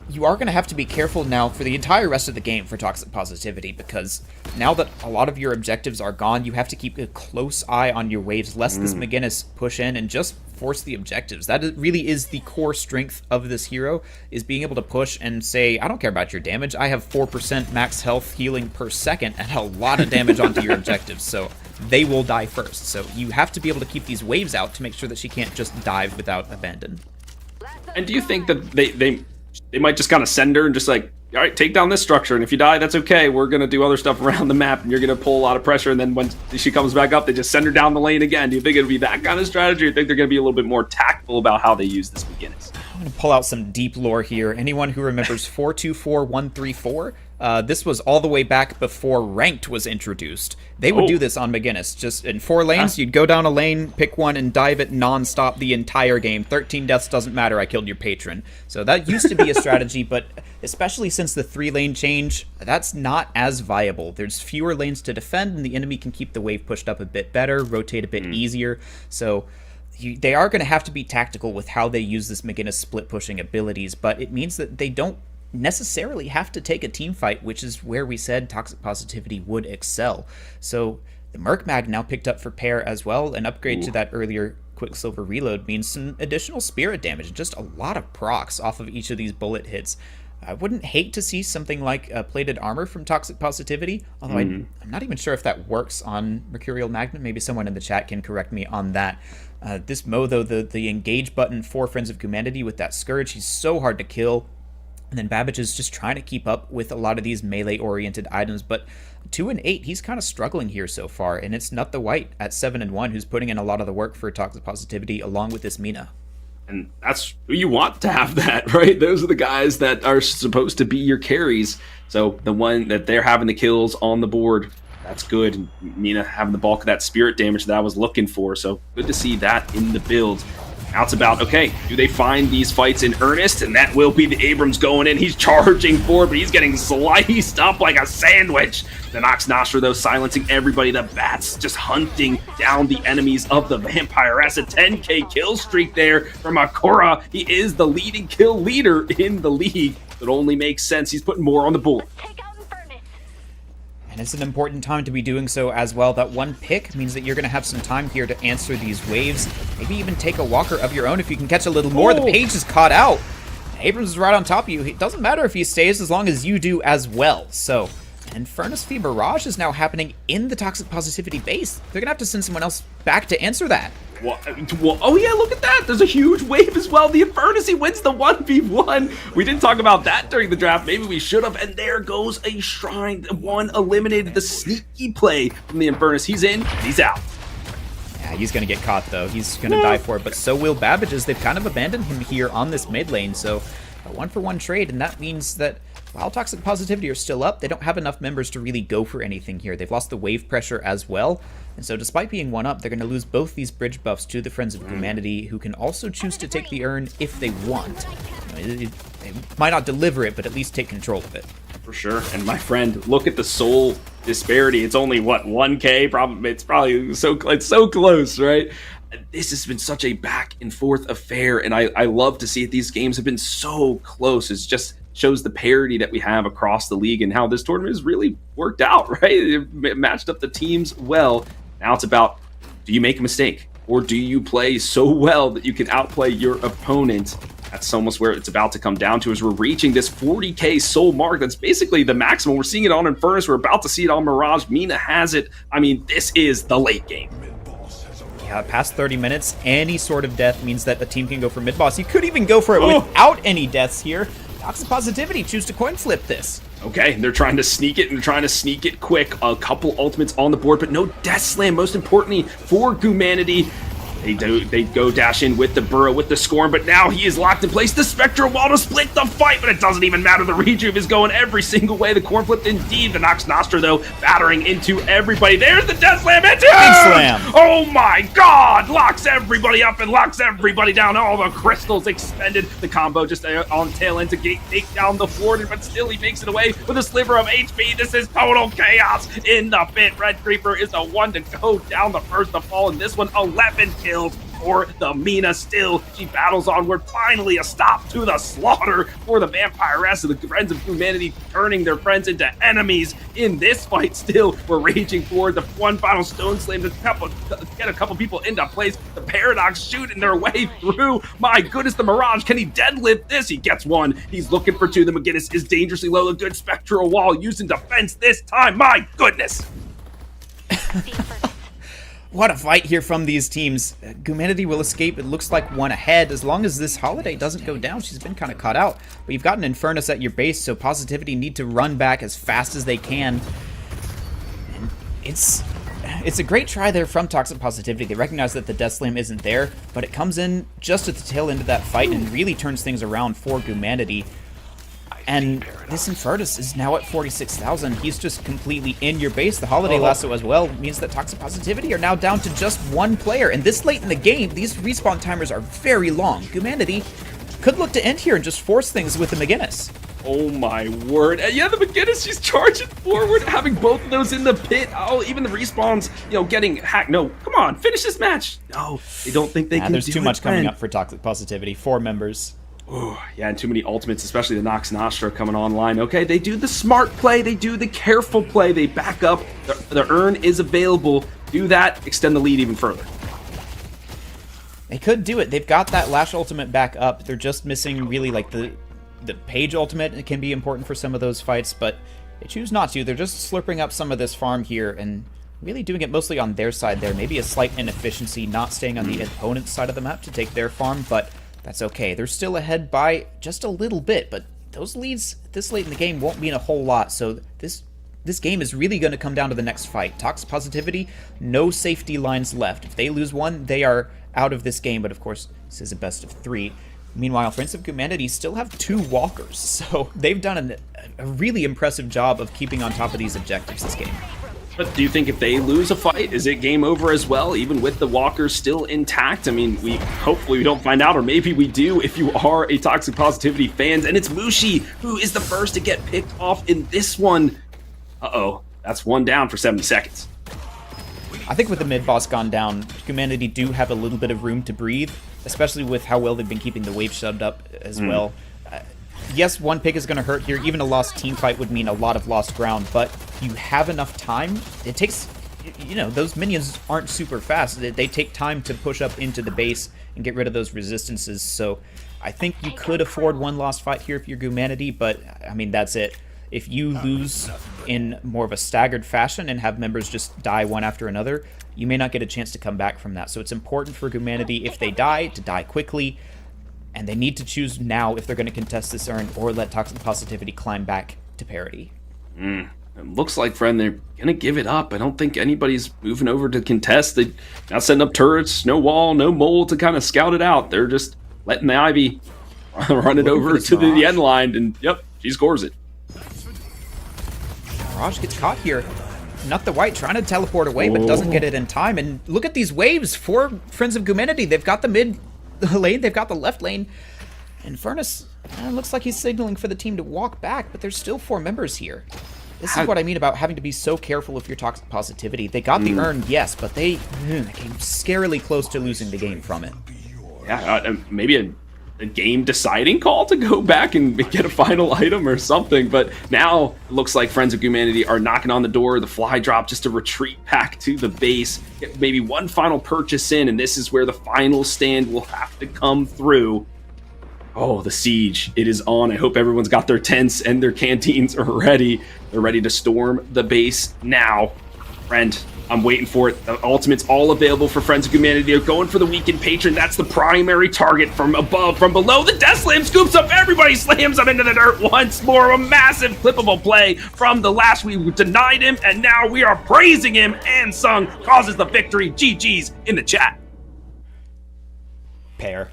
you are going to have to be careful now for the entire rest of the game for Toxic Positivity, because now that a lot of your objectives are gone, you have to keep a close eye on your waves, lest this McGinnis push in and just force the objectives. Really is the core strength of this hero, is being able to push and say, I don't care about your damage, I have 4% max health healing per second and a lot of damage onto your objectives, so they will die first. So you have to be able to keep these waves out to make sure that she can't just dive without abandon. And do you think that they might just kind of send her and just like, all right, take down this structure, and if you die, that's okay. We're going to do other stuff around the map, and you're going to pull a lot of pressure, and then when she comes back up, they just send her down the lane again? Do you think it'll be that kind of strategy, or do you think they're going to be a little bit more tactful about how they use this McGinnis? I'm going to pull out some deep lore here. Anyone who remembers 424134? This was all the way back before Ranked was introduced. They would do this on McGinnis. Just in 4 lanes, you'd go down a lane, pick one, and dive it non-stop the entire game. 13 deaths doesn't matter, I killed your patron. So that used to be a strategy, but especially since the 3-lane change, that's not as viable. There's fewer lanes to defend, and the enemy can keep the wave pushed up a bit better, rotate a bit easier. So they are going to have to be tactical with how they use this McGinnis split-pushing abilities, but it means that they don't necessarily have to take a team fight, which is where we said Toxic Positivity would excel. So the Merc Mag now picked up for Pear as well. An upgrade to that earlier Quicksilver reload means some additional spirit damage and just a lot of procs off of each of these bullet hits. I wouldn't hate to see something like plated armor from Toxic Positivity, although I'm not even sure if that works on Mercurial Magnet. Maybe someone in the chat can correct me on that. This Mo, though, the engage button for Friends of Humanity with that Scourge, he's so hard to kill. And then Babbage is just trying to keep up with a lot of these melee-oriented items, but 2 and 8, he's kind of struggling here so far, and it's Not the White at 7 and 1 who's putting in a lot of the work for Toxic Positivity along with this Mina. And that's who you want to have that, right? Those are the guys that are supposed to be your carries. So the one that they're having the kills on the board, that's good. And Mina having the bulk of that spirit damage that I was looking for. So good to see that in the build. Now it's about, okay, do they find these fights in earnest? And that will be the Abrams going in. He's charging forward, but he's getting sliced up like a sandwich. The Nox Nostra, though, silencing everybody. The Bats just hunting down the enemies of the Vampiress. A 10k kill streak there from Akora. He is the leading kill leader in the league. It only makes sense. He's putting more on the board. And it's an important time to be doing so as well. That one pick means that you're going to have some time here to answer these waves. Maybe even take a walker of your own if you can catch a little more. The page is caught out. Abrams is right on top of you. It doesn't matter if he stays as long as you do as well. So, and Furnace Fee Barrage is now happening in the Toxic Positivity base. They're going to have to send someone else back to answer that. Well, oh yeah, look at that. There's a huge wave as well. The Infernus, he wins the 1v1. We didn't talk about that during the draft. Maybe we should have. And there goes a Shrine. One eliminated. The sneaky play from the Infernus. He's in, and he's out. Yeah, he's going to get caught, though. He's going to die for it. But so will Babbage, as they've kind of abandoned him here on this mid lane. So a 1-for-1 trade, and that means that while Toxic Positivity are still up, they don't have enough members to really go for anything here. They've lost the wave pressure as well. And so despite being 1-up, they're going to lose both these bridge buffs to the Friends of Humanity, who can also choose to take the urn if they want. They might not deliver it, but at least take control of it. For sure. And my friend, look at the soul disparity. It's only, what, 1k? Probably, it's probably so close, right? This has been such a back and forth affair, and I love to see it. These games have been so close. It's just shows the parity that we have across the league and how this tournament has really worked out, right? It matched up the teams well. Now it's about, do you make a mistake? Or do you play so well that you can outplay your opponent? That's almost where it's about to come down to, as we're reaching this 40k soul mark. That's basically the maximum. We're seeing it on Infernus. We're about to see it on Mirage. Mina has it. I mean, this is the late game. Yeah, past 30 minutes, any sort of death means that a team can go for mid-boss. You could even go for it without any deaths here. Toxic Positivity choose to coin flip this. Okay, they're trying to sneak it, and they're trying to sneak it quick. A couple ultimates on the board, but no Death Slam, most importantly, for Humanity. They go dash in with the Burrow, with the Scorn, but now he is locked in place. The Spectral Wall to split the fight, but it doesn't even matter. The Rejuve is going every single way. The Corn flipped indeed. The Nox Nostra, though, battering into everybody. There's the Death Slam. It's Big slam. Oh my God! Locks everybody up and locks everybody down. All the crystals expended. The combo just on tail end to take down the Warden, but still he makes it away with a sliver of HP. This is total chaos in the pit. Red Creeper is the one to go down, the first to fall, and this one 11 kills. for the Mina still. She battles onward. Finally, a stop to the slaughter for the Vampiress and the Friends of Humanity, turning their friends into enemies in this fight still. We're raging forward. The one final stone slam to get a couple people into place. The Paradox shooting their way through. My goodness, the Mirage. Can he deadlift this? He gets one. He's looking for two. The McGinnis is dangerously low. A good spectral wall using defense this time. My goodness. What a fight here from these teams. Humanity will escape. It looks like one ahead. As long as this Holiday doesn't go down, she's been kind of caught out. But you've got an Infernus at your base, so Positivity need to run back as fast as they can. And it's a great try there from Toxic Positivity. They recognize that the Death Slam isn't there, but it comes in just at the tail end of that fight and really turns things around for Humanity. And this Infernus is now at 46,000. He's just completely in your base. The Holiday Lasso as well means that Toxic Positivity are now down to just one player. And this late in the game, these respawn timers are very long. Humanity could look to end here and just force things with the McGinnis. Oh my word. Yeah, the McGinnis, she's charging forward, having both of those in the pit. Oh, even the respawns, getting hacked. No, come on, finish this match. No, they don't think they can there's do too much it, coming up for Toxic Positivity. 4 members. Oh, yeah, and too many ultimates, especially the Nox Nostra coming online. Okay, they do the smart play, they do the careful play, they back up. The urn is available. Do that, extend the lead even further. They could do it. They've got that Lash ultimate back up. They're just missing really like the Page ultimate. It can be important for some of those fights, but they choose not to. They're just slurping up some of this farm here and really doing it mostly on their side there. Maybe a slight inefficiency, not staying on the opponent's side of the map to take their farm, but that's okay. They're still ahead by just a little bit, but those leads this late in the game won't mean a whole lot, so this game is really going to come down to the next fight. Toxic Positivity, no safety lines left. If they lose one, they are out of this game, but of course, this is a best of 3. Meanwhile, Friends of Humanity still have 2 walkers, so they've done a really impressive job of keeping on top of these objectives this game. But do you think if they lose a fight, is it game over as well, even with the walkers still intact? I mean, hopefully we don't find out, or maybe we do if you are a Toxic Positivity fan. And it's Mushi who is the first to get picked off in this one. Uh-oh, that's one down for 70 seconds. I think with the mid-boss gone down, Humanity do have a little bit of room to breathe, especially with how well they've been keeping the wave shoved up as well. Yes, one pick is going to hurt here. Even a lost team fight would mean a lot of lost ground, but you have enough time. It takes, those minions aren't super fast. They take time to push up into the base and get rid of those resistances, so I think you could afford one lost fight here if you're Humanity, but, I mean, that's it. If you lose in more of a staggered fashion and have members just die one after another, you may not get a chance to come back from that. So it's important for Humanity, if they die, to die quickly, and they need to choose now if they're going to contest this urn or let Toxic Positivity climb back to parity. It looks like, friend, they're going to give it up. I don't think anybody's moving over to contest. They're not setting up turrets, no wall, no mole to kind of scout it out. They're just letting the Ivy run it over to the end line, and yep, she scores it. Mirage gets caught here. Not the White trying to teleport away, but doesn't get it in time. And look at these waves for Friends of Humanity. They've got the mid lane, they've got the left lane. And Furnace looks like he's signaling for the team to walk back, but there's still 4 members here. This is what I mean about having to be so careful with your Toxic Positivity. They got the urn, yes, but they came scarily close to losing the game from it. Yeah, maybe a game-deciding call to go back and get a final item or something, but now it looks like Friends of Humanity are knocking on the door, the fly drop just to retreat back to the base, get maybe one final purchase in, and this is where the final stand will have to come through. Oh, the siege, it is on. I hope everyone's got their tents and their canteens ready. They're ready to storm the base now. Friend, I'm waiting for it. The ultimate's all available for Friends of Humanity. They're going for the weakened patron. That's the primary target. From above, from below, the Death Slam scoops up everybody, slams them into the dirt once more. A massive clippable play from the last. We denied him, and now we are praising him. And Sung causes the victory. GG's in the chat. Pair.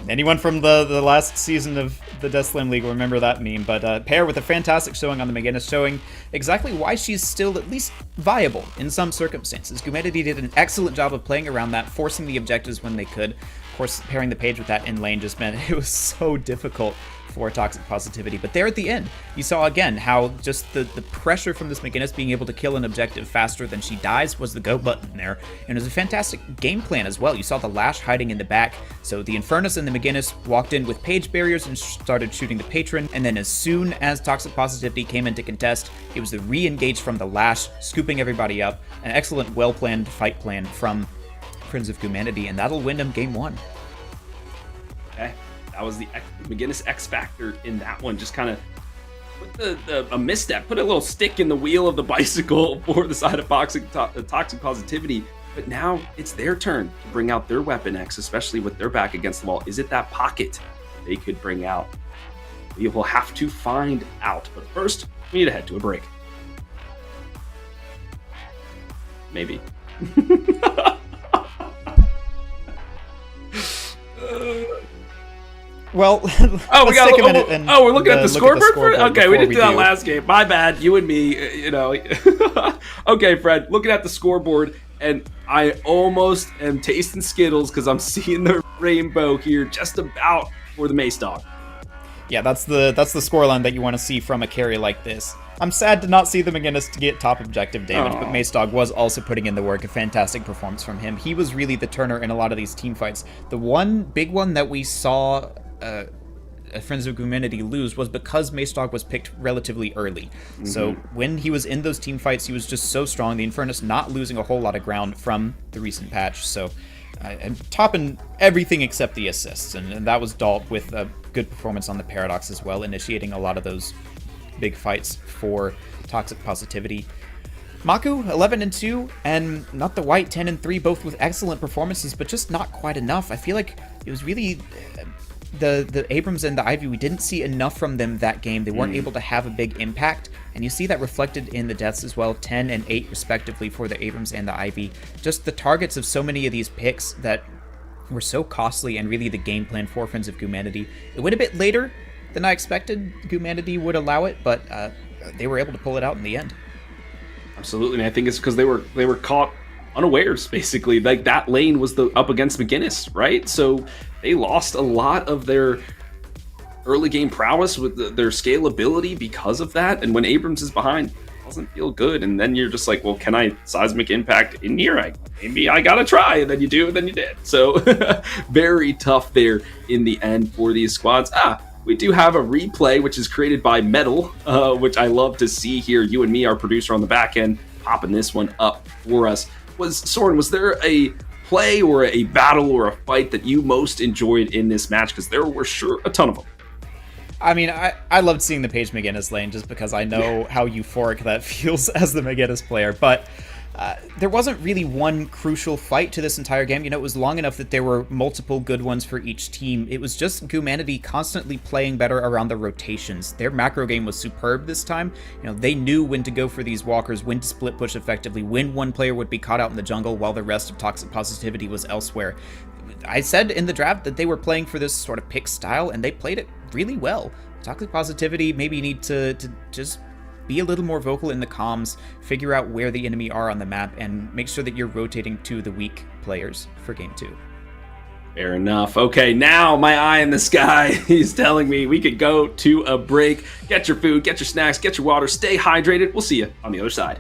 Anyone from the last season of the Death Slam League will remember that meme, but Pear with a fantastic showing on the McGinnis, showing exactly why she's still at least viable in some circumstances. Humanity did an excellent job of playing around that, forcing the objectives when they could. Of course, pairing the Page with that in lane just meant it was so difficult for Toxic Positivity. But there at the end, you saw again how just the pressure from this McGinnis being able to kill an objective faster than she dies was the go button there. And it was a fantastic game plan as well. You saw the Lash hiding in the back. So the Infernus and the McGinnis walked in with page barriers and started shooting the Patron. And then as soon as Toxic Positivity came in to contest, it was the re-engage from the Lash, scooping everybody up. An excellent, well-planned fight plan from Friends of Humanity, and that'll win them game 1. Okay, that was the McGinnis X factor in that one. Just kind of put a misstep, put a little stick in the wheel of the bicycle for the side of Toxic Positivity. But now it's their turn to bring out their weapon X, especially with their back against the wall. Is it that pocket they could bring out? We will have to find out. But first, we need to head to a break. Maybe. Well, we're looking at the scoreboard. Okay, we didn't do that do. last game. My bad. You and me, you know. Okay, Fred, looking at the scoreboard, and I almost am tasting Skittles because I'm seeing the rainbow here just about for the Mace Dog. Yeah, that's the scoreline that you want to see from a carry like this. I'm sad to not see the McGinnis to get top objective damage, but Mace Dog was also putting in the work. A fantastic performance from him. He was really the turner in a lot of these team fights. The one big one that we saw Friends of Humanity lose was because Mace Dog was picked relatively early. Mm-hmm. So when he was in those team fights, he was just so strong. The Infernus not losing a whole lot of ground from the recent patch. So topping everything except the assists, and that was Dalt with a good performance on the Paradox as well, initiating a lot of those big fights for Toxic Positivity. Maku 11-2 and Not the White 10-3, both with excellent performances, but just not quite enough. I feel like it was really the Abrams and the Ivy. We didn't see enough from them that game. They weren't able to have a big impact, and you see that reflected in the deaths as well, 10 and 8 respectively for the Abrams and the Ivy. Just the targets of so many of these picks that were so costly, and really the game plan for Friends of Humanity. It went a bit later than I expected Humanity would allow it, but they were able to pull it out in the end. Absolutely, and I think it's because they were caught unawares, basically. Like, that lane was up against McGinnis, right? So they lost a lot of their early game prowess with their scalability because of that. And when Abrams is behind, it doesn't feel good. And then you're just like, well, can I seismic impact in here? Maybe I gotta try. And then you do, and then you did. So very tough there in the end for these squads. We do have a replay, which is created by Metal, which I love to see here. You and me, our producer on the back end, popping this one up for us. Soren, was there a play or a battle or a fight that you most enjoyed in this match? Because there were sure a ton of them. I mean, I loved seeing the Paige McGinnis lane just because I know how euphoric that feels as the McGinnis player. But there wasn't really one crucial fight to this entire game. You know, it was long enough that there were multiple good ones for each team. It was just Humanity constantly playing better around the rotations. Their macro game was superb this time. You know, they knew when to go for these walkers, when to split push effectively, when one player would be caught out in the jungle while the rest of Toxic Positivity was elsewhere. I said in the draft that they were playing for this sort of pick style, and they played it really well. Toxic Positivity maybe need to just be a little more vocal in the comms, figure out where the enemy are on the map, and make sure that you're rotating to the weak players for game 2. Fair enough. Okay, now my eye in the sky, he's telling me we could go to a break. Get your food, get your snacks, get your water, stay hydrated. We'll see you on the other side.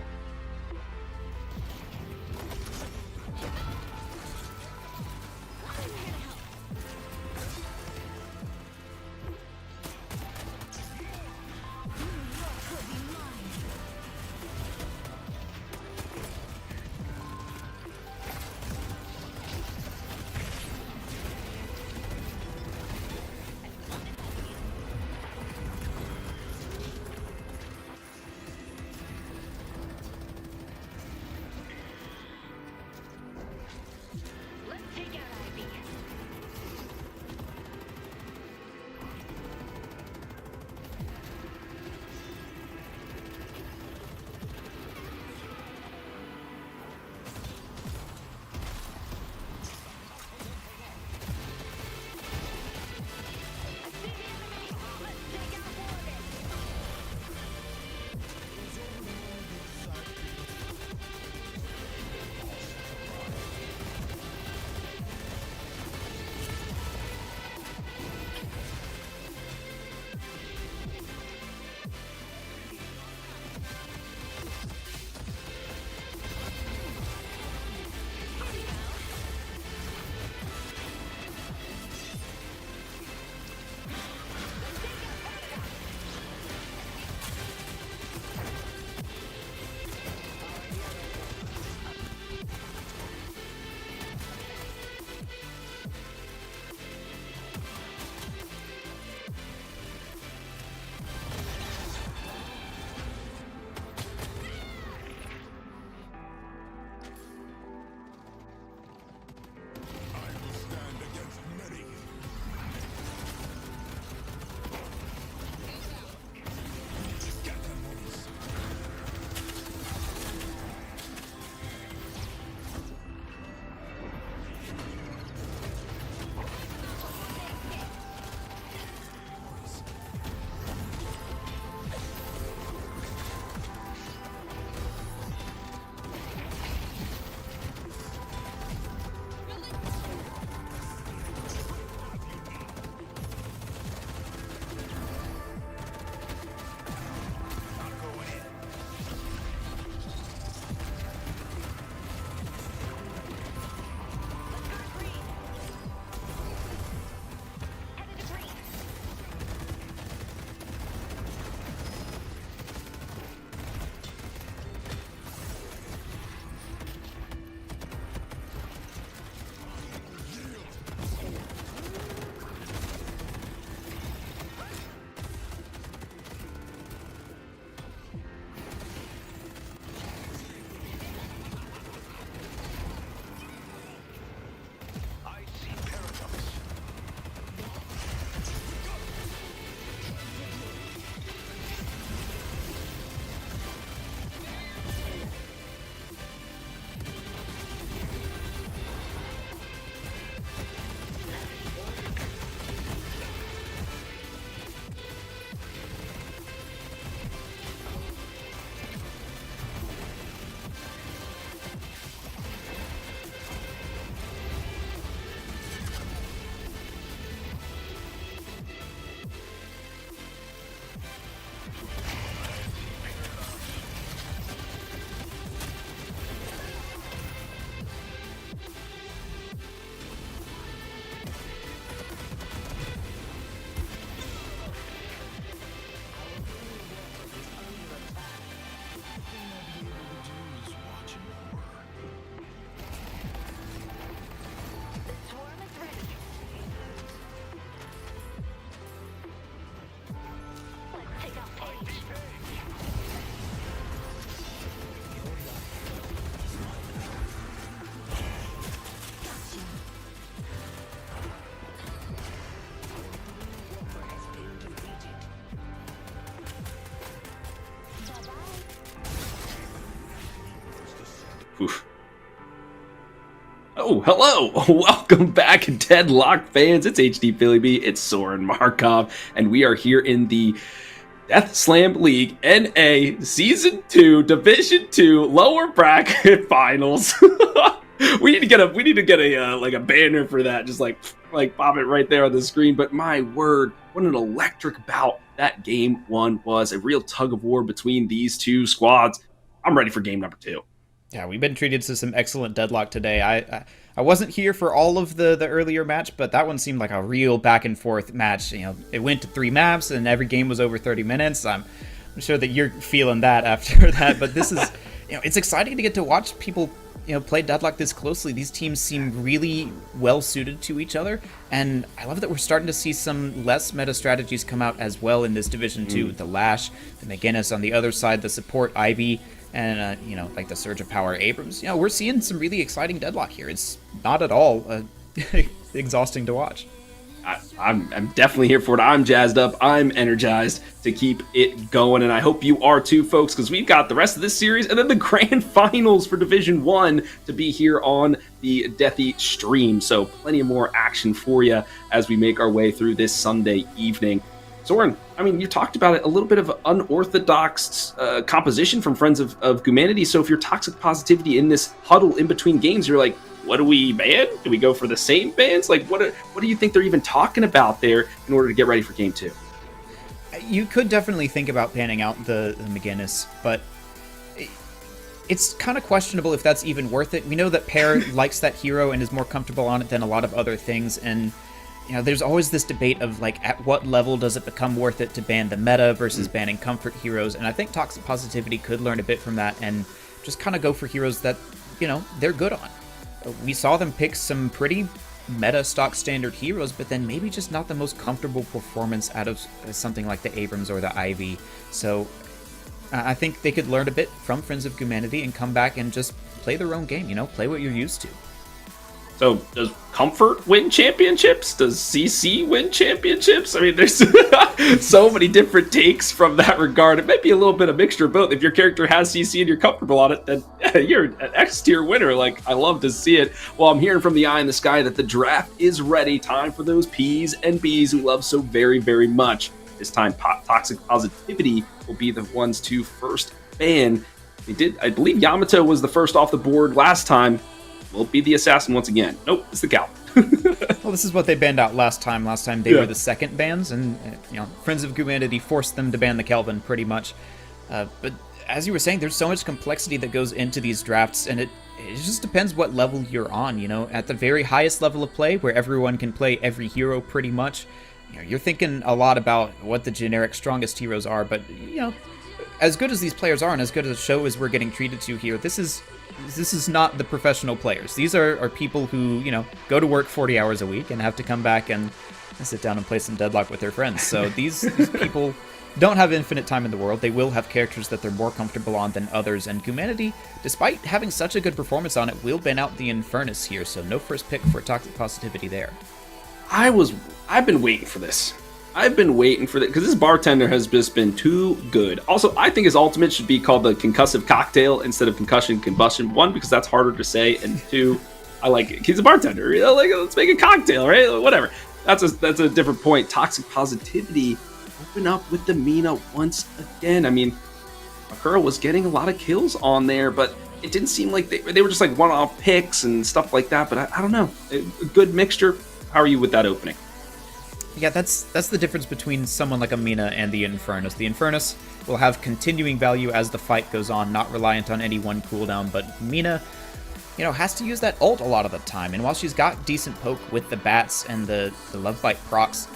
Oof. Oh, hello! Welcome back, Deadlock fans. It's HD Philly B, it's Soren Markov, and we are here in the Death Slam League NA Season 2 Division 2 lower bracket finals. we need to get a like a banner for that, just like pop it right there on the screen. But my word, what an electric bout that game one was. A real tug of war between these two squads. I'm ready for game number 2. Yeah, we've been treated to some excellent Deadlock today. I wasn't here for all of the earlier match, but that one seemed like a real back and forth match. You know, it went to 3 maps and every game was over 30 minutes. I'm sure that you're feeling that after that, but this is, it's exciting to get to watch people, play Deadlock this closely. These teams seem really well suited to each other, and I love that we're starting to see some less meta strategies come out as well in this Division 2. The Lash, the McGinnis on the other side, the support Ivy, and like the Surge of Power Abrams. We're seeing some really exciting Deadlock here. It's not at all exhausting to watch. I'm definitely here for it. I'm jazzed up. I'm energized to keep it going, and I hope you are too, folks, because we've got the rest of this series and then the grand finals for Division 1 to be here on the Deathy stream. So plenty of more action for you as we make our way through this Sunday evening. Soren, I mean, you talked about it, a little bit of unorthodox composition from Friends of Gumanity. So if you're toxic positivity in this huddle in between games, you're like, what do we ban? Do we go for the same bans? Like, what do you think they're even talking about there in order to get ready for game 2? You could definitely think about panning out the McGinnis, but it's kind of questionable if that's even worth it. We know that Pear likes that hero and is more comfortable on it than a lot of other things, and there's always this debate of like, at what level does it become worth it to ban the meta versus banning comfort heroes? And I think Toxic Positivity could learn a bit from that and just kind of go for heroes that, they're good on. We saw them pick some pretty meta stock standard heroes, but then maybe just not the most comfortable performance out of something like the Abrams or the Ivy. So I think they could learn a bit from Friends of Humanity and come back and just play their own game, play what you're used to. So does Comfort win championships? Does CC win championships? I mean, there's so many different takes from that regard. It might be a little bit of mixture of both. If your character has CC and you're comfortable on it, then you're an X-tier winner. Like, I love to see it. Well, I'm hearing from the eye in the sky that the draft is ready. Time for those P's and B's we love so very, very much. This time, Toxic Positivity will be the ones to first ban. I believe Yamato was the first off the board last time. Will it be the assassin once again? Nope, it's the Cal. Well, this is what they banned out last time. Last time they were the second bans, and Friends of Humanity forced them to ban the Kelvin pretty much. But as you were saying, there's so much complexity that goes into these drafts, and it just depends what level you're on. At the very highest level of play, where everyone can play every hero pretty much, you're thinking a lot about what the generic strongest heroes are. But as good as these players are, and as good as the show as we're getting treated to here, this is not the professional players. These are people who, go to work 40 hours a week and have to come back and sit down and play some Deadlock with their friends. So these people don't have infinite time in the world. They will have characters that they're more comfortable on than others. And Humanity, despite having such a good performance on it, will ban out the Infernus here. So no first pick for Toxic Positivity there. I've been waiting for this. I've been waiting for that because this bartender has just been too good. Also, I think his ultimate should be called the Concussive Cocktail instead of Concussion Combustion. 1, because that's harder to say, and 2, I like it. He's a bartender. Let's make a cocktail, right? Whatever. That's a different point. Toxic Positivity open up with the Mina once again. I mean, Makura was getting a lot of kills on there, but it didn't seem like they were just like one-off picks and stuff like that. But I don't know. A good mixture. How are you with that opening? Yeah, that's the difference between someone like a Mina and the Infernus. The Infernus will have continuing value as the fight goes on, not reliant on any one cooldown, but Mina, has to use that ult a lot of the time. And while she's got decent poke with the bats and the Love Bite procs,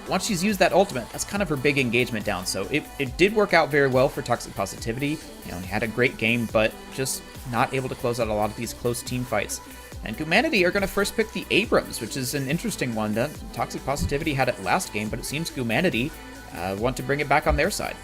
once she's used that ultimate, that's kind of her big engagement down. So it did work out very well for Toxic Positivity. He had a great game, but just not able to close out a lot of these close team fights. And Humanity are going to first pick the Abrams, which is an interesting one. Toxic Positivity had it last game, but it seems Humanity want to bring it back on their side.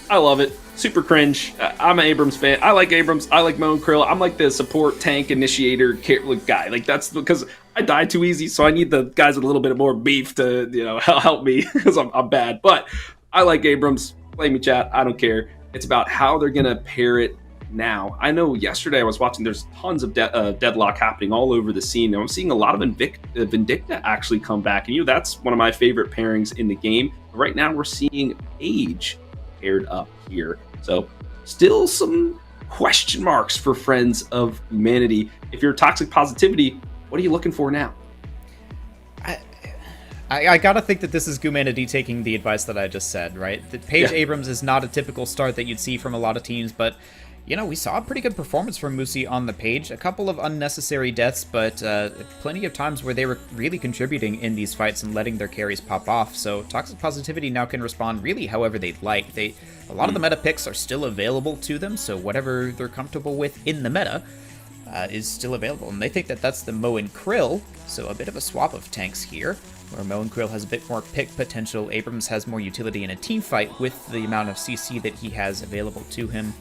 I love it. Super cringe. I'm an Abrams fan. I like Abrams. I like Moan Krill. I'm like the support tank initiator guy. Like, that's because I die too easy, so I need the guys with a little bit more beef to help me because I'm bad. But I like Abrams. Blame me, chat. I don't care. It's about how they're going to pair it now. I know yesterday I was watching, there's tons of deadlock happening all over the scene. And I'm seeing a lot of Vindicta actually come back. And that's one of my favorite pairings in the game. But right now we're seeing Age paired up here. So still some question marks for Friends of Humanity. If you're Toxic Positivity, what are you looking for now? I gotta think that this is Gumanity taking the advice that I just said, right? That Paige Abrams is not a typical start that you'd see from a lot of teams, but, we saw a pretty good performance from Musi on the Paige. A couple of unnecessary deaths, but plenty of times where they were really contributing in these fights and letting their carries pop off. So Toxic Positivity now can respond really however they'd like. A lot of the meta picks are still available to them, so whatever they're comfortable with in the meta is still available. And they think that that's the Mo and Krill, so a bit of a swap of tanks here, where Mo and Krill has a bit more pick potential. Abrams has more utility in a team fight with the amount of CC that he has available to him.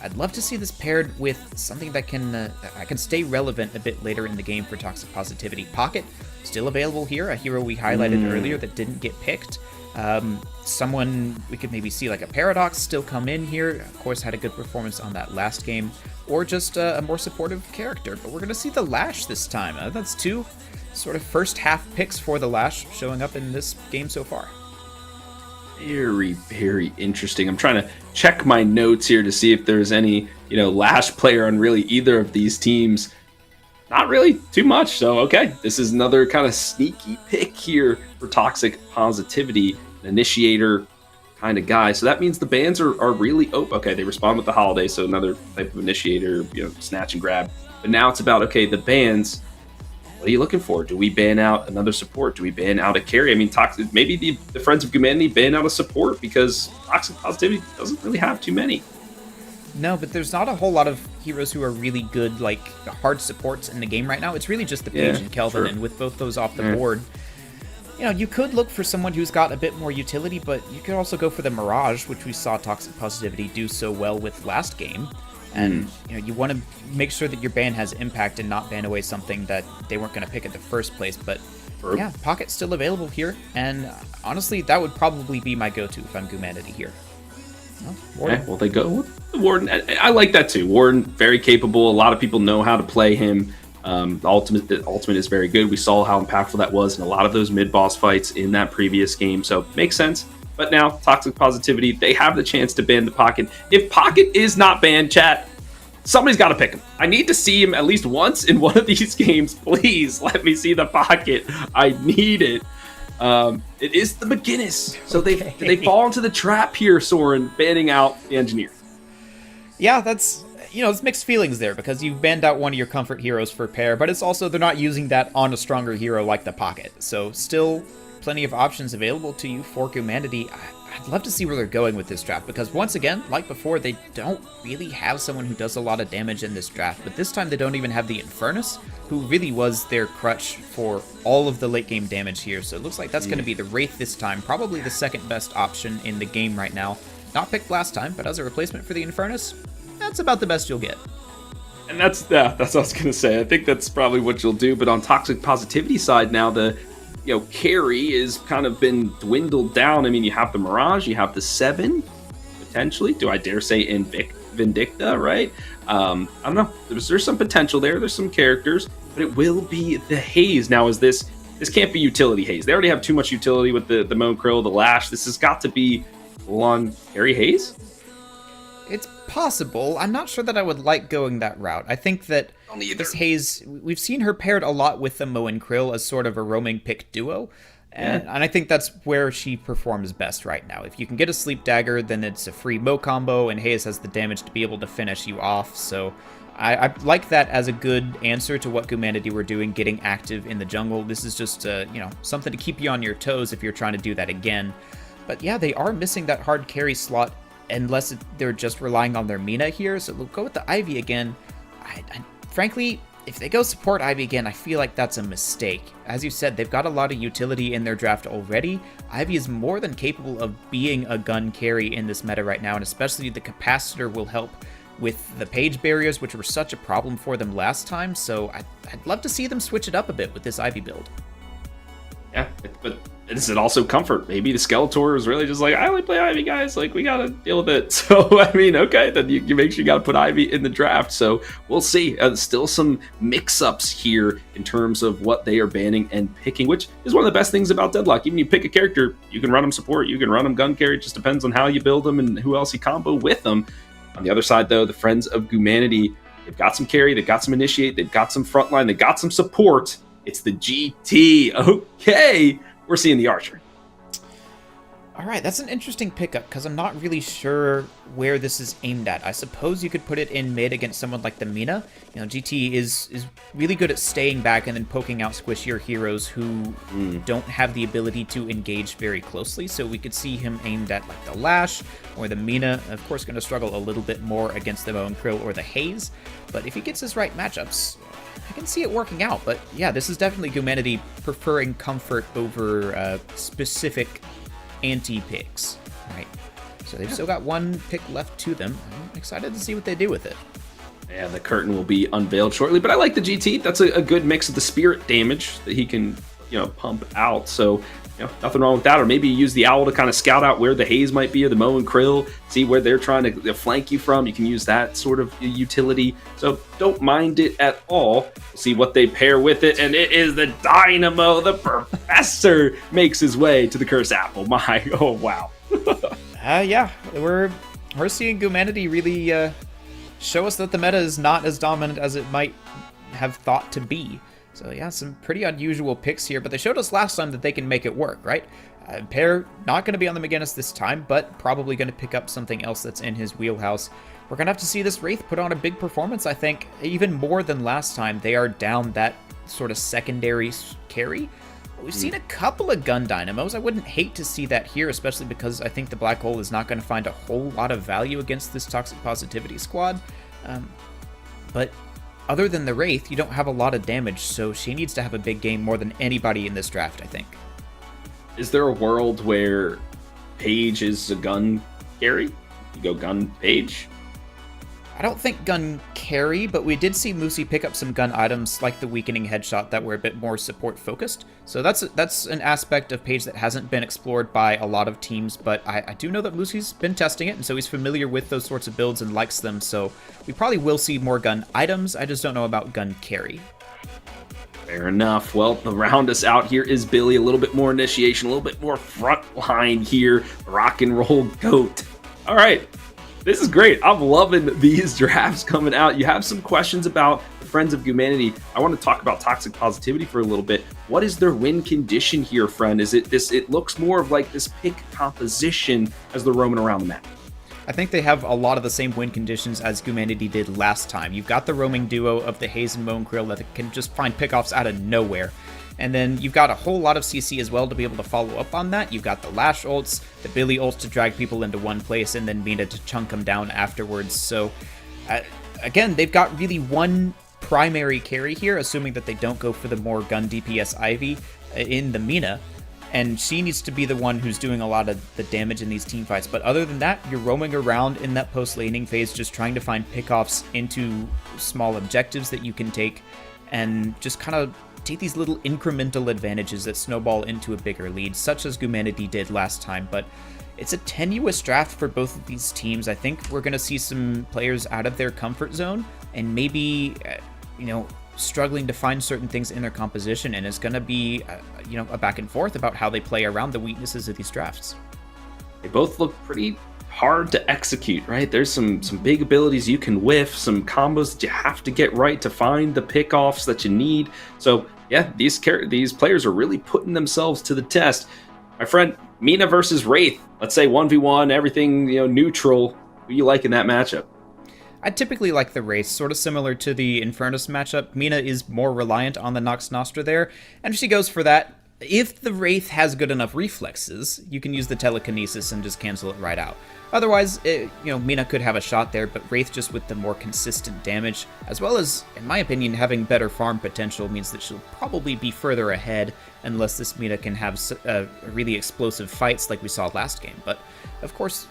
I'd love to see this paired with something that can stay relevant a bit later in the game for Toxic Positivity. Pocket, still available here, a hero we highlighted earlier that didn't get picked. Someone we could maybe see like a Paradox still come in here. Of course, had a good performance on that last game. Or just a more supportive character. But we're going to see the Lash this time. That's two sort of first half picks for the Lash showing up in this game so far. Very, very interesting. I'm trying to check my notes here to see if there's any, Lash player on really either of these teams. Not really too much. So, okay, this is another kind of sneaky pick here for Toxic Positivity, an initiator kind of guy. So that means the bans are really open. Okay, they respond with the holiday, so another type of initiator, snatch and grab. But now it's about, okay, the bans. What are you looking for? Do we ban out another support? Do we ban out a carry? I mean, maybe the Friends of Humanity ban out a support because Toxic Positivity doesn't really have too many. No, but there's not a whole lot of heroes who are really good, like, hard supports in the game right now. It's really just the Paige and Kelvin, and with both those off the board, you could look for someone who's got a bit more utility, but you could also go for the Mirage, which we saw Toxic Positivity do so well with last game. And, you want to make sure that your ban has impact and not ban away something that they weren't going to pick at the first place. But, yeah, Pocket's still available here. And, honestly, that would probably be my go-to if I'm Gumanity here. Okay, well, they go with the Warden. I like that, too. Warden, very capable. A lot of people know how to play him. The ultimate is very good. We saw how impactful that was in a lot of those mid-boss fights in that previous game. So, makes sense. But now, Toxic Positivity, they have the chance to ban the Pocket. If Pocket is not banned, chat, somebody's got to pick him. I need to see him at least once in one of these games. Please let me see the Pocket. I need it. It is the McGinnis. So they fall into the trap here, Soren, banning out the Engineer. Yeah, that's... it's mixed feelings there, because you've banned out one of your comfort heroes for pair, but it's also they're not using that on a stronger hero like the Pocket. So still... plenty of options available to you for Humanity. I'd love to see where they're going with this draft, because once again, like before, they don't really have someone who does a lot of damage in this draft, but this time they don't even have the Infernus, who really was their crutch for all of the late game damage here. So it looks like that's going to be the Wraith this time, probably the second best option in the game right now. Not picked last time, but as a replacement for the Infernus, that's about the best you'll get. And that's what I was going to say. I think that's probably what you'll do, but on Toxic Positivity side now, the carry is kind of been dwindled down. I mean, you have the Mirage, you have the 7, potentially. Do I dare say Vindicta, right? I don't know. There's some potential there. There's some characters, but it will be the Haze. Now, is this can't be utility Haze. They already have too much utility with the Mo Krill, the Lash. This has got to be full-on carry Haze? It's possible. I'm not sure that I would like going that route. I think that this Haze, we've seen her paired a lot with the Mo and Krill as sort of a roaming pick duo, and I think that's where she performs best right now. If you can get a Sleep Dagger, then it's a free Mo combo, and Haze has the damage to be able to finish you off, so I like that as a good answer to what Humanity were doing, getting active in the jungle. This is just, something to keep you on your toes if you're trying to do that again. But yeah, they are missing that hard carry slot, unless they're just relying on their Mina here, so we'll go with the Ivy again. Frankly, if they go support Ivy again, I feel like that's a mistake. As you said, they've got a lot of utility in their draft already. Ivy is more than capable of being a gun carry in this meta right now, and especially the Capacitor will help with the page barriers, which were such a problem for them last time, so I'd love to see them switch it up a bit with this Ivy build. Yeah, but Is it also comfort? Maybe the Skeletor is really just like, I only play Ivy, guys. Like, we gotta deal with it. So, I mean, okay, then you make sure you gotta put Ivy in the draft. So, we'll see. Still some mix-ups here in terms of what they are banning and picking, which is one of the best things about Deadlock. Even you pick a character, you can run them support, you can run them gun carry. It just depends on how you build them and who else you combo with them. On the other side, though, the Friends of Humanity, they've got some carry, they've got some initiate, they've got some frontline, they've got some support. It's the GT. Okay. We're seeing the Archer. All right, that's an interesting pickup because I'm not really sure where this is aimed at. I suppose you could put it in mid against someone like the Mina. You know, GT is really good at staying back and then poking out squishier heroes who don't have the ability to engage very closely. So we could see him aimed at like the Lash or the Mina. Of course, going to struggle a little bit more against the Moe and Krill or the Haze. But if he gets his right matchups, I can see it working out. But yeah, this is definitely Humanity preferring comfort over specific anti-picks, right? So they've still got one pick left to them. I'm excited to see what they do with it. And the curtain will be unveiled shortly, but I like the GT. That's a good mix of the spirit damage that he can, pump out. So, nothing wrong with that. Or maybe you use the Owl to kind of scout out where the Haze might be, or the Moe and Krill, see where they're trying to flank you from. You can use that sort of utility. So don't mind it at all. We'll see what they pair with it, and it is the Dynamo. The Professor makes his way to the Curse Apple. Oh wow. Yeah, we're seeing Humanity really show us that the meta is not as dominant as it might have thought to be. So yeah, some pretty unusual picks here, but they showed us last time that they can make it work, right? Pair not going to be on the McGinnis this time, but probably going to pick up something else that's in his wheelhouse. We're going to have to see this Wraith put on a big performance, I think, even more than last time. They are down that sort of secondary carry. We've seen a couple of gun dynamos. I wouldn't hate to see that here, especially because I think the Black Hole is not going to find a whole lot of value against this Toxic Positivity squad. But other than the Wraith, you don't have a lot of damage, so she needs to have a big game more than anybody in this draft, I think. Is there a world where Paige is a gun carry? You go gun Paige? I don't think gun carry, but we did see Moosey pick up some gun items like the weakening headshot that were a bit more support focused. So that's an aspect of Paige that hasn't been explored by a lot of teams, but I do know that Moosey's been testing it, and so he's familiar with those sorts of builds and likes them, so we probably will see more gun items. I just don't know about gun carry. Fair enough. Well, to round us out here is Billy. A little bit more initiation, a little bit more front line here. Rock and roll goat. All right. This is great. I'm loving these drafts coming out. You have some questions about the Friends of Humanity. I want to talk about Toxic Positivity for a little bit. What is their win condition here, friend? Is it this? It looks more of like this pick composition as they're roaming around the map. I think they have a lot of the same win conditions as Humanity did last time. You've got the roaming duo of the Haze and Moe and Krill that can just find pickoffs out of nowhere. And then you've got a whole lot of CC as well to be able to follow up on that. You've got the Lash ults, the Billy ults to drag people into one place, and then Mina to chunk them down afterwards. So, again, they've got really one primary carry here, assuming that they don't go for the more gun DPS Ivy in the Mina. And she needs to be the one who's doing a lot of the damage in these team fights. But other than that, you're roaming around in that post-laning phase, just trying to find pickoffs into small objectives that you can take, and just kind of take these little incremental advantages that snowball into a bigger lead, such as Humanity did last time. But it's a tenuous draft for both of these teams. I think we're going to see some players out of their comfort zone and maybe, struggling to find certain things in their composition, and it's going to be, a back and forth about how they play around the weaknesses of these drafts. They both look pretty hard to execute, right? There's some big abilities you can whiff, some combos that you have to get right to find the pickoffs that you need. So yeah, these players are really putting themselves to the test. My friend, Mina versus Wraith. Let's say 1v1, everything neutral. Who you like in that matchup? I typically like the Wraith, sort of similar to the Infernus matchup. Mina is more reliant on the Nox Nostra there, and she goes for that. If the Wraith has good enough reflexes, you can use the telekinesis and just cancel it right out. Otherwise, Mina could have a shot there, but Wraith just with the more consistent damage, as well as, in my opinion, having better farm potential means that she'll probably be further ahead unless this Mina can have really explosive fights like we saw last game. But, of course,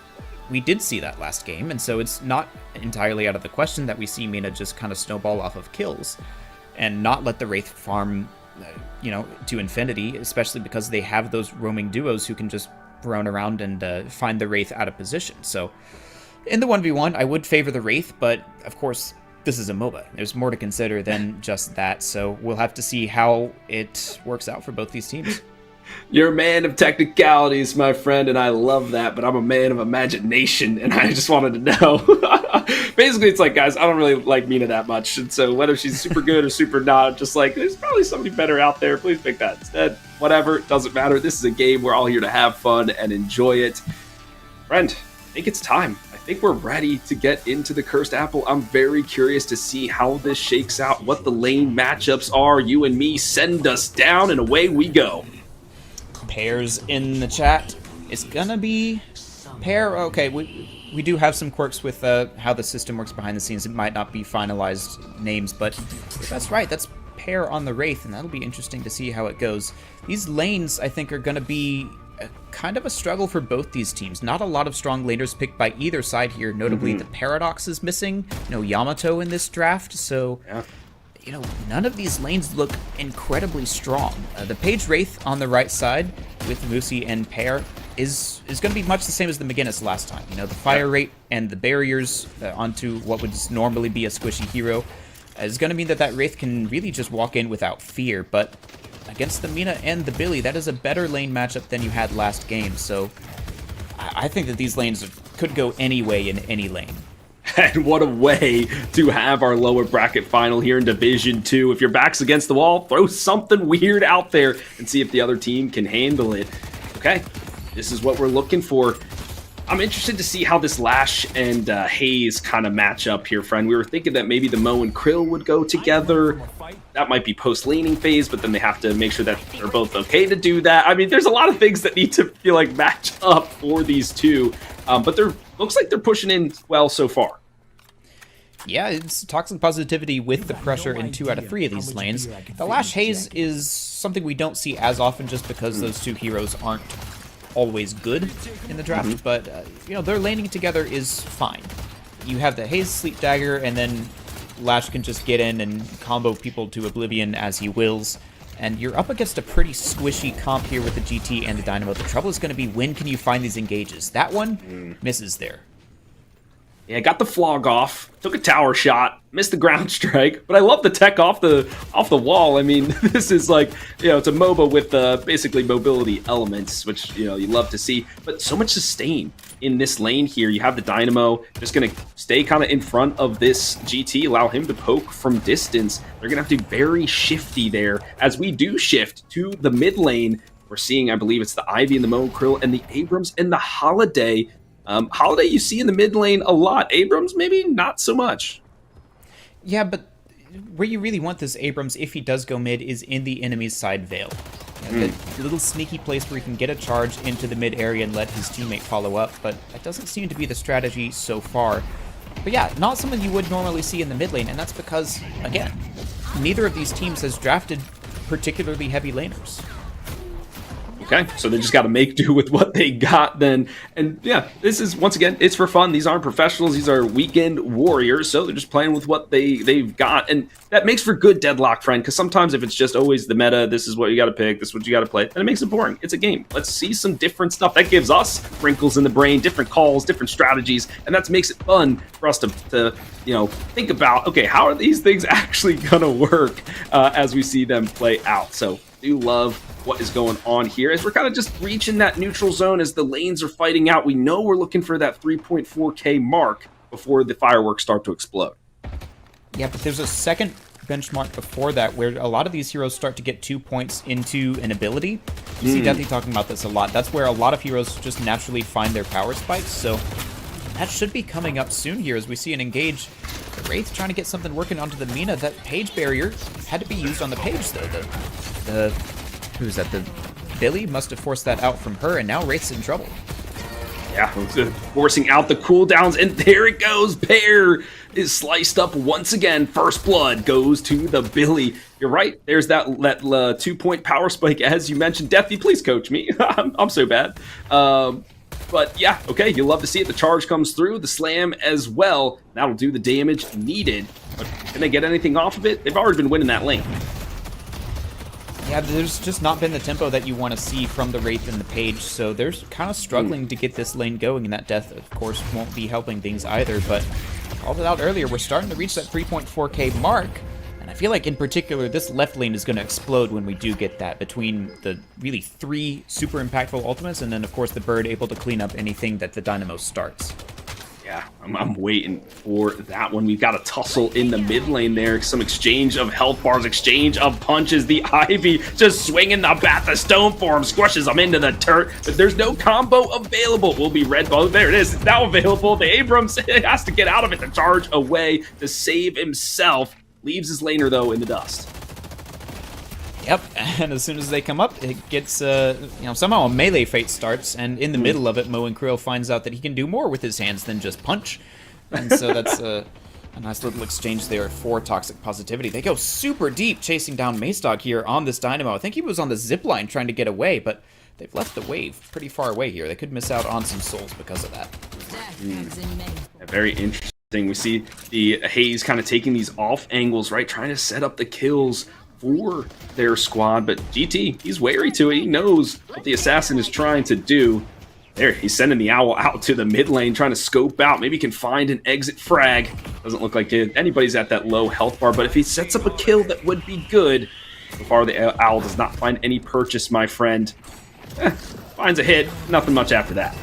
we did see that last game, and so it's not entirely out of the question that we see Mina just kind of snowball off of kills and not let the Wraith farm to infinity, especially because they have those roaming duos who can just roam around and find the Wraith out of position. So in the 1v1, I would favor the Wraith, but of course, this is a MOBA. There's more to consider than just that, so we'll have to see how it works out for both these teams. You're a man of technicalities, my friend, and I love that, but I'm a man of imagination, and I just wanted to know. Basically, it's like, guys, I don't really like Mina that much, and so whether she's super good or super not, just like, there's probably somebody better out there. Please pick that instead. Whatever, it doesn't matter. This is a game. We're all here to have fun and enjoy it. Friend, I think it's time. I think we're ready to get into the Cursed Apple. I'm very curious to see how this shakes out, what the lane matchups are. You and me, send us down, and away we go. Pairs in the chat. It's gonna be pair. Okay, we do have some quirks with how the system works behind the scenes. It might not be finalized names, but that's right. That's pair on the Wraith, and that'll be interesting to see how it goes. These lanes, I think, are gonna be kind of a struggle for both these teams. Not a lot of strong laners picked by either side here. Notably, the Paradox is missing. No Yamato in this draft, so. Yeah. None of these lanes look incredibly strong. The Page Wraith on the right side with Musi and Pear is going to be much the same as the McGinnis last time. The fire rate and the barriers onto what would normally be a squishy hero is going to mean that Wraith can really just walk in without fear. But against the Mina and the Billy, that is a better lane matchup than you had last game. So I think that these lanes could go any way in any lane. And what a way to have our lower bracket final here in Division 2. If your back's against the wall, throw something weird out there and see if the other team can handle it. Okay, this is what we're looking for. I'm interested to see how this Lash and Haze kind of match up here, friend. We were thinking that maybe the Mo and Krill would go together. That might be post-laning phase, but then they have to make sure that they're both okay to do that. I mean, there's a lot of things that need to feel like match up for these two. But looks like they're pushing in well so far. Yeah, it's toxic positivity with the pressure in 2 out of 3 of these lanes. The Lash Haze is something we don't see as often just because those two heroes aren't always good in the draft, but their laning together is fine. You have the Haze Sleep Dagger, and then Lash can just get in and combo people to oblivion as he wills. And you're up against a pretty squishy comp here with the GT and the Dynamo. The trouble is going to be, when can you find these engages? That one misses there. Yeah, got the flog off, took a tower shot, missed the ground strike, but I love the tech off the wall. I mean, this is like, it's a MOBA with basically mobility elements, which, you love to see, but so much sustain in this lane here. You have the Dynamo just going to stay kind of in front of this GT, allow him to poke from distance. They're going to have to be very shifty there. As we do shift to the mid lane, we're seeing, I believe it's the Ivy and the Mo Krill and the Abrams and the Holiday. Holiday you see in the mid lane a lot. Abrams, maybe not so much. Yeah, but where you really want this Abrams, if he does go mid, is in the enemy's side veil. The little sneaky place where he can get a charge into the mid area and let his teammate follow up, but that doesn't seem to be the strategy so far. But yeah, not something you would normally see in the mid lane, and that's because, again, neither of these teams has drafted particularly heavy laners. Okay, so they just got to make do with what they got then. And yeah, this is, once again, it's for fun. These aren't professionals. These are weekend warriors, so they're just playing with what they've got. And that makes for good deadlock, friend, because sometimes if it's just always the meta, this is what you got to pick, this is what you got to play, then it makes it boring. It's a game. Let's see some different stuff. That gives us wrinkles in the brain, different calls, different strategies, and that makes it fun for us to think about, okay, how are these things actually going to work as we see them play out? So do love what is going on here as we're kind of just reaching that neutral zone as the lanes are fighting out. We know we're looking for that 3.4k mark before the fireworks start to explode. Yeah, but there's a second benchmark before that where a lot of these heroes start to get 2 points into an ability. You see Deathy talking about this a lot. That's where a lot of heroes just naturally find their power spikes, so that should be coming up soon here as we see an engage. The Wraith trying to get something working onto the Mina. That Page barrier had to be used on the Page, though. Who's that? The Billy must have forced that out from her, and now Wraith's in trouble. Yeah, forcing out the cooldowns, and there it goes. Pear is sliced up once again. First blood goes to the Billy. You're right. There's that 2-point power spike, as you mentioned. Deathy, please coach me. I'm so bad. But yeah, okay, you'll love to see it. The charge comes through, the slam as well. That'll do the damage needed. But can they get anything off of it? They've already been winning that lane. Yeah, there's just not been the tempo that you want to see from the Wraith and the Page, so they're kind of struggling to get this lane going, and that death, of course, won't be helping things either, but called it out earlier, we're starting to reach that 3.4k mark, and I feel like, in particular, this left lane is going to explode when we do get that, between the really 3 super impactful ultimates, and then, of course, the Bird able to clean up anything that the Dynamo starts. Yeah, I'm waiting for that one. We've got a tussle in the mid lane there. Some exchange of health bars, exchange of punches. The Ivy just swinging the bat. The stone form squishes them into the turret. But there's no combo available. Will be red ball. There it is. It's now available. The Abrams has to get out of it to charge away to save himself. Leaves his laner, though, in the dust. Yep, and as soon as they come up, it gets, somehow a melee fight starts, and in the middle of it, Mo and Krill finds out that he can do more with his hands than just punch. And so that's a nice little exchange there for Toxic Positivity. They go super deep chasing down Macedog here on this Dynamo. I think he was on the zipline trying to get away, but they've left the wave pretty far away here. They could miss out on some souls because of that. Yeah, very interesting. We see the Haze kind of taking these off angles, right? Trying to set up the kills for their squad, but GT, he's wary to it. He knows what the assassin is trying to do. There, he's sending the owl out to the mid lane, trying to scope out. Maybe he can find an exit frag. Doesn't look like anybody's at that low health bar, but if he sets up a kill, that would be good. So far, the owl does not find any purchase, my friend. Finds a hit. Nothing much after that.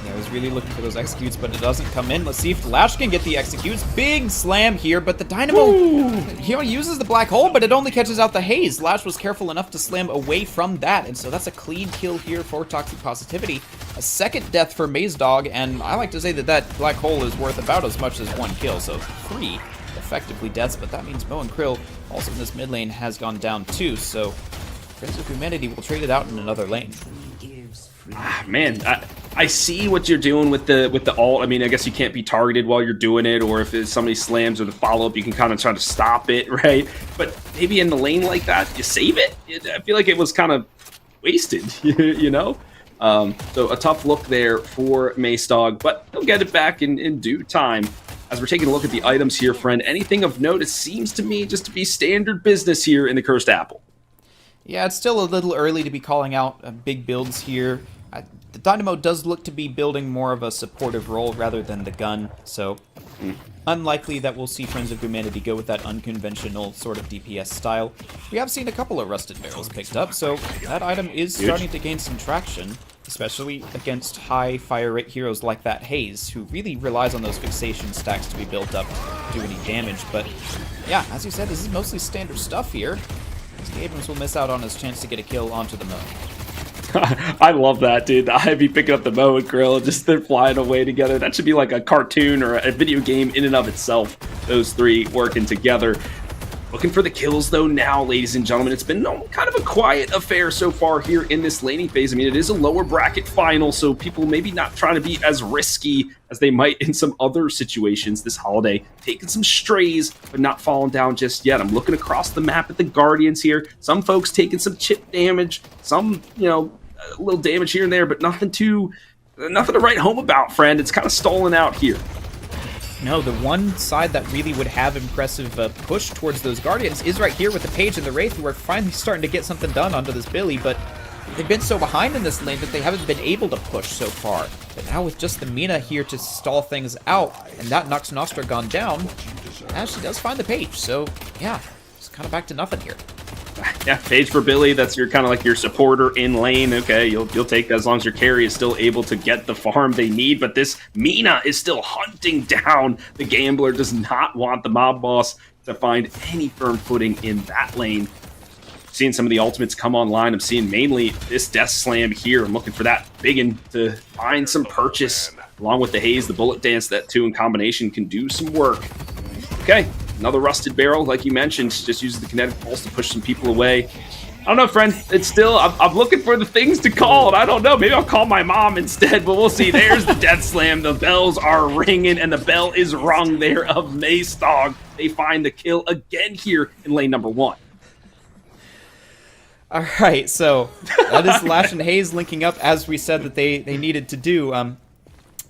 I was really looking for those executes, but it doesn't come in. Let's see if Lash can get the executes. Big slam here, but the Dynamo, he uses the black hole, but it only catches out the Haze. Lash was careful enough to slam away from that, and so that's a clean kill here for Toxic Positivity. A second death for Macedog, and I like to say that that black hole is worth about as much as 1 kill, so 3 effectively deaths, but that means Mo and Krill, also in this mid lane, has gone down too, so Friends of Humanity will trade it out in another lane. Man, I see what you're doing with the ult. I mean, I guess you can't be targeted while you're doing it, or if somebody slams or the follow-up, you can kind of try to stop it, right? But maybe in the lane like that, you save it? I feel like it was kind of wasted, you know? So a tough look there for Macedog, but he'll get it back in due time. As we're taking a look at the items here, friend, anything of note, it seems to me just to be standard business here in the Cursed Apple. Yeah, it's still a little early to be calling out big builds here. The Dynamo does look to be building more of a supportive role rather than the gun, so unlikely that we'll see Friends of Humanity go with that unconventional sort of DPS style. We have seen a couple of Rusted Barrels picked up, so that item is starting to gain some traction, especially against high fire rate heroes like that Haze, who really relies on those fixation stacks to be built up to do any damage. But yeah, as you said, this is mostly standard stuff here. Abrams will miss out on his chance to get a kill onto the Mo. I love that, dude. The Ivy picking up the Mo and Grill, just they're flying away together. That should be like a cartoon or a video game in and of itself. Those three working together. Looking for the kills, though, now, ladies and gentlemen. It's been kind of a quiet affair so far here in this laning phase. I mean, it is a lower bracket final, so people maybe not trying to be as risky as they might in some other situations this holiday. Taking some strays, but not falling down just yet. I'm looking across the map at the Guardians here. Some folks taking some chip damage, some, a little damage here and there, but nothing to write home about, friend. It's kind of stalling out here. No, the one side that really would have impressive push towards those Guardians is right here with the Page and the Wraith, who are finally starting to get something done onto this Billy, but they've been so behind in this lane that they haven't been able to push so far. But now with just the Mina here to stall things out, and that knocks Nostragon down, she does find the Page, so yeah, it's kind of back to nothing here. Yeah, Page for Billy, that's your kind of like your supporter in lane. Okay, you'll take that as long as your carry is still able to get the farm they need, but this Mina is still hunting down the Gambler, does not want the mob boss to find any firm footing in that lane. Seeing some of the ultimates come online, I'm seeing mainly this Death Slam here. I'm looking for that biggin to find some purchase, along with the Haze, the Bullet Dance, that two in combination can do some work. Okay. Another Rusted Barrel, like you mentioned, just uses the Kinetic Pulse to push some people away. I don't know, friend. It's still, I'm looking for the things to call, and I don't know. Maybe I'll call my mom instead, but we'll see. There's the Death Slam. The bells are ringing, and the bell is rung there of Macedog. They find the kill again here in lane number 1. All right, so that is Lash and Haze linking up as we said that they needed to do.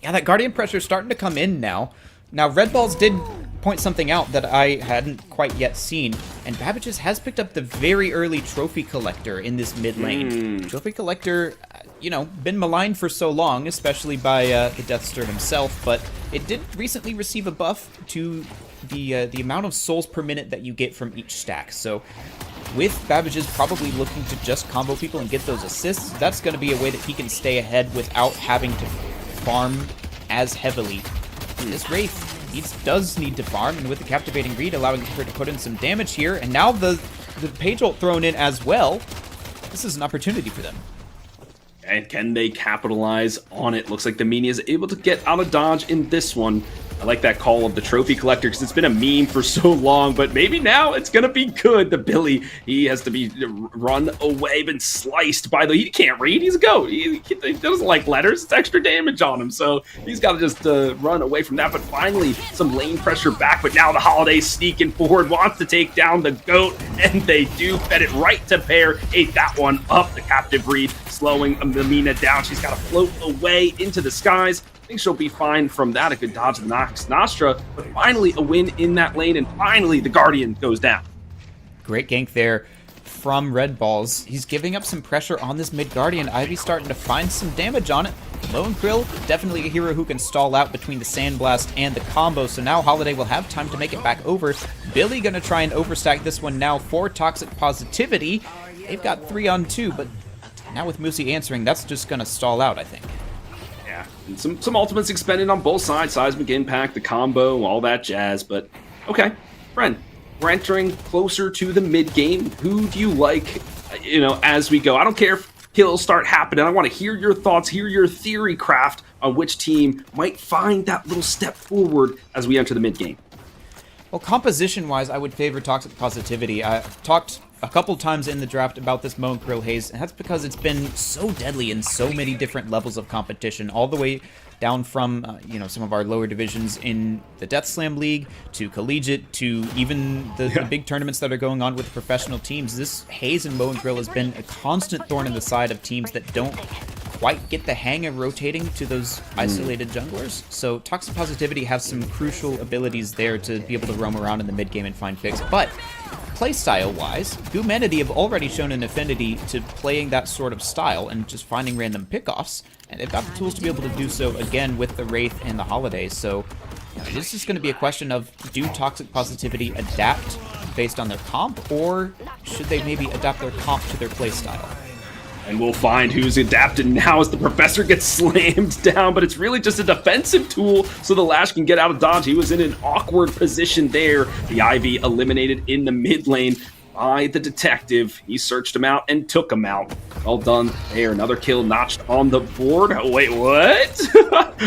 Yeah, that Guardian pressure is starting to come in now. Now, Red Balls did point something out that I hadn't quite yet seen, and Babbage's has picked up the very early Trophy Collector in this mid lane. Trophy Collector, been maligned for so long, especially by the Deathstir himself, but it did recently receive a buff to the amount of souls per minute that you get from each stack. So with Babbage's probably looking to just combo people and get those assists, that's going to be a way that he can stay ahead without having to farm as heavily. This Wraith does need to farm, and with the Captivating Read allowing her to put in some damage here, and now the Page Ult thrown in as well, this is an opportunity for them. And can they capitalize on it? Looks like the Mini is able to get out of dodge in this one. I like that call of the Trophy Collector because it's been a meme for so long, but maybe now it's going to be good. The Billy, he has to be run away, been sliced by he can't read. He's a goat. He doesn't like letters. It's extra damage on him, so he's got to just run away from that. But finally, some lane pressure back, but now the Holiday sneaking forward, wants to take down the goat, and they do. Fed it right to Pear, ate that one up. The Captive Read slowing Amina down. She's got to float away into the skies. I think she'll be fine from that. A good dodge of the Nox Nostra, but finally a win in that lane, and finally the Guardian goes down. Great gank there from Red Balls. He's giving up some pressure on this mid Guardian. Ivy starting to find some damage on it. Lone Krill, definitely a hero who can stall out between the Sandblast and the combo, so now Holiday will have time to make it back over. Billy gonna try and overstack this one now for Toxic Positivity. They've got 3 on 2, but now with Moosey answering, that's just gonna stall out, I think. And some ultimates expended on both sides, seismic impact, the combo, all that jazz. But okay, friend, we're entering closer to the mid game. Who do you like, as we go? I don't care if kills start happening. I want to hear your thoughts, hear your theory craft on which team might find that little step forward as we enter the mid game. Well, composition-wise, I would favor Toxic Positivity. I've talked a couple times in the draft about this Moan Krill Haze, and that's because it's been so deadly in so many different levels of competition, all the way down from, some of our lower divisions in the Death Slam League, to Collegiate, to even the big tournaments that are going on with professional teams. This Haze and Moan Krill has been a constant thorn in the side of teams that don't quite get the hang of rotating to those isolated junglers. So Toxic Positivity has some crucial abilities there to be able to roam around in the mid game and find picks. But playstyle-wise, Goomanity have already shown an affinity to playing that sort of style and just finding random pickoffs, and they've got the tools to be able to do so again with the Wraith and the Holidays. So this is going to be a question of, do Toxic Positivity adapt based on their comp, or should they maybe adapt their comp to their playstyle? And we'll find who's adapted now as the Professor gets slammed down, but it's really just a defensive tool so the Lash can get out of dodge. He was in an awkward position there. The Ivy eliminated in the mid lane by the Detective. He searched him out and took him out. Well done there. Another kill notched on the board. Oh, wait, what?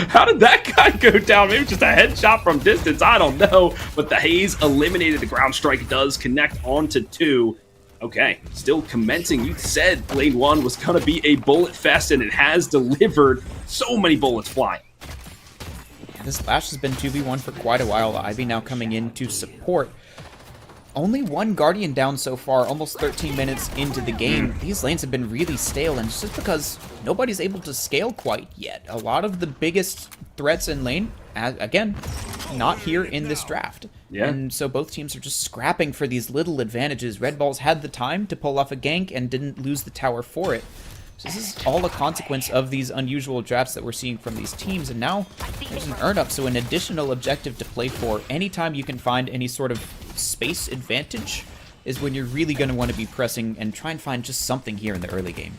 How did that guy go down? Maybe just a headshot from distance. I don't know. But the Haze eliminated. The ground strike does connect onto 2. Okay, still commencing. You said lane 1 was going to be a bullet fest, and it has delivered. So many bullets flying. Yeah, this Lash has been 2v1 for quite a while. Ivy now coming in to support. Only 1 Guardian down so far, almost 13 minutes into the game. These lanes have been really stale, and it's just because nobody's able to scale quite yet. A lot of the biggest threats in lane, again, not here in this draft. Yeah. And so both teams are just scrapping for these little advantages. Red Balls had the time to pull off a gank and didn't lose the tower for it. So this is all a consequence of these unusual drafts that we're seeing from these teams. And now there's an earn up, so an additional objective to play for. Anytime you can find any sort of space advantage is when you're really going to want to be pressing and try and find just something here in the early game.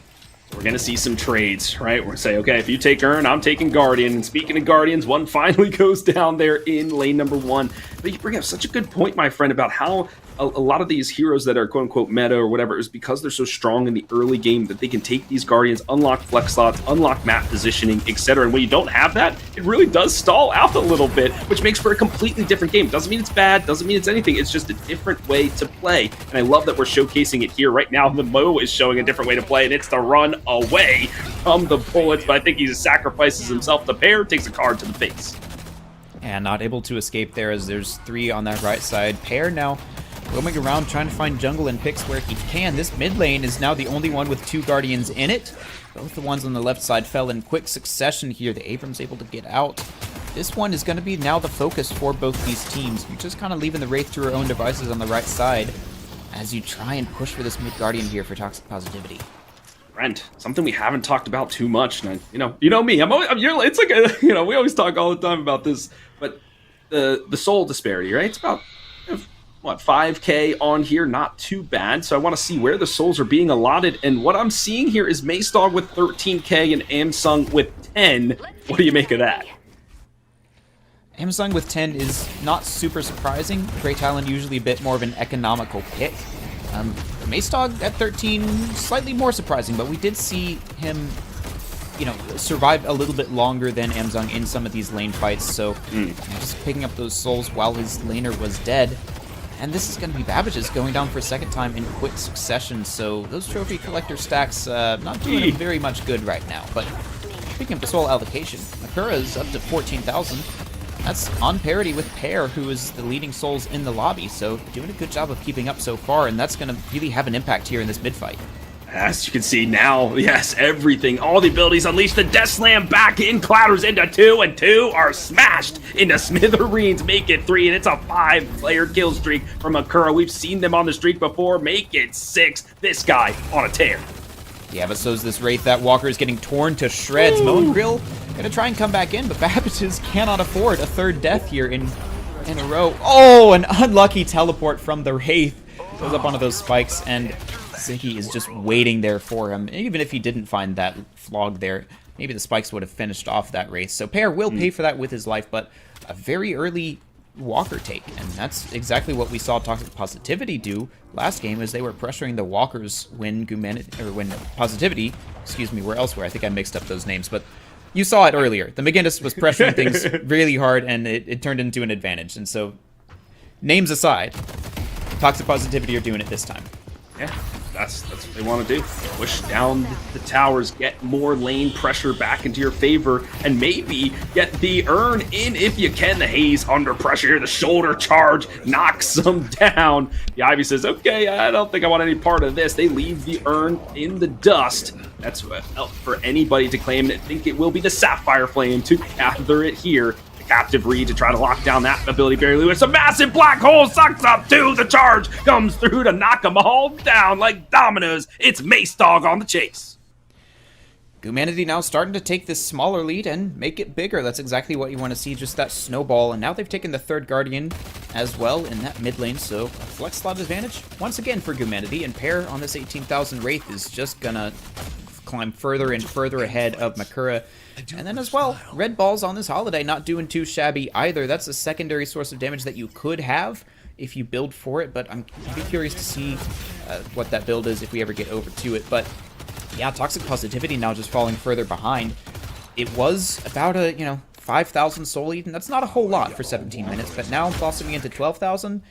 We're going to see some trades, right? We're going to say, okay, if you take Urn, I'm taking Guardian. And speaking of Guardians, one finally goes down there in lane number 1. But you bring up such a good point, my friend, about how a lot of these heroes that are quote-unquote meta or whatever is because they're so strong in the early game that they can take these Guardians, unlock flex slots, unlock map positioning, etc. And when you don't have that, it really does stall out a little bit, which makes for a completely different game. Doesn't mean it's bad, doesn't mean it's anything. It's just a different way to play. And I love that we're showcasing it here right now. The Mo is showing a different way to play, and it's to run away from the bullets. But I think he sacrifices himself to Pear, takes a card to the face. And not able to escape there as there's 3 on that right side. Pear now roaming around trying to find jungle and picks where he can. This mid lane is now the only one with 2 Guardians in it. Both the ones on the left side fell in quick succession here. The Abrams able to get out. this one is going to be now the focus for both these teams. You're just kind of leaving the Wraith to her own devices on the right side as you try and push for this mid Guardian here for Toxic Positivity. Brent, something we haven't talked about too much. And you know me. It's like we always talk all the time about this, but the soul disparity, right? It's about what 5K on here, not too bad. So I want to see where the souls are being allotted, and what I'm seeing here is Maestog with 13K and Amsung with 10. What do you make of that? Amsung with 10 is not super surprising. Grey Talon usually a bit more of an economical pick. Maestog at 13, slightly more surprising, but we did see him, survive a little bit longer than Amsung in some of these lane fights, so just picking up those souls while his laner was dead. And this is going to be Babbage's going down for a second time in quick succession, so those trophy collector stacks not doing him very much good right now. But picking up the soul allocation, Makura is up to 14,000. That's on parity with Pear, who is the leading souls in the lobby, so doing a good job of keeping up so far, and that's going to really have an impact here in this mid-fight. As you can see now, yes, everything, all the abilities unleash. The Death Slam back in, clatters into 2, and 2 are smashed into smithereens. Make it 3, and it's a 5-player kill streak from Akura. We've seen them on the streak before. Make it 6. This guy on a tear. Yeah, but so's this Wraith. That Walker is getting torn to shreds. Moan Grill gonna try and come back in, but Babbage's cannot afford a third death here in a row. Oh, an unlucky teleport from the Wraith. Goes up onto those spikes, and Ziggy is just waiting there for him. Even if he didn't find that flog there, maybe the spikes would have finished off that Wraith. So Pear will pay for that with his life, but a very early Walker take, and that's exactly what we saw Toxic Positivity do last game, as they were pressuring the Walkers when Positivity, were elsewhere. I think I mixed up those names, but you saw it earlier. The McGinnis was pressuring things really hard, and it turned into an advantage. And so, names aside, Toxic Positivity are doing it this time. Yeah, that's what they want to do. Push down the towers, get more lane pressure back into your favor, and maybe get the urn in if you can. The Haze under pressure here. The shoulder charge knocks them down. The Ivy says, okay, I don't think I want any part of this. They leave the urn in the dust. That's for anybody to claim, and I think it will be the Sapphire Flame to gather it here. Captive Reed to try to lock down that ability barely. It's a massive black hole, sucks up to the charge, comes through to knock them all down like dominoes. It's Maestog on the chase. Humanity now starting to take this smaller lead and make it bigger. That's exactly what you want to see, just that snowball. And now they've taken the third Guardian as well in that mid lane, so a flex slot advantage once again for Humanity. And Pear on this 18,000 Wraith is just gonna climb further and further ahead of Makura. And then as well, red balls on this holiday not doing too shabby either. That's a secondary source of damage that you could have if you build for it, but I'm curious to see what that build is if we ever get over to it. But yeah, Toxic Positivity now just falling further behind. It was about a 5,000 soul lead, and that's not a whole lot for 17 minutes, but now blossoming into 12,000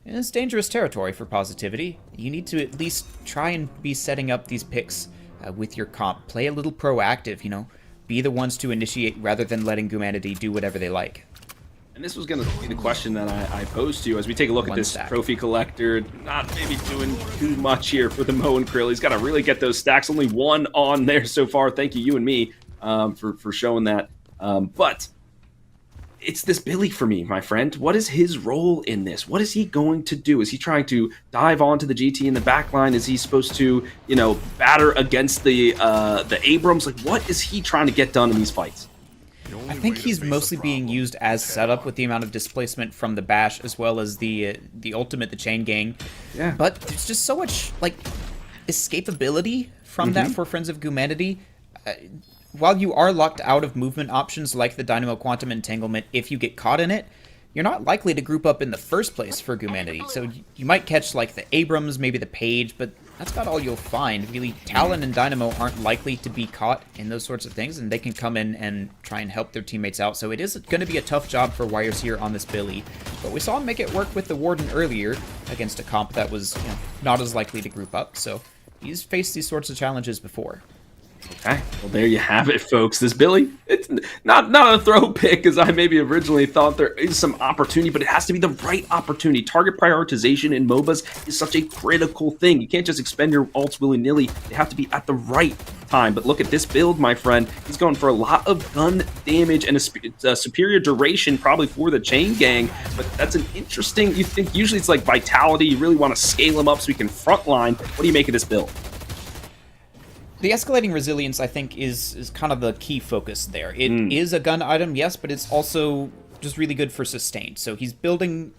is dangerous territory for Positivity. You need to at least try and be setting up these picks with your comp. Play a little proactive, be the ones to initiate rather than letting Humanity do whatever they like. And this was going to be the question that I posed to you as we take a look at this trophy collector. Not maybe doing too much here for the Mo and Krill. He's got to really get those stacks. Only one on there so far. Thank you and me, for showing that. But it's this Billy for me, my friend. What is his role in this? What is he going to do? Is he trying to dive onto the GT in the backline? Is he supposed to, batter against the Abrams? Like, what is he trying to get done in these fights? I think he's mostly being used as setup with the amount of displacement from the bash as well as the ultimate, the chain gang. Yeah. But there's just so much escapability from that for Friends of Humanity. While you are locked out of movement options like the Dynamo Quantum Entanglement, if you get caught in it, you're not likely to group up in the first place for Humanity. So you might catch like the Abrams, maybe the Page, but that's about all you'll find. Really, Talon and Dynamo aren't likely to be caught in those sorts of things, and they can come in and try and help their teammates out. So it is going to be a tough job for Wires here on this Billy. But we saw him make it work with the Warden earlier against a comp that was not as likely to group up. So he's faced these sorts of challenges before. Okay, well there you have it, folks. This Billy, it's not a throw pick as I maybe originally thought. There is some opportunity, but it has to be the right opportunity. Target prioritization in MOBAs is such a critical thing. You can't just expend your ults willy-nilly. They have to be at the right time. But look at this build, my friend. He's going for a lot of gun damage and a superior duration probably for the chain gang. But that's an interesting, you think usually it's like vitality. You really want to scale him up so he can frontline. What do you make of this build? The escalating resilience, I think, is kind of the key focus there. It is a gun item, yes, but it's also just really good for sustain. So he is building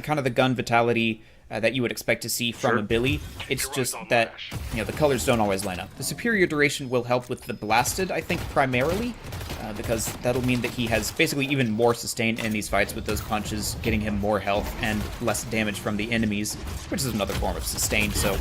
kind of the gun vitality that you would expect to see from a Billy. It's just that, the colors don't always line up. The superior duration will help with the blasted, I think, primarily, because that'll mean that he has basically even more sustain in these fights with those punches, getting him more health and less damage from the enemies, which is another form of sustain. So,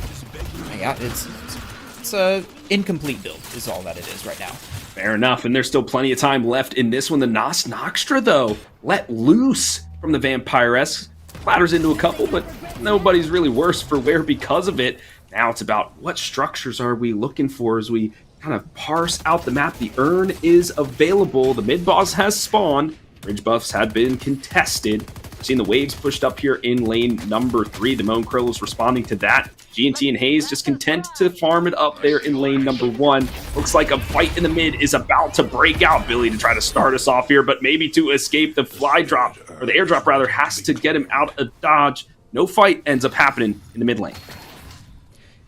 yeah, it's a incomplete build is all that it is right now. Fair enough, and there's still plenty of time left in this one. The Noxtra, though, let loose from the Vampiress. Clatters into a couple, but nobody's really worse for wear because of it. Now it's about what structures are we looking for as we kind of parse out the map. The urn is available. The mid-boss has spawned. Bridge buffs have been contested. Seeing the waves pushed up here in lane number 3. The Moan Krill is responding to that. G&T and Hayes just content to farm it up there in lane number 1. Looks like a fight in the mid is about to break out. Billy to try to start us off here, but maybe to escape the fly drop, or the airdrop rather, has to get him out of dodge. No fight ends up happening in the mid lane.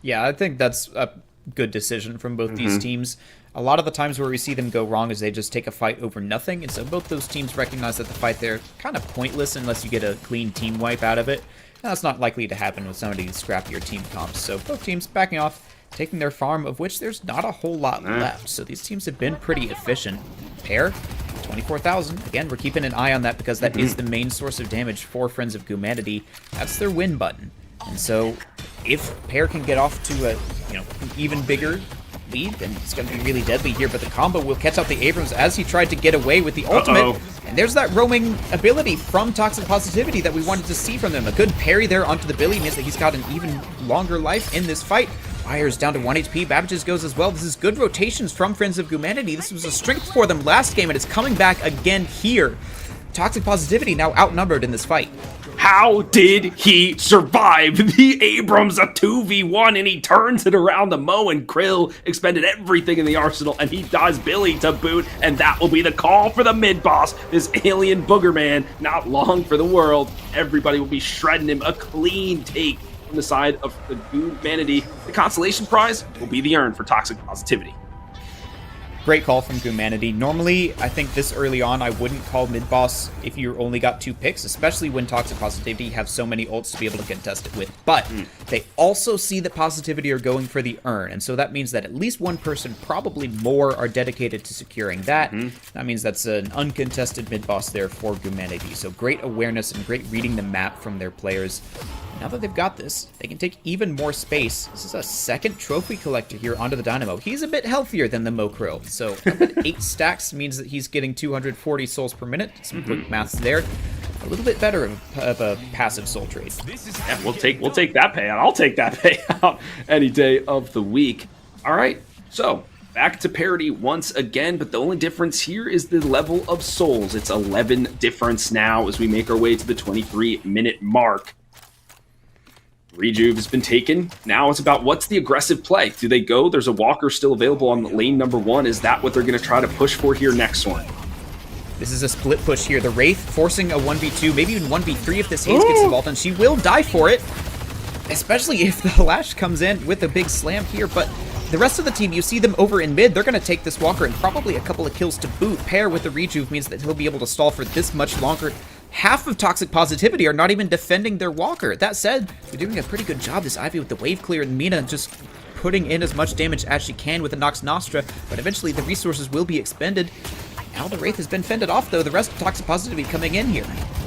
Yeah, I think that's a good decision from both these teams. A lot of the times where we see them go wrong is they just take a fight over nothing, and so both those teams recognize that the fight there kind of pointless unless you get a clean team wipe out of it. And that's not likely to happen with some of these scrappier team comps. So both teams backing off, taking their farm, of which there's not a whole lot left. So these teams have been pretty efficient. Pair, 24,000. Again, we're keeping an eye on that because that is the main source of damage for Friends of Humanity. That's their win button. And so if Pair can get off to a an even bigger lead, then it's going to be really deadly here, but the combo will catch out the Abrams as he tried to get away with the ultimate. And there's that roaming ability from Toxic Positivity that we wanted to see from them. A good parry there onto the Billy means that he's got an even longer life in this fight. Fire's down to 1 HP, Babbage's goes as well. This is good rotations from Friends of Humanity. This was a strength for them last game, and it's coming back again here. Toxic Positivity now outnumbered in this fight. How did he survive the Abrams, a 2v1, and he turns it around? The Moan Krill expended everything in the arsenal, and he dies Billy to boot, and that will be the call for the mid-boss. This alien booger man, not long for the world. Everybody will be shredding him. A clean take from the side of the Humanity. The consolation prize will be the urn for Toxic Positivity. Great call from Humanity. Normally, I think this early on, I wouldn't call mid-boss if you only got 2 picks, especially when Toxic Positivity have so many ults to be able to contest it with. But they also see that Positivity are going for the urn, and so that means that at least one person, probably more, are dedicated to securing that. That means that's an uncontested mid-boss there for Humanity. So great awareness and great reading the map from their players. Now that they've got this, they can take even more space. This is a second trophy collector here onto the Dynamo. He's a bit healthier than the Mokrill, so 8 stacks means that he's getting 240 souls per minute. Some quick maths there. A little bit better of a passive soul trade. Yeah, we'll take that payout. I'll take that payout any day of the week. All right, so back to parity once again, but the only difference here is the level of souls. It's 11 difference now as we make our way to the 23-minute mark. Rejuve has been taken. Now it's about what's the aggressive play. Do they go? There's a Walker still available on lane number 1. Is that what they're going to try to push for here next one? This is a split push here. The Wraith forcing a 1v2, maybe even 1v3 if this Haze gets involved, and she will die for it. Especially if the Lash comes in with a big slam here, but the rest of the team, you see them over in mid, they're going to take this Walker and probably a couple of kills to boot. Pair with the Rejuve means that he'll be able to stall for this much longer. Half of Toxic Positivity are not even defending their Walker. That said, they're doing a pretty good job, this Ivy, with the wave clear, and Mina just putting in as much damage as she can with the Nox Nostra, but eventually the resources will be expended. Now the Wraith has been fended off, though. The rest of Toxic Positivity coming in here.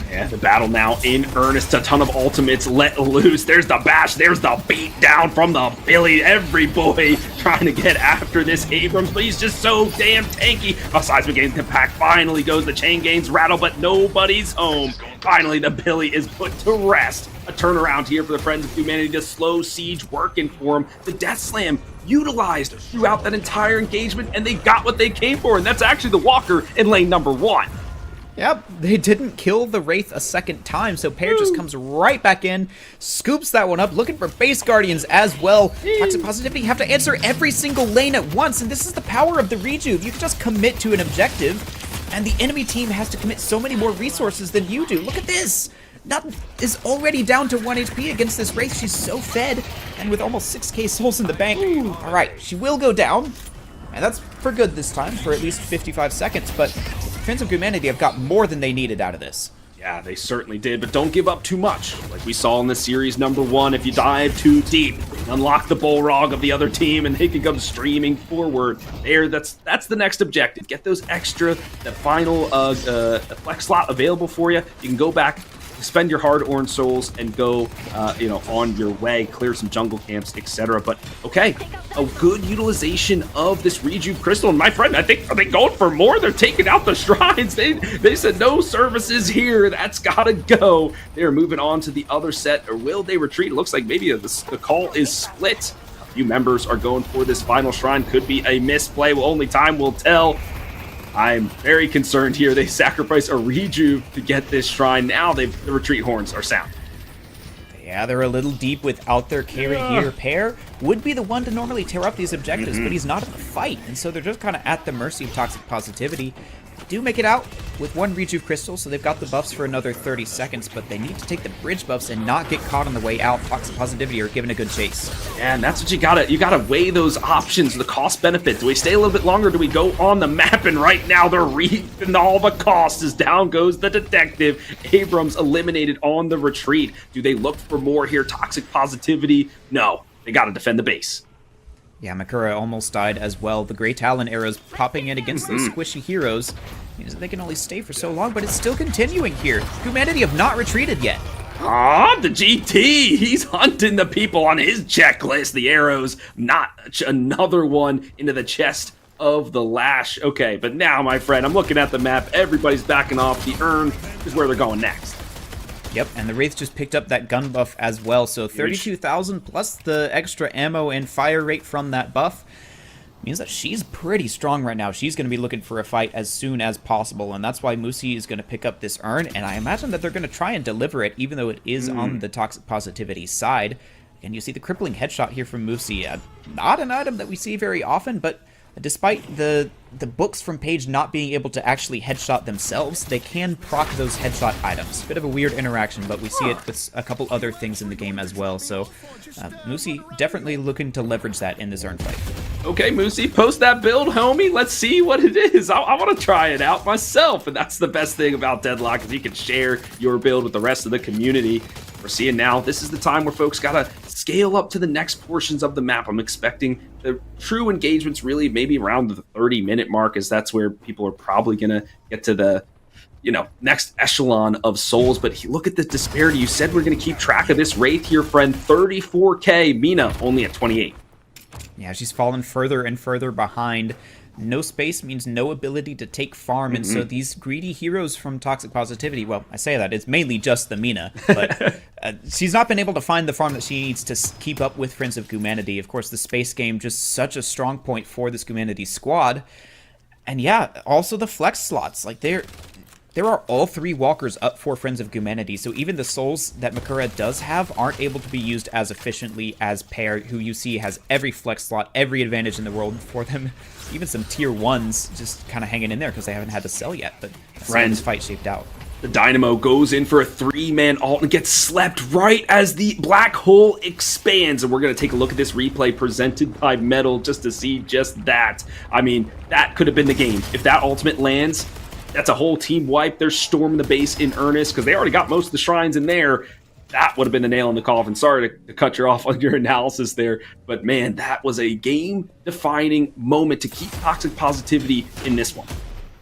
Yeah, the battle now in earnest. A ton of ultimates let loose. There's the bash. There's the beat down from the Billy. Every boy trying to get after this Abrams, but he's just so damn tanky. A seismic gains impact. Finally goes the chain gains rattle, but nobody's home. Finally, the Billy is put to rest. A turnaround here for the Friends of Humanity. The slow siege working for him. The Death Slam utilized throughout that entire engagement, and they got what they came for, and that's actually the Walker in lane number 1. Yep, they didn't kill the Wraith a second time, so Pear just comes right back in, scoops that one up, looking for base Guardians as well. Toxic Positivity have to answer every single lane at once, and this is the power of the Rejuve. You can just commit to an objective, and the enemy team has to commit so many more resources than you do. Look at this! Nut is already down to 1 HP against this Wraith. She's so fed, and with almost 6k souls in the bank. Alright, she will go down, and that's for good this time, for at least 55 seconds, but Friends of Humanity have got more than they needed out of this. Yeah, they certainly did, but don't give up too much. Like we saw in the series number 1, if you dive too deep, unlock the bullrog of the other team, and they can come streaming forward. That's the next objective. Get those extra, the final flex slot available for you. You can go back, spend your hard-earned souls, and go, on your way, clear some jungle camps, etc. But okay, a good utilization of this Rejuve Crystal, and my friend, are they going for more? They're taking out the shrines. They said no services here. That's gotta go. They're moving on to the other set, or will they retreat? It looks like maybe the call is split. A few members are going for this final shrine. Could be a misplay. Well, only time will tell. I'm very concerned here. They sacrifice a Rejuve to get this shrine. Now the retreat horns are sound. Yeah, they're a little deep without their carry here. Pear would be the one to normally tear up these objectives, but he's not in the fight, and so they're just kind of at the mercy of Toxic Positivity. They do make it out with 1 Rejuve Crystal, so they've got the buffs for another 30 seconds, but they need to take the bridge buffs and not get caught on the way out. Toxic Positivity are given a good chase. Yeah, and that's what you gotta weigh those options, the cost benefit. Do we stay a little bit longer? Do we go on the map? And right now they're reaping all the costs as down goes the detective. Abrams eliminated on the retreat. Do they look for more here? Toxic Positivity? No, they gotta defend the base. Yeah, Makura almost died as well. The Grey Talon arrows popping in against those squishy heroes means that they can only stay for so long, but it's still continuing here. Humanity have not retreated yet. The GT, he's hunting the people on his checklist. The arrows, not another one into the chest of the Lash. Okay, but now, my friend, I'm looking at the map. Everybody's backing off. The urn is where they're going next. Yep, and the Wraith just picked up that gun buff as well, so 32,000 plus the extra ammo and fire rate from that buff means that she's pretty strong right now. She's going to be looking for a fight as soon as possible, and that's why Musi is going to pick up this urn, and I imagine that they're going to try and deliver it, even though it is on the Toxic Positivity side. And you see the crippling headshot here from Musi. Not an item that we see very often, but despite the books from Paige not being able to actually headshot themselves, they can proc those headshot items. Bit of a weird interaction, but we see it with a couple other things in the game as well. So Musi definitely looking to leverage that in this urn fight. Okay, Musi, post that build, homie. Let's see what it is. I want to try it out myself, and that's the best thing about Deadlock, is you can share your build with the rest of the community. We're seeing now, this is the time where folks gotta scale up to the next portions of the map. I'm expecting the true engagements really maybe around the 30-minute mark, as that's where people are probably gonna get to the next echelon of souls. But look at the disparity. You said we're gonna keep track of this Wraith here, friend. 34k. Mina only at 28. Yeah, she's fallen further and further behind. No space means no ability to take farm, and so these greedy heroes from Toxic Positivity, well, I say that, it's mainly just the Mina, but she's not been able to find the farm that she needs to keep up with Friends of Humanity. Of course, the space game, just such a strong point for this Humanity squad. And yeah, also the flex slots. Like, there are all 3 walkers up for Friends of Humanity, so even the souls that Makura does have aren't able to be used as efficiently as Pear, who you see has every flex slot, every advantage in the world for them. Even some tier 1s just kind of hanging in there because they haven't had to sell yet, but that's how this fight shaped out. The Dynamo goes in for a 3-man ult and gets slept right as the black hole expands. And we're going to take a look at this replay presented by Metal just to see just that. I mean, that could have been the game. If that ultimate lands, that's a whole team wipe. They're storming the base in earnest because they already got most of the shrines in there. That would have been the nail in the coffin. Sorry to cut you off on your analysis there, but man, that was a game-defining moment to keep Toxic Positivity in this one.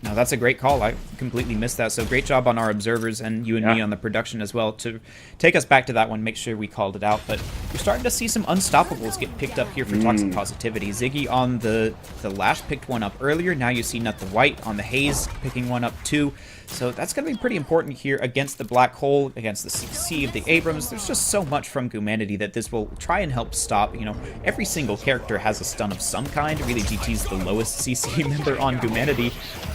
No, that's a great call. I completely missed that. So great job on our observers and you and me on the production as well to take us back to that one, make sure we called it out. But you're starting to see some unstoppables get picked up here for Toxic Positivity. Ziggy on the Lash picked one up earlier. Now you see Nut the White on the Haze picking one up too. So that's going to be pretty important here against the Black Hole, against the CC of the Abrams. There's just so much from Gumanity that this will try and help stop. You know, every single character has a stun of some kind. Really, GT's the lowest CC member on Gumanity.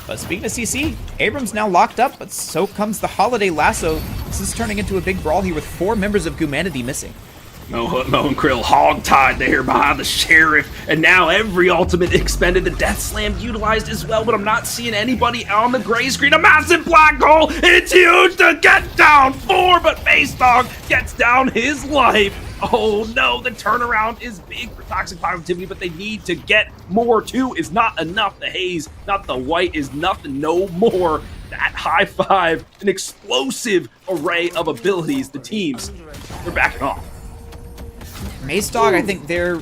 But speaking of CC, Abrams now locked up, but so comes the Holiday Lasso. This is turning into a big brawl here with 4 members of Gumanity missing. Mo and Krill hog-tied there behind the Sheriff, and now every ultimate expended. The Death Slam utilized as well, but I'm not seeing anybody on the gray screen. A massive black hole! It's huge to get down 4, but Face Dog gets down his life. Oh no, the turnaround is big for Toxic Positivity, but they need to get more. 2 is not enough. The Haze, not the White, is nothing no more. That high five, an explosive array of abilities. The teams, they're backing off. Maze Dog, I think there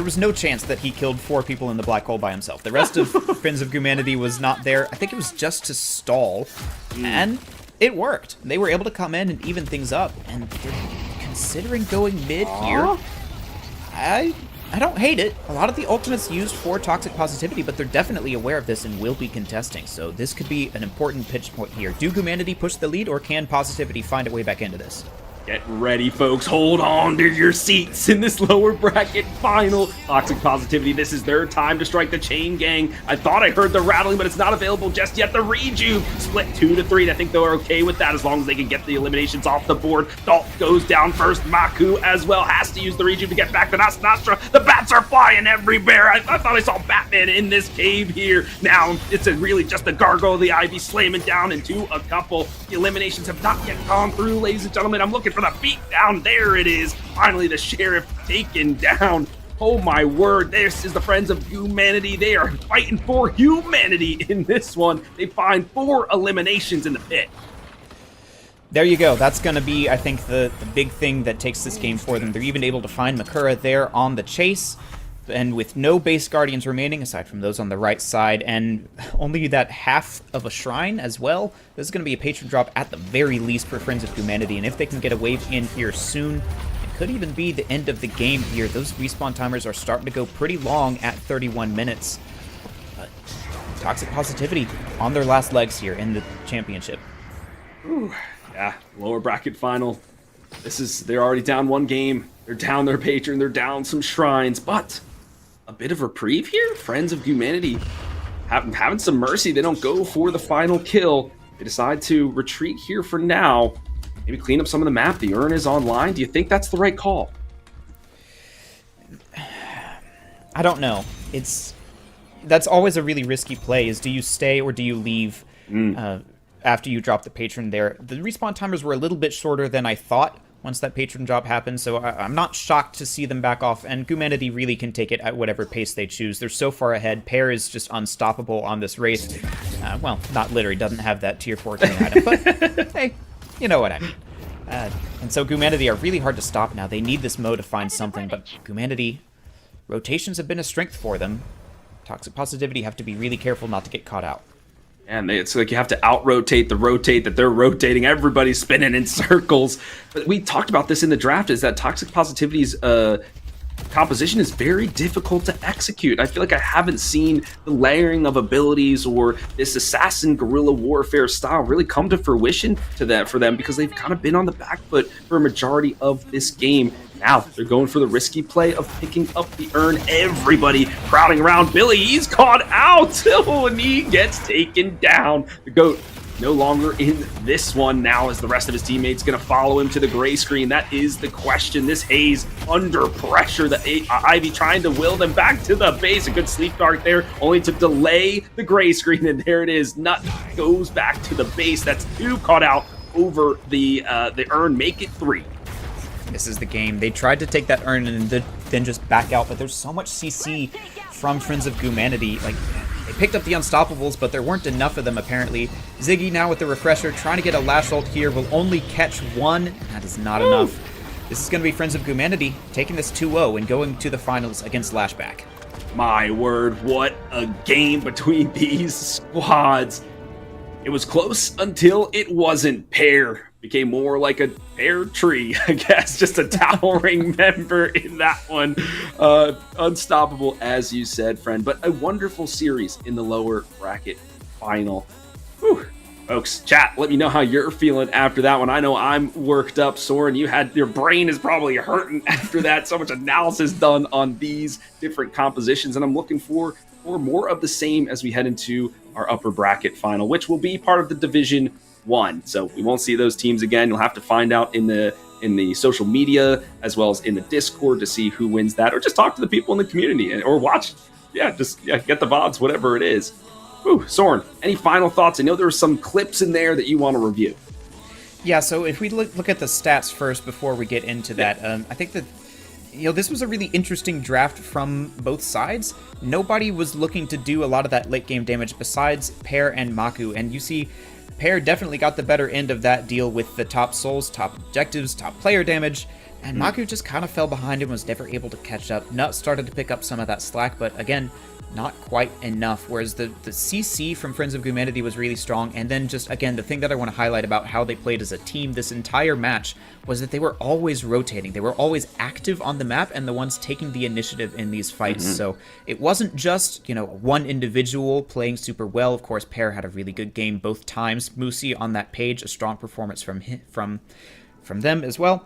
was no chance that he killed 4 people in the black hole by himself. The rest of Friends of Gumanity was not there. I think it was just to stall, and it worked. They were able to come in and even things up, and they're considering going mid here. I don't hate it. A lot of the ultimates used for Toxic Positivity, but they're definitely aware of this and will be contesting, so this could be an important pitch point here. Do Gumanity push the lead, or can Positivity find a way back into this? Get ready, folks. Hold on to your seats in this lower bracket final. Toxic Positivity, this is their time to strike the chain gang. I thought I heard the rattling, but it's not available just yet. The rejuve split 2 to 3. I think they're okay with that as long as they can get the eliminations off the board. Dolph goes down first. Maku as well has to use the rejuve to get back to Nastra. The bats are flying everywhere. I thought I saw Batman in this cave here. Now it's really just the Gargoyle, the Ivy slamming down into a couple. The eliminations have not yet gone through, ladies and gentlemen. I'm looking for the beat down. There it is. Finally, the Sheriff taken down. Oh my word, this is the Friends of Gumanity. They are fighting for humanity in this one. They find 4 eliminations in the pit. There you go. That's going to be, I think, the big thing that takes this game for them. They're even able to find Makura there on the chase. And with no base Guardians remaining, aside from those on the right side, and only that half of a shrine as well, this is going to be a patron drop at the very least for Friends of Gumanity. And if they can get a wave in here soon, it could even be the end of the game here. Those respawn timers are starting to go pretty long at 31 minutes. But Toxic Positivity on their last legs here in the championship. Ooh, yeah, lower bracket final. They're already down 1 game. They're down their patron. They're down some shrines, but a bit of reprieve here. Friends of Gumanity having some mercy. They don't go for the final kill. They decide to retreat here for now. Maybe clean up some of the map. The urn is online. Do you think that's the right call? I don't know. That's always a really risky play, is do you stay or do you leave after you drop the patron there? The respawn timers were a little bit shorter than I thought once that patron drop happened, so I'm not shocked to see them back off, and Gumanity really can take it at whatever pace they choose. They're so far ahead. Pear is just unstoppable on this race. Well, not literally, doesn't have that tier 14 item, but hey, you know what I mean. And so Gumanity are really hard to stop now. They need this mode to find something, but Gumanity, rotations have been a strength for them. Toxic Positivity have to be really careful not to get caught out. And it's like you have to out-rotate the rotate that they're rotating. Everybody's spinning in circles. But we talked about this in the draft, is that Toxic Positivity's composition is very difficult to execute. I feel like I haven't seen the layering of abilities or this assassin guerrilla warfare style really come to fruition for them because they've kind of been on the back foot for a majority of this game. Now they're going for the risky play of picking up the urn. Everybody crowding around Billy. He's caught out. Oh, and he gets taken down. The GOAT no longer in this one now, as the rest of his teammates going to follow him to the gray screen. That is the question. This Haze under pressure. The Ivy trying to will them back to the base. A good sleep dart there, only to delay the gray screen. And there it is. Nut goes back to the base. That's 2 caught out over the urn. Make it 3. This is the game. They tried to take that urn and then just back out, but there's so much CC from Friends of Gumanity. Like, they picked up the Unstoppables, but there weren't enough of them, apparently. Ziggy now with the refresher, trying to get a Lash ult here, will only catch 1. That is not enough. This is going to be Friends of Gumanity taking this 2-0 and going to the finals against Lashback. My word, what a game between these squads. It was close until it wasn't. Pear became more like a pear tree, I guess, just a towering member in that one. Unstoppable, as you said, friend, but a wonderful series in the lower bracket final. Whew. Folks, chat, let me know how you're feeling after that one. I know I'm worked up, Soren. Your brain is probably hurting after that. So much analysis done on these different compositions, and I'm looking for more of the same as we head into our upper bracket final, which will be part of the Division 1. So we won't see those teams again. You'll have to find out in the social media as well as in the Discord to see who wins that, or just talk to the people in the community or watch. Get the VODs, whatever it is. Ooh, Soren, any final thoughts? I know there were some clips in there that you want to review. Yeah, so if we look at the stats first before we get into that, I think that this was a really interesting draft from both sides. Nobody was looking to do a lot of that late game damage besides Pear and Maku, and you see Pear definitely got the better end of that deal with the top souls, top objectives, top player damage, and Maku just kind of fell behind and was never able to catch up. Nut started to pick up some of that slack, but again, not quite enough, whereas the CC from Friends of Humanity was really strong. And then just, again, the thing that I want to highlight about how they played as a team this entire match was that they were always rotating. They were always active on the map and the ones taking the initiative in these fights. So it wasn't just, one individual playing super well. Of course, Pear had a really good game both times. Musi on that page, a strong performance from them as well.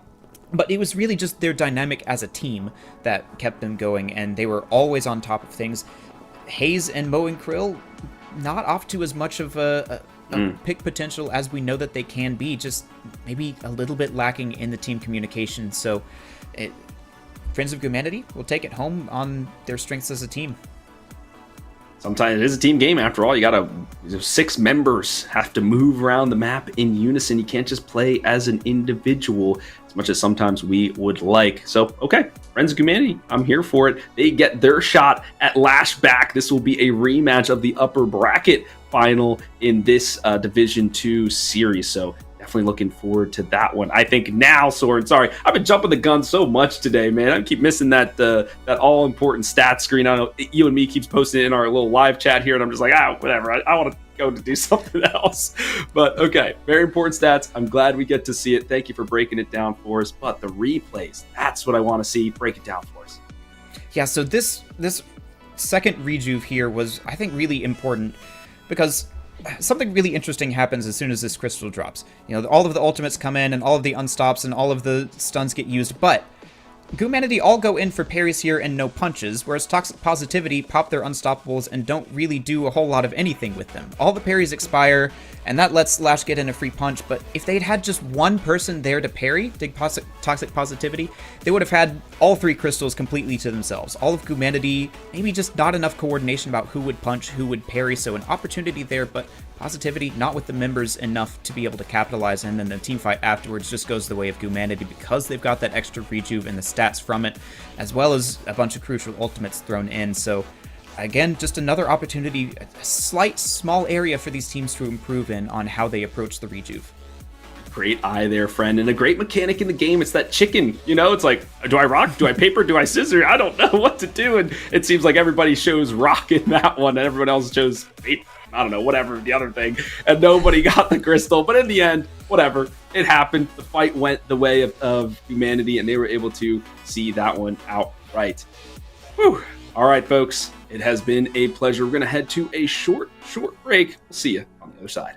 But it was really just their dynamic as a team that kept them going, and they were always on top of things. Hayes and Mo and Krill, not off to as much of a pick potential as we know that they can be, just maybe a little bit lacking in the team communication. So Friends of Humanity will take it home on their strengths as a team. Sometimes it is a team game after all. 6 members have to move around the map in unison. You can't just play as an individual as much as sometimes we would like. So, okay, Friends of Humanity, I'm here for it. They get their shot at Lashback. This will be a rematch of the upper bracket final in this Division 2 series. So definitely looking forward to that one. I think now, Soren, sorry, I've been jumping the gun so much today, man. I keep missing that all-important stat screen. I know you and me keeps posting it in our little live chat here, and I'm just like, whatever. I want to go to do something else. But okay, very important stats. I'm glad we get to see it. Thank you for breaking it down for us. But the replays, that's what I want to see. Break it down for us. Yeah, so this second rejuve here was, I think, really important because something really interesting happens as soon as this crystal drops. All of the ultimates come in and all of the unstops and all of the stuns get used, but Humanity all go in for parries here and no punches, whereas Toxic Positivity pop their unstoppables and don't really do a whole lot of anything with them. All the parries expire, and that lets Lash get in a free punch, but if they'd had just one person there to parry Toxic Positivity, they would have had all 3 crystals completely to themselves. All of Humanity, maybe just not enough coordination about who would punch, who would parry, so an opportunity there, but Positivity not with the members enough to be able to capitalize, and then the team fight afterwards just goes the way of Humanity because they've got that extra rejuve and the stats from it, as well as a bunch of crucial ultimates thrown in. So again, just another opportunity, a slight small area for these teams to improve in on how they approach the rejuve. Great eye there, friend, and a great mechanic in the game. It's that chicken, it's like, do I rock, do I paper, do I scissor? I don't know what to do, and it seems like everybody chose rock in that one and everyone else chose paper. I don't know, whatever, the other thing, and nobody got the crystal. But in the end, whatever, it happened. The fight went the way of Humanity, and they were able to see that one out right. Whew. All right, folks, it has been a pleasure. We're going to head to a short break. We'll see you on the other side.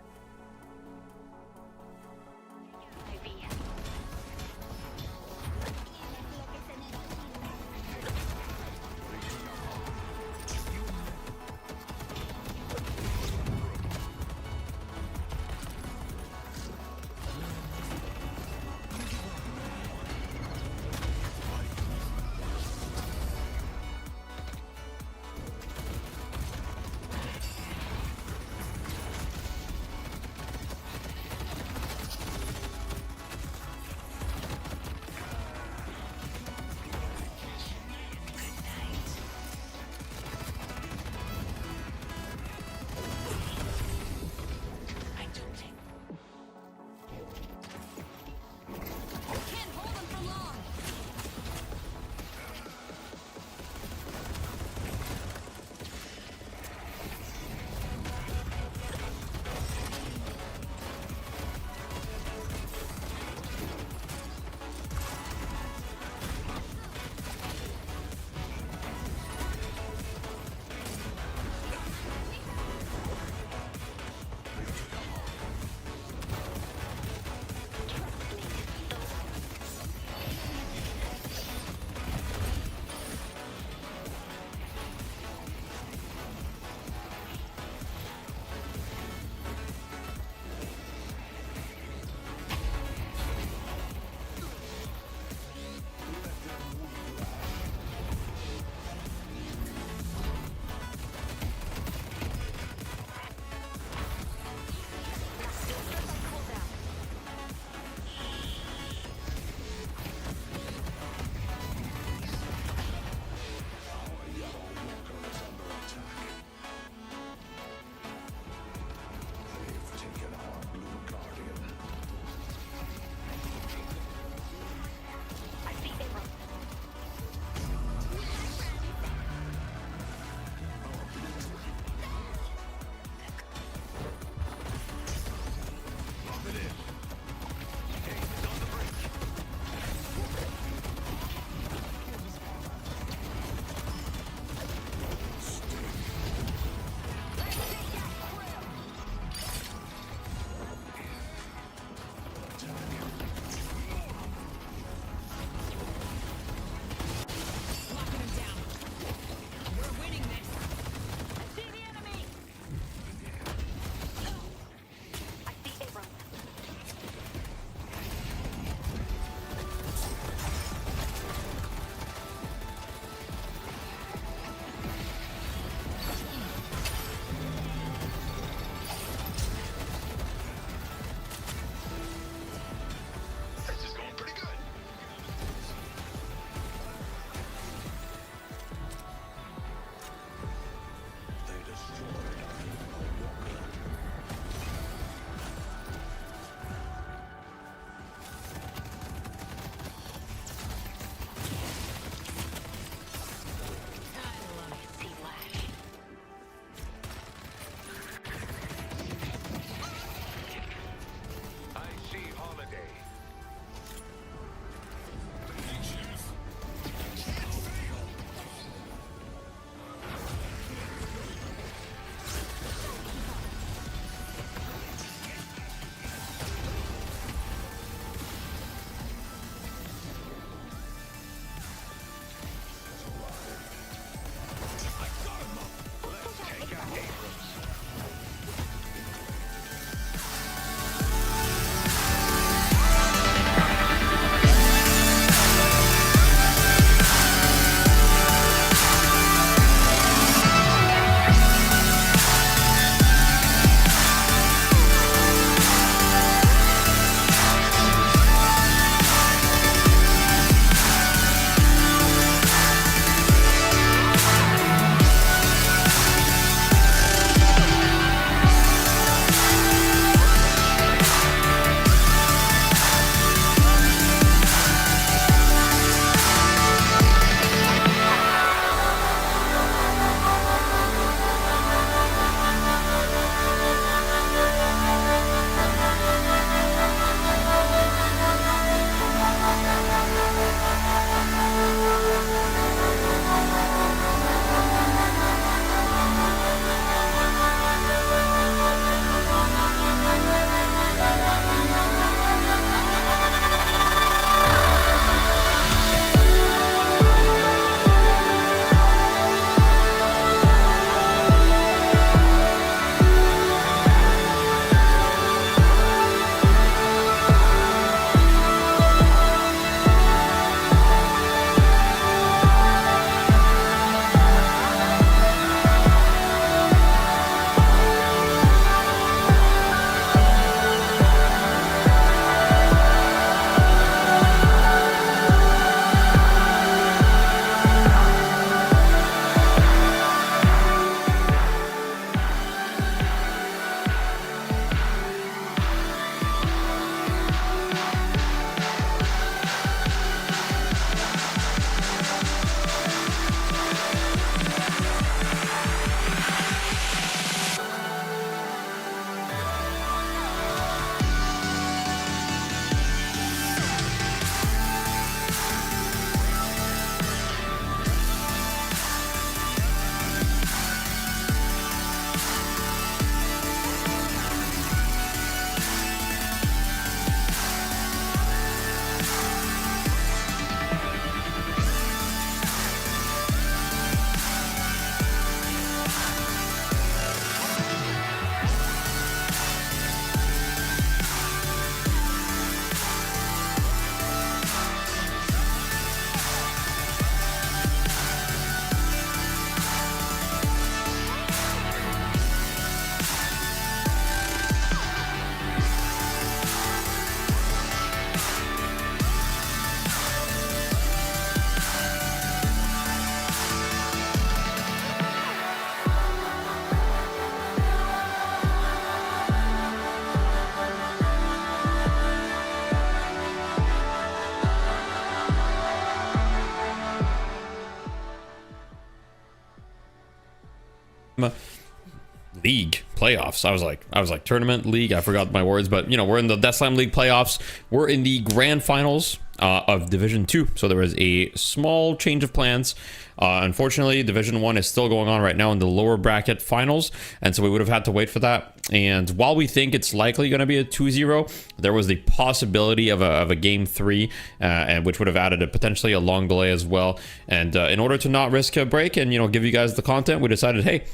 league playoffs. I was like tournament league. I forgot my words, but we're in the Death Slam League playoffs. We're in the grand finals of Division 2. So there was a small change of plans. Unfortunately, Division 1 is still going on right now in the lower bracket finals, and so we would have had to wait for that. And while we think it's likely going to be a 2-0, there was the possibility of a game 3, and which would have added potentially a long delay as well. And in order to not risk a break and give you guys the content, we decided, hey,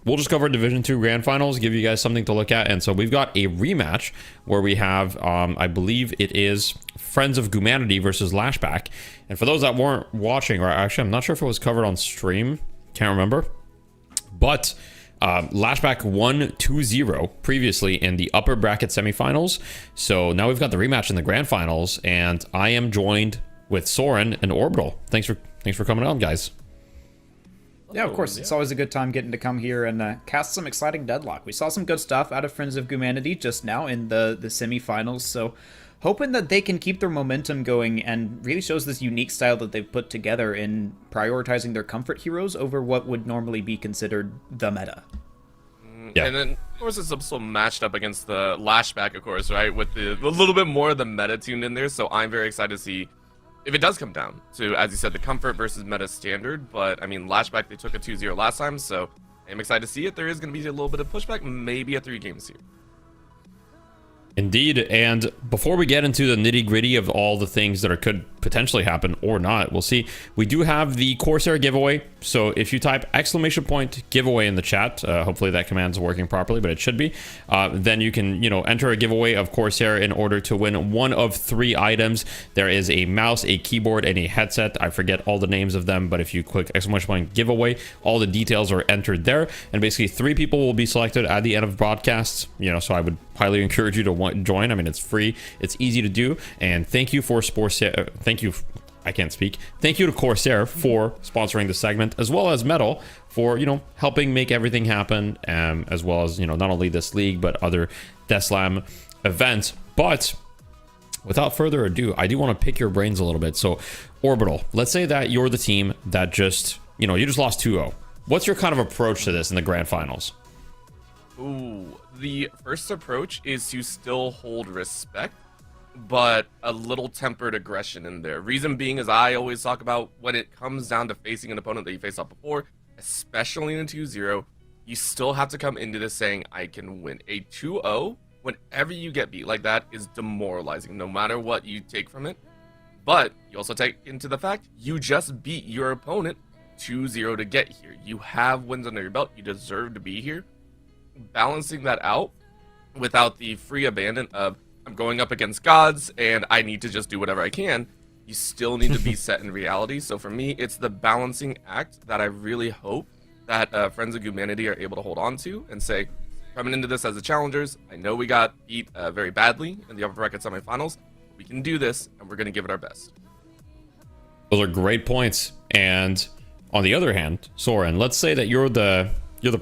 we'll just cover Division 2 Grand Finals, give you guys something to look at. And so we've got a rematch where we have, I believe it is Friends of Gumanity versus Lashback. And for those that weren't watching, or actually I'm not sure if it was covered on stream, can't remember. But Lashback won 2-0 previously in the upper bracket semifinals. So now we've got the rematch in the Grand Finals, and I am joined with Soren and Orbital. Thanks for coming on, guys. Yeah, of course. It's always a good time getting to come here and cast some exciting Deadlock. We saw some good stuff out of Friends of Gumanity just now in the semifinals, so hoping that they can keep their momentum going and really shows this unique style that they've put together in prioritizing their comfort heroes over what would normally be considered the meta. Yeah. And then, of course, it's also matched up against the Lashback, of course, right? With a little bit more of the meta tuned in there, so I'm very excited to see if it does come down to, as you said, the comfort versus meta standard. But I mean, Lashback, they took a 2-0 last time, so I'm excited to see it. There is going to be a little bit of pushback, maybe a 3 games here. Indeed. And before we get into the nitty gritty of all the things that could potentially happen or not, we'll see. We do have the Corsair giveaway. So if you type !giveaway in the chat, hopefully that command's working properly, but it should be. Then you can, enter a giveaway of Corsair in order to win one of 3 items. There is a mouse, a keyboard, and a headset. I forget all the names of them, but if you click !giveaway, all the details are entered there. And basically 3 people will be selected at the end of broadcasts. So I would highly encourage you to join. I mean, it's free, it's easy to do, and thank you for thank you to Corsair for sponsoring the segment, as well as Metal for helping make everything happen, as well as not only this league but other Death Slam events. But without further ado, I do want to pick your brains a little bit. So Orbital, let's say that you're the team that just you just lost 2-0. What's your kind of approach to this in the grand finals? Ooh, the first approach is to still hold respect, but a little tempered aggression in there. Reason being is I always talk about when it comes down to facing an opponent that you faced off before, especially in a 2-0, you still have to come into this saying, I can win. A 2-0, whenever you get beat like that, is demoralizing, no matter what you take from it. But you also take into the fact, you just beat your opponent 2-0 to get here. You have wins under your belt. You deserve to be here. Balancing that out without the free abandon of I'm going up against gods and I need to just do whatever I can, you still need to be set in reality. So for me, it's the balancing act that I really hope that Friends of Gumanity are able to hold on to and say, coming into this as the challengers, I know we got beat very badly in the upper bracket semifinals. We can do this and we're going to give it our best. Those are great points. And on the other hand, Soren, let's say that you're the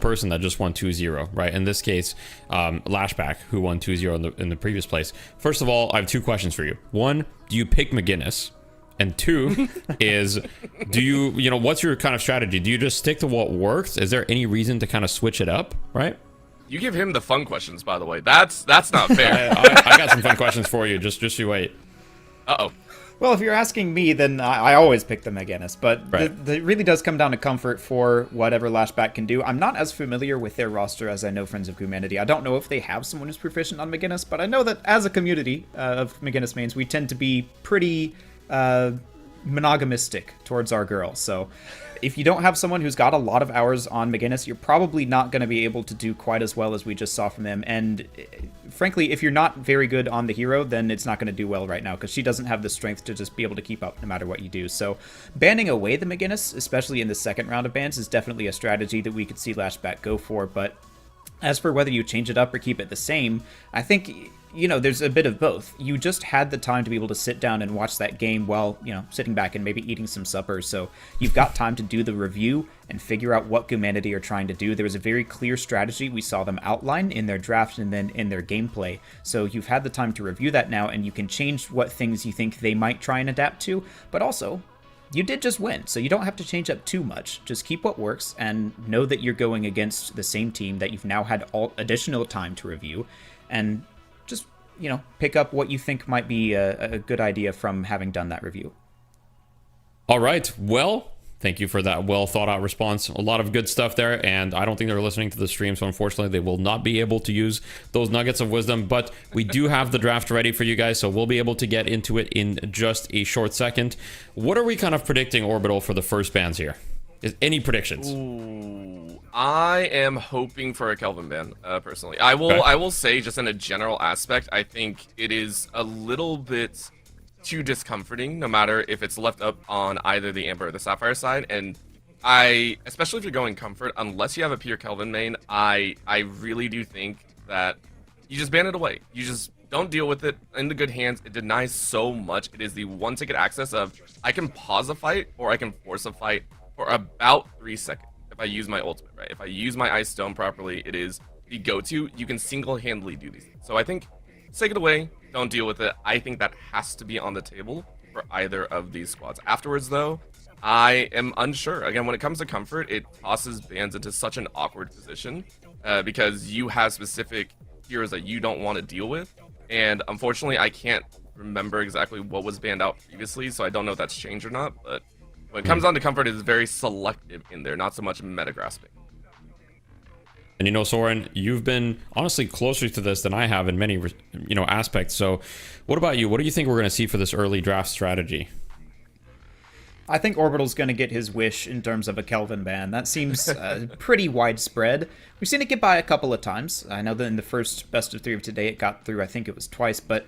person that just won 2-0, right? In this case, Lashback, who won 2-0 in the previous place. First of all, I have 2 questions for you. 1, do you pick McGinnis? And 2 is, do you what's your kind of strategy? Do you just stick to what works? Is there any reason to kind of switch it up, right? You give him the fun questions, by the way. That's not fair. I got some fun questions for you. Just you wait. Uh-oh. Well, if you're asking me, then I always pick the McGinnis, but right. it really does come down to comfort for whatever Lashback can do. I'm not as familiar with their roster as I know Friends of Gumanity. I don't know if they have someone who's proficient on McGinnis, but I know that as a community of McGinnis mains, we tend to be pretty monogamistic towards our girls. So if you don't have someone who's got a lot of hours on McGinnis, you're probably not going to be able to do quite as well as we just saw from them. And frankly, if you're not very good on the hero, then it's not going to do well right now because she doesn't have the strength to just be able to keep up no matter what you do. So banning away the McGinnis, especially in the second round of bans, is definitely a strategy that we could see Lashback go for. But as for whether you change it up or keep it the same, I think, there's a bit of both. You just had the time to be able to sit down and watch that game while, sitting back and maybe eating some supper. So you've got time to do the review and figure out what Gumanity are trying to do. There was a very clear strategy we saw them outline in their draft and then in their gameplay. So you've had the time to review that now, and you can change what things you think they might try and adapt to. But also, you did just win, so you don't have to change up too much. Just keep what works and know that you're going against the same team that you've now had all additional time to review, and just, pick up what you think might be a good idea from having done that review. All right. Well, thank you for that well thought out response. A lot of good stuff there, and I don't think they're listening to the stream, so unfortunately they will not be able to use those nuggets of wisdom, but we do have the draft ready for you guys, so we'll be able to get into it in just a short second. What are we kind of predicting, Orbital, for the first bans here? Any predictions? Ooh, I am hoping for a Kelvin ban, personally. I will say, just in a general aspect, I think it is a little bit too discomforting, no matter if it's left up on either the Amber or the Sapphire side. And especially if you're going comfort, unless you have a pure Kelvin main, I really do think that you just ban it away. You just don't deal with it. In the good hands, it denies so much. It is the one ticket access of, I can pause a fight or I can force a fight for about 3 seconds if I use my ultimate, right? If I use my Ice Stone properly, it is the go-to. You can single-handedly do these things. So I think, take it away, don't deal with it. I think that has to be on the table for either of these squads. Afterwards, though, I am unsure. Again, when it comes to comfort, it tosses bans into such an awkward position because you have specific heroes that you don't want to deal with. And unfortunately, I can't remember exactly what was banned out previously, so I don't know if that's changed or not. But when it comes down to comfort, it's very selective in there, not so much meta grasping. And Soren, you've been honestly closer to this than I have in many, aspects. So what about you? What do you think we're going to see for this early draft strategy? I think Orbital's going to get his wish in terms of a Kelvin ban. That seems pretty widespread. We've seen it get by a couple of times. I know that in the first best of 3 of today, it got through, I think it was twice, but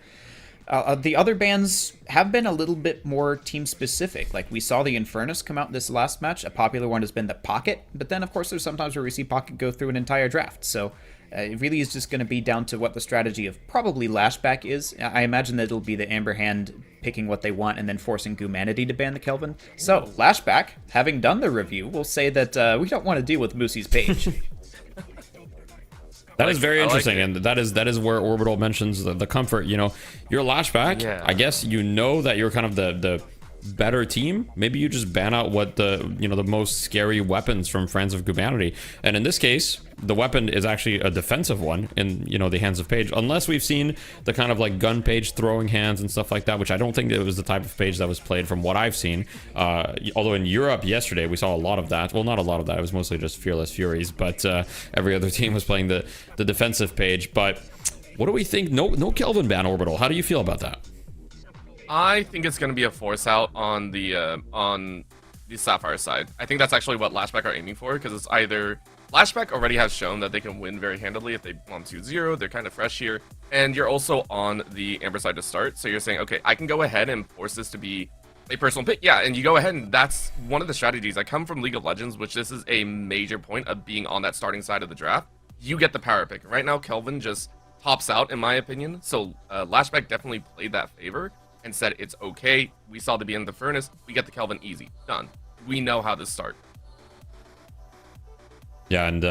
the other bans have been a little bit more team-specific. Like, we saw the Infernus come out in this last match. A popular one has been the Pocket, but then, of course, there's sometimes where we see Pocket go through an entire draft. So it really is just going to be down to what the strategy of probably Lashback is. I imagine that it'll be the Amber Hand picking what they want and then forcing Gumanity to ban the Kelvin. So, Lashback, having done the review, will say that we don't want to deal with Moosey's page. That is very interesting, and that is where Orbital mentions the comfort. You're Lashback. Yeah. I guess that you're kind of the better team. Maybe you just ban out what the most scary weapons from Friends of Humanity. And in this case, the weapon is actually a defensive one in the hands of Page, unless we've seen the kind of like gun Page throwing hands and stuff like that, which I don't think it was the type of Page that was played from what I've seen. Although in Europe yesterday we saw a lot of that. Well, not a lot of that. It was mostly just Fearless Furies, but every other team was playing the defensive Page. But what do we think? No Kelvin ban, Orbital. How do you feel about that? I think it's going to be a force out on the Sapphire side. I think that's actually what Lashback are aiming for, because it's either Lashback already has shown that they can win very handily if they want 2-0. They're kind of fresh here, and you're also on the Amber side to start. So you're saying, okay, I can go ahead and force this to be a personal pick. Yeah, and you go ahead, and that's one of the strategies. I come from League of Legends, which this is a major point of being on that starting side of the draft. You get the power pick. Right now, Kelvin just tops out, in my opinion. So Lashback definitely played that favor and said it's okay. We saw the beginning of the Furnace. We get the Kelvin easy. Done. We know how this starts. Yeah, and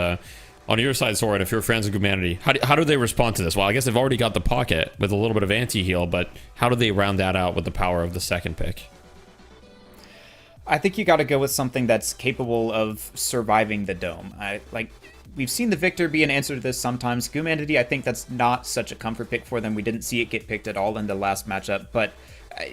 on your side, Soren, if you're Friends of Humanity, how do they respond to this? Well, I guess they've already got the Pocket with a little bit of anti-heal, but how do they round that out with the power of the second pick? I think you got to go with something that's capable of surviving the dome. We've seen the Victor be an answer to this sometimes. Gumanity, I think that's not such a comfort pick for them. We didn't see it get picked at all in the last matchup, but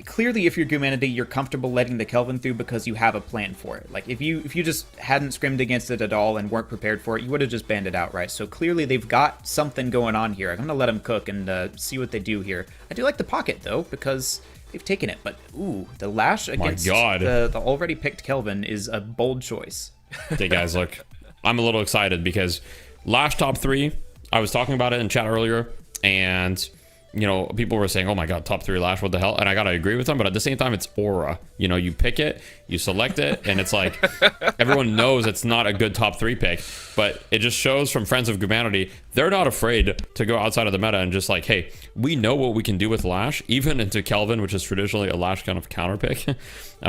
clearly if you're Gumanity, you're comfortable letting the Kelvin through because you have a plan for it. Like, if you just hadn't scrimmed against it at all and weren't prepared for it, you would have just banned it outright. So clearly they've got something going on here. I'm going to let them cook and see what they do here. I do like the Pocket, though, because they've taken it, but ooh, the Lash against the already picked Kelvin is a bold choice. Okay, guys, look, I'm a little excited because Lash top 3, I was talking about it in chat earlier, and people were saying, oh my god, top 3 Lash, what the hell? And I gotta agree with them, but at the same time, it's aura. You pick it, you select it, and it's like, everyone knows it's not a good top 3 pick, but it just shows from Friends of Humanity, they're not afraid to go outside of the meta and just like, hey, we know what we can do with Lash, even into Kelvin, which is traditionally a Lash kind of counter pick,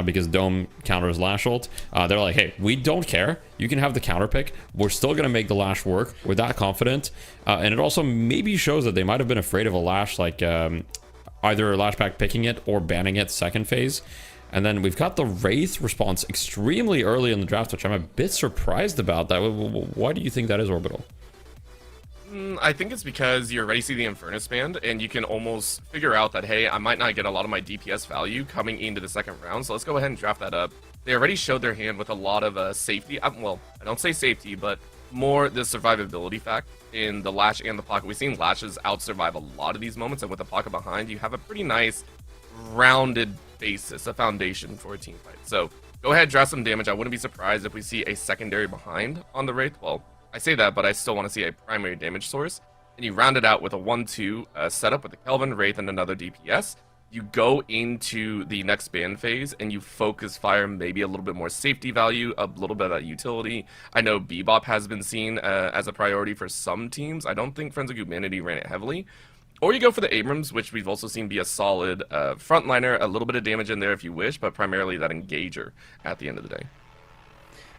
because Dome counters Lash ult. They're like, hey, we don't care. You can have the counter pick. We're still going to make the Lash work. We're that confident. And it also maybe shows that they might have been afraid of a Lash, like either Lashback picking it or banning it second phase. And then we've got the Wraith response extremely early in the draft, which I'm a bit surprised about. That. Why do you think that is, Orbital? I think it's because you already see the Infernus band, and you can almost figure out that, hey, I might not get a lot of my DPS value coming into the second round, so let's go ahead and draft that up. They already showed their hand with a lot of safety. Well, I don't say safety, but more the survivability fact in the Lash and the Pocket. We've seen Lashes out-survive a lot of these moments, and with the Pocket behind, you have a pretty nice rounded basis, a foundation for a team fight. So go ahead, draft some damage. I wouldn't be surprised if we see a secondary behind on the Wraith. Well, I say that, but I still want to see a primary damage source. And you round it out with a 1-2 setup with the Kelvin, Wraith, and another DPS. You go into the next ban phase, and you focus fire maybe a little bit more safety value, a little bit of that utility. I know Bebop has been seen as a priority for some teams. I don't think Friends of Humanity ran it heavily. Or you go for the Abrams, which we've also seen be a solid frontliner, a little bit of damage in there if you wish, but primarily that engager at the end of the day.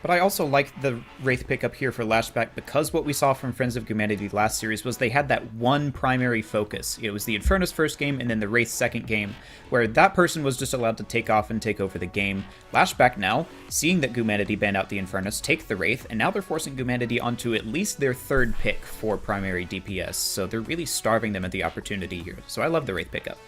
But I also like the Wraith pickup here for Lashback because what we saw from Friends of Humanity last series was they had that one primary focus. It was the Infernus first game and then the Wraith second game, where that person was just allowed to take off and take over the game. Lashback now, seeing that Humanity banned out the Infernus, take the Wraith, and now they're forcing Humanity onto at least their third pick for primary DPS, so they're really starving them at the opportunity here. So I love the Wraith pickup.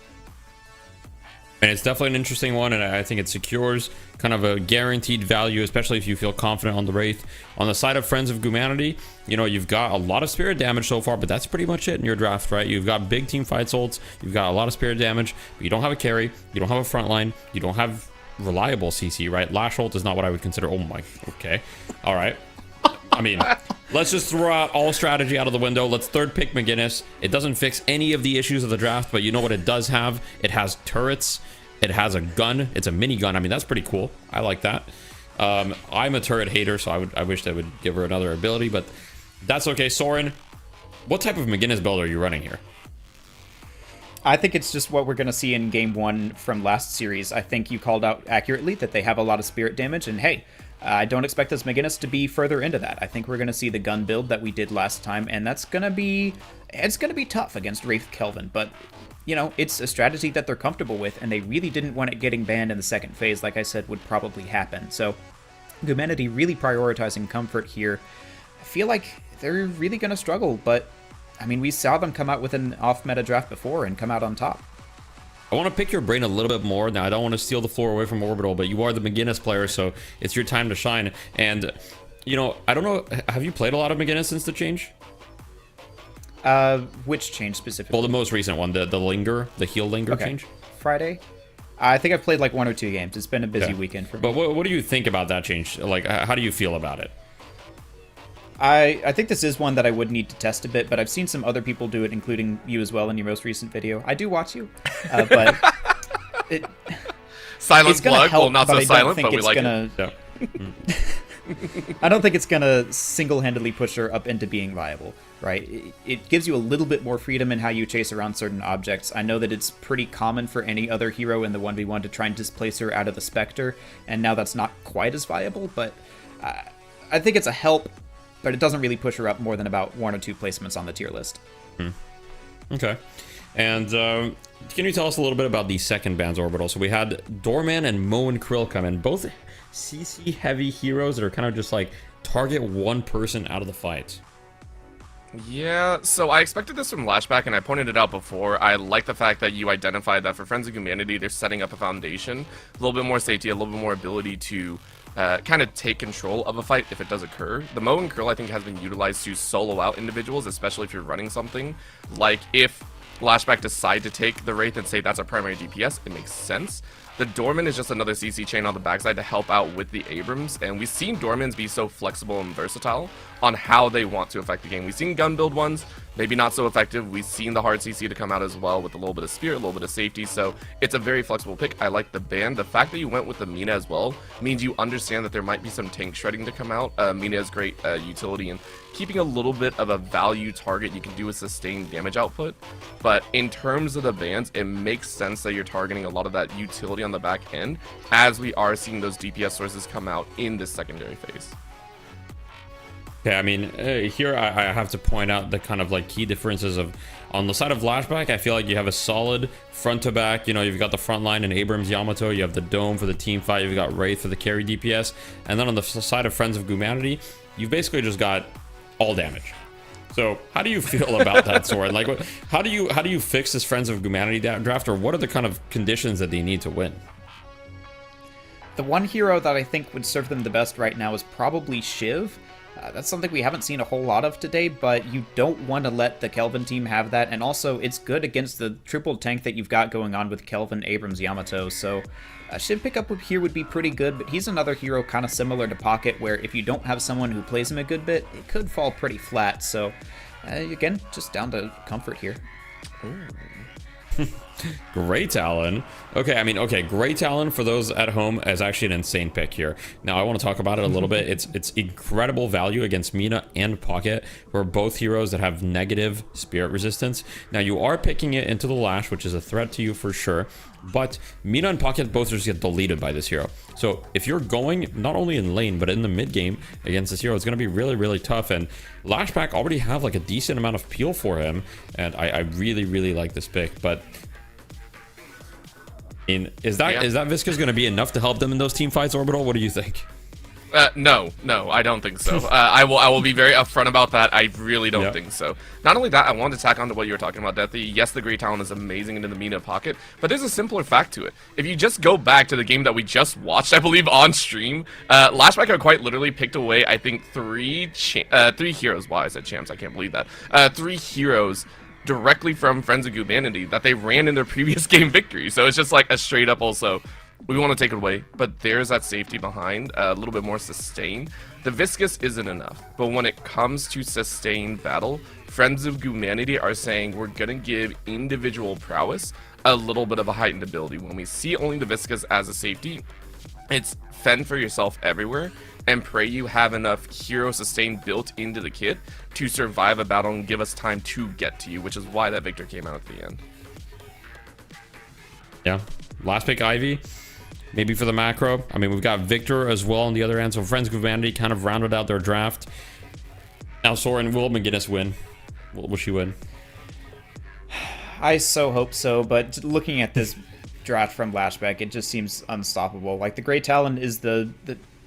And it's definitely an interesting one, and I think it secures kind of a guaranteed value, especially if you feel confident on the Wraith. On the side of Friends of Humanity, you know, you've got a lot of spirit damage so far, but that's pretty much it in your draft, right? You've got big team fight ults, you've got a lot of spirit damage, but you don't have a carry, you don't have a front line, you don't have reliable CC, right? Lash ult is not what I would consider. Oh my, okay. All right. I mean, let's just throw out all strategy out of the window. Let's third pick McGinnis. It doesn't fix any of the issues of the draft, but you know what it does have? It has turrets. It has a gun. It's a minigun. I mean, that's pretty cool. I like that. I'm a turret hater, so I wish they would give her another ability, but that's okay. Soren, what type of McGinnis build are you running here? I think it's just what we're going to see in Game 1 from last series. I think you called out accurately that they have a lot of spirit damage, and hey, I don't expect this McGinnis to be further into that. I think we're going to see the gun build that we did last time, and that's going to be... It's going to be tough against Wraith Kelvin, but... You know, it's a strategy that they're comfortable with, and they really didn't want it getting banned in the second phase, like I said, would probably happen. So, Humanity really prioritizing comfort here. I feel like they're really going to struggle, but, I mean, we saw them come out with an off-meta draft before and come out on top. I want to pick your brain a little bit more. Now, I don't want to steal the floor away from Orbital, but you are the McGinnis player, so it's your time to shine. And, you know, I don't know, have you played a lot of McGinnis since the change? Which change specifically? Well, the most recent one, the linger, the heal linger change. Friday? I think I've played like 1 or 2 games. It's been a busy weekend for me. But what do you think about that change? Like, how do you feel about it? I think this is one that I would need to test a bit, but I've seen some other people do it, including you as well in your most recent video. I do watch you, but silent plug. Help, well, not so silent, but we like it. Yeah. I don't think it's gonna single-handedly push her up into being viable, right? It gives you a little bit more freedom in how you chase around certain objects. I know that it's pretty common for any other hero in the 1v1 to try and displace her out of the Spectre, and now that's not quite as viable, but I think it's a help, but it doesn't really push her up more than about 1 or 2 placements on the tier list. Okay. And can you tell us a little bit about the second ban's Orbital? So we had Doorman and Mo and Krill come in, both CC heavy heroes that are kind of just like target one person out of the fight. Yeah, so I expected this from Lashback, and I pointed it out before. I like the fact that you identified that for Friends of Humanity, they're setting up a foundation, a little bit more safety, a little bit more ability to kind of take control of a fight if it does occur. The Mo and Krill, I think, has been utilized to solo out individuals, especially if you're running something. Like, if Lashback decide to take the Wraith and say that's our primary DPS, it makes sense. The Doorman is just another CC chain on the backside to help out with the Abrams, and we've seen Doormans be so flexible and versatile on how they want to affect the game. We've seen gun build ones, maybe not so effective. We've seen the hard CC to come out as well with a little bit of spirit, a little bit of safety, so it's a very flexible pick. I like the band. The fact that you went with the Mina as well means you understand that there might be some tank shredding to come out. Mina has great utility, and keeping a little bit of a value target you can do with sustained damage output, but in terms of the bands, it makes sense that you're targeting a lot of that utility on the back end as we are seeing those DPS sources come out in this secondary phase. Okay, I mean, here I have to point out the kind of like key differences of, on the side of Lashback, I feel like you have a solid front to back. You know, you've got the front line in Abrams Yamato, you have the Dome for the team fight, you've got Wraith for the carry DPS, and then on the side of Friends of Humanity, you've basically just got all damage. So how do you feel about that, Soren? Like, how do you fix this Friends of Humanity draft, or what are the kind of conditions that they need to win? The one hero that I think would serve them the best right now is probably Shiv. That's something we haven't seen a whole lot of today, but you don't want to let the Kelvin team have that, and also it's good against the triple tank that you've got going on with Kelvin, Abrams, Yamato, so Shiv pickup here would be pretty good, but he's another hero kind of similar to Pocket, where if you don't have someone who plays him a good bit, it could fall pretty flat, so again, just down to comfort here. Great Talon. Okay, I mean, okay, Great Talon for those at home is actually an insane pick here. Now, I want to talk about it a little bit. It's incredible value against Mina and Pocket, who are both heroes that have negative spirit resistance. Now, you are picking it into the Lash, which is a threat to you for sure, but Mina and Pocket both just get deleted by this hero. So if you're going not only in lane, but in the mid game against this hero, it's going to be really, really tough. And Lashback already have like a decent amount of peel for him, and I really, really like this pick, but is that Visca's going to be enough to help them in those team fights, Orbital? What do you think? No, I don't think so. I will be very upfront about that. I really don't think so. Not only that, I wanted to tack on to what you were talking about, Deathy. Yes, the Great Talon is amazing into the Mina Pocket, but there's a simpler fact to it. If you just go back to the game that we just watched, I believe on stream, Lashback had quite literally picked away, I think, three heroes. Wow, I said champs. I can't believe that. 3 heroes directly from Friends of Humanity that they ran in their previous game victory. So it's just like a straight up also, we want to take it away, but there's that safety behind, a little bit more sustain. The Viscous isn't enough, but when it comes to sustained battle, Friends of Humanity are saying we're going to give individual prowess a little bit of a heightened ability. When we see only the Viscous as a safety, it's fend for yourself everywhere and pray you have enough hero sustain built into the kit to survive a battle and give us time to get to you, which is why that Victor came out at the end. Yeah. Last pick, Ivy. Maybe for the macro. I mean, we've got Victor as well on the other end, so Friends of Humanity kind of rounded out their draft. Now, Soren, will McGinnis win? Will she win? I so hope so, but looking at this draft from Lashback, it just seems unstoppable. Like, the Great Talon is the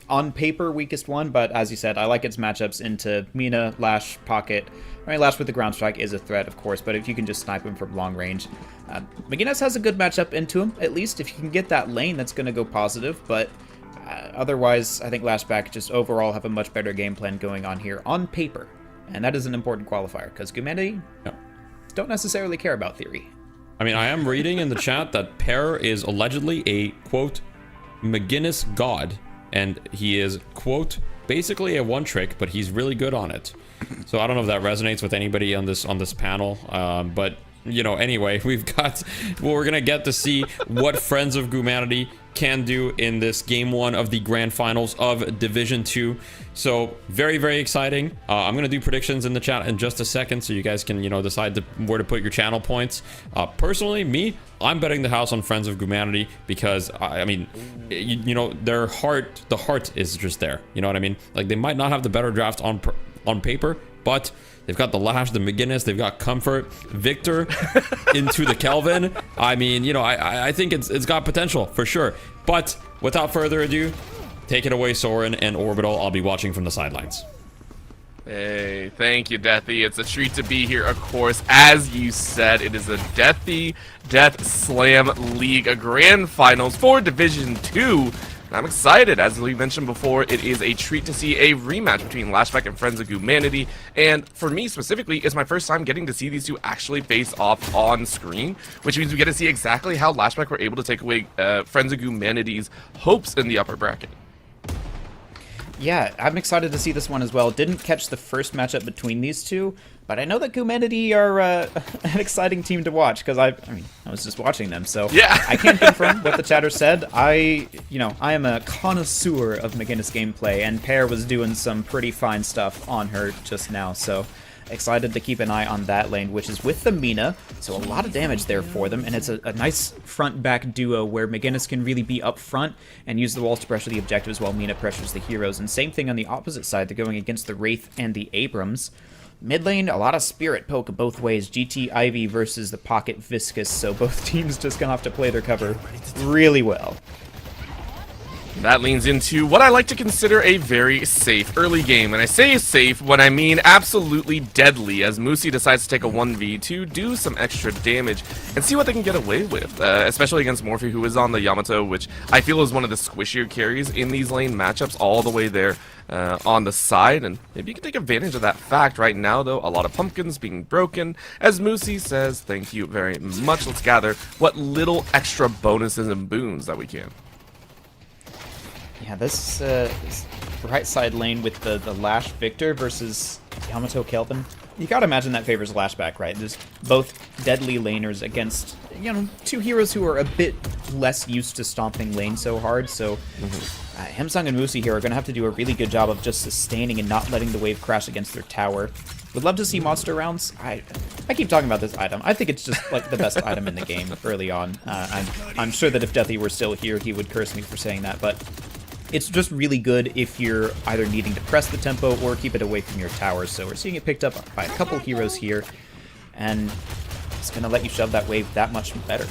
on paper weakest one, but as you said, I like its matchups into Mina, Lash, Pocket. I mean, Lash with the ground strike is a threat, of course, but if you can just snipe him from long range. McGinnis has a good matchup into him, at least. If you can get that lane, that's going to go positive, but otherwise, I think Lashback just overall have a much better game plan going on here on paper, and that is an important qualifier, because Humanity don't necessarily care about theory. I mean, I am reading in the chat that Pear is allegedly a, quote, McGinnis god, and he is, quote, basically a one-trick, but he's really good on it. So I don't know if that resonates with anybody on this panel, but you know, anyway, we're gonna get to see what Friends of Humanity can do in this game 1 of the grand finals of Division 2. So very, very exciting. I'm gonna do predictions in the chat in just a second, so you guys can, you know, decide where to put your channel points. Personally, I'm betting the house on Friends of Humanity because I mean, you know, the heart is just there. You know what I mean? Like, they might not have the better draft on paper, but they've got the Lash, the McGinnis, they've got Comfort, Victor into the Kelvin. I mean, you know, I think it's got potential for sure. But without further ado, take it away, Soren and Orbital. I'll be watching from the sidelines. Hey, thank you, Deathy. It's a treat to be here, of course. As you said, it is the Deathy Death Slam League, a grand finals for Division 2. And I'm excited. As we mentioned before, it is a treat to see a rematch between Lashback and Friends of Humanity. And for me specifically, it's my first time getting to see these two actually face off on screen, which means we get to see exactly how Lashback were able to take away Friends of Humanity's hopes in the upper bracket. Yeah, I'm excited to see this one as well. Didn't catch the first matchup between these two, but I know that Humanity are an exciting team to watch because I was just watching them, so yeah. I can't confirm what the chatter said. I am a connoisseur of McGinnis gameplay, and Pear was doing some pretty fine stuff on her just now, so excited to keep an eye on that lane, which is with the Mina, so a lot of damage there for them, and it's a nice front-back duo where McGinnis can really be up front and use the walls to pressure the objectives while Mina pressures the heroes, and same thing on the opposite side. They're going against the Wraith and the Abrams. Mid lane, a lot of spirit poke both ways. GT Ivy versus the Pocket Viscous, so both teams just gonna have to play their cover really well. That leans into what I like to consider a very safe early game. And I say safe when I mean absolutely deadly, as Musi decides to take a 1v2, do some extra damage, and see what they can get away with, especially against Morphe, who is on the Yamato, which I feel is one of the squishier carries in these lane matchups, all the way there on the side. And maybe you can take advantage of that fact. Right now, though, a lot of pumpkins being broken, as Musi says, thank you very much. Let's gather what little extra bonuses and boons that we can. Yeah, this right side lane with the Lash Victor versus Yamato Kelvin, you gotta imagine that favors Lashback, right? There's both deadly laners against, you know, two heroes who are a bit less used to stomping lane so hard, so Himsung and Musi here are gonna have to do a really good job of just sustaining and not letting the wave crash against their tower. Would love to see monster rounds. I keep talking about this item. I think it's just like the best item in the game early on. I'm sure that if Deathy were still here, he would curse me for saying that, but it's just really good if you're either needing to press the tempo or keep it away from your towers. So we're seeing it picked up by a couple heroes here, and it's going to let you shove that wave that much better.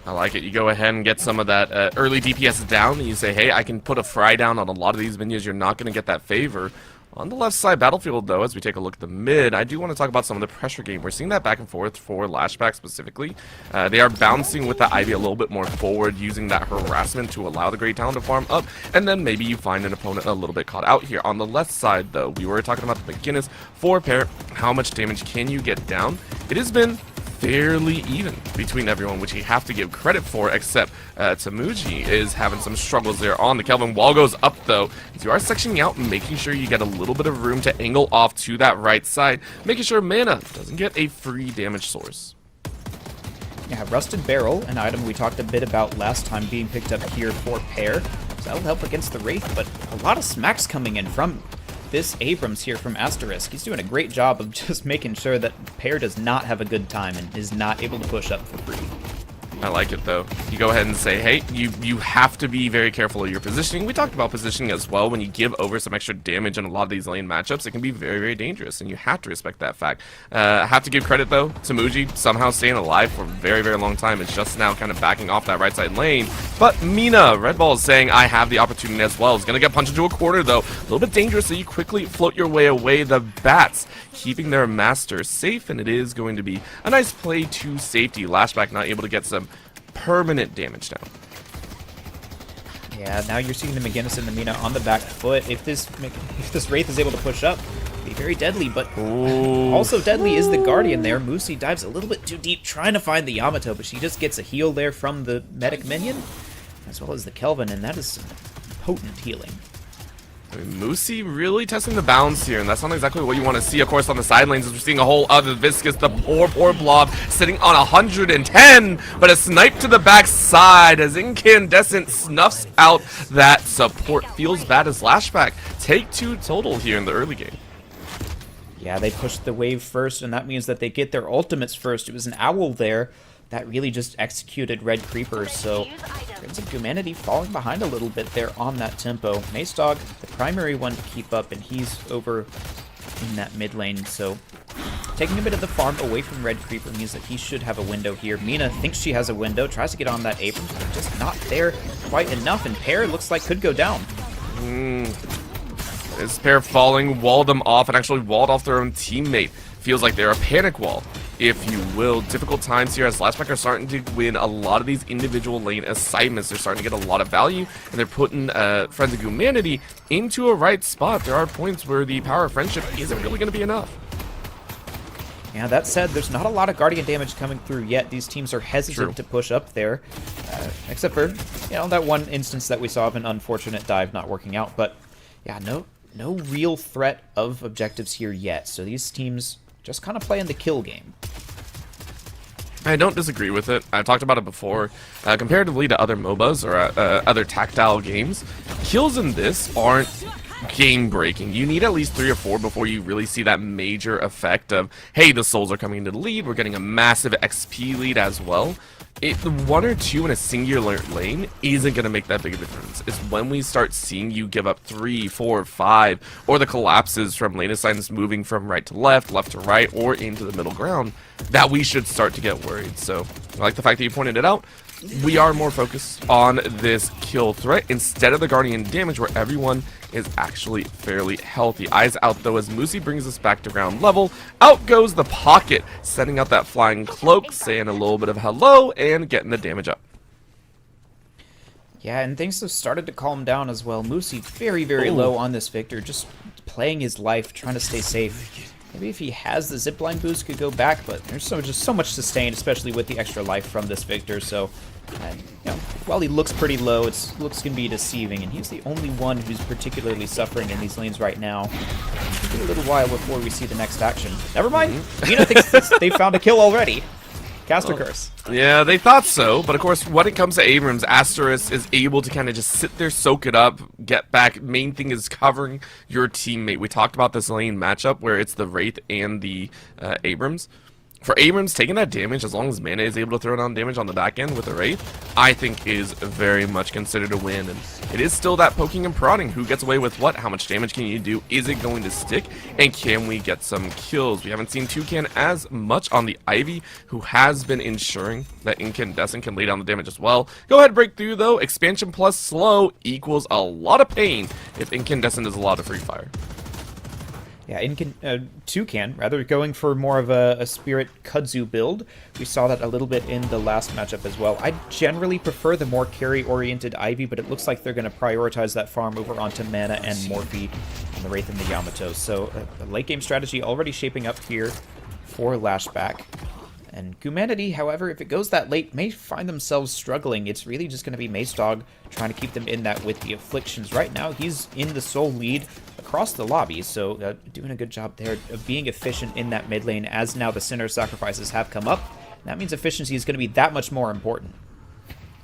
I like it. You go ahead and get some of that early DPS down, and you say, hey, I can put a fry down on a lot of these minions. You're not going to get that favor. On the left side battlefield, though, as we take a look at the mid, I do want to talk about some of the pressure game. We're seeing that back and forth for Lashback specifically. They are bouncing with the Ivy a little bit more forward, using that harassment to allow the Great Talon to farm up, and then maybe you find an opponent a little bit caught out here. On the left side, though, we were talking about the McGinnis for pair. How much damage can you get down? It has been fairly even between everyone, which you have to give credit for, except Tamuji is having some struggles there on the Kelvin. Wall goes up, though, as you are sectioning out, making sure you get a little bit of room to angle off to that right side, making sure Mana doesn't get a free damage source. Yeah, Rusted Barrel, an item we talked a bit about last time, being picked up here for pair, so that'll help against the Wraith, but a lot of smacks coming in from this Abrams here from Asterisk. He's doing a great job of just making sure that pair does not have a good time and is not able to push up for free. I like it, though. You go ahead and say, hey, you have to be very careful of your positioning. We talked about positioning as well. When you give over some extra damage in a lot of these lane matchups, it can be very, very dangerous, and you have to respect that fact. I have to give credit, though, to Muji, somehow staying alive for a very, very long time. It's just now kind of backing off that right side lane. But Mina, Red Ball is saying, I have the opportunity as well. It's going to get punched into a corner, though. A little bit dangerous, so you quickly float your way away. The Bats keeping their master safe, and it is going to be a nice play to safety. Lashback not able to get some permanent damage down. Yeah, now you're seeing the McGinnis and the Mina on the back foot. If this Wraith is able to push up, it'll be very deadly, but also deadly is the Guardian there. Musi dives a little bit too deep trying to find the Yamato, but she just gets a heal there from the medic minion, as well as the Kelvin, and that is some potent healing. I mean, Musi really testing the balance here, and that's not exactly what you want to see. Of course, on the side lanes, we're seeing a whole other Viscous, the poor Blob, sitting on 110, but a snipe to the backside as Incandescent snuffs out that support. Feels bad as Lashback take 2 total here in the early game. Yeah, they pushed the wave first, and that means that they get their ultimates first. It was an Owl there that really just executed Red Creepers, so Prince of Humanity falling behind a little bit there on that tempo. Mace Dog, the primary one to keep up, and he's over in that mid lane, so taking a bit of the farm away from Red Creeper means that he should have a window here. Mina thinks she has a window, tries to get on that Abrams, but just not there quite enough, and Pair looks like could go down. This pair falling, walled them off, and actually walled off their own teammate. Feels like they're a panic wall, if you will. Difficult times here as Lashback are starting to win a lot of these individual lane assignments. They're starting to get a lot of value, and they're putting Friends of Humanity into a right spot. There are points where the power of friendship isn't really going to be enough. Yeah, that said, there's not a lot of Guardian damage coming through yet. These teams are hesitant to push up there, except for, you know, that one instance that we saw of an unfortunate dive not working out. But yeah, no real threat of objectives here yet. So these teams just kind of playing the kill game. I don't disagree with it. I've talked about it before. Comparatively to other MOBAs or other tactile games, kills in this aren't game breaking. You need at least 3 or 4 before you really see that major effect of, hey, the souls are coming into the lead, we're getting a massive XP lead as well. The 1 or 2 in a singular lane isn't going to make that big of a difference. It's when we start seeing you give up 3, 4, 5, or the collapses from lane assigns moving from right to left to right, or into the middle ground, that we should start to get worried. So I like the fact that you pointed it out. We are more focused on this kill threat instead of the Guardian damage, where everyone is actually fairly healthy. Eyes out though as Moosey brings us back to ground level. Out goes the pocket, setting out that flying cloak, saying a little bit of hello and getting the damage up. Yeah, and things have started to calm down as well. Moosey very, very low on this Victor, just playing his life, trying to stay safe. Maybe if he has the zipline boost, could go back, but there's just so much sustained, especially with the extra life from this Victor. So, you know, while he looks pretty low, looks can be deceiving, and he's the only one who's particularly suffering in these lanes right now. It'll be a little while before we see the next action. Never mind. Mina thinks they found a kill already. Caster Curse. Yeah, they thought so, but of course, when it comes to Abrams, Asteris is able to kind of just sit there, soak it up, get back. Main thing is covering your teammate. We talked about this lane matchup where it's the Wraith and the Abrams. For Abrams, taking that damage, as long as Mana is able to throw down damage on the back end with the Wraith, I think is very much considered a win. And it is still that poking and prodding. Who gets away with what? How much damage can you do? Is it going to stick? And can we get some kills? We haven't seen Toucan as much on the Ivy, who has been ensuring that Incandescent can lay down the damage as well. Go ahead, break through though. Expansion plus slow equals a lot of pain if Incandescent is allowed to free fire. Yeah, Toucan, rather, going for more of a Spirit Kudzu build. We saw that a little bit in the last matchup as well. I generally prefer the more carry-oriented Ivy, but it looks like they're going to prioritize that farm over onto Mana and Morphe and the Wraith and the Yamato. So, the late-game strategy already shaping up here for Lashback. And Humanity, however, if it goes that late, may find themselves struggling. It's really just going to be Mace Dog trying to keep them in that with the Afflictions. Right now, he's in the sole lead across the lobby, so doing a good job there of being efficient in that mid lane, as now the Sinner sacrifices have come up. That means efficiency is going to be that much more important.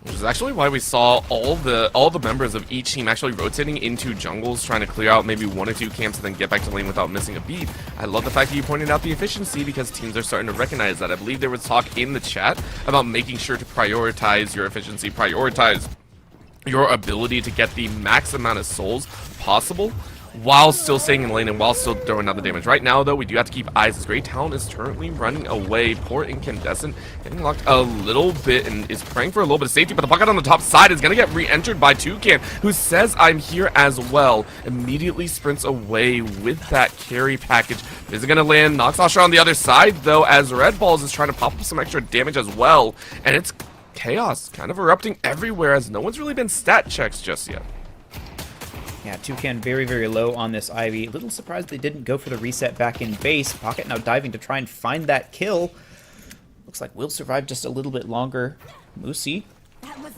Which is actually why we saw all the members of each team actually rotating into jungles, trying to clear out maybe 1 or 2 camps and then get back to lane without missing a beat. I love the fact that you pointed out the efficiency, because teams are starting to recognize that. I believe there was talk in the chat about making sure to prioritize your efficiency, prioritize your ability to get the max amount of souls possible, while still staying in lane and while still throwing out the damage. Right now, though, we do have to keep eyes, as Grey Talon is currently running away. Poor Incandescent getting locked a little bit and is praying for a little bit of safety, but the bucket on the top side is going to get re-entered by Toucan, who says, I'm here as well. Immediately sprints away with that carry package. Is it going to land? Noxosher on the other side, though, as Red Balls is trying to pop up some extra damage as well. And it's chaos kind of erupting everywhere, as no one's really been stat checks just yet. Yeah, Toucan very, very low on this Ivy. A little surprised they didn't go for the reset back in base. Pocket now diving to try and find that kill. Looks like we'll survive just a little bit longer. Moosey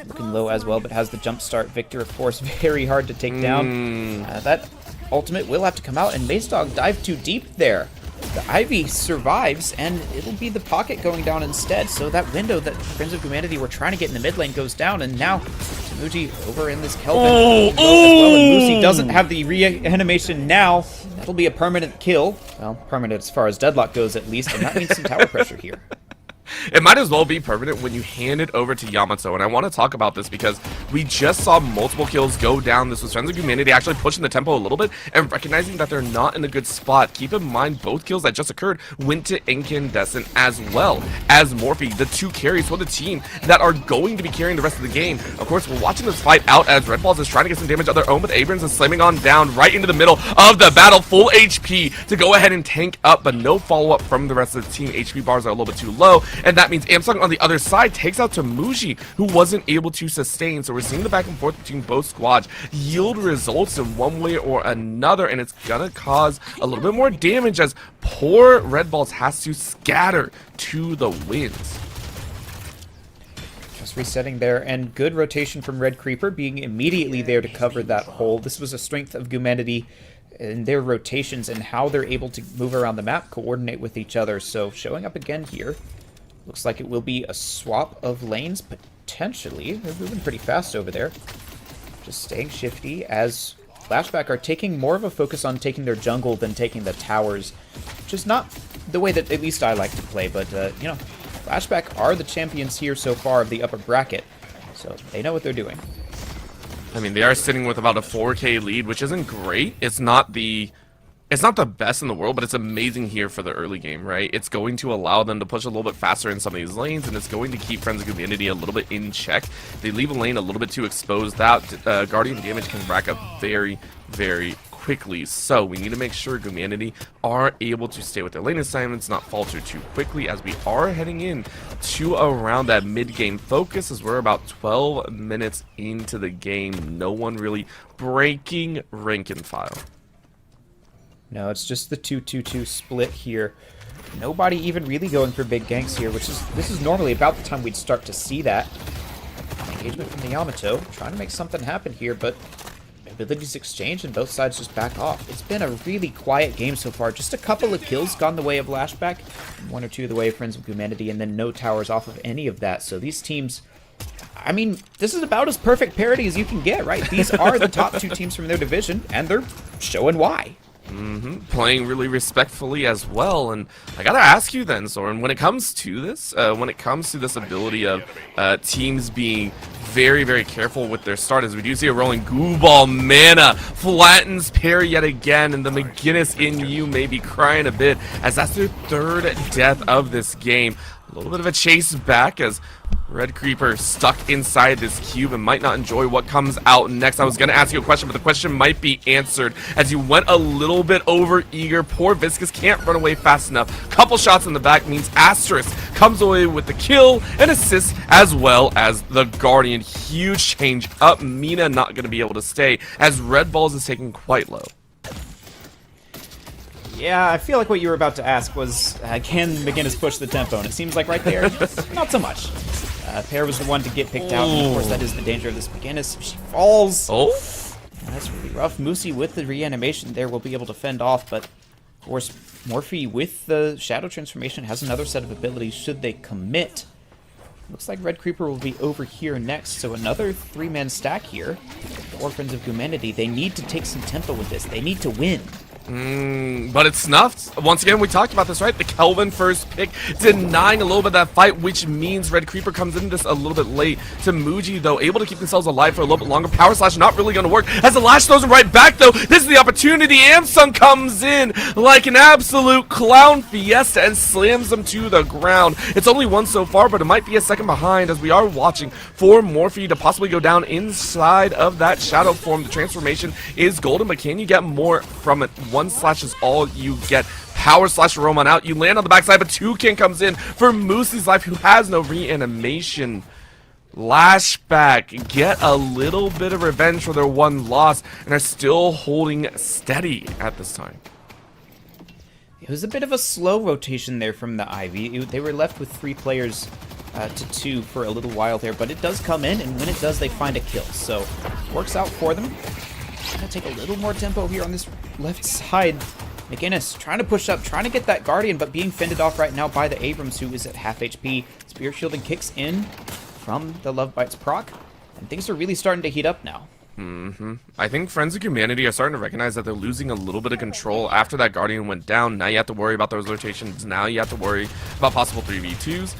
looking low as well, but has the jump start. Victor, of course, very hard to take down. That ultimate will have to come out, and Mace Dog dived too deep there. The Ivy survives, and it'll be the Pocket going down instead. So that window that Friends of Humanity were trying to get in the mid lane goes down, and now Tamuji over in this Kelvin. And Moosey doesn't have the reanimation now. That'll be a permanent kill. Well, permanent as far as Deadlock goes, at least, and that means some tower pressure here. It might as well be permanent when you hand it over to Yamato, and I want to talk about this because we just saw multiple kills go down. This was Friends of Humanity actually pushing the tempo a little bit and recognizing that they're not in a good spot. Keep in mind, both kills that just occurred went to Incandescent as well as Morphe, the 2 carries for the team that are going to be carrying the rest of the game. Of course, we're watching this fight out as Red Balls is trying to get some damage of their own, but Abrams is slamming on down right into the middle of the battle, full HP to go ahead and tank up, but no follow-up from the rest of the team. HP bars are a little bit too low, and that means Amsung on the other side takes out Tamuji, who wasn't able to sustain. So we're seeing the back and forth between both squads yield results in one way or another, and it's gonna cause a little bit more damage as poor Red Balls has to scatter to the winds. Just resetting there, and good rotation from Red Creeper, being immediately there to cover that hole. This was a strength of Humanity in their rotations and how they're able to move around the map, coordinate with each other. So showing up again here. Looks like it will be a swap of lanes, potentially. They're moving pretty fast over there. Just staying shifty as Flashback are taking more of a focus on taking their jungle than taking the towers, which is not the way that at least I like to play, but, you know, Flashback are the champions here so far of the upper bracket, so they know what they're doing. I mean, they are sitting with about a 4K lead, which isn't great. It's not the best in the world, but it's amazing here for the early game, right? It's going to allow them to push a little bit faster in some of these lanes, and it's going to keep Friends of Community a little bit in check. They leave a lane a little bit too exposed. That Guardian damage can rack up very, very quickly. So we need to make sure Humanity are able to stay with their lane assignments, not falter too quickly, as we are heading in to around that mid-game focus, as we're about 12 minutes into the game. No one really breaking rank and file. No, it's just the 2-2-2 split here. Nobody even really going for big ganks here, this is normally about the time we'd start to see that. Engagement from the Yamato, trying to make something happen here, but abilities exchange and both sides just back off. It's been a really quiet game so far. Just a couple of kills gone the way of Lashback, 1 or 2 the way of Friends of Humanity, and then no towers off of any of that. So these teams, I mean, this is about as perfect parity as you can get, right? These are the top 2 teams from their division, and they're showing why. Playing really respectfully as well. And I gotta ask you then, Soren, when it comes to this ability of teams being very, very careful with their start, as we do see a rolling goo ball, mana flattens parry yet again, and the McGinnis in you may be crying a bit, as that's their 3rd death of this game. A little bit of a chase back as Red Creeper stuck inside this cube and might not enjoy what comes out next. I was going to ask you a question, but the question might be answered as you went a little bit over eager. Poor Viscus can't run away fast enough. Couple shots in the back means Asterisk comes away with the kill and assist, as well as the Guardian. Huge change up. Mina not going to be able to stay as Red Balls is taken quite low. Yeah, I feel like what you were about to ask was, can McGinnis push the tempo? And it seems like right there, not so much. Pear was the one to get picked out, and of course that is the danger of this McGinnis. She falls. Oh, that's really rough. Moosey with the reanimation there will be able to fend off, but of course Morphe with the Shadow Transformation has another set of abilities should they commit. Looks like Red Creeper will be over here next, so another 3-man stack here. The Orphans of Humanity, they need to take some tempo with this. They need to win. But it's snuffed. Once again, we talked about this, right? The Kelvin first pick denying a little bit of that fight, which means Red Creeper comes into this a little bit late. To Muji, though, able to keep themselves alive for a little bit longer. Power Slash not really going to work. As the Lash throws him right back, though, this is the opportunity. Amsung comes in like an absolute clown fiesta and slams him to the ground. It's only 1 so far, but it might be a second behind as we are watching for Morphe to possibly go down inside of that shadow form. The transformation is golden, but can you get more from it? 1 slash is all you get. Power Slash Roman out. You land on the backside, but Toucan comes in for Moosey's life, who has no reanimation. Lashback get a little bit of revenge for their 1 loss and are still holding steady at this time. It was a bit of a slow rotation there from the Ivy. They were left with 3 players to 2 for a little while there, but it does come in, and when it does, they find a kill. So, works out for them. Gonna take a little more tempo here on this left side. McGinnis trying to push up, trying to get that Guardian, but being fended off right now by the Abrams, who is at half HP. Spirit Shielding kicks in from the Love Bites proc, and things are really starting to heat up now. I think Friends of Humanity are starting to recognize that they're losing a little bit of control after that Guardian went down. Now you have to worry about those rotations. Now you have to worry about possible 3v2s.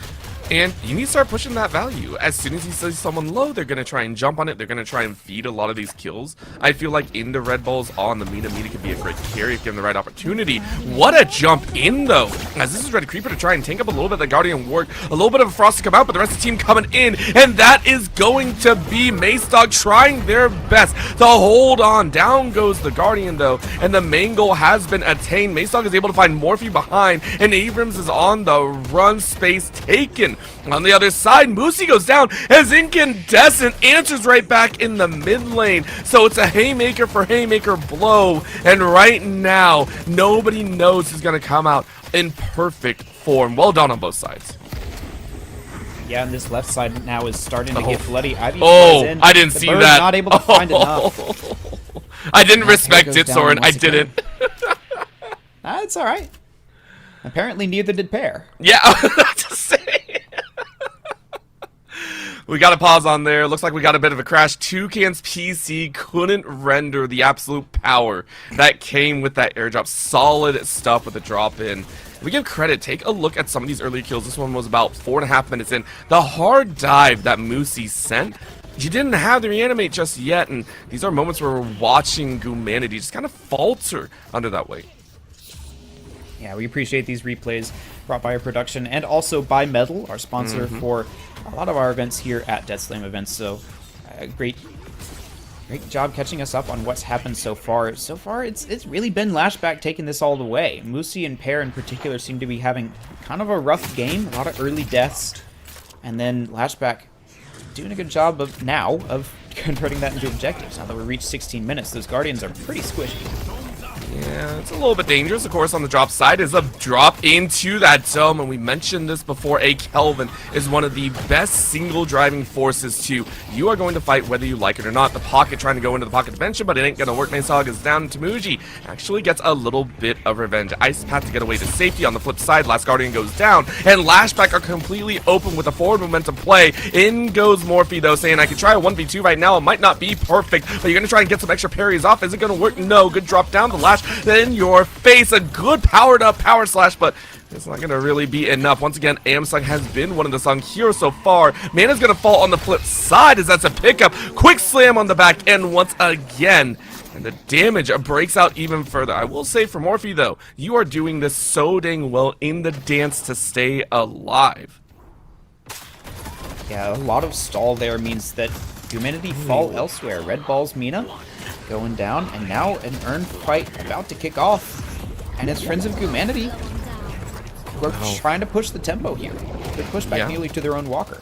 And you need to start pushing that value. As soon as he sees someone low, they're going to try and jump on it. They're going to try and feed a lot of these kills. I feel like into Red Balls on the Mina could be a great carry if given the right opportunity. What a jump in, though. As this is Red Creeper to try and tank up a little bit of the Guardian work. A little bit of a Frost to come out, but the rest of the team coming in. And that is going to be Mace Dog trying their best to hold on. Down goes the Guardian, though. And the main goal has been attained. Mace Dog is able to find Morphe behind. And Abrams is on the run. Space taken. On the other side, Moosey goes down as Incandescent answers right back in the mid lane. So it's a haymaker for haymaker blow. And right now, nobody knows who's going to come out in perfect form. Well done on both sides. Yeah, and this left side now is starting to get bloody. Ivy in. I didn't see that. Not able to find enough. I didn't respect it, Soren. I didn't. That's all right. Apparently, neither did Pear. Yeah, I was about to say. We got to pause on there. Looks like we got a bit of a crash. Toucan's PC couldn't render the absolute power that came with that airdrop. Solid stuff with the drop in. We give credit. Take a look at some of these early kills. This one was about 4.5 minutes in. The hard dive that Moosey sent, you didn't have the reanimate just yet, and these are moments where we're watching Gumanity just kind of falter under that weight. Yeah, we appreciate these replays brought by our production and also by Metal, our sponsor for a lot of our events here at Death Slam events. So, great job catching us up on what's happened so far. So far, it's really been Lashback taking this all the way. Moosey and Pear in particular seem to be having kind of a rough game, a lot of early deaths, and then Lashback doing a good job of converting that into objectives. Now that we reached 16 minutes, those Guardians are pretty squishy. Yeah, it's a little bit dangerous, of course, on the drop side is a drop into that dome, and we mentioned this before, a Kelvin is one of the best single driving forces to, you are going to fight whether you like it or not. The pocket trying to go into the pocket dimension, but it ain't gonna work. Maesog is down. Tamuji actually gets a little bit of revenge. Ice Path to get away to safety. On the flip side, Last Guardian goes down, and Lashback are completely open with a forward momentum play. In goes Morphe, though, saying, I can try a 1v2 right now. It might not be perfect, but you're gonna try and get some extra parries off. Is it gonna work? No. Good drop down. The Lash in your face, a good powered up power slash, but it's not gonna really be enough. Once again, Amsung has been one of the sung heroes so far. Mana's gonna fall on the flip side as that's a pickup. Quick slam on the back end once again, and the damage breaks out even further. I will say for Morphe though, you are doing this so dang well in the dance to stay alive. Yeah, a lot of stall there means that Humanity fall elsewhere. Red Balls Mina going down, and now an earned fight about to kick off. And it's Friends of Humanity. We're trying to push the tempo here. They're pushed back nearly to their own walker.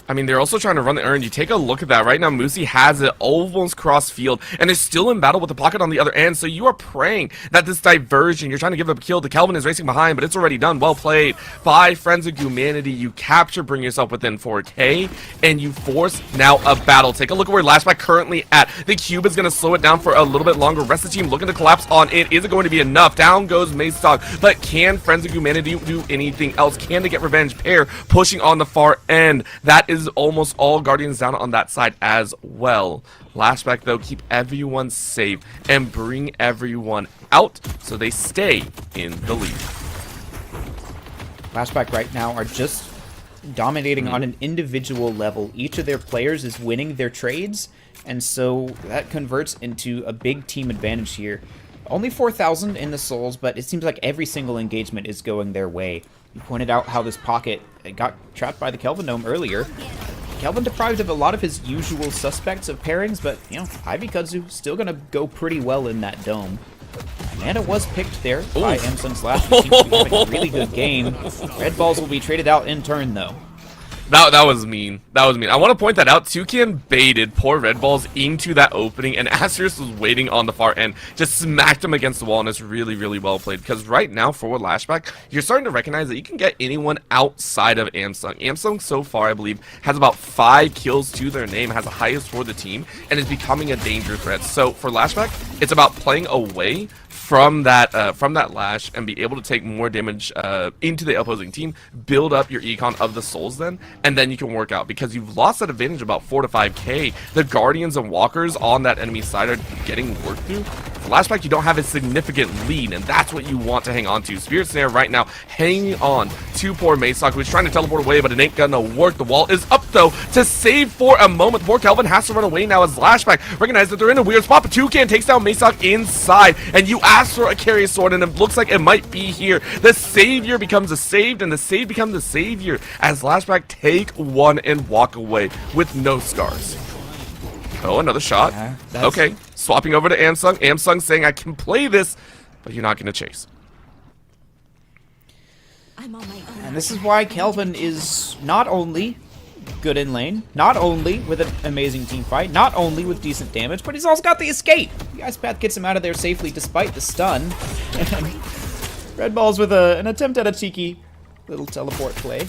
I mean, they're also trying to run the earn. You take a look at that. Right now, Moosey has it almost cross field and is still in battle with the pocket on the other end. So you are praying that this diversion, you're trying to give up a kill. The Kelvin is racing behind, but it's already done. Well played by Friends of Humanity. You capture, bring yourself within 4K, and you force now a battle. Take a look at where Lashback currently at. The cube is going to slow it down for a little bit longer. Rest of the team looking to collapse on it. Is it going to be enough? Down goes Maesog, but can Friends of Humanity do anything else? Can they get revenge? Pear pushing on the far end. That is almost all Guardians down on that side as well. Lashback though, keep everyone safe and bring everyone out so they stay in the lead. Lashback right now are just dominating on an individual level. Each of their players is winning their trades, and so that converts into a big team advantage here. Only 4,000 in the souls, but it seems like every single engagement is going their way. You pointed out how this pocket got trapped by the Kelvin Gnome earlier. Kelvin deprived of a lot of his usual suspects of pairings, but, you know, Ivy Kudzu still going to go pretty well in that dome. Amanda was picked there by Amsung's last. He seems to be having a really good game. Red Balls will be traded out in turn, though. That was mean. That was mean. I want to point that out. Toucan baited poor Red Balls into that opening, and Asterisk was waiting on the far end. Just smacked him against the wall, and it's really, really well played. Because right now, forward Lashback, you're starting to recognize that you can get anyone outside of Amsung. Amsung, so far, I believe, has about 5 kills to their name, has the highest for the team, and is becoming a danger threat. So for Lashback, it's about playing away from that lash and be able to take more damage into the opposing team, build up your econ of the souls then, and then you can work out, because you've lost that advantage about 4 to 5k. The Guardians and Walkers on that enemy side are getting worked through. For Lashback, you don't have a significant lead, and that's what you want to hang on to. Spirit Snare right now hanging on to poor Maesog, who's trying to teleport away, but it ain't gonna work. The wall is up though to save for a moment. Poor Kelvin has to run away now as Lashback recognize that they're in a weird spot, but Toucan takes down Maesog inside, and you ask for a carry sword, and it looks like it might be here. The savior becomes a saved, and the saved becomes the savior as Lashback take one and walk away with no scars. Oh, another shot. Okay, swapping over to Amsung. Amsung saying, I can play this, but you're not going to chase. I'm on my own. And this is why Kelvin is not only good in lane, not only with an amazing team fight, not only with decent damage, but he's also got the escape. The Ice Path gets him out of there safely despite the stun. And Red Balls with an attempt at a cheeky little teleport play.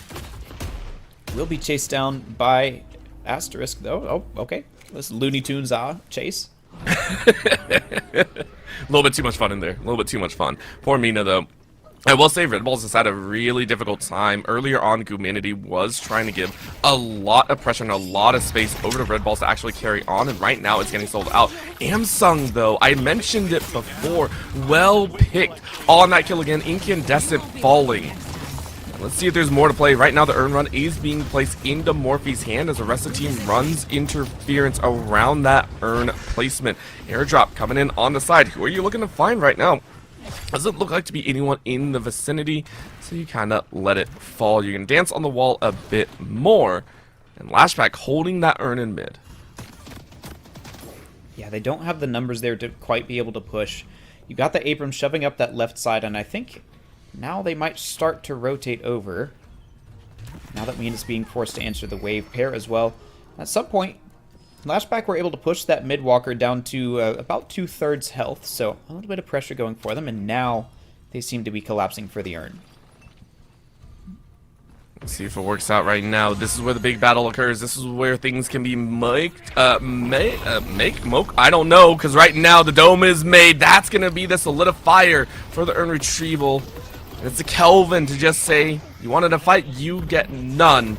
Will be chased down by Asterisk, though. Oh, okay. This Looney Tunes chase. A little bit too much fun in there. A little bit too much fun. Poor Mina, though. I will say Red Bulls has had a really difficult time. Earlier on, Gumanity was trying to give a lot of pressure and a lot of space over to Red Bulls to actually carry on, and right now it's getting sold out. Amsung, though, I mentioned it before, well picked on that kill again. Incandescent falling. Let's see if there's more to play. Right now, the Earn Run is being placed into Morphe's hand as the rest of the team runs interference around that Earn placement. Airdrop coming in on the side. Who are you looking to find right now? Doesn't look like to be anyone in the vicinity, so you kind of let it fall. You can dance on the wall a bit more. And Lashback holding that Earn in mid. Yeah, they don't have the numbers there to quite be able to push. You got the Abrams shoving up that left side, and I think now they might start to rotate over. Now that Mina's being forced to answer the wave pair as well. At some point, Lashback were able to push that mid walker down to about 2/3 health, so a little bit of pressure going for them, and now they seem to be collapsing for the Earn. Let's see if it works out right now. This is where the big battle occurs. This is where things can be I don't know, because right now the dome is made. That's going to be the solidifier for the Earn retrieval. And it's a Kelvin to just say, you wanted to fight, you get none.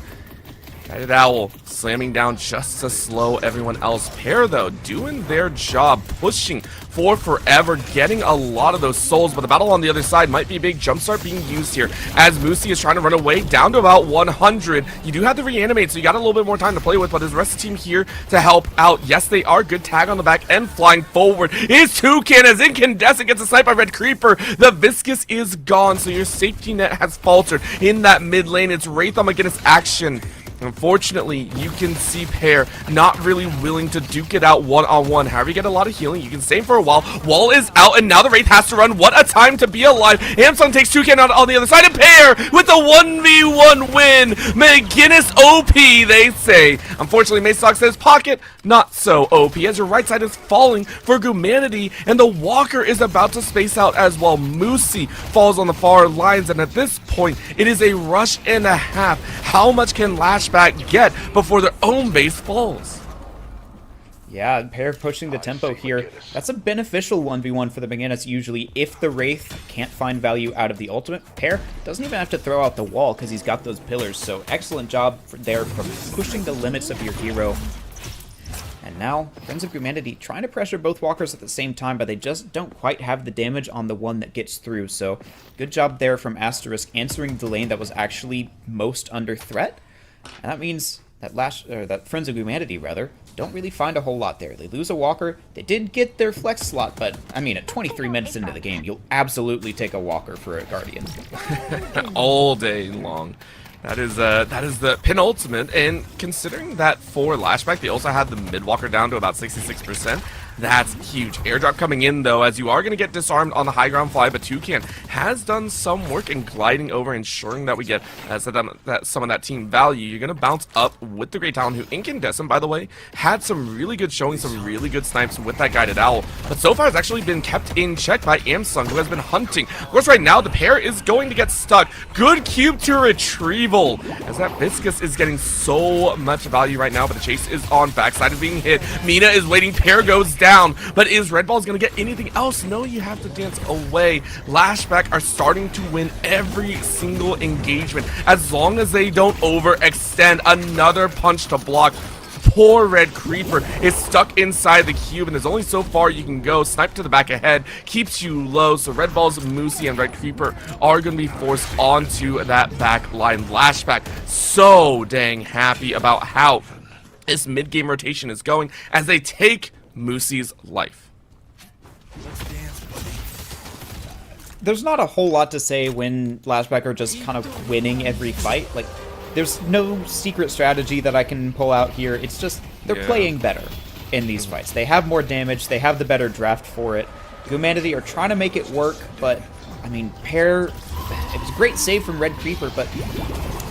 Guided Owl slamming down just to slow everyone else. Pair, though, doing their job, pushing for forever, getting a lot of those souls, but the battle on the other side might be a big jumpstart being used here as Moosey is trying to run away down to about 100. You do have to reanimate, so you got a little bit more time to play with, but is the rest of the team here to help out? Yes, they are. Good tag on the back end, flying forward is Toucan as Incandescent gets a snipe by Red Creeper. The Viscous is gone, so your safety net has faltered in that mid lane. It's Wraith on McGinnis action. Unfortunately, you can see Pair not really willing to duke it out one-on-one. However, you get a lot of healing. You can stay for a while. Wall is out, and now the Wraith has to run. What a time to be alive. Amsung takes Toucan out on the other side, and Pair with a 1v1 win. McGinnis OP, they say. Unfortunately, Maystock says pocket, not so OP, as your right side is falling for Gumanity, and the Walker is about to space out as well. Moosey falls on the far lines, and at this point, it is a rush and a half. How much can Lashback get before their own base falls? Yeah, Pair pushing the tempo here. That's a beneficial 1v1 for the McGinnis usually if the Wraith can't find value out of the ultimate. Pair doesn't even have to throw out the wall because he's got those pillars, so excellent job there from pushing the limits of your hero. And now, Friends of Humanity trying to pressure both walkers at the same time, but they just don't quite have the damage on the one that gets through, so good job there from Asterisk answering the lane that was actually most under threat. And that means that Friends of Humanity, don't really find a whole lot there. They lose a walker. They did get their flex slot, but, I mean, at 23 minutes into the game, you'll absolutely take a walker for a Guardian. All day long. That is the penultimate, and considering that for Lashback, they also had the mid-walker down to about 66%. That's huge. Airdrop coming in, though, as you are going to get disarmed on the high ground fly, but Toucan has done some work in gliding over, ensuring that we get some of that team value. You're going to bounce up with the Great Talon, who Incandescent, by the way, had some really good showing, some really good snipes with that Guided Owl, but so far has actually been kept in check by Amsung, who has been hunting. Of course, right now, the pair is going to get stuck. Good cube to retrieval, as that Viscous is getting so much value right now, but the chase is on. Backside is being hit. Mina is waiting. Pair goes down. But is Red Balls going to get anything else? No, you have to dance away. Lashback are starting to win every single engagement as long as they don't overextend. Another punch to block. Poor Red Creeper is stuck inside the cube, and there's only so far you can go. Snipe to the back ahead keeps you low, so Red Balls, Moosey, and Red Creeper are going to be forced onto that back line. Lashback so dang happy about how this mid-game rotation is going as they take Moosey's life. There's not a whole lot to say when Lashback are just kind of winning every fight. Like, there's no secret strategy that I can pull out here. It's just they're playing better in these fights. They have more damage. They have the better draft for it. Humanity are trying to make it work, but, I mean, Pair, it was a great save from Red Creeper, but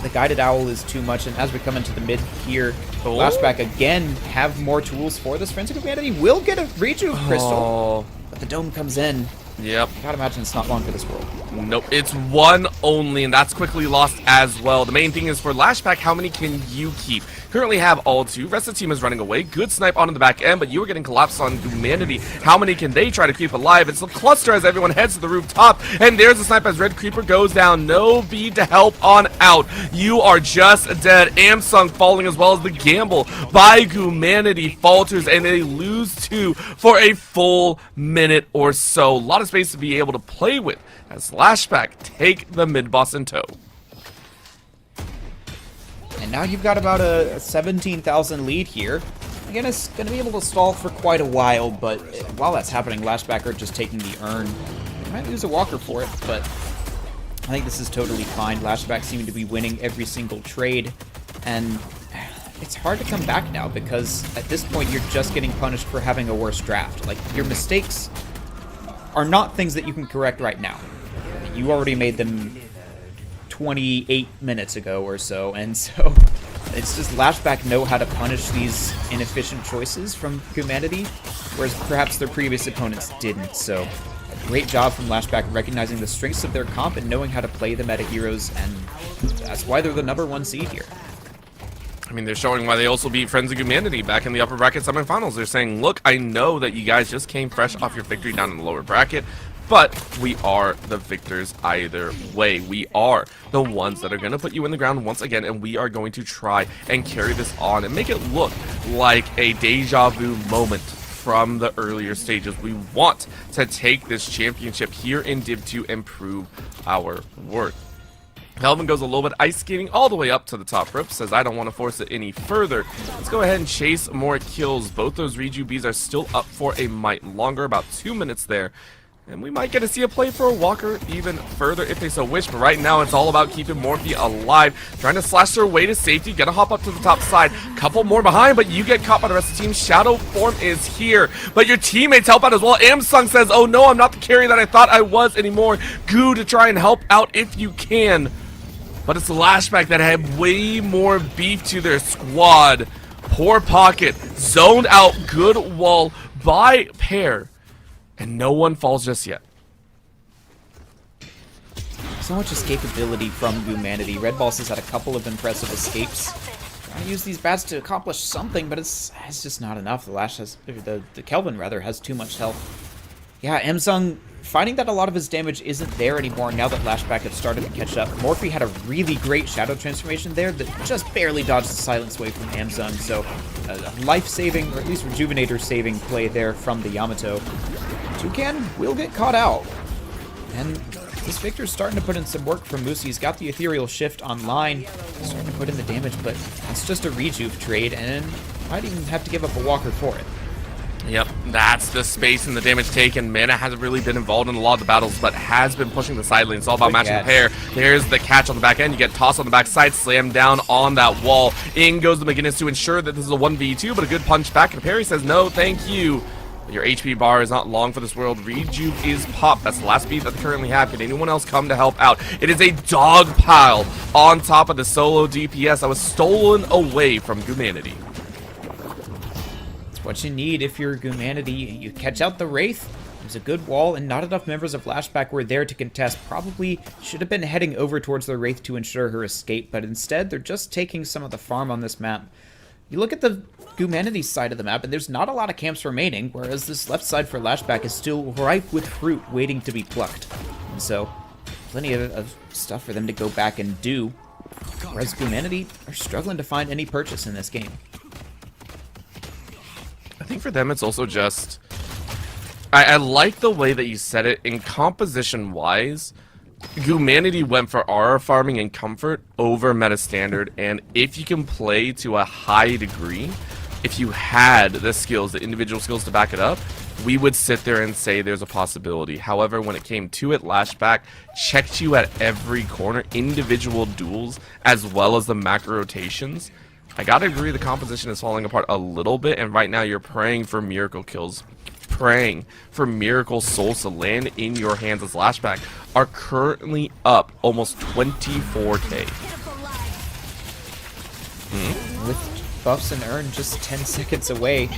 the Guided Owl is too much, and as we come into the mid here, Lashback again have more tools for this. Friends of Humanity will get a Rejuve Crystal, but the dome comes in. Yep. I gotta imagine it's not long for this world. Nope, it's one only, and that's quickly lost as well. The main thing is for Lashback, how many can you keep? Currently have all 2. Rest of the team is running away. Good snipe onto the back end, but you are getting collapsed on Humanity. How many can they try to keep alive? It's a cluster as everyone heads to the rooftop, and there's a snipe as Red Creeper goes down. No bead to help on out. You are just dead. Amsung falling as well as the gamble by Humanity falters, and they lose 2 for a full minute or so. A lot of space to be able to play with as Lashback take the mid-boss in tow. And now you've got about a 17,000 lead here. Again, it's going to be able to stall for quite a while, but while that's happening, Lashback are just taking the urn. They might lose a walker for it, but I think this is totally fine. Lashback seem to be winning every single trade, and it's hard to come back now because at this point you're just getting punished for having a worse draft. Like, your mistakes are not things that you can correct right now. You already made them 28 minutes ago or so, and so it's just Lashback know how to punish these inefficient choices from Humanity, whereas perhaps their previous opponents didn't. So a great job from Lashback recognizing the strengths of their comp and knowing how to play the meta heroes, and that's why they're the #1 seed here. I mean, they're showing why they also beat Friends of Humanity back in the upper bracket semifinals. They're saying, look, I know that you guys just came fresh off your victory down in the lower bracket, but we are the victors either way. We are the ones that are going to put you in the ground once again, and we are going to try and carry this on and make it look like a deja vu moment from the earlier stages. We want to take this championship here in Div 2 and prove our worth. Kelvin goes a little bit ice skating all the way up to the top rope, says I don't want to force it any further. Let's go ahead and chase more kills. Both those Reju Bs are still up for a mite longer, about 2 minutes there. And we might get to see a play for a walker even further if they so wish, but right now it's all about keeping Morphe alive, trying to slash their way to safety, gonna hop up to the top side, couple more behind, but you get caught by the rest of the team. Shadow Form is here, but your teammates help out as well. Amsung says, oh no, I'm not the carry that I thought I was anymore. Goo to try and help out if you can. But it's the Lashback that had way more beef to their squad. Poor Pocket, zoned out, good wall by Pear. And no one falls just yet. So much escapability from Humanity. Red Balls has had a couple of impressive escapes. Trying to use these bats to accomplish something, but it's just not enough. The Kelvin rather has too much health. Yeah, Amsung finding that a lot of his damage isn't there anymore now that Lashback have started to catch up. Morphe had a really great shadow transformation there that just barely dodged the silence wave from Amsung, so a life-saving, or at least rejuvenator-saving play there from the Yamato. Toucan will get caught out. And this Victor's starting to put in some work from Musi. He's got the Ethereal Shift online, starting to put in the damage, but it's just a rejuve trade, and might even have to give up a walker for it. Yep, that's the space and the damage taken. Mana hasn't really been involved in a lot of the battles, but has been pushing the side lane. It's all about matching the pair. There's the catch on the back end. You get tossed on the back side, slammed down on that wall. In goes the McGinnis to ensure that this is a 1v2, but a good punch back. And Perry says, no, thank you. Your HP bar is not long for this world. Rejuve is popped. That's the last beat that they currently have. Can anyone else come to help out? It is a dog pile on top of the solo DPS that was stolen away from Humanity. What you need if you're Humanity. You catch out the Wraith. There's a good wall, and not enough members of Lashback were there to contest. Probably should have been heading over towards the Wraith to ensure her escape, but instead they're just taking some of the farm on this map. You look at the Humanity side of the map, and there's not a lot of camps remaining, whereas this left side for Lashback is still ripe with fruit waiting to be plucked. And so, plenty of stuff for them to go back and do, whereas Humanity are struggling to find any purchase in this game. I think for them it's also just I like the way that you said it. In composition wise, Humanity went for aura farming and comfort over meta standard, and if you can play to a high degree, if you had the skills, the individual skills to back it up, we would sit there and say there's a possibility. However, when it came to it, Lashback checked you at every corner, individual duels as well as the macro rotations. I gotta agree the composition is falling apart a little bit, and right now you're praying for miracle kills, praying for miracle souls to land in your hands, as Lashback are currently up almost 24k. With buffs and urn just 10 seconds away,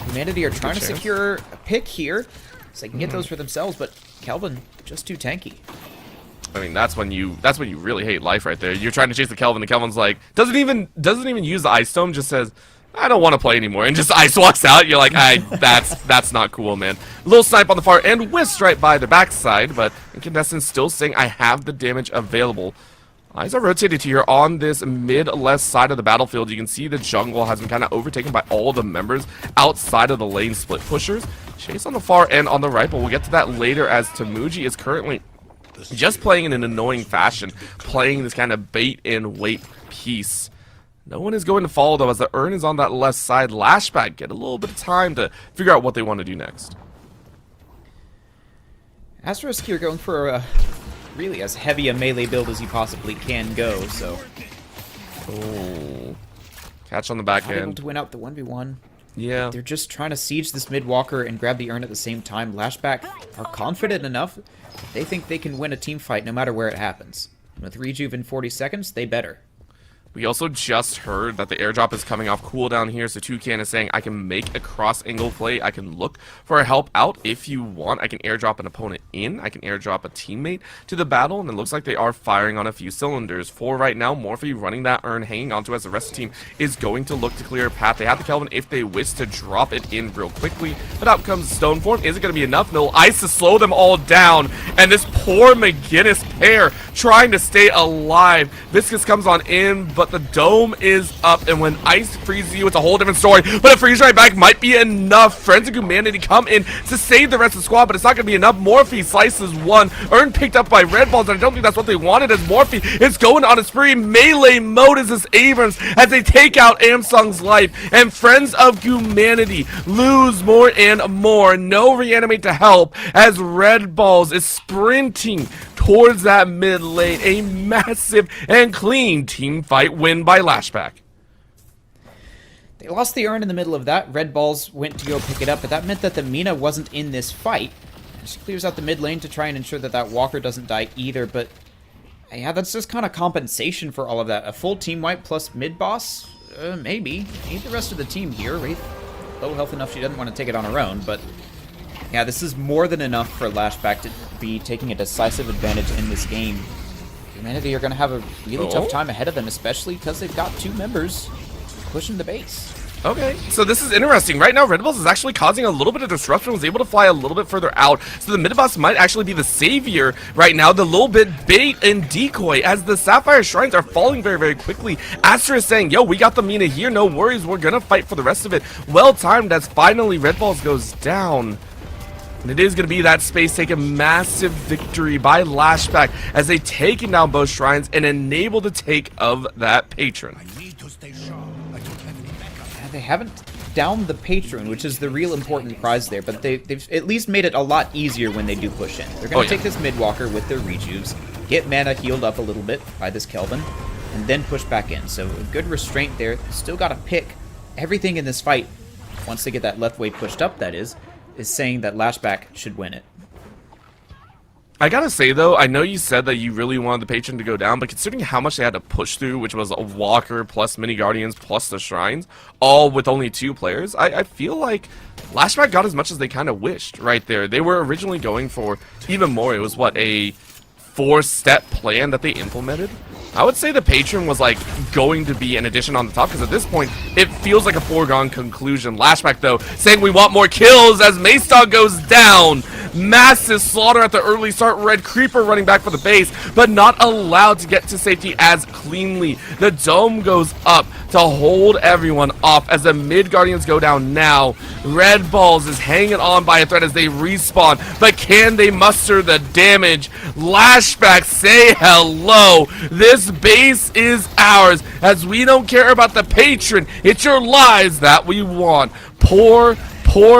Humanity are trying to secure a pick here so they can get those for themselves, but Kelvin just too tanky. I mean, that's when you really hate life right there. You're trying to chase the Kelvin. The Kelvin's like doesn't even use the Ice Dome. Just says, I don't want to play anymore, and just ice walks out. You're like, that's not cool, man. Little snipe on the far end, whisked right by the backside, but Incandescent still saying I have the damage available. Eyes are rotated here on this mid-left side of the battlefield. You can see the jungle has been kind of overtaken by all the members outside of the lane split pushers. Chase on the far end on the right, but we'll get to that later as Tamuji is currently just playing in an annoying fashion, playing this kind of bait and wait piece. No one is going to follow though as the urn is on that left side. Lashback get a little bit of time to figure out what they want to do next. Asterisk, going for really as heavy a melee build as you possibly can go, so... Oh. Catch on the back Not able end. to win out the 1v1. Yeah. They're just trying to siege this mid walker and grab the urn at the same time. Lashback are confident enough. They think they can win a team fight no matter where it happens. With rejuve in 40 seconds, they better. We also just heard that the airdrop is coming off cooldown here, so Toucan is saying I can make a cross-angle play. I can look for a help out if you want. I can airdrop an opponent in. I can airdrop a teammate to the battle, and it looks like they are firing on a few cylinders. For right now, Morphe running that urn, hanging onto as the rest of the team is going to look to clear a path. They have the Kelvin if they wish to drop it in real quickly, but out comes Stoneform. Is it going to be enough? No, ice to slow them all down, and this poor McGinnis pair trying to stay alive. Viscus comes on in, but the dome is up, and when ice freezes you, it's a whole different story. But a freeze right back might be enough. Friends of Humanity come in to save the rest of the squad, but it's not going to be enough. Morphe slices one. Urn picked up by Red Balls, and I don't think that's what they wanted, as Morphe is going on a spree. Melee mode is this Abrams as they take out Amsung's life, and Friends of Humanity lose more and more. No reanimate to help as Red Balls is sprinting towards that mid lane. A massive and clean team fight win by Lashback. They lost the urn in the middle of that. Red Balls went to go pick it up, but that meant that the Mina wasn't in this fight. She clears out the mid lane to try and ensure that that walker doesn't die either, but yeah, that's just kind of compensation for all of that. A full team wipe plus mid boss? Maybe. Need the rest of the team here. Wraith, low health enough she doesn't want to take it on her own, but yeah, this is more than enough for Lashback to be taking a decisive advantage in this game. Humanity are going to have a really tough time ahead of them, especially because they've got two members pushing the base. Okay, so this is interesting. Right now, Red Bulls is actually causing a little bit of disruption, was able to fly a little bit further out, so the mid-boss might actually be the savior right now, the little bit bait and decoy, as the Sapphire Shrines are falling very, very quickly. Aster is saying, yo, we got the Mina here, no worries, we're gonna fight for the rest of it. Well-timed as finally Red Balls goes down. And it is going to be that space take a massive victory by Lashback as they take down both shrines and enable the take of that patron. They haven't downed the patron, which is the real important prize there, but they've at least made it a lot easier when they do push in. They're going to take this mid-walker with their rejuves, get mana healed up a little bit by this Kelvin, and then push back in. So a good restraint there. Still got to pick everything in this fight, once they get that left way pushed up, that is saying that Lashback should win it. I gotta say though, I know you said that you really wanted the patron to go down, but considering how much they had to push through, which was a walker plus mini guardians plus the shrines, all with only 2 players, I feel like Lashback got as much as they kind of wished right there. They were originally going for even more. It was what, a 4-step plan that they implemented? I would say the patron was like going to be an addition on the top, because at this point it feels like a foregone conclusion. Lashback though saying we want more kills as Mace Dog goes down. Massive slaughter at the early start. Red Creeper running back for the base, but not allowed to get to safety as cleanly. The dome goes up to hold everyone off as the mid guardians go down now. Red Balls is hanging on by a thread as they respawn, but can they muster the damage? Lashback, say hello. This base is ours as we don't care about the patron. It's your lives that we want. Poor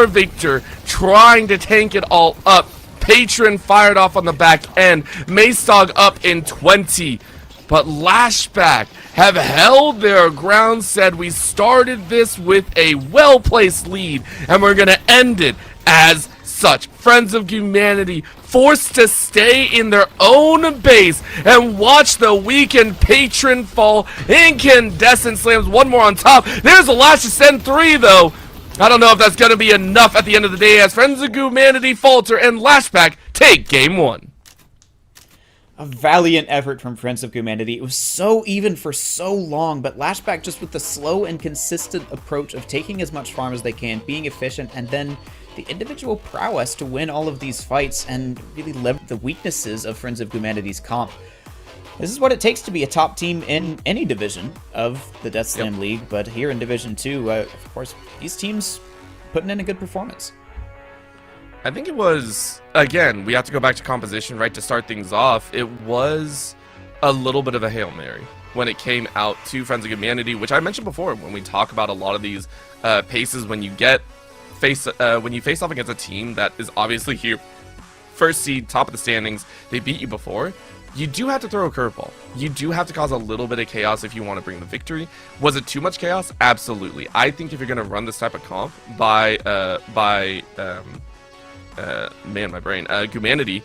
Victor trying to tank it all up. Patron fired off on the back end. Mace Dog up in 20. But Lashback have held their ground, said we started this with a well-placed lead, and we're going to end it as such. Friends of Humanity forced to stay in their own base and watch the weakened patron fall. Incandescent slams one more on top. There's a Lash Ascend 3 though. I don't know if that's going to be enough at the end of the day as Friends of Humanity falter and Lashback take game 1. a valiant effort from Friends of Humanity. It was so even for so long, but Lashback just with the slow and consistent approach of taking as much farm as they can, being efficient, and then the individual prowess to win all of these fights and really leverage the weaknesses of Friends of Humanity's comp. This is what it takes to be a top team in any division of the Death Slam League, but here in Division 2, of course, these teams putting in a good performance. I think it was, again, we have to go back to composition, right, to start things off. It was a little bit of a Hail Mary when it came out to Friends of Humanity, which I mentioned before when we talk about a lot of these paces when you face off against a team that is obviously here, first seed, top of the standings, they beat you before. You do have to throw a curveball. You do have to cause a little bit of chaos if you want to bring the victory. Was it too much chaos? Absolutely. I think if you're going to run this type of comp by Humanity,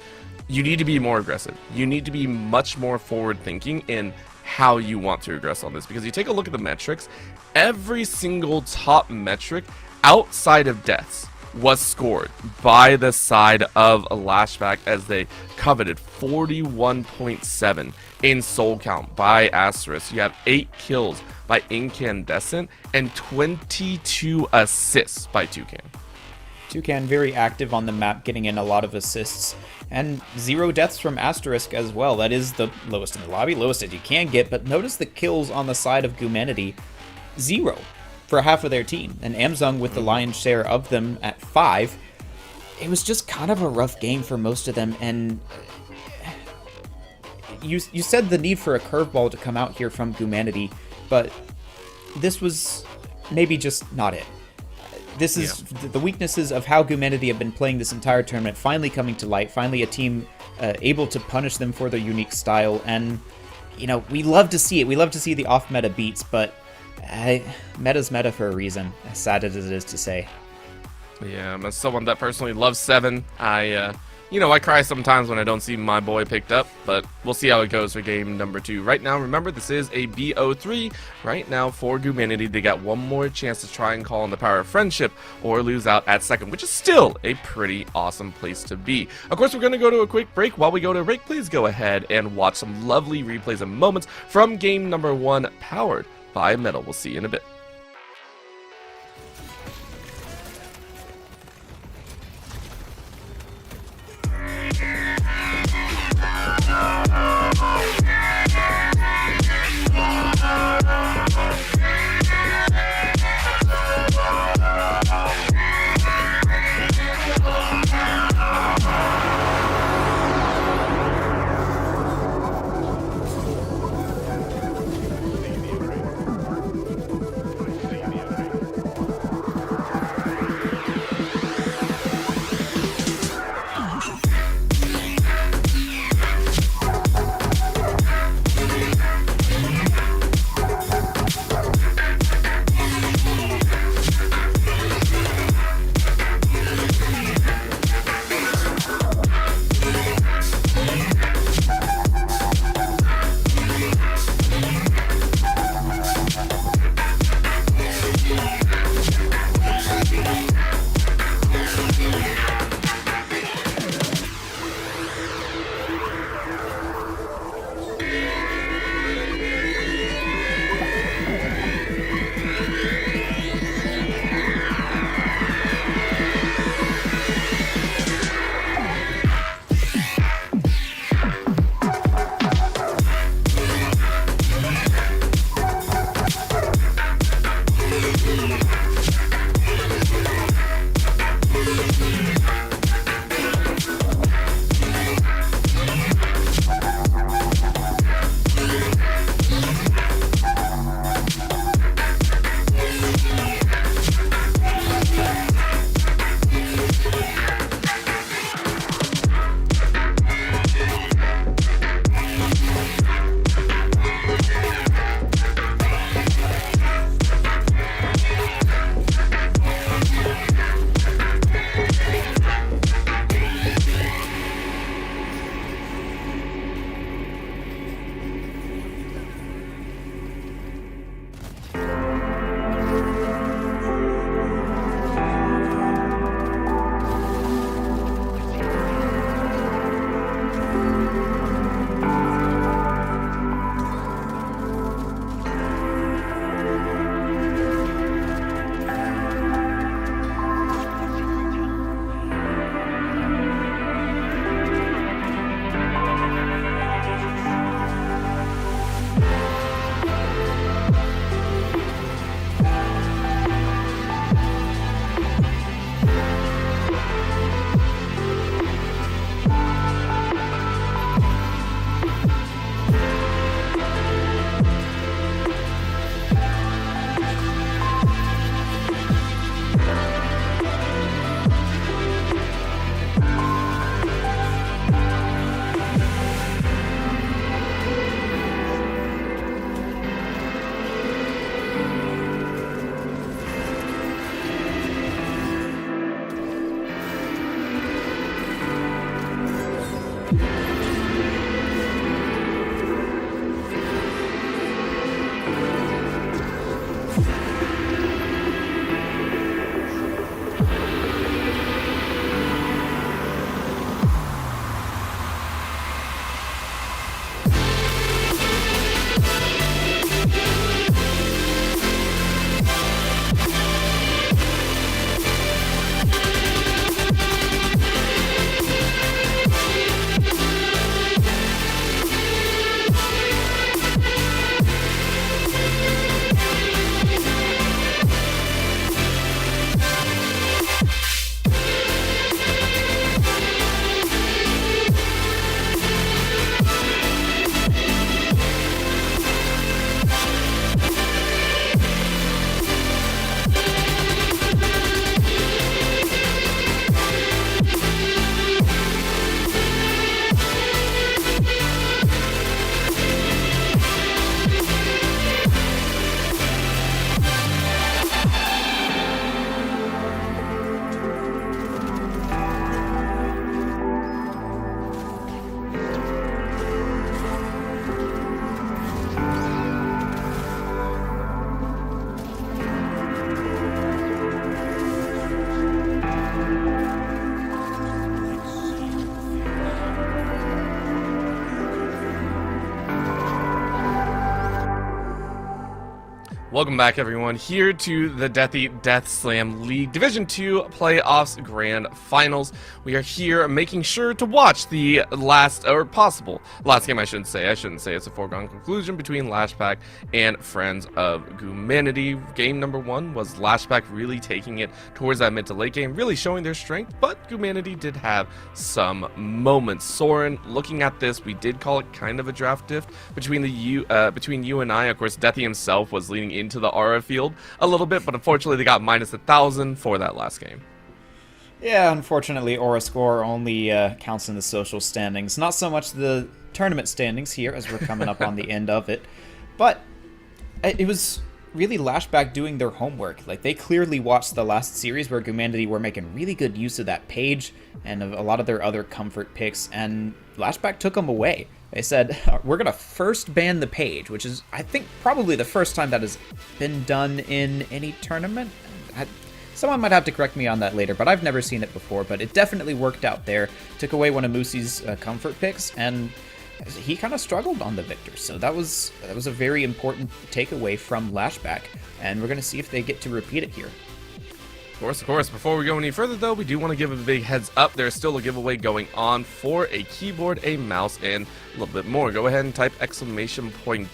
you need to be more aggressive. You need to be much more forward thinking in how you want to aggress on this, because you take a look at the metrics, every single top metric outside of deaths was scored by the side of Lashback, as they coveted 41.7 in soul count by Asterisk. You have 8 kills by Incandescent and 22 assists by Toucan. Toucan very active on the map, getting in a lot of assists, and 0 deaths from Asterisk as well. That is the lowest in the lobby, lowest that you can get, but notice the kills on the side of Humanity, 0 for half of their team, and Amzung with the lion's share of them at 5. It was just kind of a rough game for most of them, and you said the need for a curveball to come out here from Humanity, but this was maybe just not it. This is the weaknesses of how Humanity have been playing this entire tournament finally coming to light, finally a team able to punish them for their unique style, and, you know, we love to see it. We love to see the off-meta beats, but meta's meta for a reason, as sad as it is to say. Yeah, I'm someone that personally loves 7. I cry sometimes when I don't see my boy picked up, but we'll see how it goes for game number 2. Right now, remember, this is a BO3. Right now, for Humanity, they got one more chance to try and call on the power of friendship or lose out at second, which is still a pretty awesome place to be. Of course, we're going to go to a quick break. While we go to a break, please go ahead and watch some lovely replays and moments from game number 1, powered by Metal. We'll see you in a bit. Welcome back, everyone, here to the Deathy Death Slam League Division 2 Playoffs Grand Finals. We are here making sure to watch the last game, I shouldn't say it's a foregone conclusion between Lashback and Friends of Humanity. Game number 1 was Lashback really taking it towards that mid to late game, really showing their strength, but Humanity did have some moments. Soren, looking at this, we did call it kind of a draft diff between you and I. Of course, Deathy himself was leading into the Aura field a little bit, but unfortunately they got minus 1,000 for that last game. Yeah, unfortunately, Aura score only counts in the social standings, not so much the tournament standings here, as we're coming up on the end of it. But it was really Lashback doing their homework. Like, they clearly watched the last series where Humanity were making really good use of that page and of a lot of their other comfort picks, and Lashback took them away. They said, we're going to first ban the page, which is, I think, probably the first time that has been done in any tournament. Someone might have to correct me on that later, but I've never seen it before. But it definitely worked out there. Took away one of Moosey's comfort picks, and he kind of struggled on the Victor. So that was a very important takeaway from Lashback, and we're going to see if they get to repeat it here. Of course. Before we go any further, though, we do want to give a big heads up. There's still a giveaway going on for a keyboard, a mouse, and a little bit more. Go ahead and type !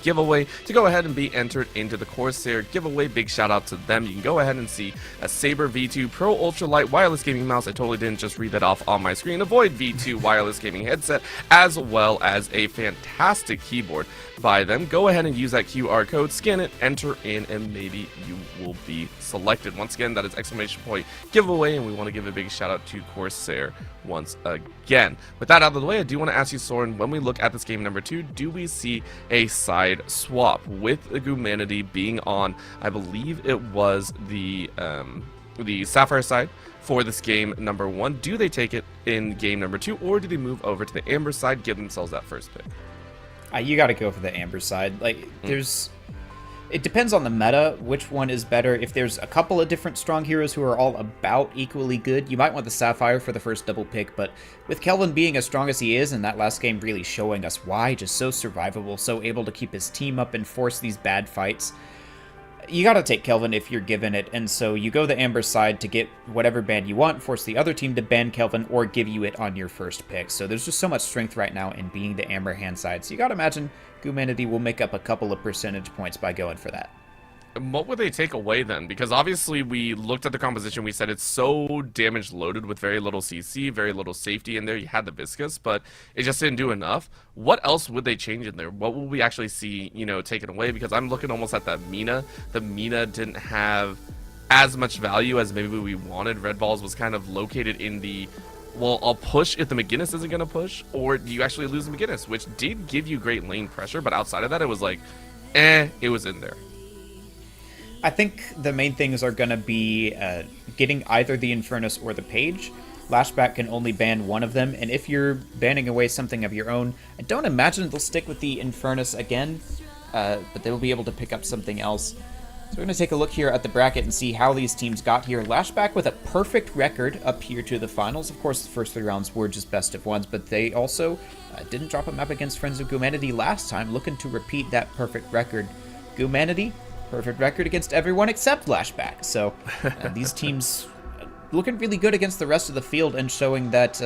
giveaway to go ahead and be entered into the Corsair giveaway. Big shout out to them. You can go ahead and see a Saber V2 Pro Ultralight wireless gaming mouse. I totally didn't just read that off on my screen. A Void V2 wireless gaming headset, as well as a fantastic keyboard by them. Go ahead and use that QR code, scan it, enter in, and maybe you will be selected. Once again, that is ! giveaway, and we want to give a big shout out to Corsair once again. With that out of the way, I do want to ask you, Soren, when we look at this game number 2, do we see a side swap with the Humanity being on, I believe it was the Sapphire side for this game number 1? Do they take it in game number 2, or do they move over to the Amber side, give themselves that first pick? You got to go for the Amber side. Like, it depends on the meta, which one is better. If there's a couple of different strong heroes who are all about equally good, you might want the Sapphire for the first double pick, but with Kelvin being as strong as he is, and that last game really showing us why, just so survivable, so able to keep his team up and force these bad fights, you gotta take Kelvin if you're given it, and so you go the Amber side to get whatever ban you want, force the other team to ban Kelvin, or give you it on your first pick. So there's just so much strength right now in being the Amber hand side, so you gotta imagine Humanity will make up a couple of percentage points by going for that. What would they take away then? Because obviously we looked at the composition, we said it's so damage loaded with very little CC, very little safety in there. You had the Viscous, but it just didn't do enough. What else would they change in there? What will we actually see, taken away? Because I'm looking almost at that Mina. The Mina didn't have as much value as maybe we wanted. Red Balls was kind of located in the, well, I'll push if the McGinnis isn't going to push, or do you actually lose the McGinnis, which did give you great lane pressure, but outside of that, it was like, it was in there. I think the main things are going to be getting either the Infernus or the Page. Lashback can only ban one of them, and if you're banning away something of your own, I don't imagine they'll stick with the Infernus again, but they'll be able to pick up something else. So we're going to take a look here at the bracket and see how these teams got here. Lashback with a perfect record up here to the finals. Of course, the first 3 rounds were just best of ones, but they also didn't drop a map against Friends of Humanity last time, looking to repeat that perfect record. Humanity, perfect record against everyone except Lashback. So these teams looking really good against the rest of the field and showing that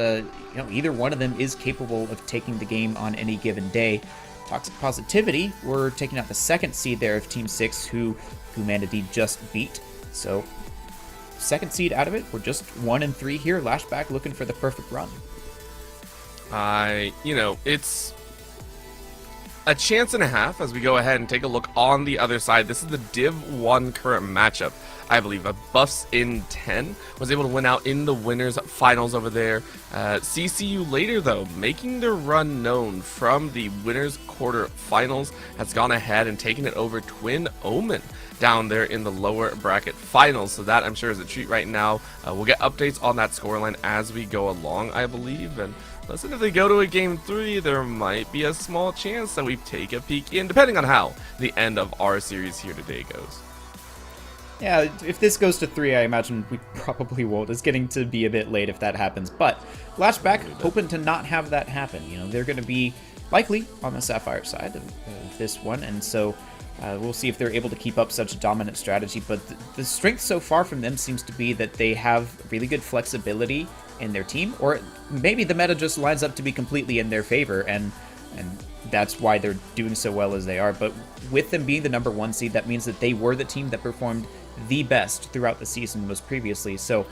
either one of them is capable of taking the game on any given day. Toxic Positivity, we're taking out the 2nd seed there of Team 6, who Humanity just beat. So 2nd seed out of it. We're just 1-3 here. Lashback looking for the perfect run. It's a chance and a half as we go ahead and take a look on the other side. This is the Div 1 current matchup. I believe Buffs in 10 was able to win out in the winners finals over there. CCU later, though, making their run known from the winners quarter finals, has gone ahead and taken it over Twin Omen down there in the lower bracket finals. So that, I'm sure, is a treat right now. We'll get updates on that scoreline as we go along, I believe. And listen, if they go to a game 3, there might be a small chance that we take a peek in, depending on how the end of our series here today goes. Yeah, if this goes to 3, I imagine we probably won't. It's getting to be a bit late if that happens. But Flashback, hoping to not have that happen. You know, they're going to be likely on the Sapphire side of this one, and so we'll see if they're able to keep up such a dominant strategy. But the strength so far from them seems to be that they have really good flexibility in their team, or maybe the meta just lines up to be completely in their favor, and that's why they're doing so well as they are. But with them being the number 1 seed, that means that they were the team that performed the best throughout the season most previously. So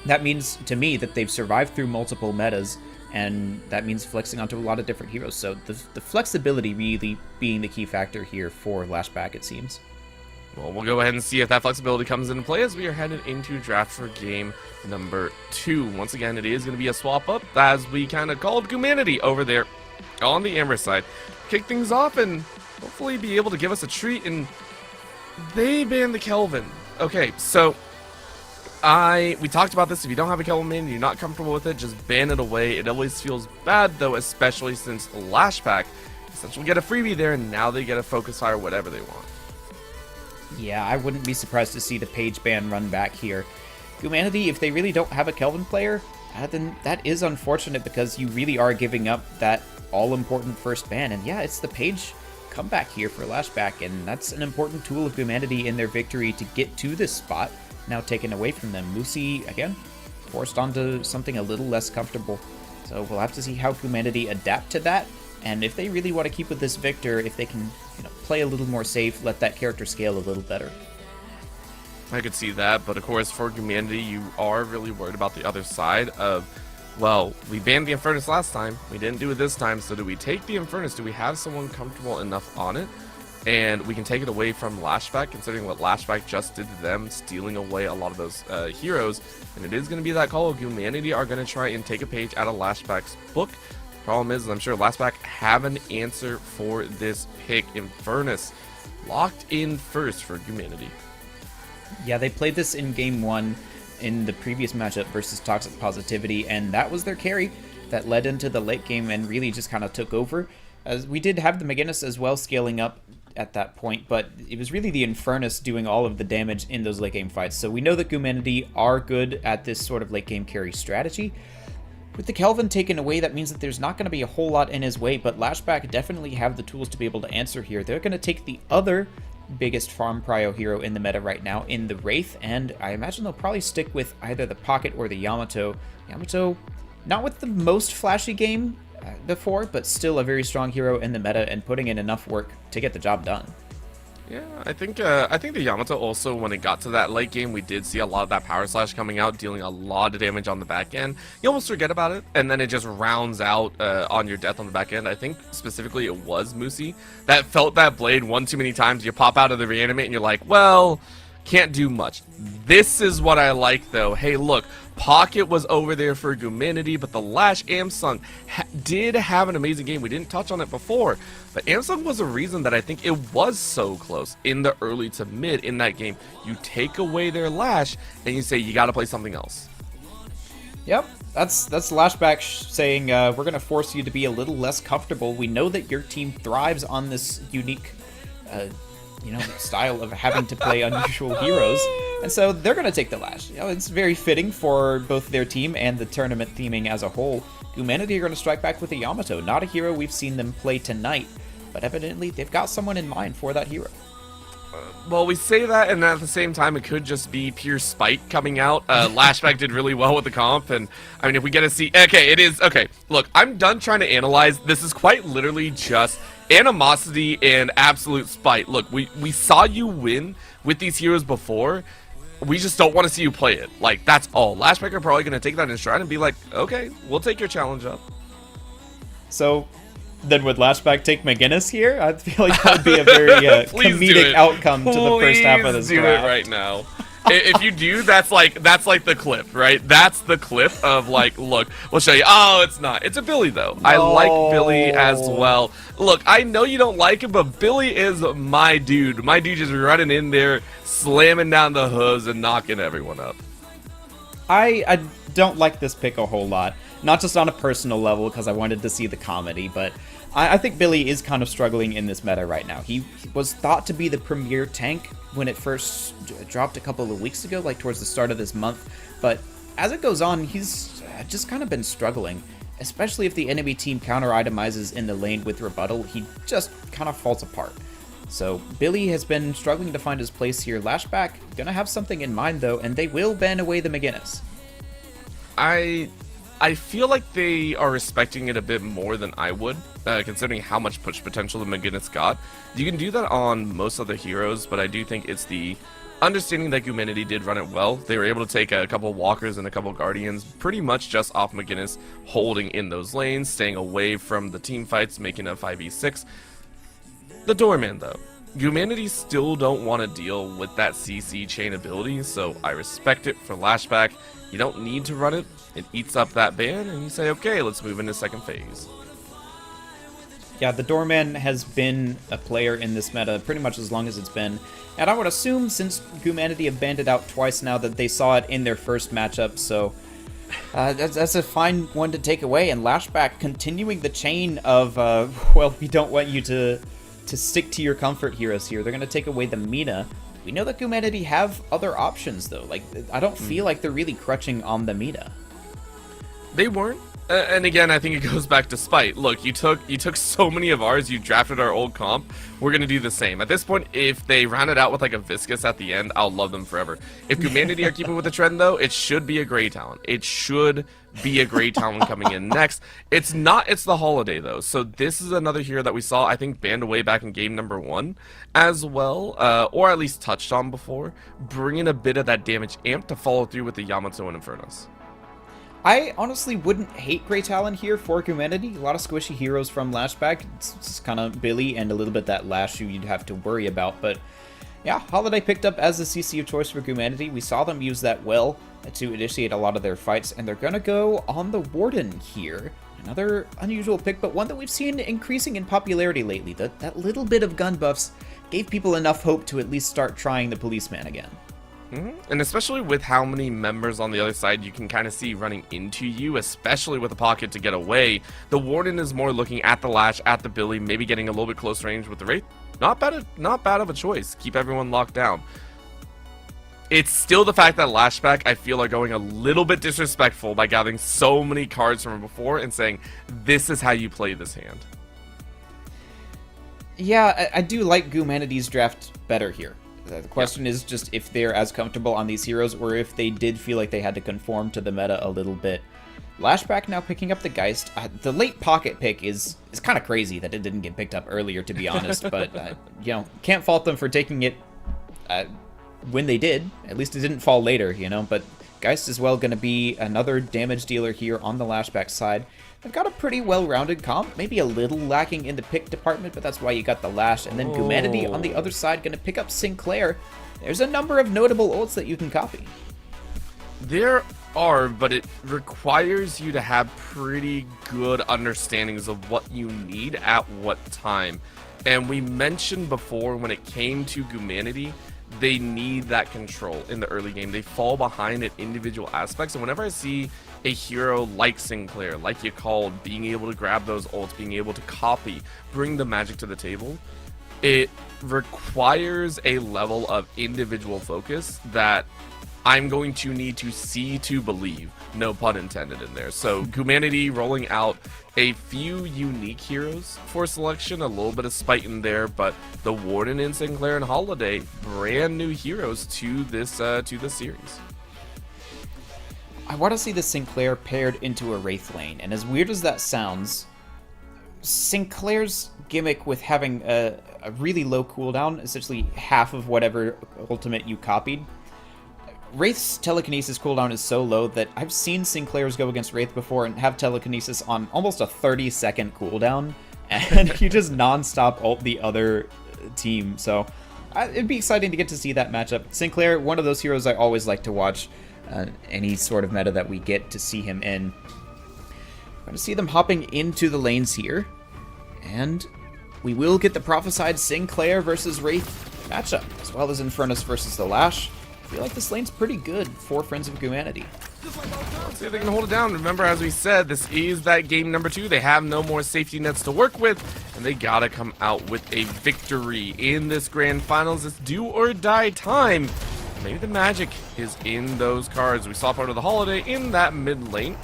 that means to me that they've survived through multiple metas, and that means flexing onto a lot of different heroes. So the flexibility really being the key factor here for Lashback, it seems. Well, we'll go ahead and see if that flexibility comes into play as we are headed into draft for game number 2. Once again, it is going to be a swap up as we kind of called Humanity over there on the Amber side. Kick things off and hopefully be able to give us a treat, and they ban the Kelvin. Okay, so we talked about this. If you don't have a Kelvin main and you're not comfortable with it, just ban it away. It always feels bad though, especially since Lashback essentially get a freebie there, and now they get a focus fire whatever they want. Yeah, I wouldn't be surprised to see the page ban run back here. Humanity, if they really don't have a Kelvin player, then that is unfortunate, because you really are giving up that all-important first ban. And yeah, it's the page comeback here for Lashback, and that's an important tool of Humanity in their victory to get to this spot, now taken away from them. Lucy, again, forced onto something a little less comfortable. So we'll have to see how Humanity adapt to that, and if they really want to keep with this Victor, if they can, play a little more safe, let that character scale a little better. I could see that, but of course for Humanity, you are really worried about the other side of, well, we banned the Infernus last time, we didn't do it this time, so do we take the Infernus? Do we have someone comfortable enough on it? And we can take it away from Lashback, considering what Lashback just did to them, stealing away a lot of those heroes. And it is going to be that call. Humanity are going to try and take a page out of Lashback's book. Problem is, I'm sure Lashback have an answer for this pick. Infernus locked in first for Humanity. Yeah, they played this in game 1 in the previous matchup versus Toxic Positivity, and that was their carry that led into the late game and really just kind of took over. As we did have the McGinnis as well scaling up at that point, but it was really the Infernus doing all of the damage in those late game fights. So we know that Humanity are good at this sort of late game carry strategy. With the Kelvin taken away, that means that there's not going to be a whole lot in his way, but Lashback definitely have the tools to be able to answer here. They're going to take the other biggest farm prio hero in the meta right now in the Wraith, and I imagine they'll probably stick with either the Pocket or the Yamato. Yamato, not with the most flashy game before, but still a very strong hero in the meta and putting in enough work to get the job done. Yeah, I think the Yamato also, when it got to that late game, we did see a lot of that power slash coming out, dealing a lot of damage on the back end. You almost forget about it, and then it just rounds out on your death on the back end. I think specifically it was Moosey that felt that blade one too many times. You pop out of the reanimate and you're like, well, can't do much. This is what I like though. Hey, look, Pocket was over there for Humanity, but the Lash Amsung did have an amazing game. We didn't touch on it before, but Amsung was a reason that I think it was so close in the early to mid in that game. You take away their Lash and you say you got to play something else. Yep, that's Lashback saying we're going to force you to be a little less comfortable. We know that your team thrives on this unique style of having to play unusual heroes, and so they're going to take the Lash. It's very fitting for both their team and the tournament theming as a whole. Humanity are going to strike back with a Yamato, not a hero we've seen them play tonight, but evidently they've got someone in mind for that hero. Well, we say that, and at the same time, it could just be pure spite coming out. Lashback did really well with the comp, and I mean, if we get to see, okay, it is, okay, look, I'm done trying to analyze. This is quite literally just animosity and absolute spite. Look, we saw you win with these heroes before. We just don't want to see you play it. Like, that's all. Lashback are probably going to take that in stride and be like, okay, we'll take your challenge up. So then would Lashback take McGinnis here? I feel like that would be a very comedic outcome to the first half of this draft. Do it right now. If you do, that's like the clip, right? That's the clip of like, look, we'll show you. Oh, it's not. It's a Billy though. No. I like Billy as well. Look, I know you don't like him, but Billy is my dude. My dude just running in there, slamming down the hooves and knocking everyone up. I don't like this pick a whole lot. Not just on a personal level because I wanted to see the comedy, but I think Billy is kind of struggling in this meta right now. He was thought to be the premier tank when it first dropped a couple of weeks ago, like towards the start of this month. But as it goes on, he's just kind of been struggling. Especially if the enemy team counter-itemizes in the lane with rebuttal, he just kind of falls apart. So Billy has been struggling to find his place here. Lashback gonna have something in mind though, and they will ban away the McGinnis. I feel like they are respecting it a bit more than I would, considering how much push potential the McGinnis got. You can do that on most other heroes, but I do think it's the understanding that Humanity did run it well. They were able to take a couple Walkers and a couple Guardians pretty much just off McGinnis, holding in those lanes, staying away from the team fights, making a 5v6. The Doorman, though. Humanity still don't want to deal with that CC chain ability, so I respect it for Lashback. You don't need to run it. It eats up that ban, and you say, okay, let's move into second phase. Yeah, the Doorman has been a player in this meta pretty much as long as it's been. And I would assume, since Humanity have banned it out twice now, that they saw it in their first matchup, so that's a fine one to take away. And Lashback continuing the chain of, well, we don't want you to stick to your comfort heroes here. They're going to take away the Mina. We know that Humanity have other options, though. Like, I don't feel like they're really crutching on the Mina. They weren't. And again, I think it goes back to spite. Look, you took so many of ours, you drafted our old comp, we're going to do the same. At this point, if they round it out with like a Viscous at the end, I'll love them forever. If Humanity are keeping with the trend, though, it should be a Grey Talon. It should be a Grey Talon coming in next. It's not, it's the Holiday, though. So this is another hero that we saw, I think, banned away back in game number 1 as well, or at least touched on before, bringing a bit of that damage amp to follow through with the Yamato and Infernos. I honestly wouldn't hate Grey Talon here for Humanity. A lot of squishy heroes from Lashback. It's kind of Billy and a little bit that Lashu you'd have to worry about. But yeah, Holiday picked up as the CC of choice for Humanity. We saw them use that well to initiate a lot of their fights. And they're going to go on the Warden here. Another unusual pick, but one that we've seen increasing in popularity lately. That little bit of gun buffs gave people enough hope to at least start trying the Policeman again. And especially with how many members on the other side you can kind of see running into you, especially with a pocket to get away, the Warden is more looking at the Lash, at the Billy, maybe getting a little bit close range with the Wraith. Not bad of a choice. Keep everyone locked down. It's still the fact that Lashback, I feel, are going a little bit disrespectful by gathering so many cards from before and saying, this is how you play this hand. Yeah, I do like Humanity's draft better here. The question is just if they're as comfortable on these heroes or if they did feel like they had to conform to the meta a little bit. Lashback now picking up the Geist. The late pocket pick is kind of crazy that it didn't get picked up earlier, to be honest. But, you know, can't fault them for taking it when they did. At least it didn't fall later, you know. But Geist is well going to be another damage dealer here on the Lashback side. They've got a pretty well-rounded comp, maybe a little lacking in the pick department, but that's why you got the Lash. And then Humanity on the other side going to pick up Sinclair. There's a number of notable ults that you can copy. There are, but it requires you to have pretty good understandings of what you need at what time. And we mentioned before, when it came to Humanity, they need that control in the early game. They fall behind at individual aspects, and whenever I see a hero like Sinclair, like you called, being able to grab those ults, being able to copy, bring the magic to the table, it requires a level of individual focus that I'm going to need to see to believe, no pun intended in there. So Humanity rolling out a few unique heroes for selection, a little bit of spite in there, but the Warden and Sinclair and Holiday, brand new heroes to this series. I want to see the Sinclair paired into a Wraith lane, and as weird as that sounds, Sinclair's gimmick with having a really low cooldown, essentially half of whatever ultimate you copied. Wraith's telekinesis cooldown is so low that I've seen Sinclair's go against Wraith before and have telekinesis on almost a 30-second cooldown, and you just non-stop ult the other team. So it'd be exciting to get to see that matchup. Sinclair, one of those heroes I always like to watch any sort of meta that we get to see him in. I'm going to see them hopping into the lanes here, and we will get the prophesied Sinclair versus Wraith matchup, as well as Infernus versus the Lash. I feel like this lane's pretty good for Friends of Humanity. Let's see if they can hold it down. Remember, as we said, this is that game number 2. They have no more safety nets to work with, and they gotta come out with a victory in this grand finals. It's do or die time. Maybe the magic is in those cards. We saw part of the holiday in that mid lane.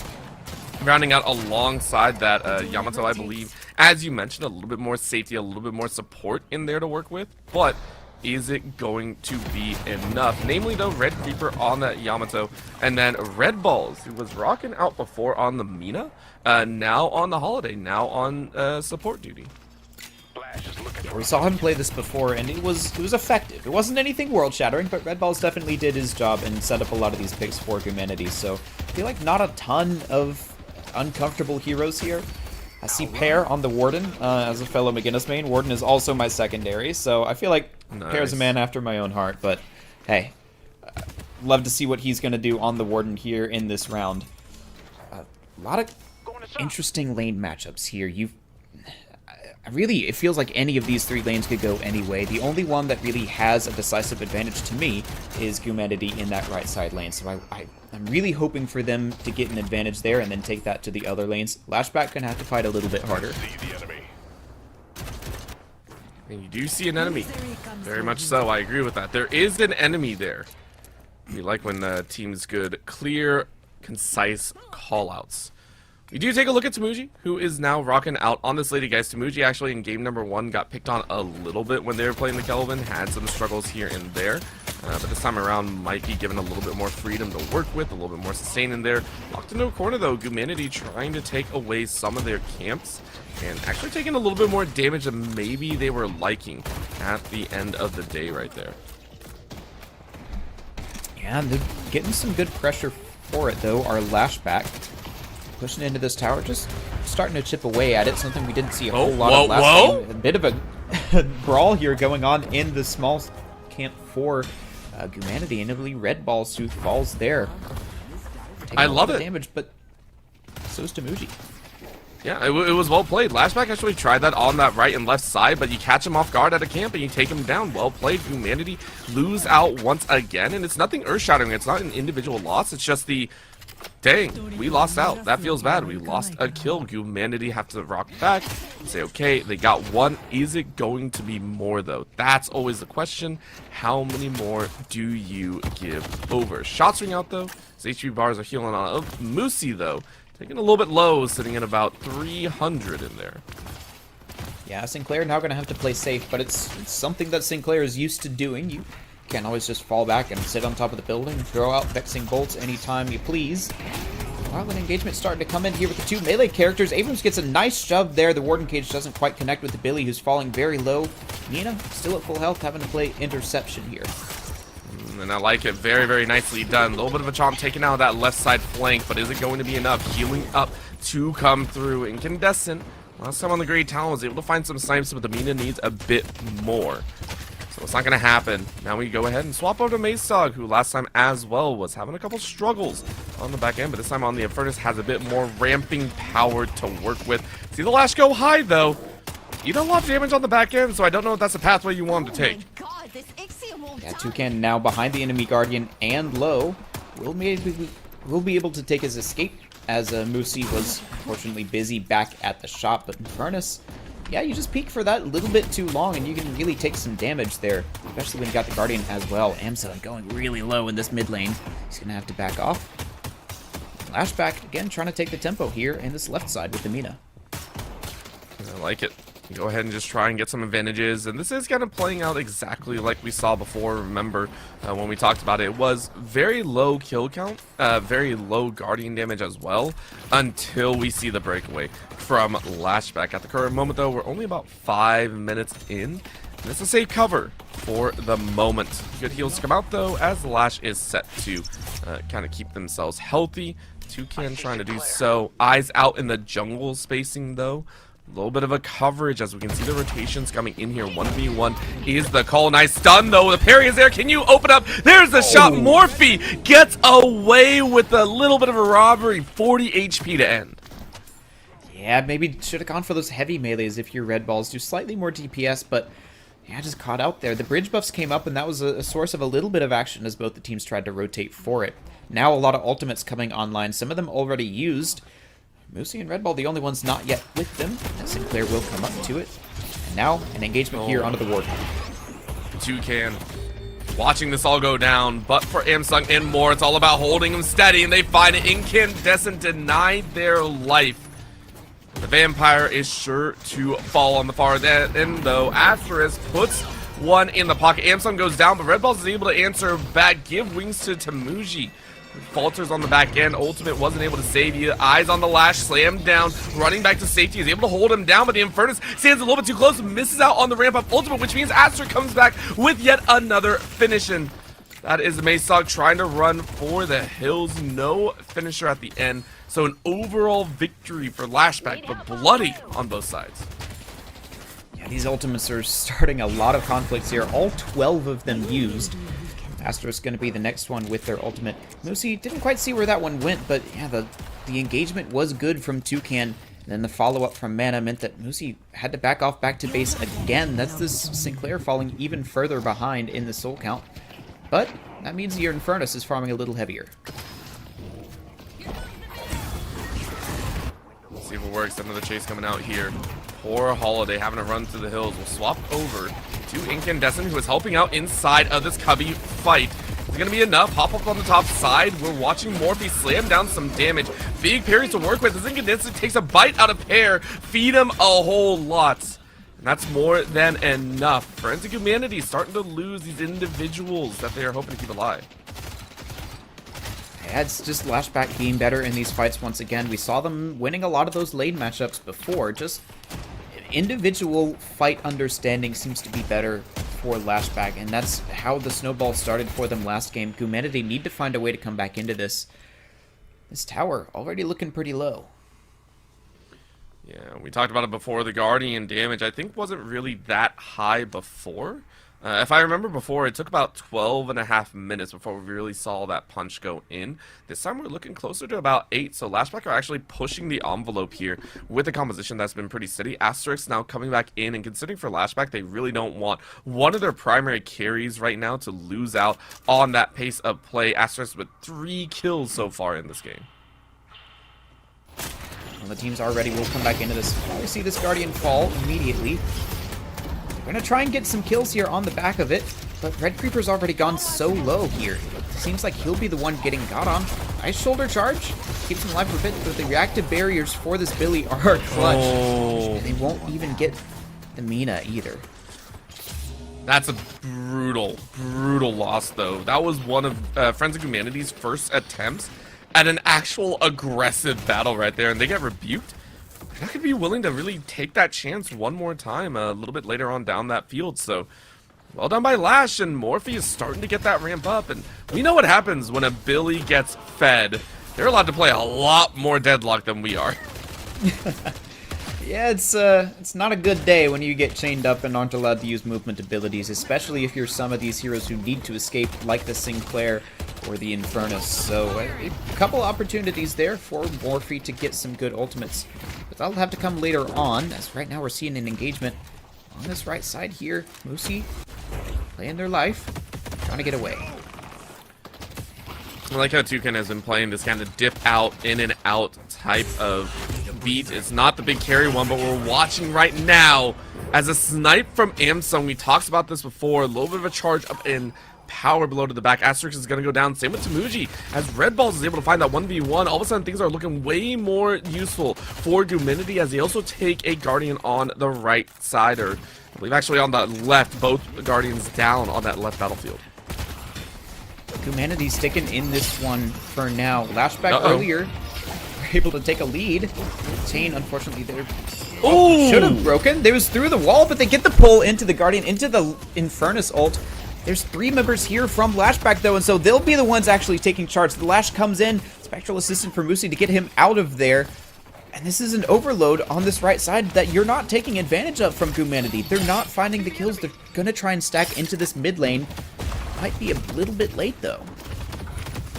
Rounding out alongside that Yamato, I believe, as you mentioned, a little bit more safety, a little bit more support in there to work with. But is it going to be enough? Namely, though, Red Creeper on that Yamato, and then Red Balls, who was rocking out before on the Mina, now on the holiday, now on support duty. We saw him play this before, and it was effective. It wasn't anything world-shattering, but Red Balls definitely did his job and set up a lot of these picks for humanity. So I feel like not a ton of uncomfortable heroes here. I see Pear on the Warden as a fellow McGinnis main. Warden is also my secondary, so I feel like Pear's a man after my own heart. But hey, love to see what he's going to do on the Warden here in this round. A lot of interesting lane matchups here. It feels like any of these 3 lanes could go any way. The only one that really has a decisive advantage to me is Humanity in that right side lane. So I'm really hoping for them to get an advantage there and then take that to the other lanes. Lashback gonna have to fight a little bit harder. And you do see an enemy. Very much so, I agree with that. There is an enemy there. We like when teams good, clear, concise callouts. We do take a look at Tamuji, who is now rocking out on this lady, guys. Tamuji actually in game number 1 got picked on a little bit when they were playing the Kelvin, had some struggles here and there. But this time around might be given a little bit more freedom to work with, a little bit more sustain in there. Locked into a corner though, Humanity trying to take away some of their camps and actually taking a little bit more damage than maybe they were liking at the end of the day right there. Yeah, they're getting some good pressure for it though. Our Lashback pushing into this tower, just starting to chip away at it, something we didn't see a whole lot of last game. A bit of a brawl here going on in the small camp for Humanity, and Italy Red Balls who falls there. Taking I love it. Damage, but so is Tamuji. Yeah, it was well played. Lashback actually tried that on that right and left side, but you catch him off guard at a camp and you take him down. Well played. Humanity lose out once again, and it's nothing earth-shattering. It's not an individual loss. It's just the, dang, we lost out. That feels bad. We lost a kill. Humanity have to rock back and say, okay, they got 1. Is it going to be more, though? That's always the question. How many more do you give over? Shots ring out, though. His HP bars are healing on Moosey, though. Taking a little bit low, sitting at about 300 in there. Yeah, Sinclair now going to have to play safe, but it's something that Sinclair is used to doing. You can't always just fall back and sit on top of the building, throw out vexing bolts anytime you please. Violent engagement starting to come in here with the 2 melee characters. Abrams gets a nice shove there. The Warden Cage doesn't quite connect with the Billy, who's falling very low. Nina, still at full health, having to play interception here. And I like it. Very, very nicely done. A little bit of a chomp taken out of that left side flank, but is it going to be enough? Healing up to come through. Incandescent, last time on the Great Talon, was able to find some snipes, but the Mina needs a bit more. So it's not going to happen. Now we go ahead and swap over to Maze Dog, who last time as well was having a couple struggles on the back end, but this time on the Infernus has a bit more ramping power to work with. See the Lash go high, though. You don't want damage on the back end, so I don't know if that's a pathway you want him to take. Yeah, Toucan now behind the enemy Guardian and low. Will be able to take his escape, as Moosey was unfortunately busy back at the shop, but Infernus, yeah, you just peek for that little bit too long and you can really take some damage there, especially when you got the Guardian as well. Amazon going really low in this mid lane. He's gonna have to back off. Lashback again trying to take the tempo here in this left side with the Mina. I like it. Go ahead and just try and get some advantages, and this is kind of playing out exactly like we saw before. Remember when we talked about it, it was very low kill count, very low Guardian damage as well, until we see the breakaway from Lashback. At the current moment though, we're only about 5 minutes in, and it's a safe cover for the moment. Good heals to come out though, as Lash is set to kind of keep themselves healthy. Toucan trying to do so. Eyes out in the jungle spacing though. A little bit of a coverage as we can see the rotations coming in here. 1v1 is the call. Nice stun though. The parry is there. Can you open up? There's the shot. Morphe gets away with a little bit of a robbery. 40 HP to end. Yeah, maybe should have gone for those heavy melees if your Red Balls do slightly more DPS, but Yeah, just caught out there. The bridge buffs came up, and that was a source of a little bit of action as both the teams tried to rotate for it. Now a lot of ultimates coming online, some of them already used. Moosey and Red Ball the only ones not yet with them. Sinclair will come up to it. And now an engagement here onto the ward. Toucan watching this all go down, but for Amsung and more, it's all about holding him steady, and they find it. Incandescent denied their life. The Vampire is sure to fall on the far end, though. Asterisk puts one in the pocket. Amsung goes down, but Red Balls is able to answer back, give wings to Tamuji. Falters on the back end. Ultimate wasn't able to save you. Eyes on the lash, slammed down, running back to safety, is able to hold him down, but the Infernus stands a little bit too close, misses out on the ramp up ultimate, which means Asterisk comes back with yet another finish. And that is Maysog trying to run for the hills. No finisher at the end. So an overall victory for Lashback, but bloody on both sides. Yeah, these ultimates are starting a lot of conflicts here. All 12 of them used. Asterisk going to be the next one with their ultimate. Moosey didn't quite see where that one went, but yeah, the engagement was good from Toucan. And then the follow-up from Mana meant that Moosey had to back off back to base again. That's this Sinclair falling even further behind in the soul count. But that means your Infernus is farming a little heavier. See if it works. Another chase coming out here. Poor Holiday having to run through the hills. We'll swap over to Incandescent, who is helping out inside of this Cubby fight. Is it going to be enough? Hop up on the top side. We're watching Morphe slam down some damage. Big parries to work with. As Incandescent takes a bite out of Pear. Feed him a whole lot. And that's more than enough. Forensic Humanity starting to lose these individuals that they are hoping to keep alive. Yeah, it's just Lashback being better in these fights once again. We saw them winning a lot of those lane matchups before. Just individual fight understanding seems to be better for Lashback, and that's how the snowball started for them last game. Humanity need to find a way to come back into this. This tower already looking pretty low. Yeah, we talked about it before. The Guardian damage, I think, wasn't really that high before. If I remember before, it took about 12.5 minutes before we really saw that punch go in. This time we're looking closer to about 8, so Lashback are actually pushing the envelope here with a composition that's been pretty steady. Asterisk now coming back in, and considering for Lashback, they really don't want one of their primary carries right now to lose out on that pace of play. Asterisk with 3 kills so far in this game. Well, the teams already will come back into this. We see this Guardian fall immediately. We're going to try and get some kills here on the back of it, but Red Creeper's already gone so low here. Seems like he'll be the one getting got on. Nice shoulder charge. Keeps him alive for a bit, but the reactive barriers for this Billy are clutch. And they won't even get the Mina either. That's a brutal, brutal loss, though. That was one of Forensic Humanity's first attempts at an actual aggressive battle right there, and they get rebuked. I could be willing to really take that chance one more time a little bit later on down that field. So, well done by Lash, and Morphe is starting to get that ramp up. And we know what happens when a Billy gets fed. They're allowed to play a lot more Deadlock than we are. Yeah, it's not a good day when you get chained up and aren't allowed to use movement abilities, especially if you're some of these heroes who need to escape, like the Sinclair or the Infernus. So a couple opportunities there for Morphe to get some good ultimates, but that'll have to come later on, as right now we're seeing an engagement on this right side here. Moosey playing their life, trying to get away. I like how Toucan has been playing this kind of dip out, in and out type of beat. It's not the big carry one, but we're watching right now as a snipe from Amsung. We talked about this before. A little bit of a charge up in power below to the back. Asterisk is going to go down. Same with Tamuji. As Red Balls is able to find that 1v1, all of a sudden things are looking way more useful for Guminity, as they also take a Guardian on the right side, or I believe actually on the left. Both Guardians down on that left battlefield. Humanity sticking in this one for now. Lashback earlier were able to take a lead. Chain, unfortunately, there should have broken. They was through the wall, but they get the pull into the Guardian, into the Infernus ult. There's 3 members here from Lashback, though, and so they'll be the ones actually taking charge. The Lash comes in, Spectral Assistant for Moosey to get him out of there. And this is an overload on this right side that you're not taking advantage of from Humanity. They're not finding the kills. They're going to try and stack into this mid lane. Might be a little bit late, though.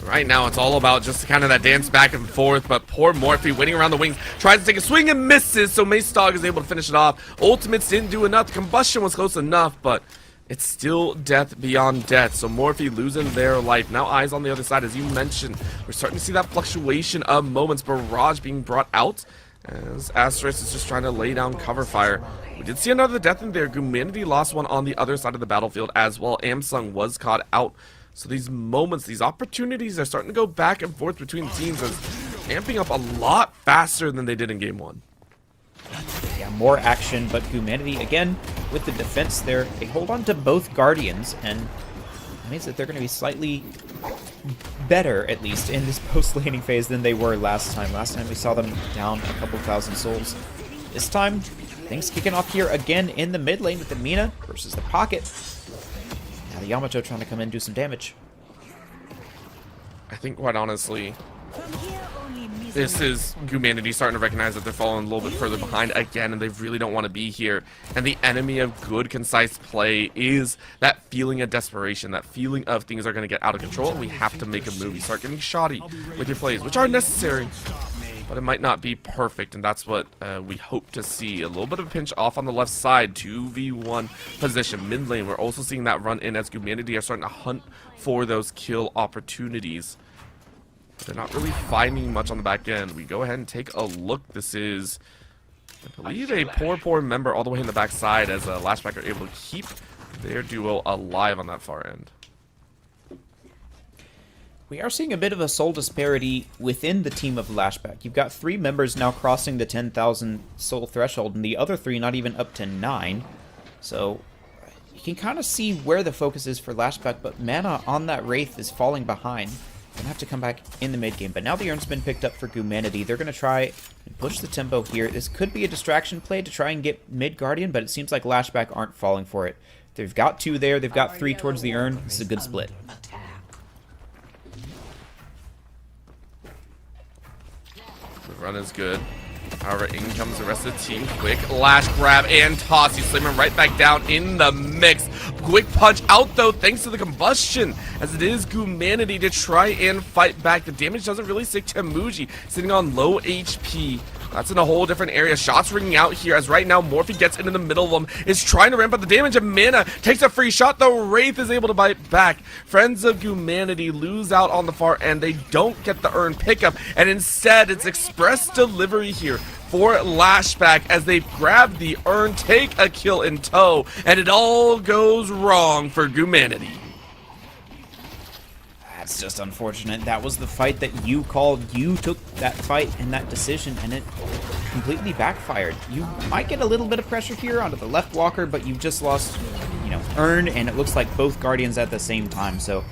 Right now, it's all about just kind of that dance back and forth, but poor Morphe waiting around the wings, tries to take a swing and misses, so Mace Dog is able to finish it off. Ultimates didn't do enough. The combustion was close enough, but it's still death beyond death, so Morphe losing their life. Now Eyes on the other side, as you mentioned. We're starting to see that fluctuation of moments. Barrage being brought out as Asterisk is just trying to lay down cover fire. We did see another death in there. Humanity lost one on the other side of the battlefield as well. Amsung was caught out. So these moments, these opportunities are starting to go back and forth between teams as amping up a lot faster than they did in game one. Yeah, more action, but Humanity, again, with the defense there, they hold on to both Guardians, and that means that they're going to be slightly better, at least, in this post-laning phase than they were last time. Last time we saw them down a couple thousand souls. This time, things kicking off here again in the mid lane with the Mina versus the Pocket. Now the Yamato trying to come in and do some damage. I think, quite honestly, this is Humanity starting to recognize that they're falling a little bit further behind again, and they really don't want to be here. And the enemy of good, concise play is that feeling of desperation, that feeling of things are going to get out of control, and we have to make a move. You start getting shoddy with your plays, which are necessary, but it might not be perfect, and that's what we hope to see. A little bit of a pinch off on the left side, 2v1 position, mid lane. We're also seeing that run in as Humanity are starting to hunt for those kill opportunities. They're not really finding much on the back end. We go ahead and take a look. This is, I believe, a poor member all the way in the back side as Lashback are able to keep their duo alive on that far end. We are seeing a bit of a soul disparity within the team of Lashback. You've got 3 members now crossing the 10,000 soul threshold, and the other 3 not even up to 9. So you can kind of see where the focus is for Lashback, but mana on that Wraith is falling behind. Gonna have to come back in the mid game, but now the urn's been picked up for Humanity. They're gonna try and push the tempo here. This could be a distraction play to try and get mid Guardian, but it seems like Lashback aren't falling for it. They've got 2 there, they've got 3 towards the urn. This is a good split. The run is good. However, in comes the rest of the team. Quick lash grab and toss. You slam him right back down in the mix. Quick punch out though, thanks to the combustion, as it is Humanity to try and fight back. The damage doesn't really stick to Muji, sitting on low HP. That's in a whole different area. Shots ringing out here as right now Morphe gets into the middle of them, is trying to ramp up the damage, and Mana takes a free shot. The Wraith is able to bite back. Friends of Humanity lose out on the far end. They don't get the urn pickup, and instead it's express delivery here for Lashback as they grab the urn, take a kill in tow, and it all goes wrong for Humanity. That's just unfortunate. That was the fight that you called. You took that fight and that decision, and it completely backfired. You might get a little bit of pressure here onto the left walker, but you've just lost, urn, and it looks like both Guardians at the same time, so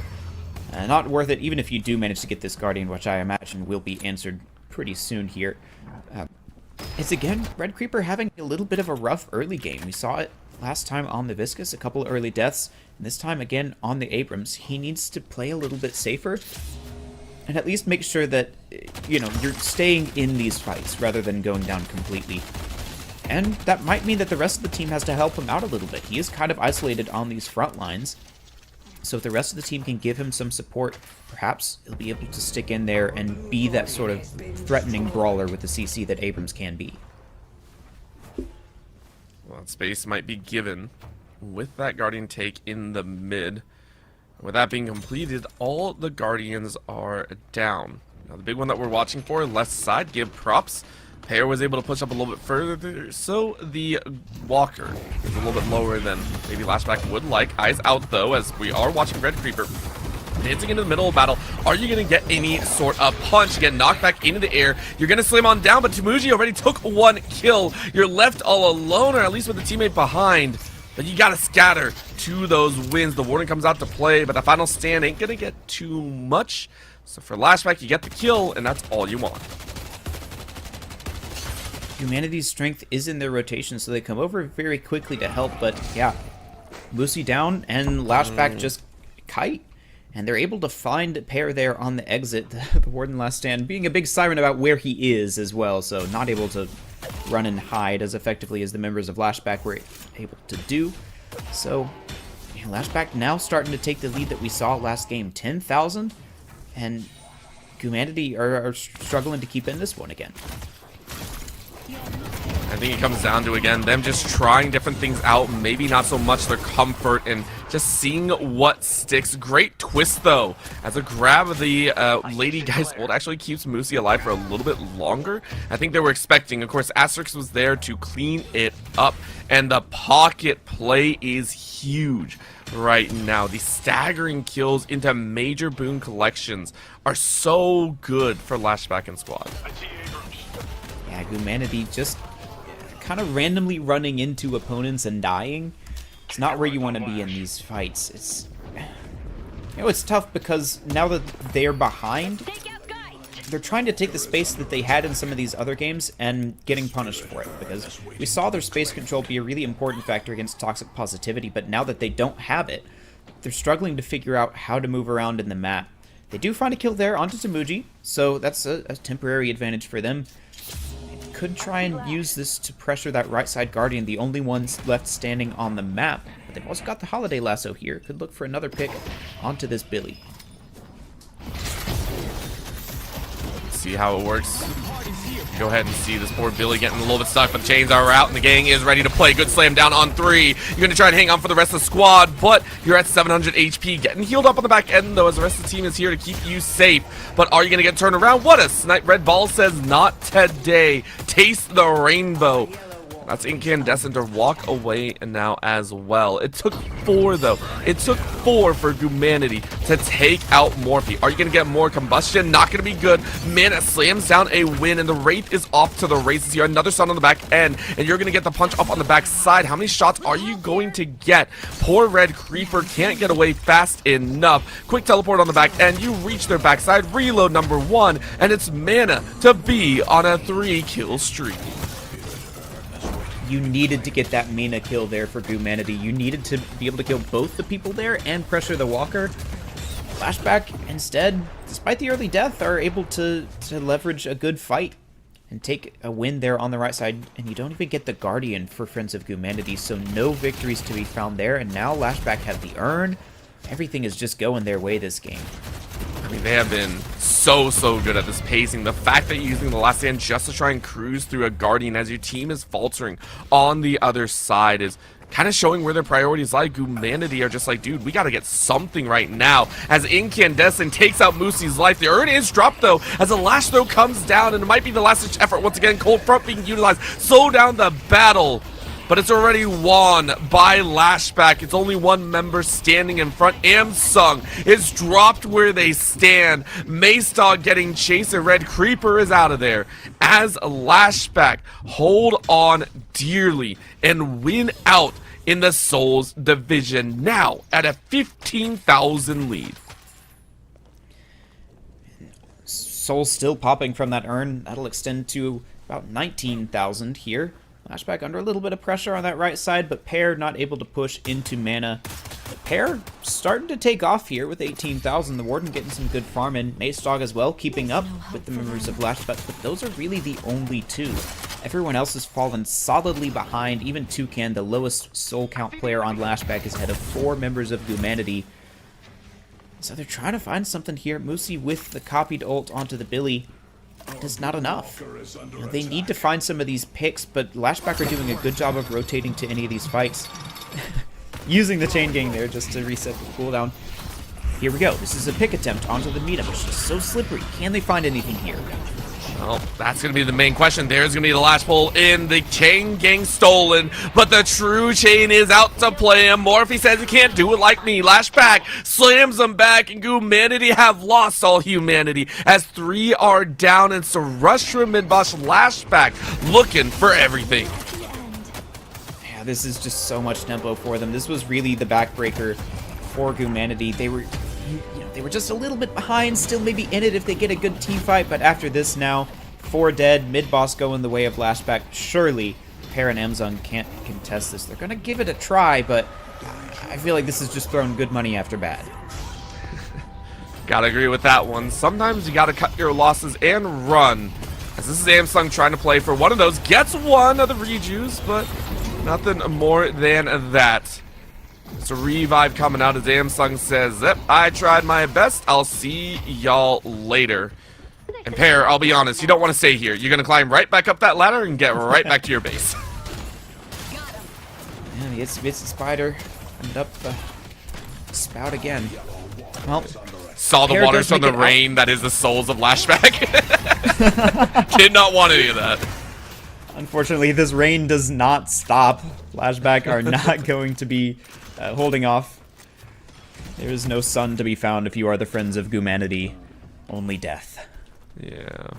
not worth it, even if you do manage to get this Guardian, which I imagine will be answered pretty soon here. It's again, Red Creeper having a little bit of a rough early game. We saw it last time on the Viscous, a couple of early deaths, and this time again on the Abrams. He needs to play a little bit safer and at least make sure that, you're staying in these fights rather than going down completely. And that might mean that the rest of the team has to help him out a little bit. He is kind of isolated on these front lines. So if the rest of the team can give him some support, perhaps he'll be able to stick in there and be that sort of threatening brawler with the CC that Abrams can be. Well, space might be given with that Guardian take in the mid. With that being completed, all the Guardians are down. Now the big one that we're watching for, left side, give props. Pair was able to push up a little bit further, so the Walker is a little bit lower than maybe Lashback would like. Eyes out though, as we are watching Red Creeper dancing into the middle of battle. Are you going to get any sort of punch? You get knocked back into the air. You're going to slam on down, but Tamuji already took 1 kill. You're left all alone, or at least with a teammate behind. But you got to scatter to those wins. The warning comes out to play, but the final stand ain't going to get too much. So for Lashback, you get the kill, and that's all you want. Humanity's strength is in their rotation, so they come over very quickly to help, but yeah, Lucy down, and Lashback just kite, and they're able to find Pair there on the exit. The Warden last stand being a big siren about where he is as well, so not able to run and hide as effectively as the members of Lashback were able to do. So Lashback now starting to take the lead that we saw last game, 10,000, and Humanity are struggling to keep in this one again. I think it comes down to, again, them just trying different things out, maybe not so much their comfort, and just seeing what sticks. Great twist, though, as a grab of the Lady Guy's ult actually keeps Moosey alive for a little bit longer. I think they were expecting. Of course, Asterix was there to clean it up, and the pocket play is huge right now. The staggering kills into major boon collections are so good for Lashback and squad. Yeah, Humanity just kind of randomly running into opponents and dying. It's not where you want to be in these fights. It's, you know, it's tough because now that they're behind, they're trying to take the space that they had in some of these other games and getting punished for it, because we saw their space control be a really important factor against toxic positivity, but now that they don't have it, they're struggling to figure out how to move around in the map. They do find a kill there onto Tamuji, so that's a temporary advantage for them. Could try and use this to pressure that right side Guardian, the only ones left standing on the map. But they've also got the Holiday Lasso here. Could look for another pick onto this Billy. See how it works. Go ahead and see this poor Billy getting a little bit stuck, but the chains are out and the gang is ready to play. Good slam down on 3. You're going to try and hang on for the rest of the squad, but you're at 700 HP. Getting healed up on the back end, though, as the rest of the team is here to keep you safe. But are you going to get turned around? What a snipe. Red Ball says, not today. Taste the rainbow. That's Incandescent to walk away now as well. It took 4, though. It took 4 for Humanity to take out Morphe. Are you going to get more combustion? Not going to be good. Mana slams down a win, and the Wraith is off to the races here. Another stun on the back end, and you're going to get the punch up on the back side. How many shots are you going to get? Poor Red Creeper can't get away fast enough. Quick teleport on the back end. You reach their backside. Reload number 1, and it's Mana to be on a 3-kill streak. You needed to get that Mina kill there for Humanity. You needed to be able to kill both the people there and pressure the Walker. Flashback, instead, despite the early death, are able to leverage a good fight and take a win there on the right side. And you don't even get the Guardian for Friends of Humanity, so no victories to be found there. And now Lashback have the urn. Everything is just going their way this game. I mean, they have been so good at this pacing. The fact that you're using the last stand just to try and cruise through a Guardian as your team is faltering on the other side is kind of showing where their priorities lie. Humanity are just like, dude, we got to get something right now. As Incandescent takes out Moosey's life, the urn is dropped, though, as the last throw comes down, and it might be the last-ditch effort once again. Cold Front being utilized. Slow down the battle. But it's already won by Lashback. It's only one member standing in front. Amsung is dropped where they stand. Mace Dog getting chased, and Red Creeper is out of there. As Lashback hold on dearly and win out in the Souls division, now at a 15,000 lead. Souls still popping from that urn. That'll extend to about 19,000 here. Lashback under a little bit of pressure on that right side, but Pear not able to push into Mana. Pear starting to take off here with 18,000. The Warden getting some good farm, and Mace Dog as well, keeping up with the members of Lashback, but those are really the only 2. Everyone else has fallen solidly behind. Even Toucan, the lowest soul count player on Lashback, is ahead of 4 members of Humanity. So they're trying to find something here. Moosey with the copied ult onto the Billy. Is not enough. You know, they need to find some of these picks, but Lashback are doing a good job of rotating to any of these fights. Using the chain gang there just to reset the cooldown. Here we go. This is a pick attempt onto the meetup. It's just so slippery. Can they find anything here? Well, that's going to be the main question. There's going to be the last pull in. The chain gang stolen, but the true chain is out to play him. Morphe says he can't do it like me. Lashback slams him back, and Humanity have lost all humanity as 3 are down, and so rush through mid-boss. Lashback looking for everything. Yeah, this is just so much tempo for them. This was really the backbreaker for Humanity. They were... They were just a little bit behind, still maybe in it if they get a good team fight, but after this now, 4 dead, mid-boss going the way of Lashback. Surely, Pear and Amzung can't contest this. They're going to give it a try, but I feel like this is just throwing good money after bad. Gotta agree with that one. Sometimes you gotta cut your losses and run. As this is Amsung trying to play for one of those. Gets one of the rejuice, but nothing more than that. It's a revive coming out as Samsung says, yep, I tried my best. I'll see y'all later. And Pear, I'll be honest, you don't want to stay here. You're going to climb right back up that ladder and get right back to your base. Man, the itsy bitsy spider ended up spout again. Well, Saw the Pear waters does from the make it rain that is the souls of Lashback. Did not want any of that. unfortunately, this rain does not stop. Flashback are not going to be holding off. There is no sun to be found if you are the friends of humanity. Only death. Yeah.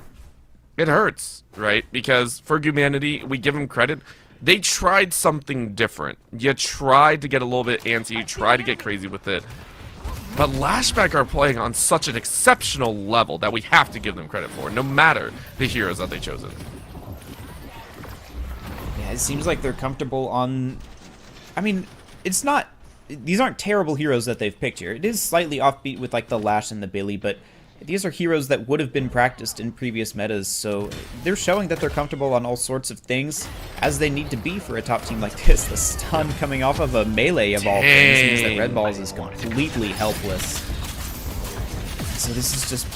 It hurts, right? Because for humanity, we give them credit. They tried something different. You tried to get a little bit antsy. You tried to get crazy with it. But Lashback are playing on such an exceptional level that we have to give them credit for, no matter the heroes that they chosen. Yeah, it seems like they're comfortable on... I mean, it's not... These aren't terrible heroes that they've picked here. It is slightly offbeat with, like, the Lash and the Billy, but these are heroes that would have been practiced in previous metas, so they're showing that they're comfortable on all sorts of things, as they need to be for a top team like this. The stun coming off of a melee of all things means that Red Balls is completely helpless. So this is just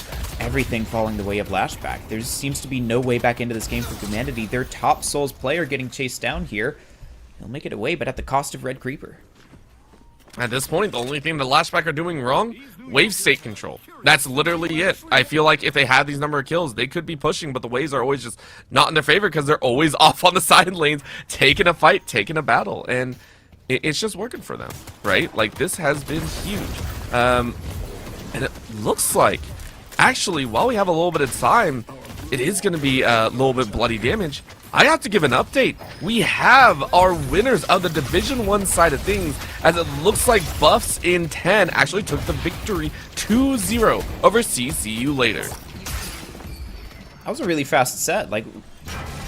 everything falling the way of Lashback. There seems to be no way back into this game for humanity. Their top Souls player getting chased down here. He'll make it away, but at the cost of Red Creeper. At this point, the only thing the Lashback are doing wrong, wave state control. That's literally it. I feel like if they had these number of kills, they could be pushing, but the waves are always just not in their favor because they're always off on the side lanes, taking a fight, taking a battle, and it's just working for them, right? Like, this has been huge. And it looks like, actually, while we have a little bit of time, it is going to be a little bit bloody damage. I have to give an update. We have our winners of the Division 1 side of things, as it looks like Buffs in 10 actually took the victory 2-0 over See You Later. That was a really fast set. Like,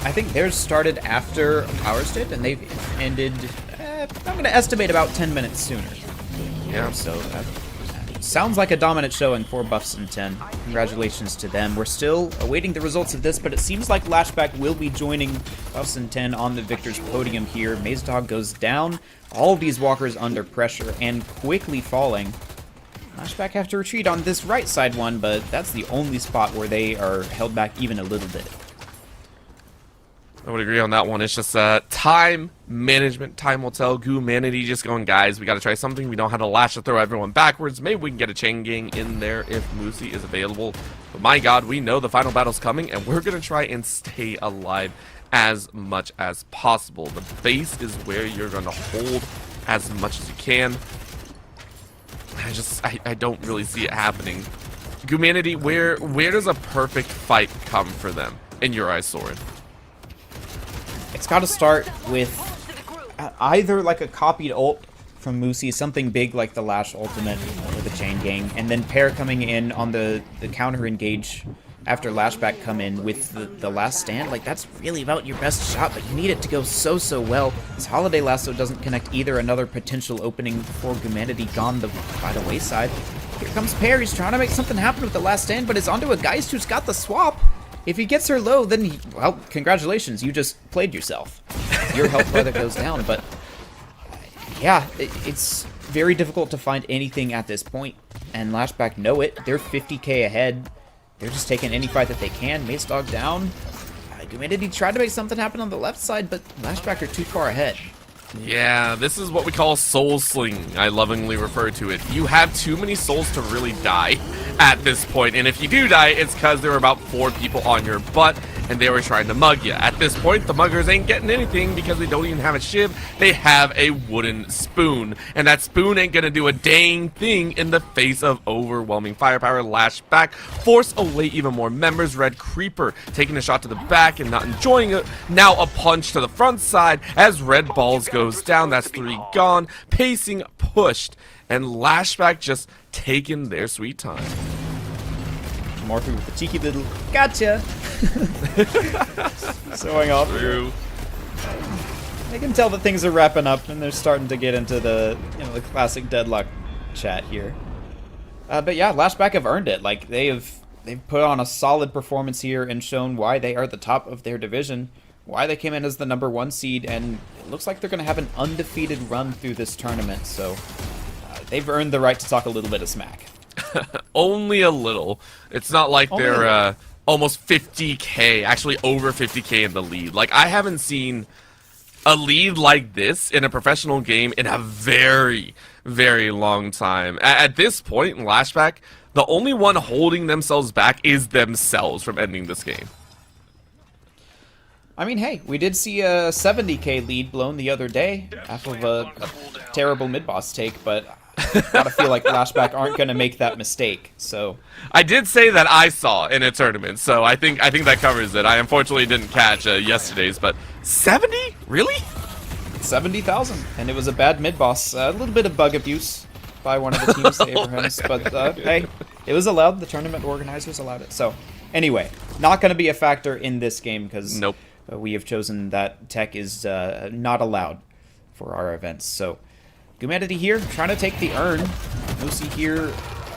I think theirs started after Power State, and they've ended, I'm going to estimate about 10 minutes sooner. Yeah. So, sounds like a dominant showing for Buffs in 10. Congratulations to them. We're still awaiting the results of this, but it seems like Lashback will be joining Buffs in 10 on the victor's podium here. Maze Dog goes down. All of these walkers under pressure and quickly falling. Lashback have to retreat on this right side one, but that's the only spot where they are held back even a little bit. I would agree on that one. It's just time management. Time will tell. Humanity just going, guys, we got to try something. We know how to lash to throw everyone backwards. Maybe we can get a chain gang in there if Moosey is available. But my God, we know the final battle's coming, and we're going to try and stay alive as much as possible. The base is where you're going to hold as much as you can. I don't really see it happening. Humanity, where does a perfect fight come for them in your eyes, Soren? It's got to start with either like a copied ult from Moosey, something big like the Lash ultimate or the Chain Gang, and then Pear coming in on the counter engage after Lashback come in with the last stand. Like, that's really about your best shot, but you need it to go so well. This Holiday Lasso doesn't connect either. Another potential opening for humanity gone by the wayside. Here comes Pear. He's trying to make something happen with the last stand, but it's onto a Geist who's got the swap. If he gets her low, then, well, congratulations, you just played yourself. Your health bar that goes down, but yeah, it's very difficult to find anything at this point, and Lashback know it. They're 50k ahead. They're just taking any fight that they can. Mace Dog down. Humanity tried to make something happen on the left side, but Lashback are too far ahead. Yeah, this is what we call soul slinging. I lovingly refer to it. You have too many souls to really die at this point, and if you do die, it's because there were about 4 people on your butt, and they were trying to mug you. At this point, the muggers ain't getting anything because they don't even have a shiv. They have a wooden spoon, and that spoon ain't gonna do a dang thing in the face of overwhelming firepower. Lashback force away even more members. Red Creeper taking a shot to the back and not enjoying it. Now a punch to the front side as Red Balls goes down. That's 3 gone. Pacing pushed, and Lashback just taking their sweet time. Morphe with the cheeky little gotcha. Showing off. True. I can tell that things are wrapping up, and they're starting to get into the the classic deadlock chat here. But yeah, Lashback have earned it. Like, they've put on a solid performance here and shown why they are the top of their division, why they came in as the #1 seed, and it looks like they're going to have an undefeated run through this tournament, so they've earned the right to talk a little bit of smack. Only a little. It's not like Only they're almost 50k, actually over 50k in the lead. Like, I haven't seen a lead like this in a professional game in a very, very long time. At this point in Lashback, the only one holding themselves back is themselves from ending this game. I mean, hey, we did see a 70k lead blown the other day off of a terrible mid-boss take, but gotta feel like Lashback aren't gonna make that mistake, so... I did say that I saw in a tournament, so I think that covers it. I unfortunately didn't catch yesterday's, but 70? Really? 70,000, and it was a bad mid-boss. A little bit of bug abuse by one of the teams, the Abrahams, but hey, it was allowed. The tournament organizers allowed it. So, anyway, not going to be a factor in this game because nope. We have chosen that tech is not allowed for our events. So, Gumanity here, trying to take the urn. Moosey here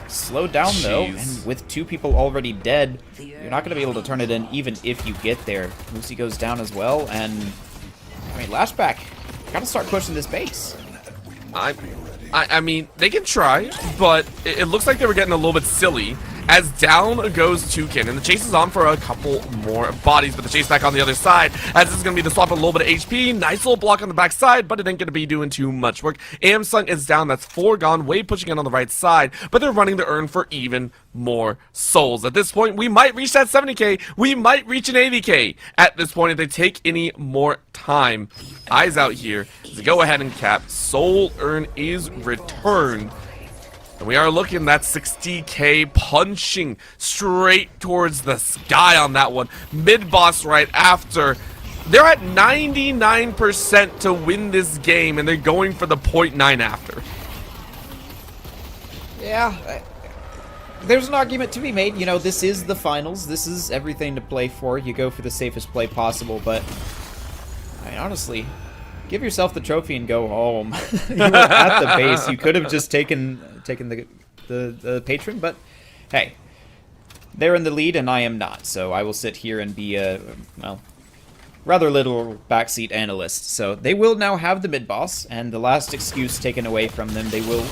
slowed down, though, and with 2 people already dead, you're not going to be able to turn it in even if you get there. Moosey goes down as well, and, I mean, Lashback, gotta start pushing this base. I mean, they can try, but it looks like they were getting a little bit silly. As down goes Toucan, and the chase is on for a couple more bodies, but the chase back on the other side, as this is going to be the swap of a little bit of HP. Nice little block on the back side, but it ain't going to be doing too much work. Amsung is down, that's 4 gone, Wave pushing in on the right side, but they're running the urn for even more souls. At this point, we might reach that 70k, we might reach an 80k at this point if they take any more time. Eyes out here, to go ahead and cap. Soul urn is returned. And we are looking at 60k punching straight towards the sky on that one. Mid-boss right after. They're at 99% to win this game, and they're going for the 0.9 after. Yeah, there's an argument to be made. You know, this is the finals. This is everything to play for. You go for the safest play possible, but I mean, honestly, give yourself the trophy and go home. You were at the base. You could have just taken the patron, but hey, they're in the lead and I am not, so I will sit here and be a, well, rather little backseat analyst. So they will now have the mid-boss, and the last excuse taken away from them. They will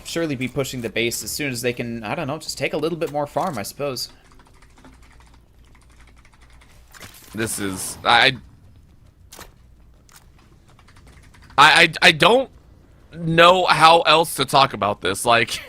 surely be pushing the base as soon as they can, I don't know, just take a little bit more farm, I suppose. This is... I don't know how else to talk about this. Like,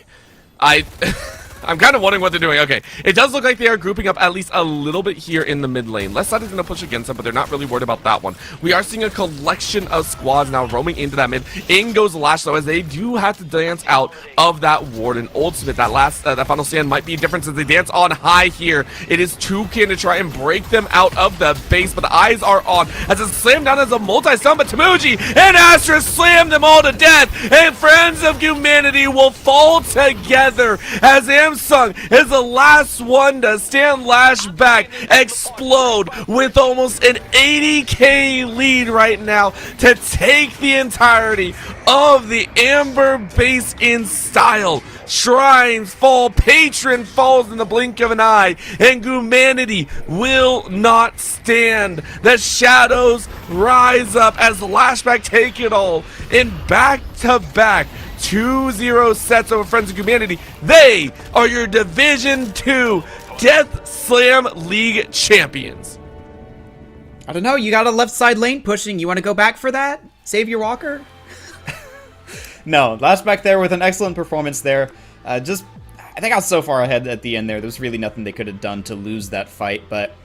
I'm kind of wondering what they're doing. Okay, it does look like they are grouping up at least a little bit here in the mid lane. Left side is going to push against them, but they're not really worried about that one. We are seeing a collection of squads now roaming into that mid. In goes Lash, though, as they do have to dance out of that Warden ultimate. That last, that final stand might be a difference as they dance on high here. It is Toucan to try and break them out of the base, but the eyes are on as it's slammed down as a multi-stun, but Tamuji and Astra slam them all to death, and Friends of Humanity will fall together as Samsung is the last one to stand Lash back, explode with almost an 80k lead right now to take the entirety of the Amber base in style. Shrines fall, Patron falls in the blink of an eye, and Humanity will not stand. The shadows rise up as Lashback take it all in back-to-back 2-0 sets over Friends of Humanity. They are your Division 2 Death Slam League champions. I don't know, you got a left side lane pushing. You want to go back for that? Save your walker? No, Lashback there with an excellent performance there. I think I was so far ahead at the end there. There's really nothing they could have done to lose that fight, but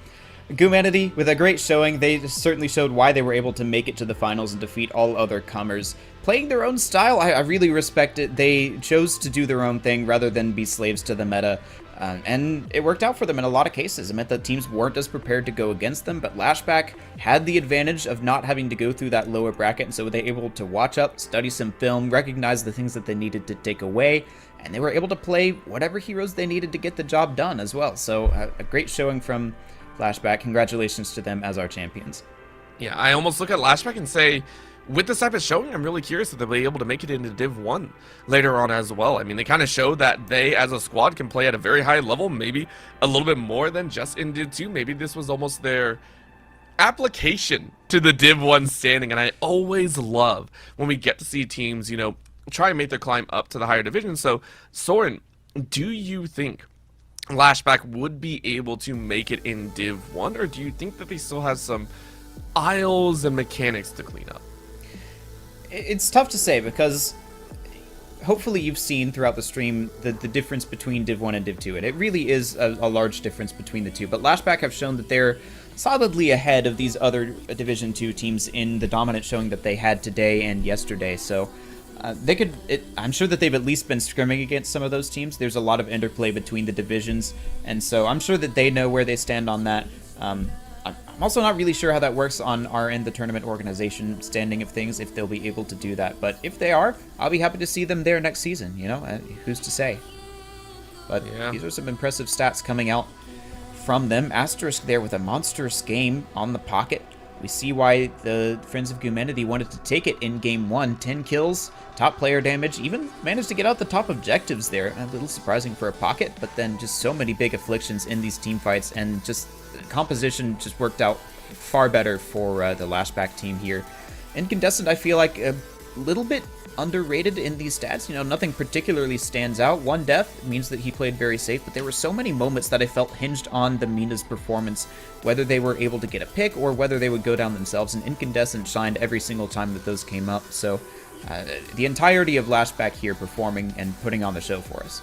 Humanity, with a great showing, they certainly showed why they were able to make it to the finals and defeat all other comers. Playing their own style, I really respect it. They chose to do their own thing rather than be slaves to the meta. And it worked out for them in a lot of cases. It meant that teams weren't as prepared to go against them, but Lashback had the advantage of not having to go through that lower bracket, and so they were able to watch up, study some film, recognize the things that they needed to take away, and they were able to play whatever heroes they needed to get the job done as well. So a great showing from Lashback. Congratulations to them as our champions. Yeah, I almost look at Lashback and say, with this type of showing, I'm really curious if they'll be able to make it into Div 1 later on as well. I mean, they kind of showed that they, as a squad, can play at a very high level, maybe a little bit more than just in Div 2. Maybe this was almost their... application to the Div 1 standing, and I always love when we get to see teams, try and make their climb up to the higher division. So, Soren, do you think Lashback would be able to make it in Div 1, or do you think that they still have some aisles and mechanics to clean up? It's tough to say because hopefully you've seen throughout the stream the difference between Div 1 and Div 2, and it really is a large difference between the two. But Lashback have shown that they're solidly ahead of these other Division 2 teams in the dominant showing that they had today and yesterday. So they could. I'm sure that they've at least been scrimming against some of those teams. There's a lot of interplay between the divisions, and so I'm sure that they know where they stand on that. I'm also not really sure how that works on our end, the tournament organization standing of things, if they'll be able to do that. But if they are, I'll be happy to see them there next season. Who's to say? But yeah, these are some impressive stats coming out from them. Asterisk there with a monstrous game on the pocket. We see why the Friends of Gumanity wanted to take it in Game 1. 10 kills, top player damage, even managed to get out the top objectives there. A little surprising for a pocket, but then just so many big afflictions in these team fights, and just composition just worked out far better for the Lashback team here. Incandescent, I feel like a little bit underrated in these stats. Nothing particularly stands out. One death means that he played very safe, but there were so many moments that I felt hinged on the Mina's performance, whether they were able to get a pick or whether they would go down themselves, and Incandescent shined every single time that those came up. So the entirety of Lashback here performing and putting on the show for us.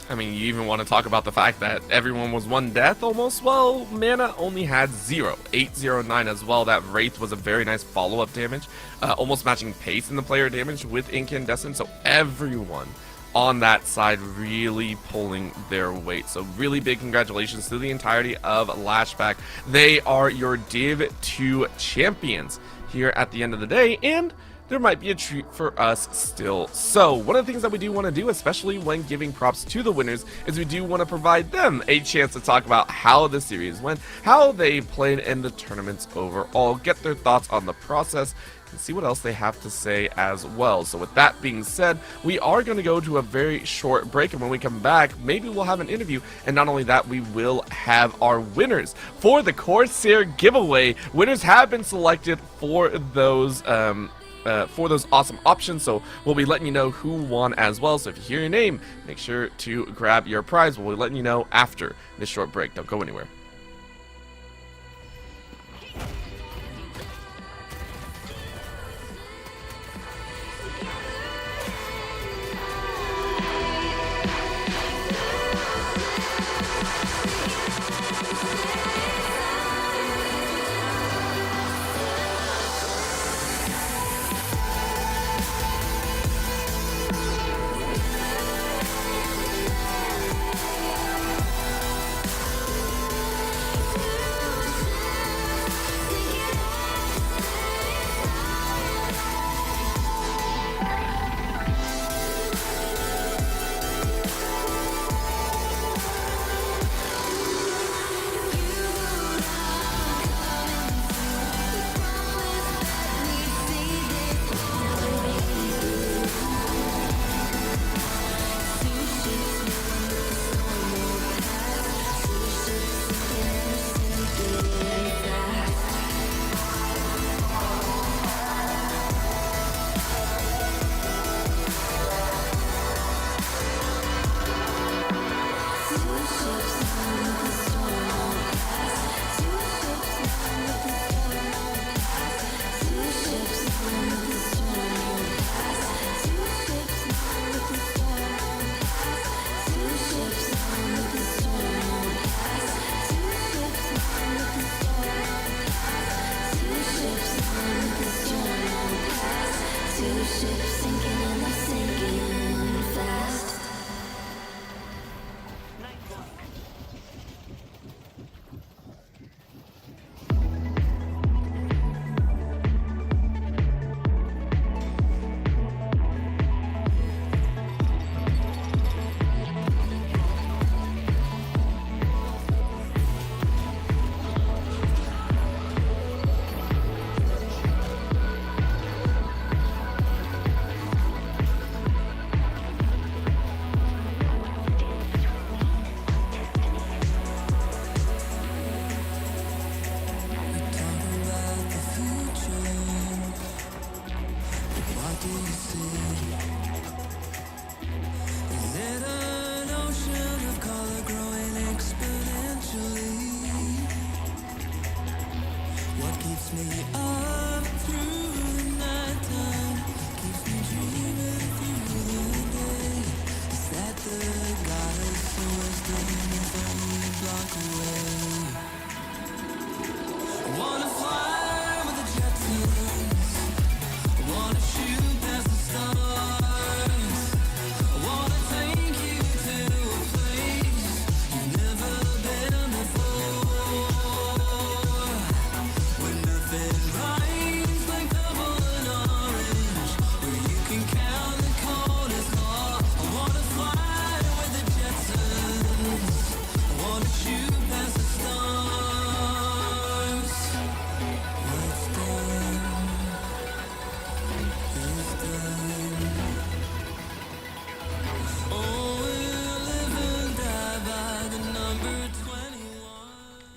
I mean, you even want to talk about the fact that everyone was one death almost? Well, Mana only had 0, 809 as well. That Wraith was a very nice follow-up damage, almost matching pace in the player damage with Incandescent, so everyone on that side really pulling their weight. So really big congratulations to the entirety of Lashback. They are your Div 2 champions here at the end of the day, and there might be a treat for us still. So one of the things that we do want to do, especially when giving props to the winners, is we do want to provide them a chance to talk about how the series went, how they played in the tournaments overall, get their thoughts on the process, and see what else they have to say as well. So with that being said, we are going to go to a very short break, and when we come back, maybe we'll have an interview, and not only that, we will have our winners for the Corsair giveaway. Winners have been selected for those awesome options, so we'll be letting you know who won as well. So if you hear your name, make sure to grab your prize. We'll be letting you know after this short break. Don't go anywhere.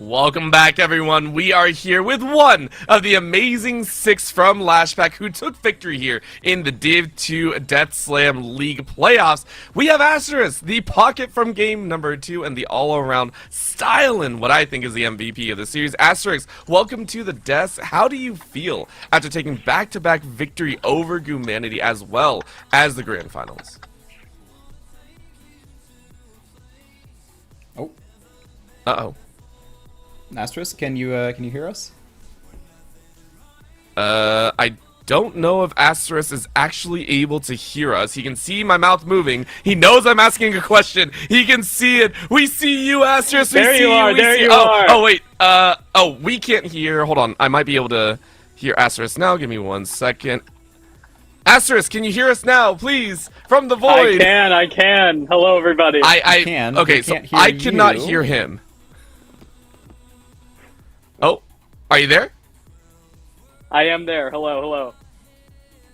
Welcome back, everyone. We are here with one of the amazing 6 from Lashback who took victory here in the Div 2 Death Slam League playoffs. We have Asterisk, the pocket from game number 2, and the all-around styling, what I think is the MVP of the series. Asterisk, welcome to the Deaths. How do you feel after taking back-to-back victory over Gumanity as well as the Grand Finals? Oh, Uh-oh. Asterisk, can you hear us? I don't know if Asterisk is actually able to hear us. He can see my mouth moving. He knows I'm asking a question. He can see it. We see you, Asterisk. We There see you are. you. We There see you are. Oh, wait. Oh, we can't hear. Hold on. I might be able to hear Asterisk now. Give me 1 second. Asterisk, can you hear us now, please? From the void. I can. Hello, everybody. I can. Okay, We so can't hear I cannot you. hear him. Oh, are you there? I am there. Hello,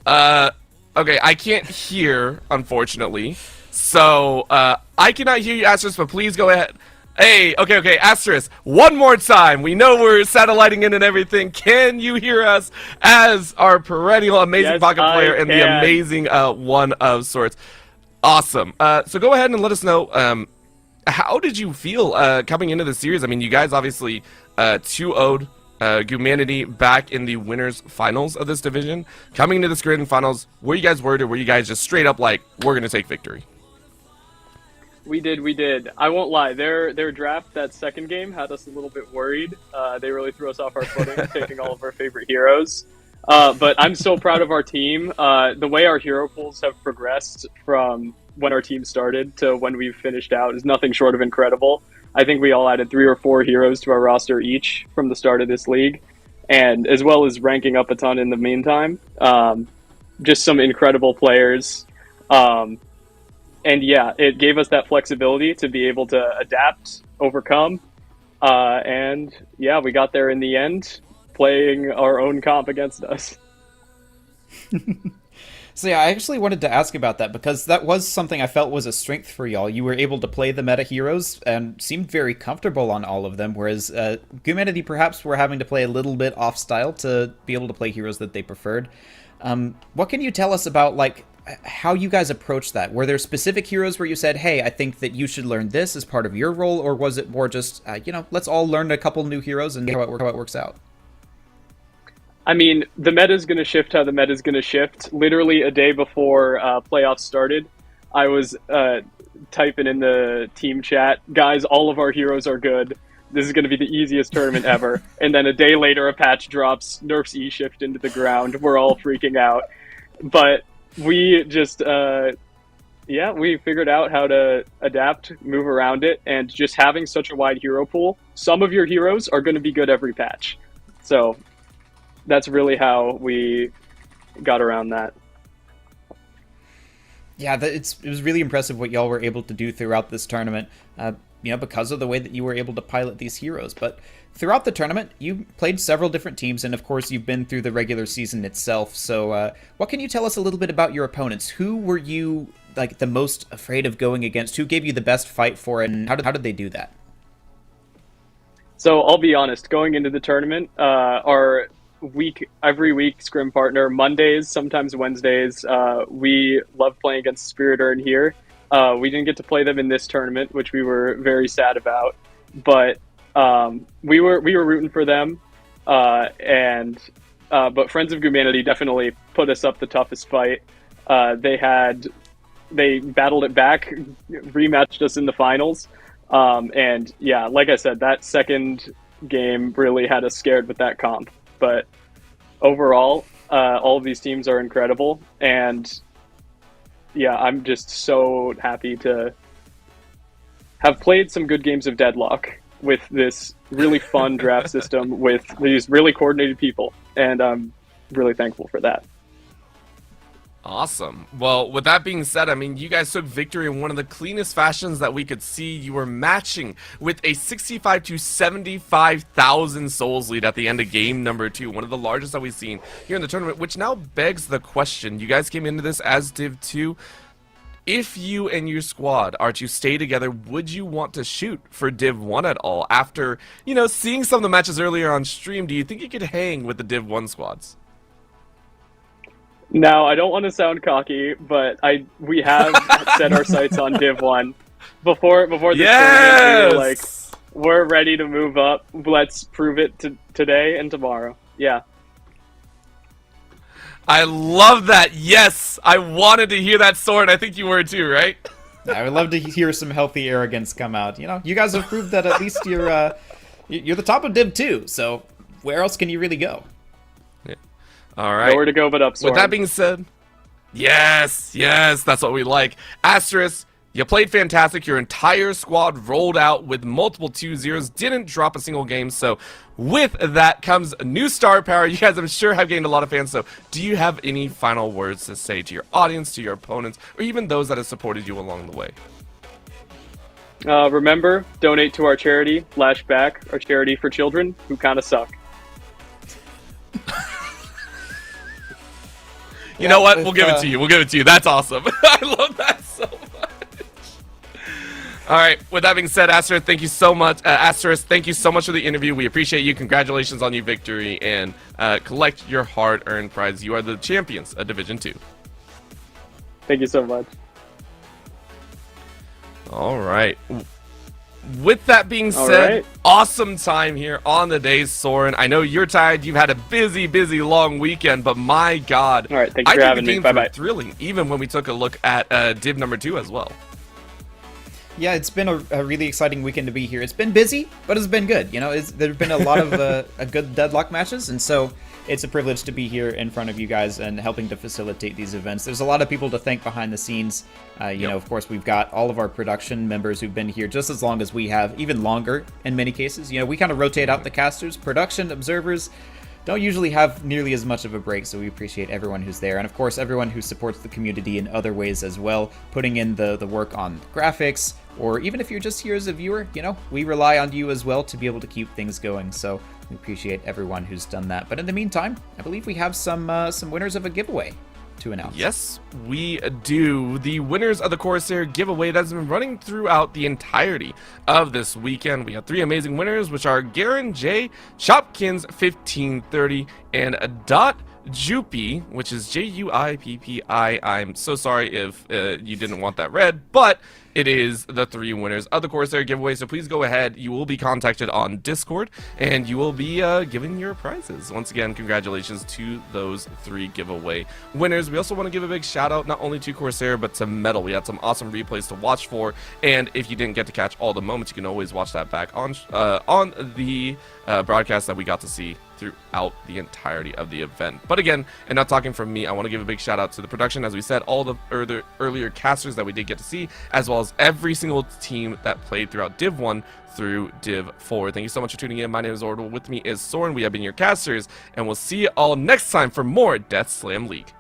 hello. Okay, I can't hear, unfortunately. So, I cannot hear you, Asterisk, but please go ahead. Hey, okay, Asterisk, one more time. We know we're satelliting in and everything. Can you hear us as our perennial amazing Yes, pocket player I and the can. amazing one of sorts? Awesome. So go ahead and let us know, how did you feel coming into the series? I mean, you guys obviously 2-0'd Gumanity back in the winners finals of this division. Coming into this grand finals, were you guys worried or were you guys just straight up like, we're going to take victory? We did. I won't lie. Their draft, that second game, had us a little bit worried. They really threw us off our footing, taking all of our favorite heroes. But I'm so proud of our team. The way our hero pools have progressed from when our team started to when we've finished out is nothing short of incredible. I think we all added 3 or 4 heroes to our roster each from the start of this league, and as well as ranking up a ton in the meantime. Just some incredible players. And yeah, it gave us that flexibility to be able to adapt, overcome. And yeah, we got there in the end, playing our own comp against us. So yeah, I actually wanted to ask about that because that was something I felt was a strength for y'all. You were able to play the meta heroes and seemed very comfortable on all of them, whereas Gumanity perhaps were having to play a little bit off style to be able to play heroes that they preferred. What can you tell us about like how you guys approached that? Were there specific heroes where you said, hey, I think that you should learn this as part of your role, or was it more just, let's all learn a couple new heroes and how it works out? I mean, the meta's going to shift how the meta's going to shift. Literally a day before playoffs started, I was typing in the team chat, guys, all of our heroes are good. This is going to be the easiest tournament ever. And then a day later, a patch drops, nerfs E-shift into the ground. We're all freaking out. But we just, we figured out how to adapt, move around it, and just having such a wide hero pool, some of your heroes are going to be good every patch. So that's really how we got around that. Yeah, it was really impressive what y'all were able to do throughout this tournament, because of the way that you were able to pilot these heroes. But throughout the tournament, you played several different teams, and of course you've been through the regular season itself. So what can you tell us a little bit about your opponents? Who were you like the most afraid of going against? Who gave you the best fight for it, and how did they do that? So I'll be honest, going into the tournament, our every week scrim partner, Mondays, sometimes Wednesdays, we love playing against Spiritor in here. We didn't get to play them in this tournament, which we were very sad about, but we were rooting for them, but Friends of Gumanity definitely put us up the toughest fight. They battled it back, rematched us in the finals, and yeah, like I said, that second game really had us scared with that comp. But overall, all of these teams are incredible, and yeah, I'm just so happy to have played some good games of Deadlock with this really fun draft system with these really coordinated people, and I'm really thankful for that. Awesome. Well, with that being said, I mean, you guys took victory in one of the cleanest fashions that we could see. You were matching with a 65 to 75,000 souls lead at the end of game number 2, one of the largest that we've seen here in the tournament, which now begs the question. You guys came into this as Div 2. if you and your squad are to stay together, would you want to shoot for Div 1 at all? After, seeing some of the matches earlier on stream, do you think you could hang with the Div 1 squads? Now, I don't want to sound cocky, but we have set our sights on Div 1. Before the tournament, we were like, we're ready to move up. Let's prove it today and tomorrow. Yeah. I love that. Yes, I wanted to hear that, Soren. I think you were too, right? I would love to hear some healthy arrogance come out. You guys have proved that at least you're the top of Div 2, so where else can you really go? Yeah. All right. Nowhere to go but up, Soren. With that being said, yes, that's what we like. Asterisk, you played fantastic. Your entire squad rolled out with multiple 2-0s, didn't drop a single game. So with that comes new star power. You guys, I'm sure, have gained a lot of fans. So do you have any final words to say to your audience, to your opponents, or even those that have supported you along the way? Remember, donate to our charity, Lashback, our charity for children who kind of suck. You know what? We'll give it to you. We'll give it to you. That's awesome. I love that so much. All right. With that being said, Asterisk, thank you so much. Asterisk, thank you so much for the interview. We appreciate you. Congratulations on your victory, and collect your hard-earned prize. You are the champions of Division 2. Thank you so much. All right. With that being said, right. Awesome time here on the day, Soren. I know you're tired. You've had a busy, long weekend, but my God. All right. Thank you for having me. Bye-bye. Thrilling, even when we took a look at Div number 2 as well. Yeah, it's been a really exciting weekend to be here. It's been busy, but it's been good. There's been a lot of a good deadlock matches, and so it's a privilege to be here in front of you guys and helping to facilitate these events. There's a lot of people to thank behind the scenes. Of course, we've got all of our production members who've been here just as long as we have, even longer in many cases. We kind of rotate out the casters. Production observers don't usually have nearly as much of a break, so we appreciate everyone who's there. And of course, everyone who supports the community in other ways as well, putting in the work on graphics, or even if you're just here as a viewer, we rely on you as well to be able to keep things going. So we appreciate everyone who's done that. But in the meantime, I believe we have some winners of a giveaway to announce. Yes, we do. The winners of the Corsair giveaway that has been running throughout the entirety of this weekend. We have 3 amazing winners, which are Garen J, Shopkins1530, and Dot Juppy, which is Juippi. I'm so sorry if you didn't want that read, but it is the 3 winners of the Corsair giveaway. So please go ahead. You will be contacted on Discord, and you will be given your prizes. Once again, congratulations to those 3 giveaway winners. We also want to give a big shout out not only to Corsair, but to Metal. We had some awesome replays to watch for, and if you didn't get to catch all the moments, you can always watch that back on the broadcast that we got to see throughout the entirety of the event. But again, and not talking from me, I want to give a big shout out to the production, as we said, all the earlier casters that we did get to see, as well as every single team that played throughout Div 1 through Div 4. Thank you so much for tuning in. My name is Orbital. With me is Soren. We have been your casters, and we'll see you all next time for more Death Slam League.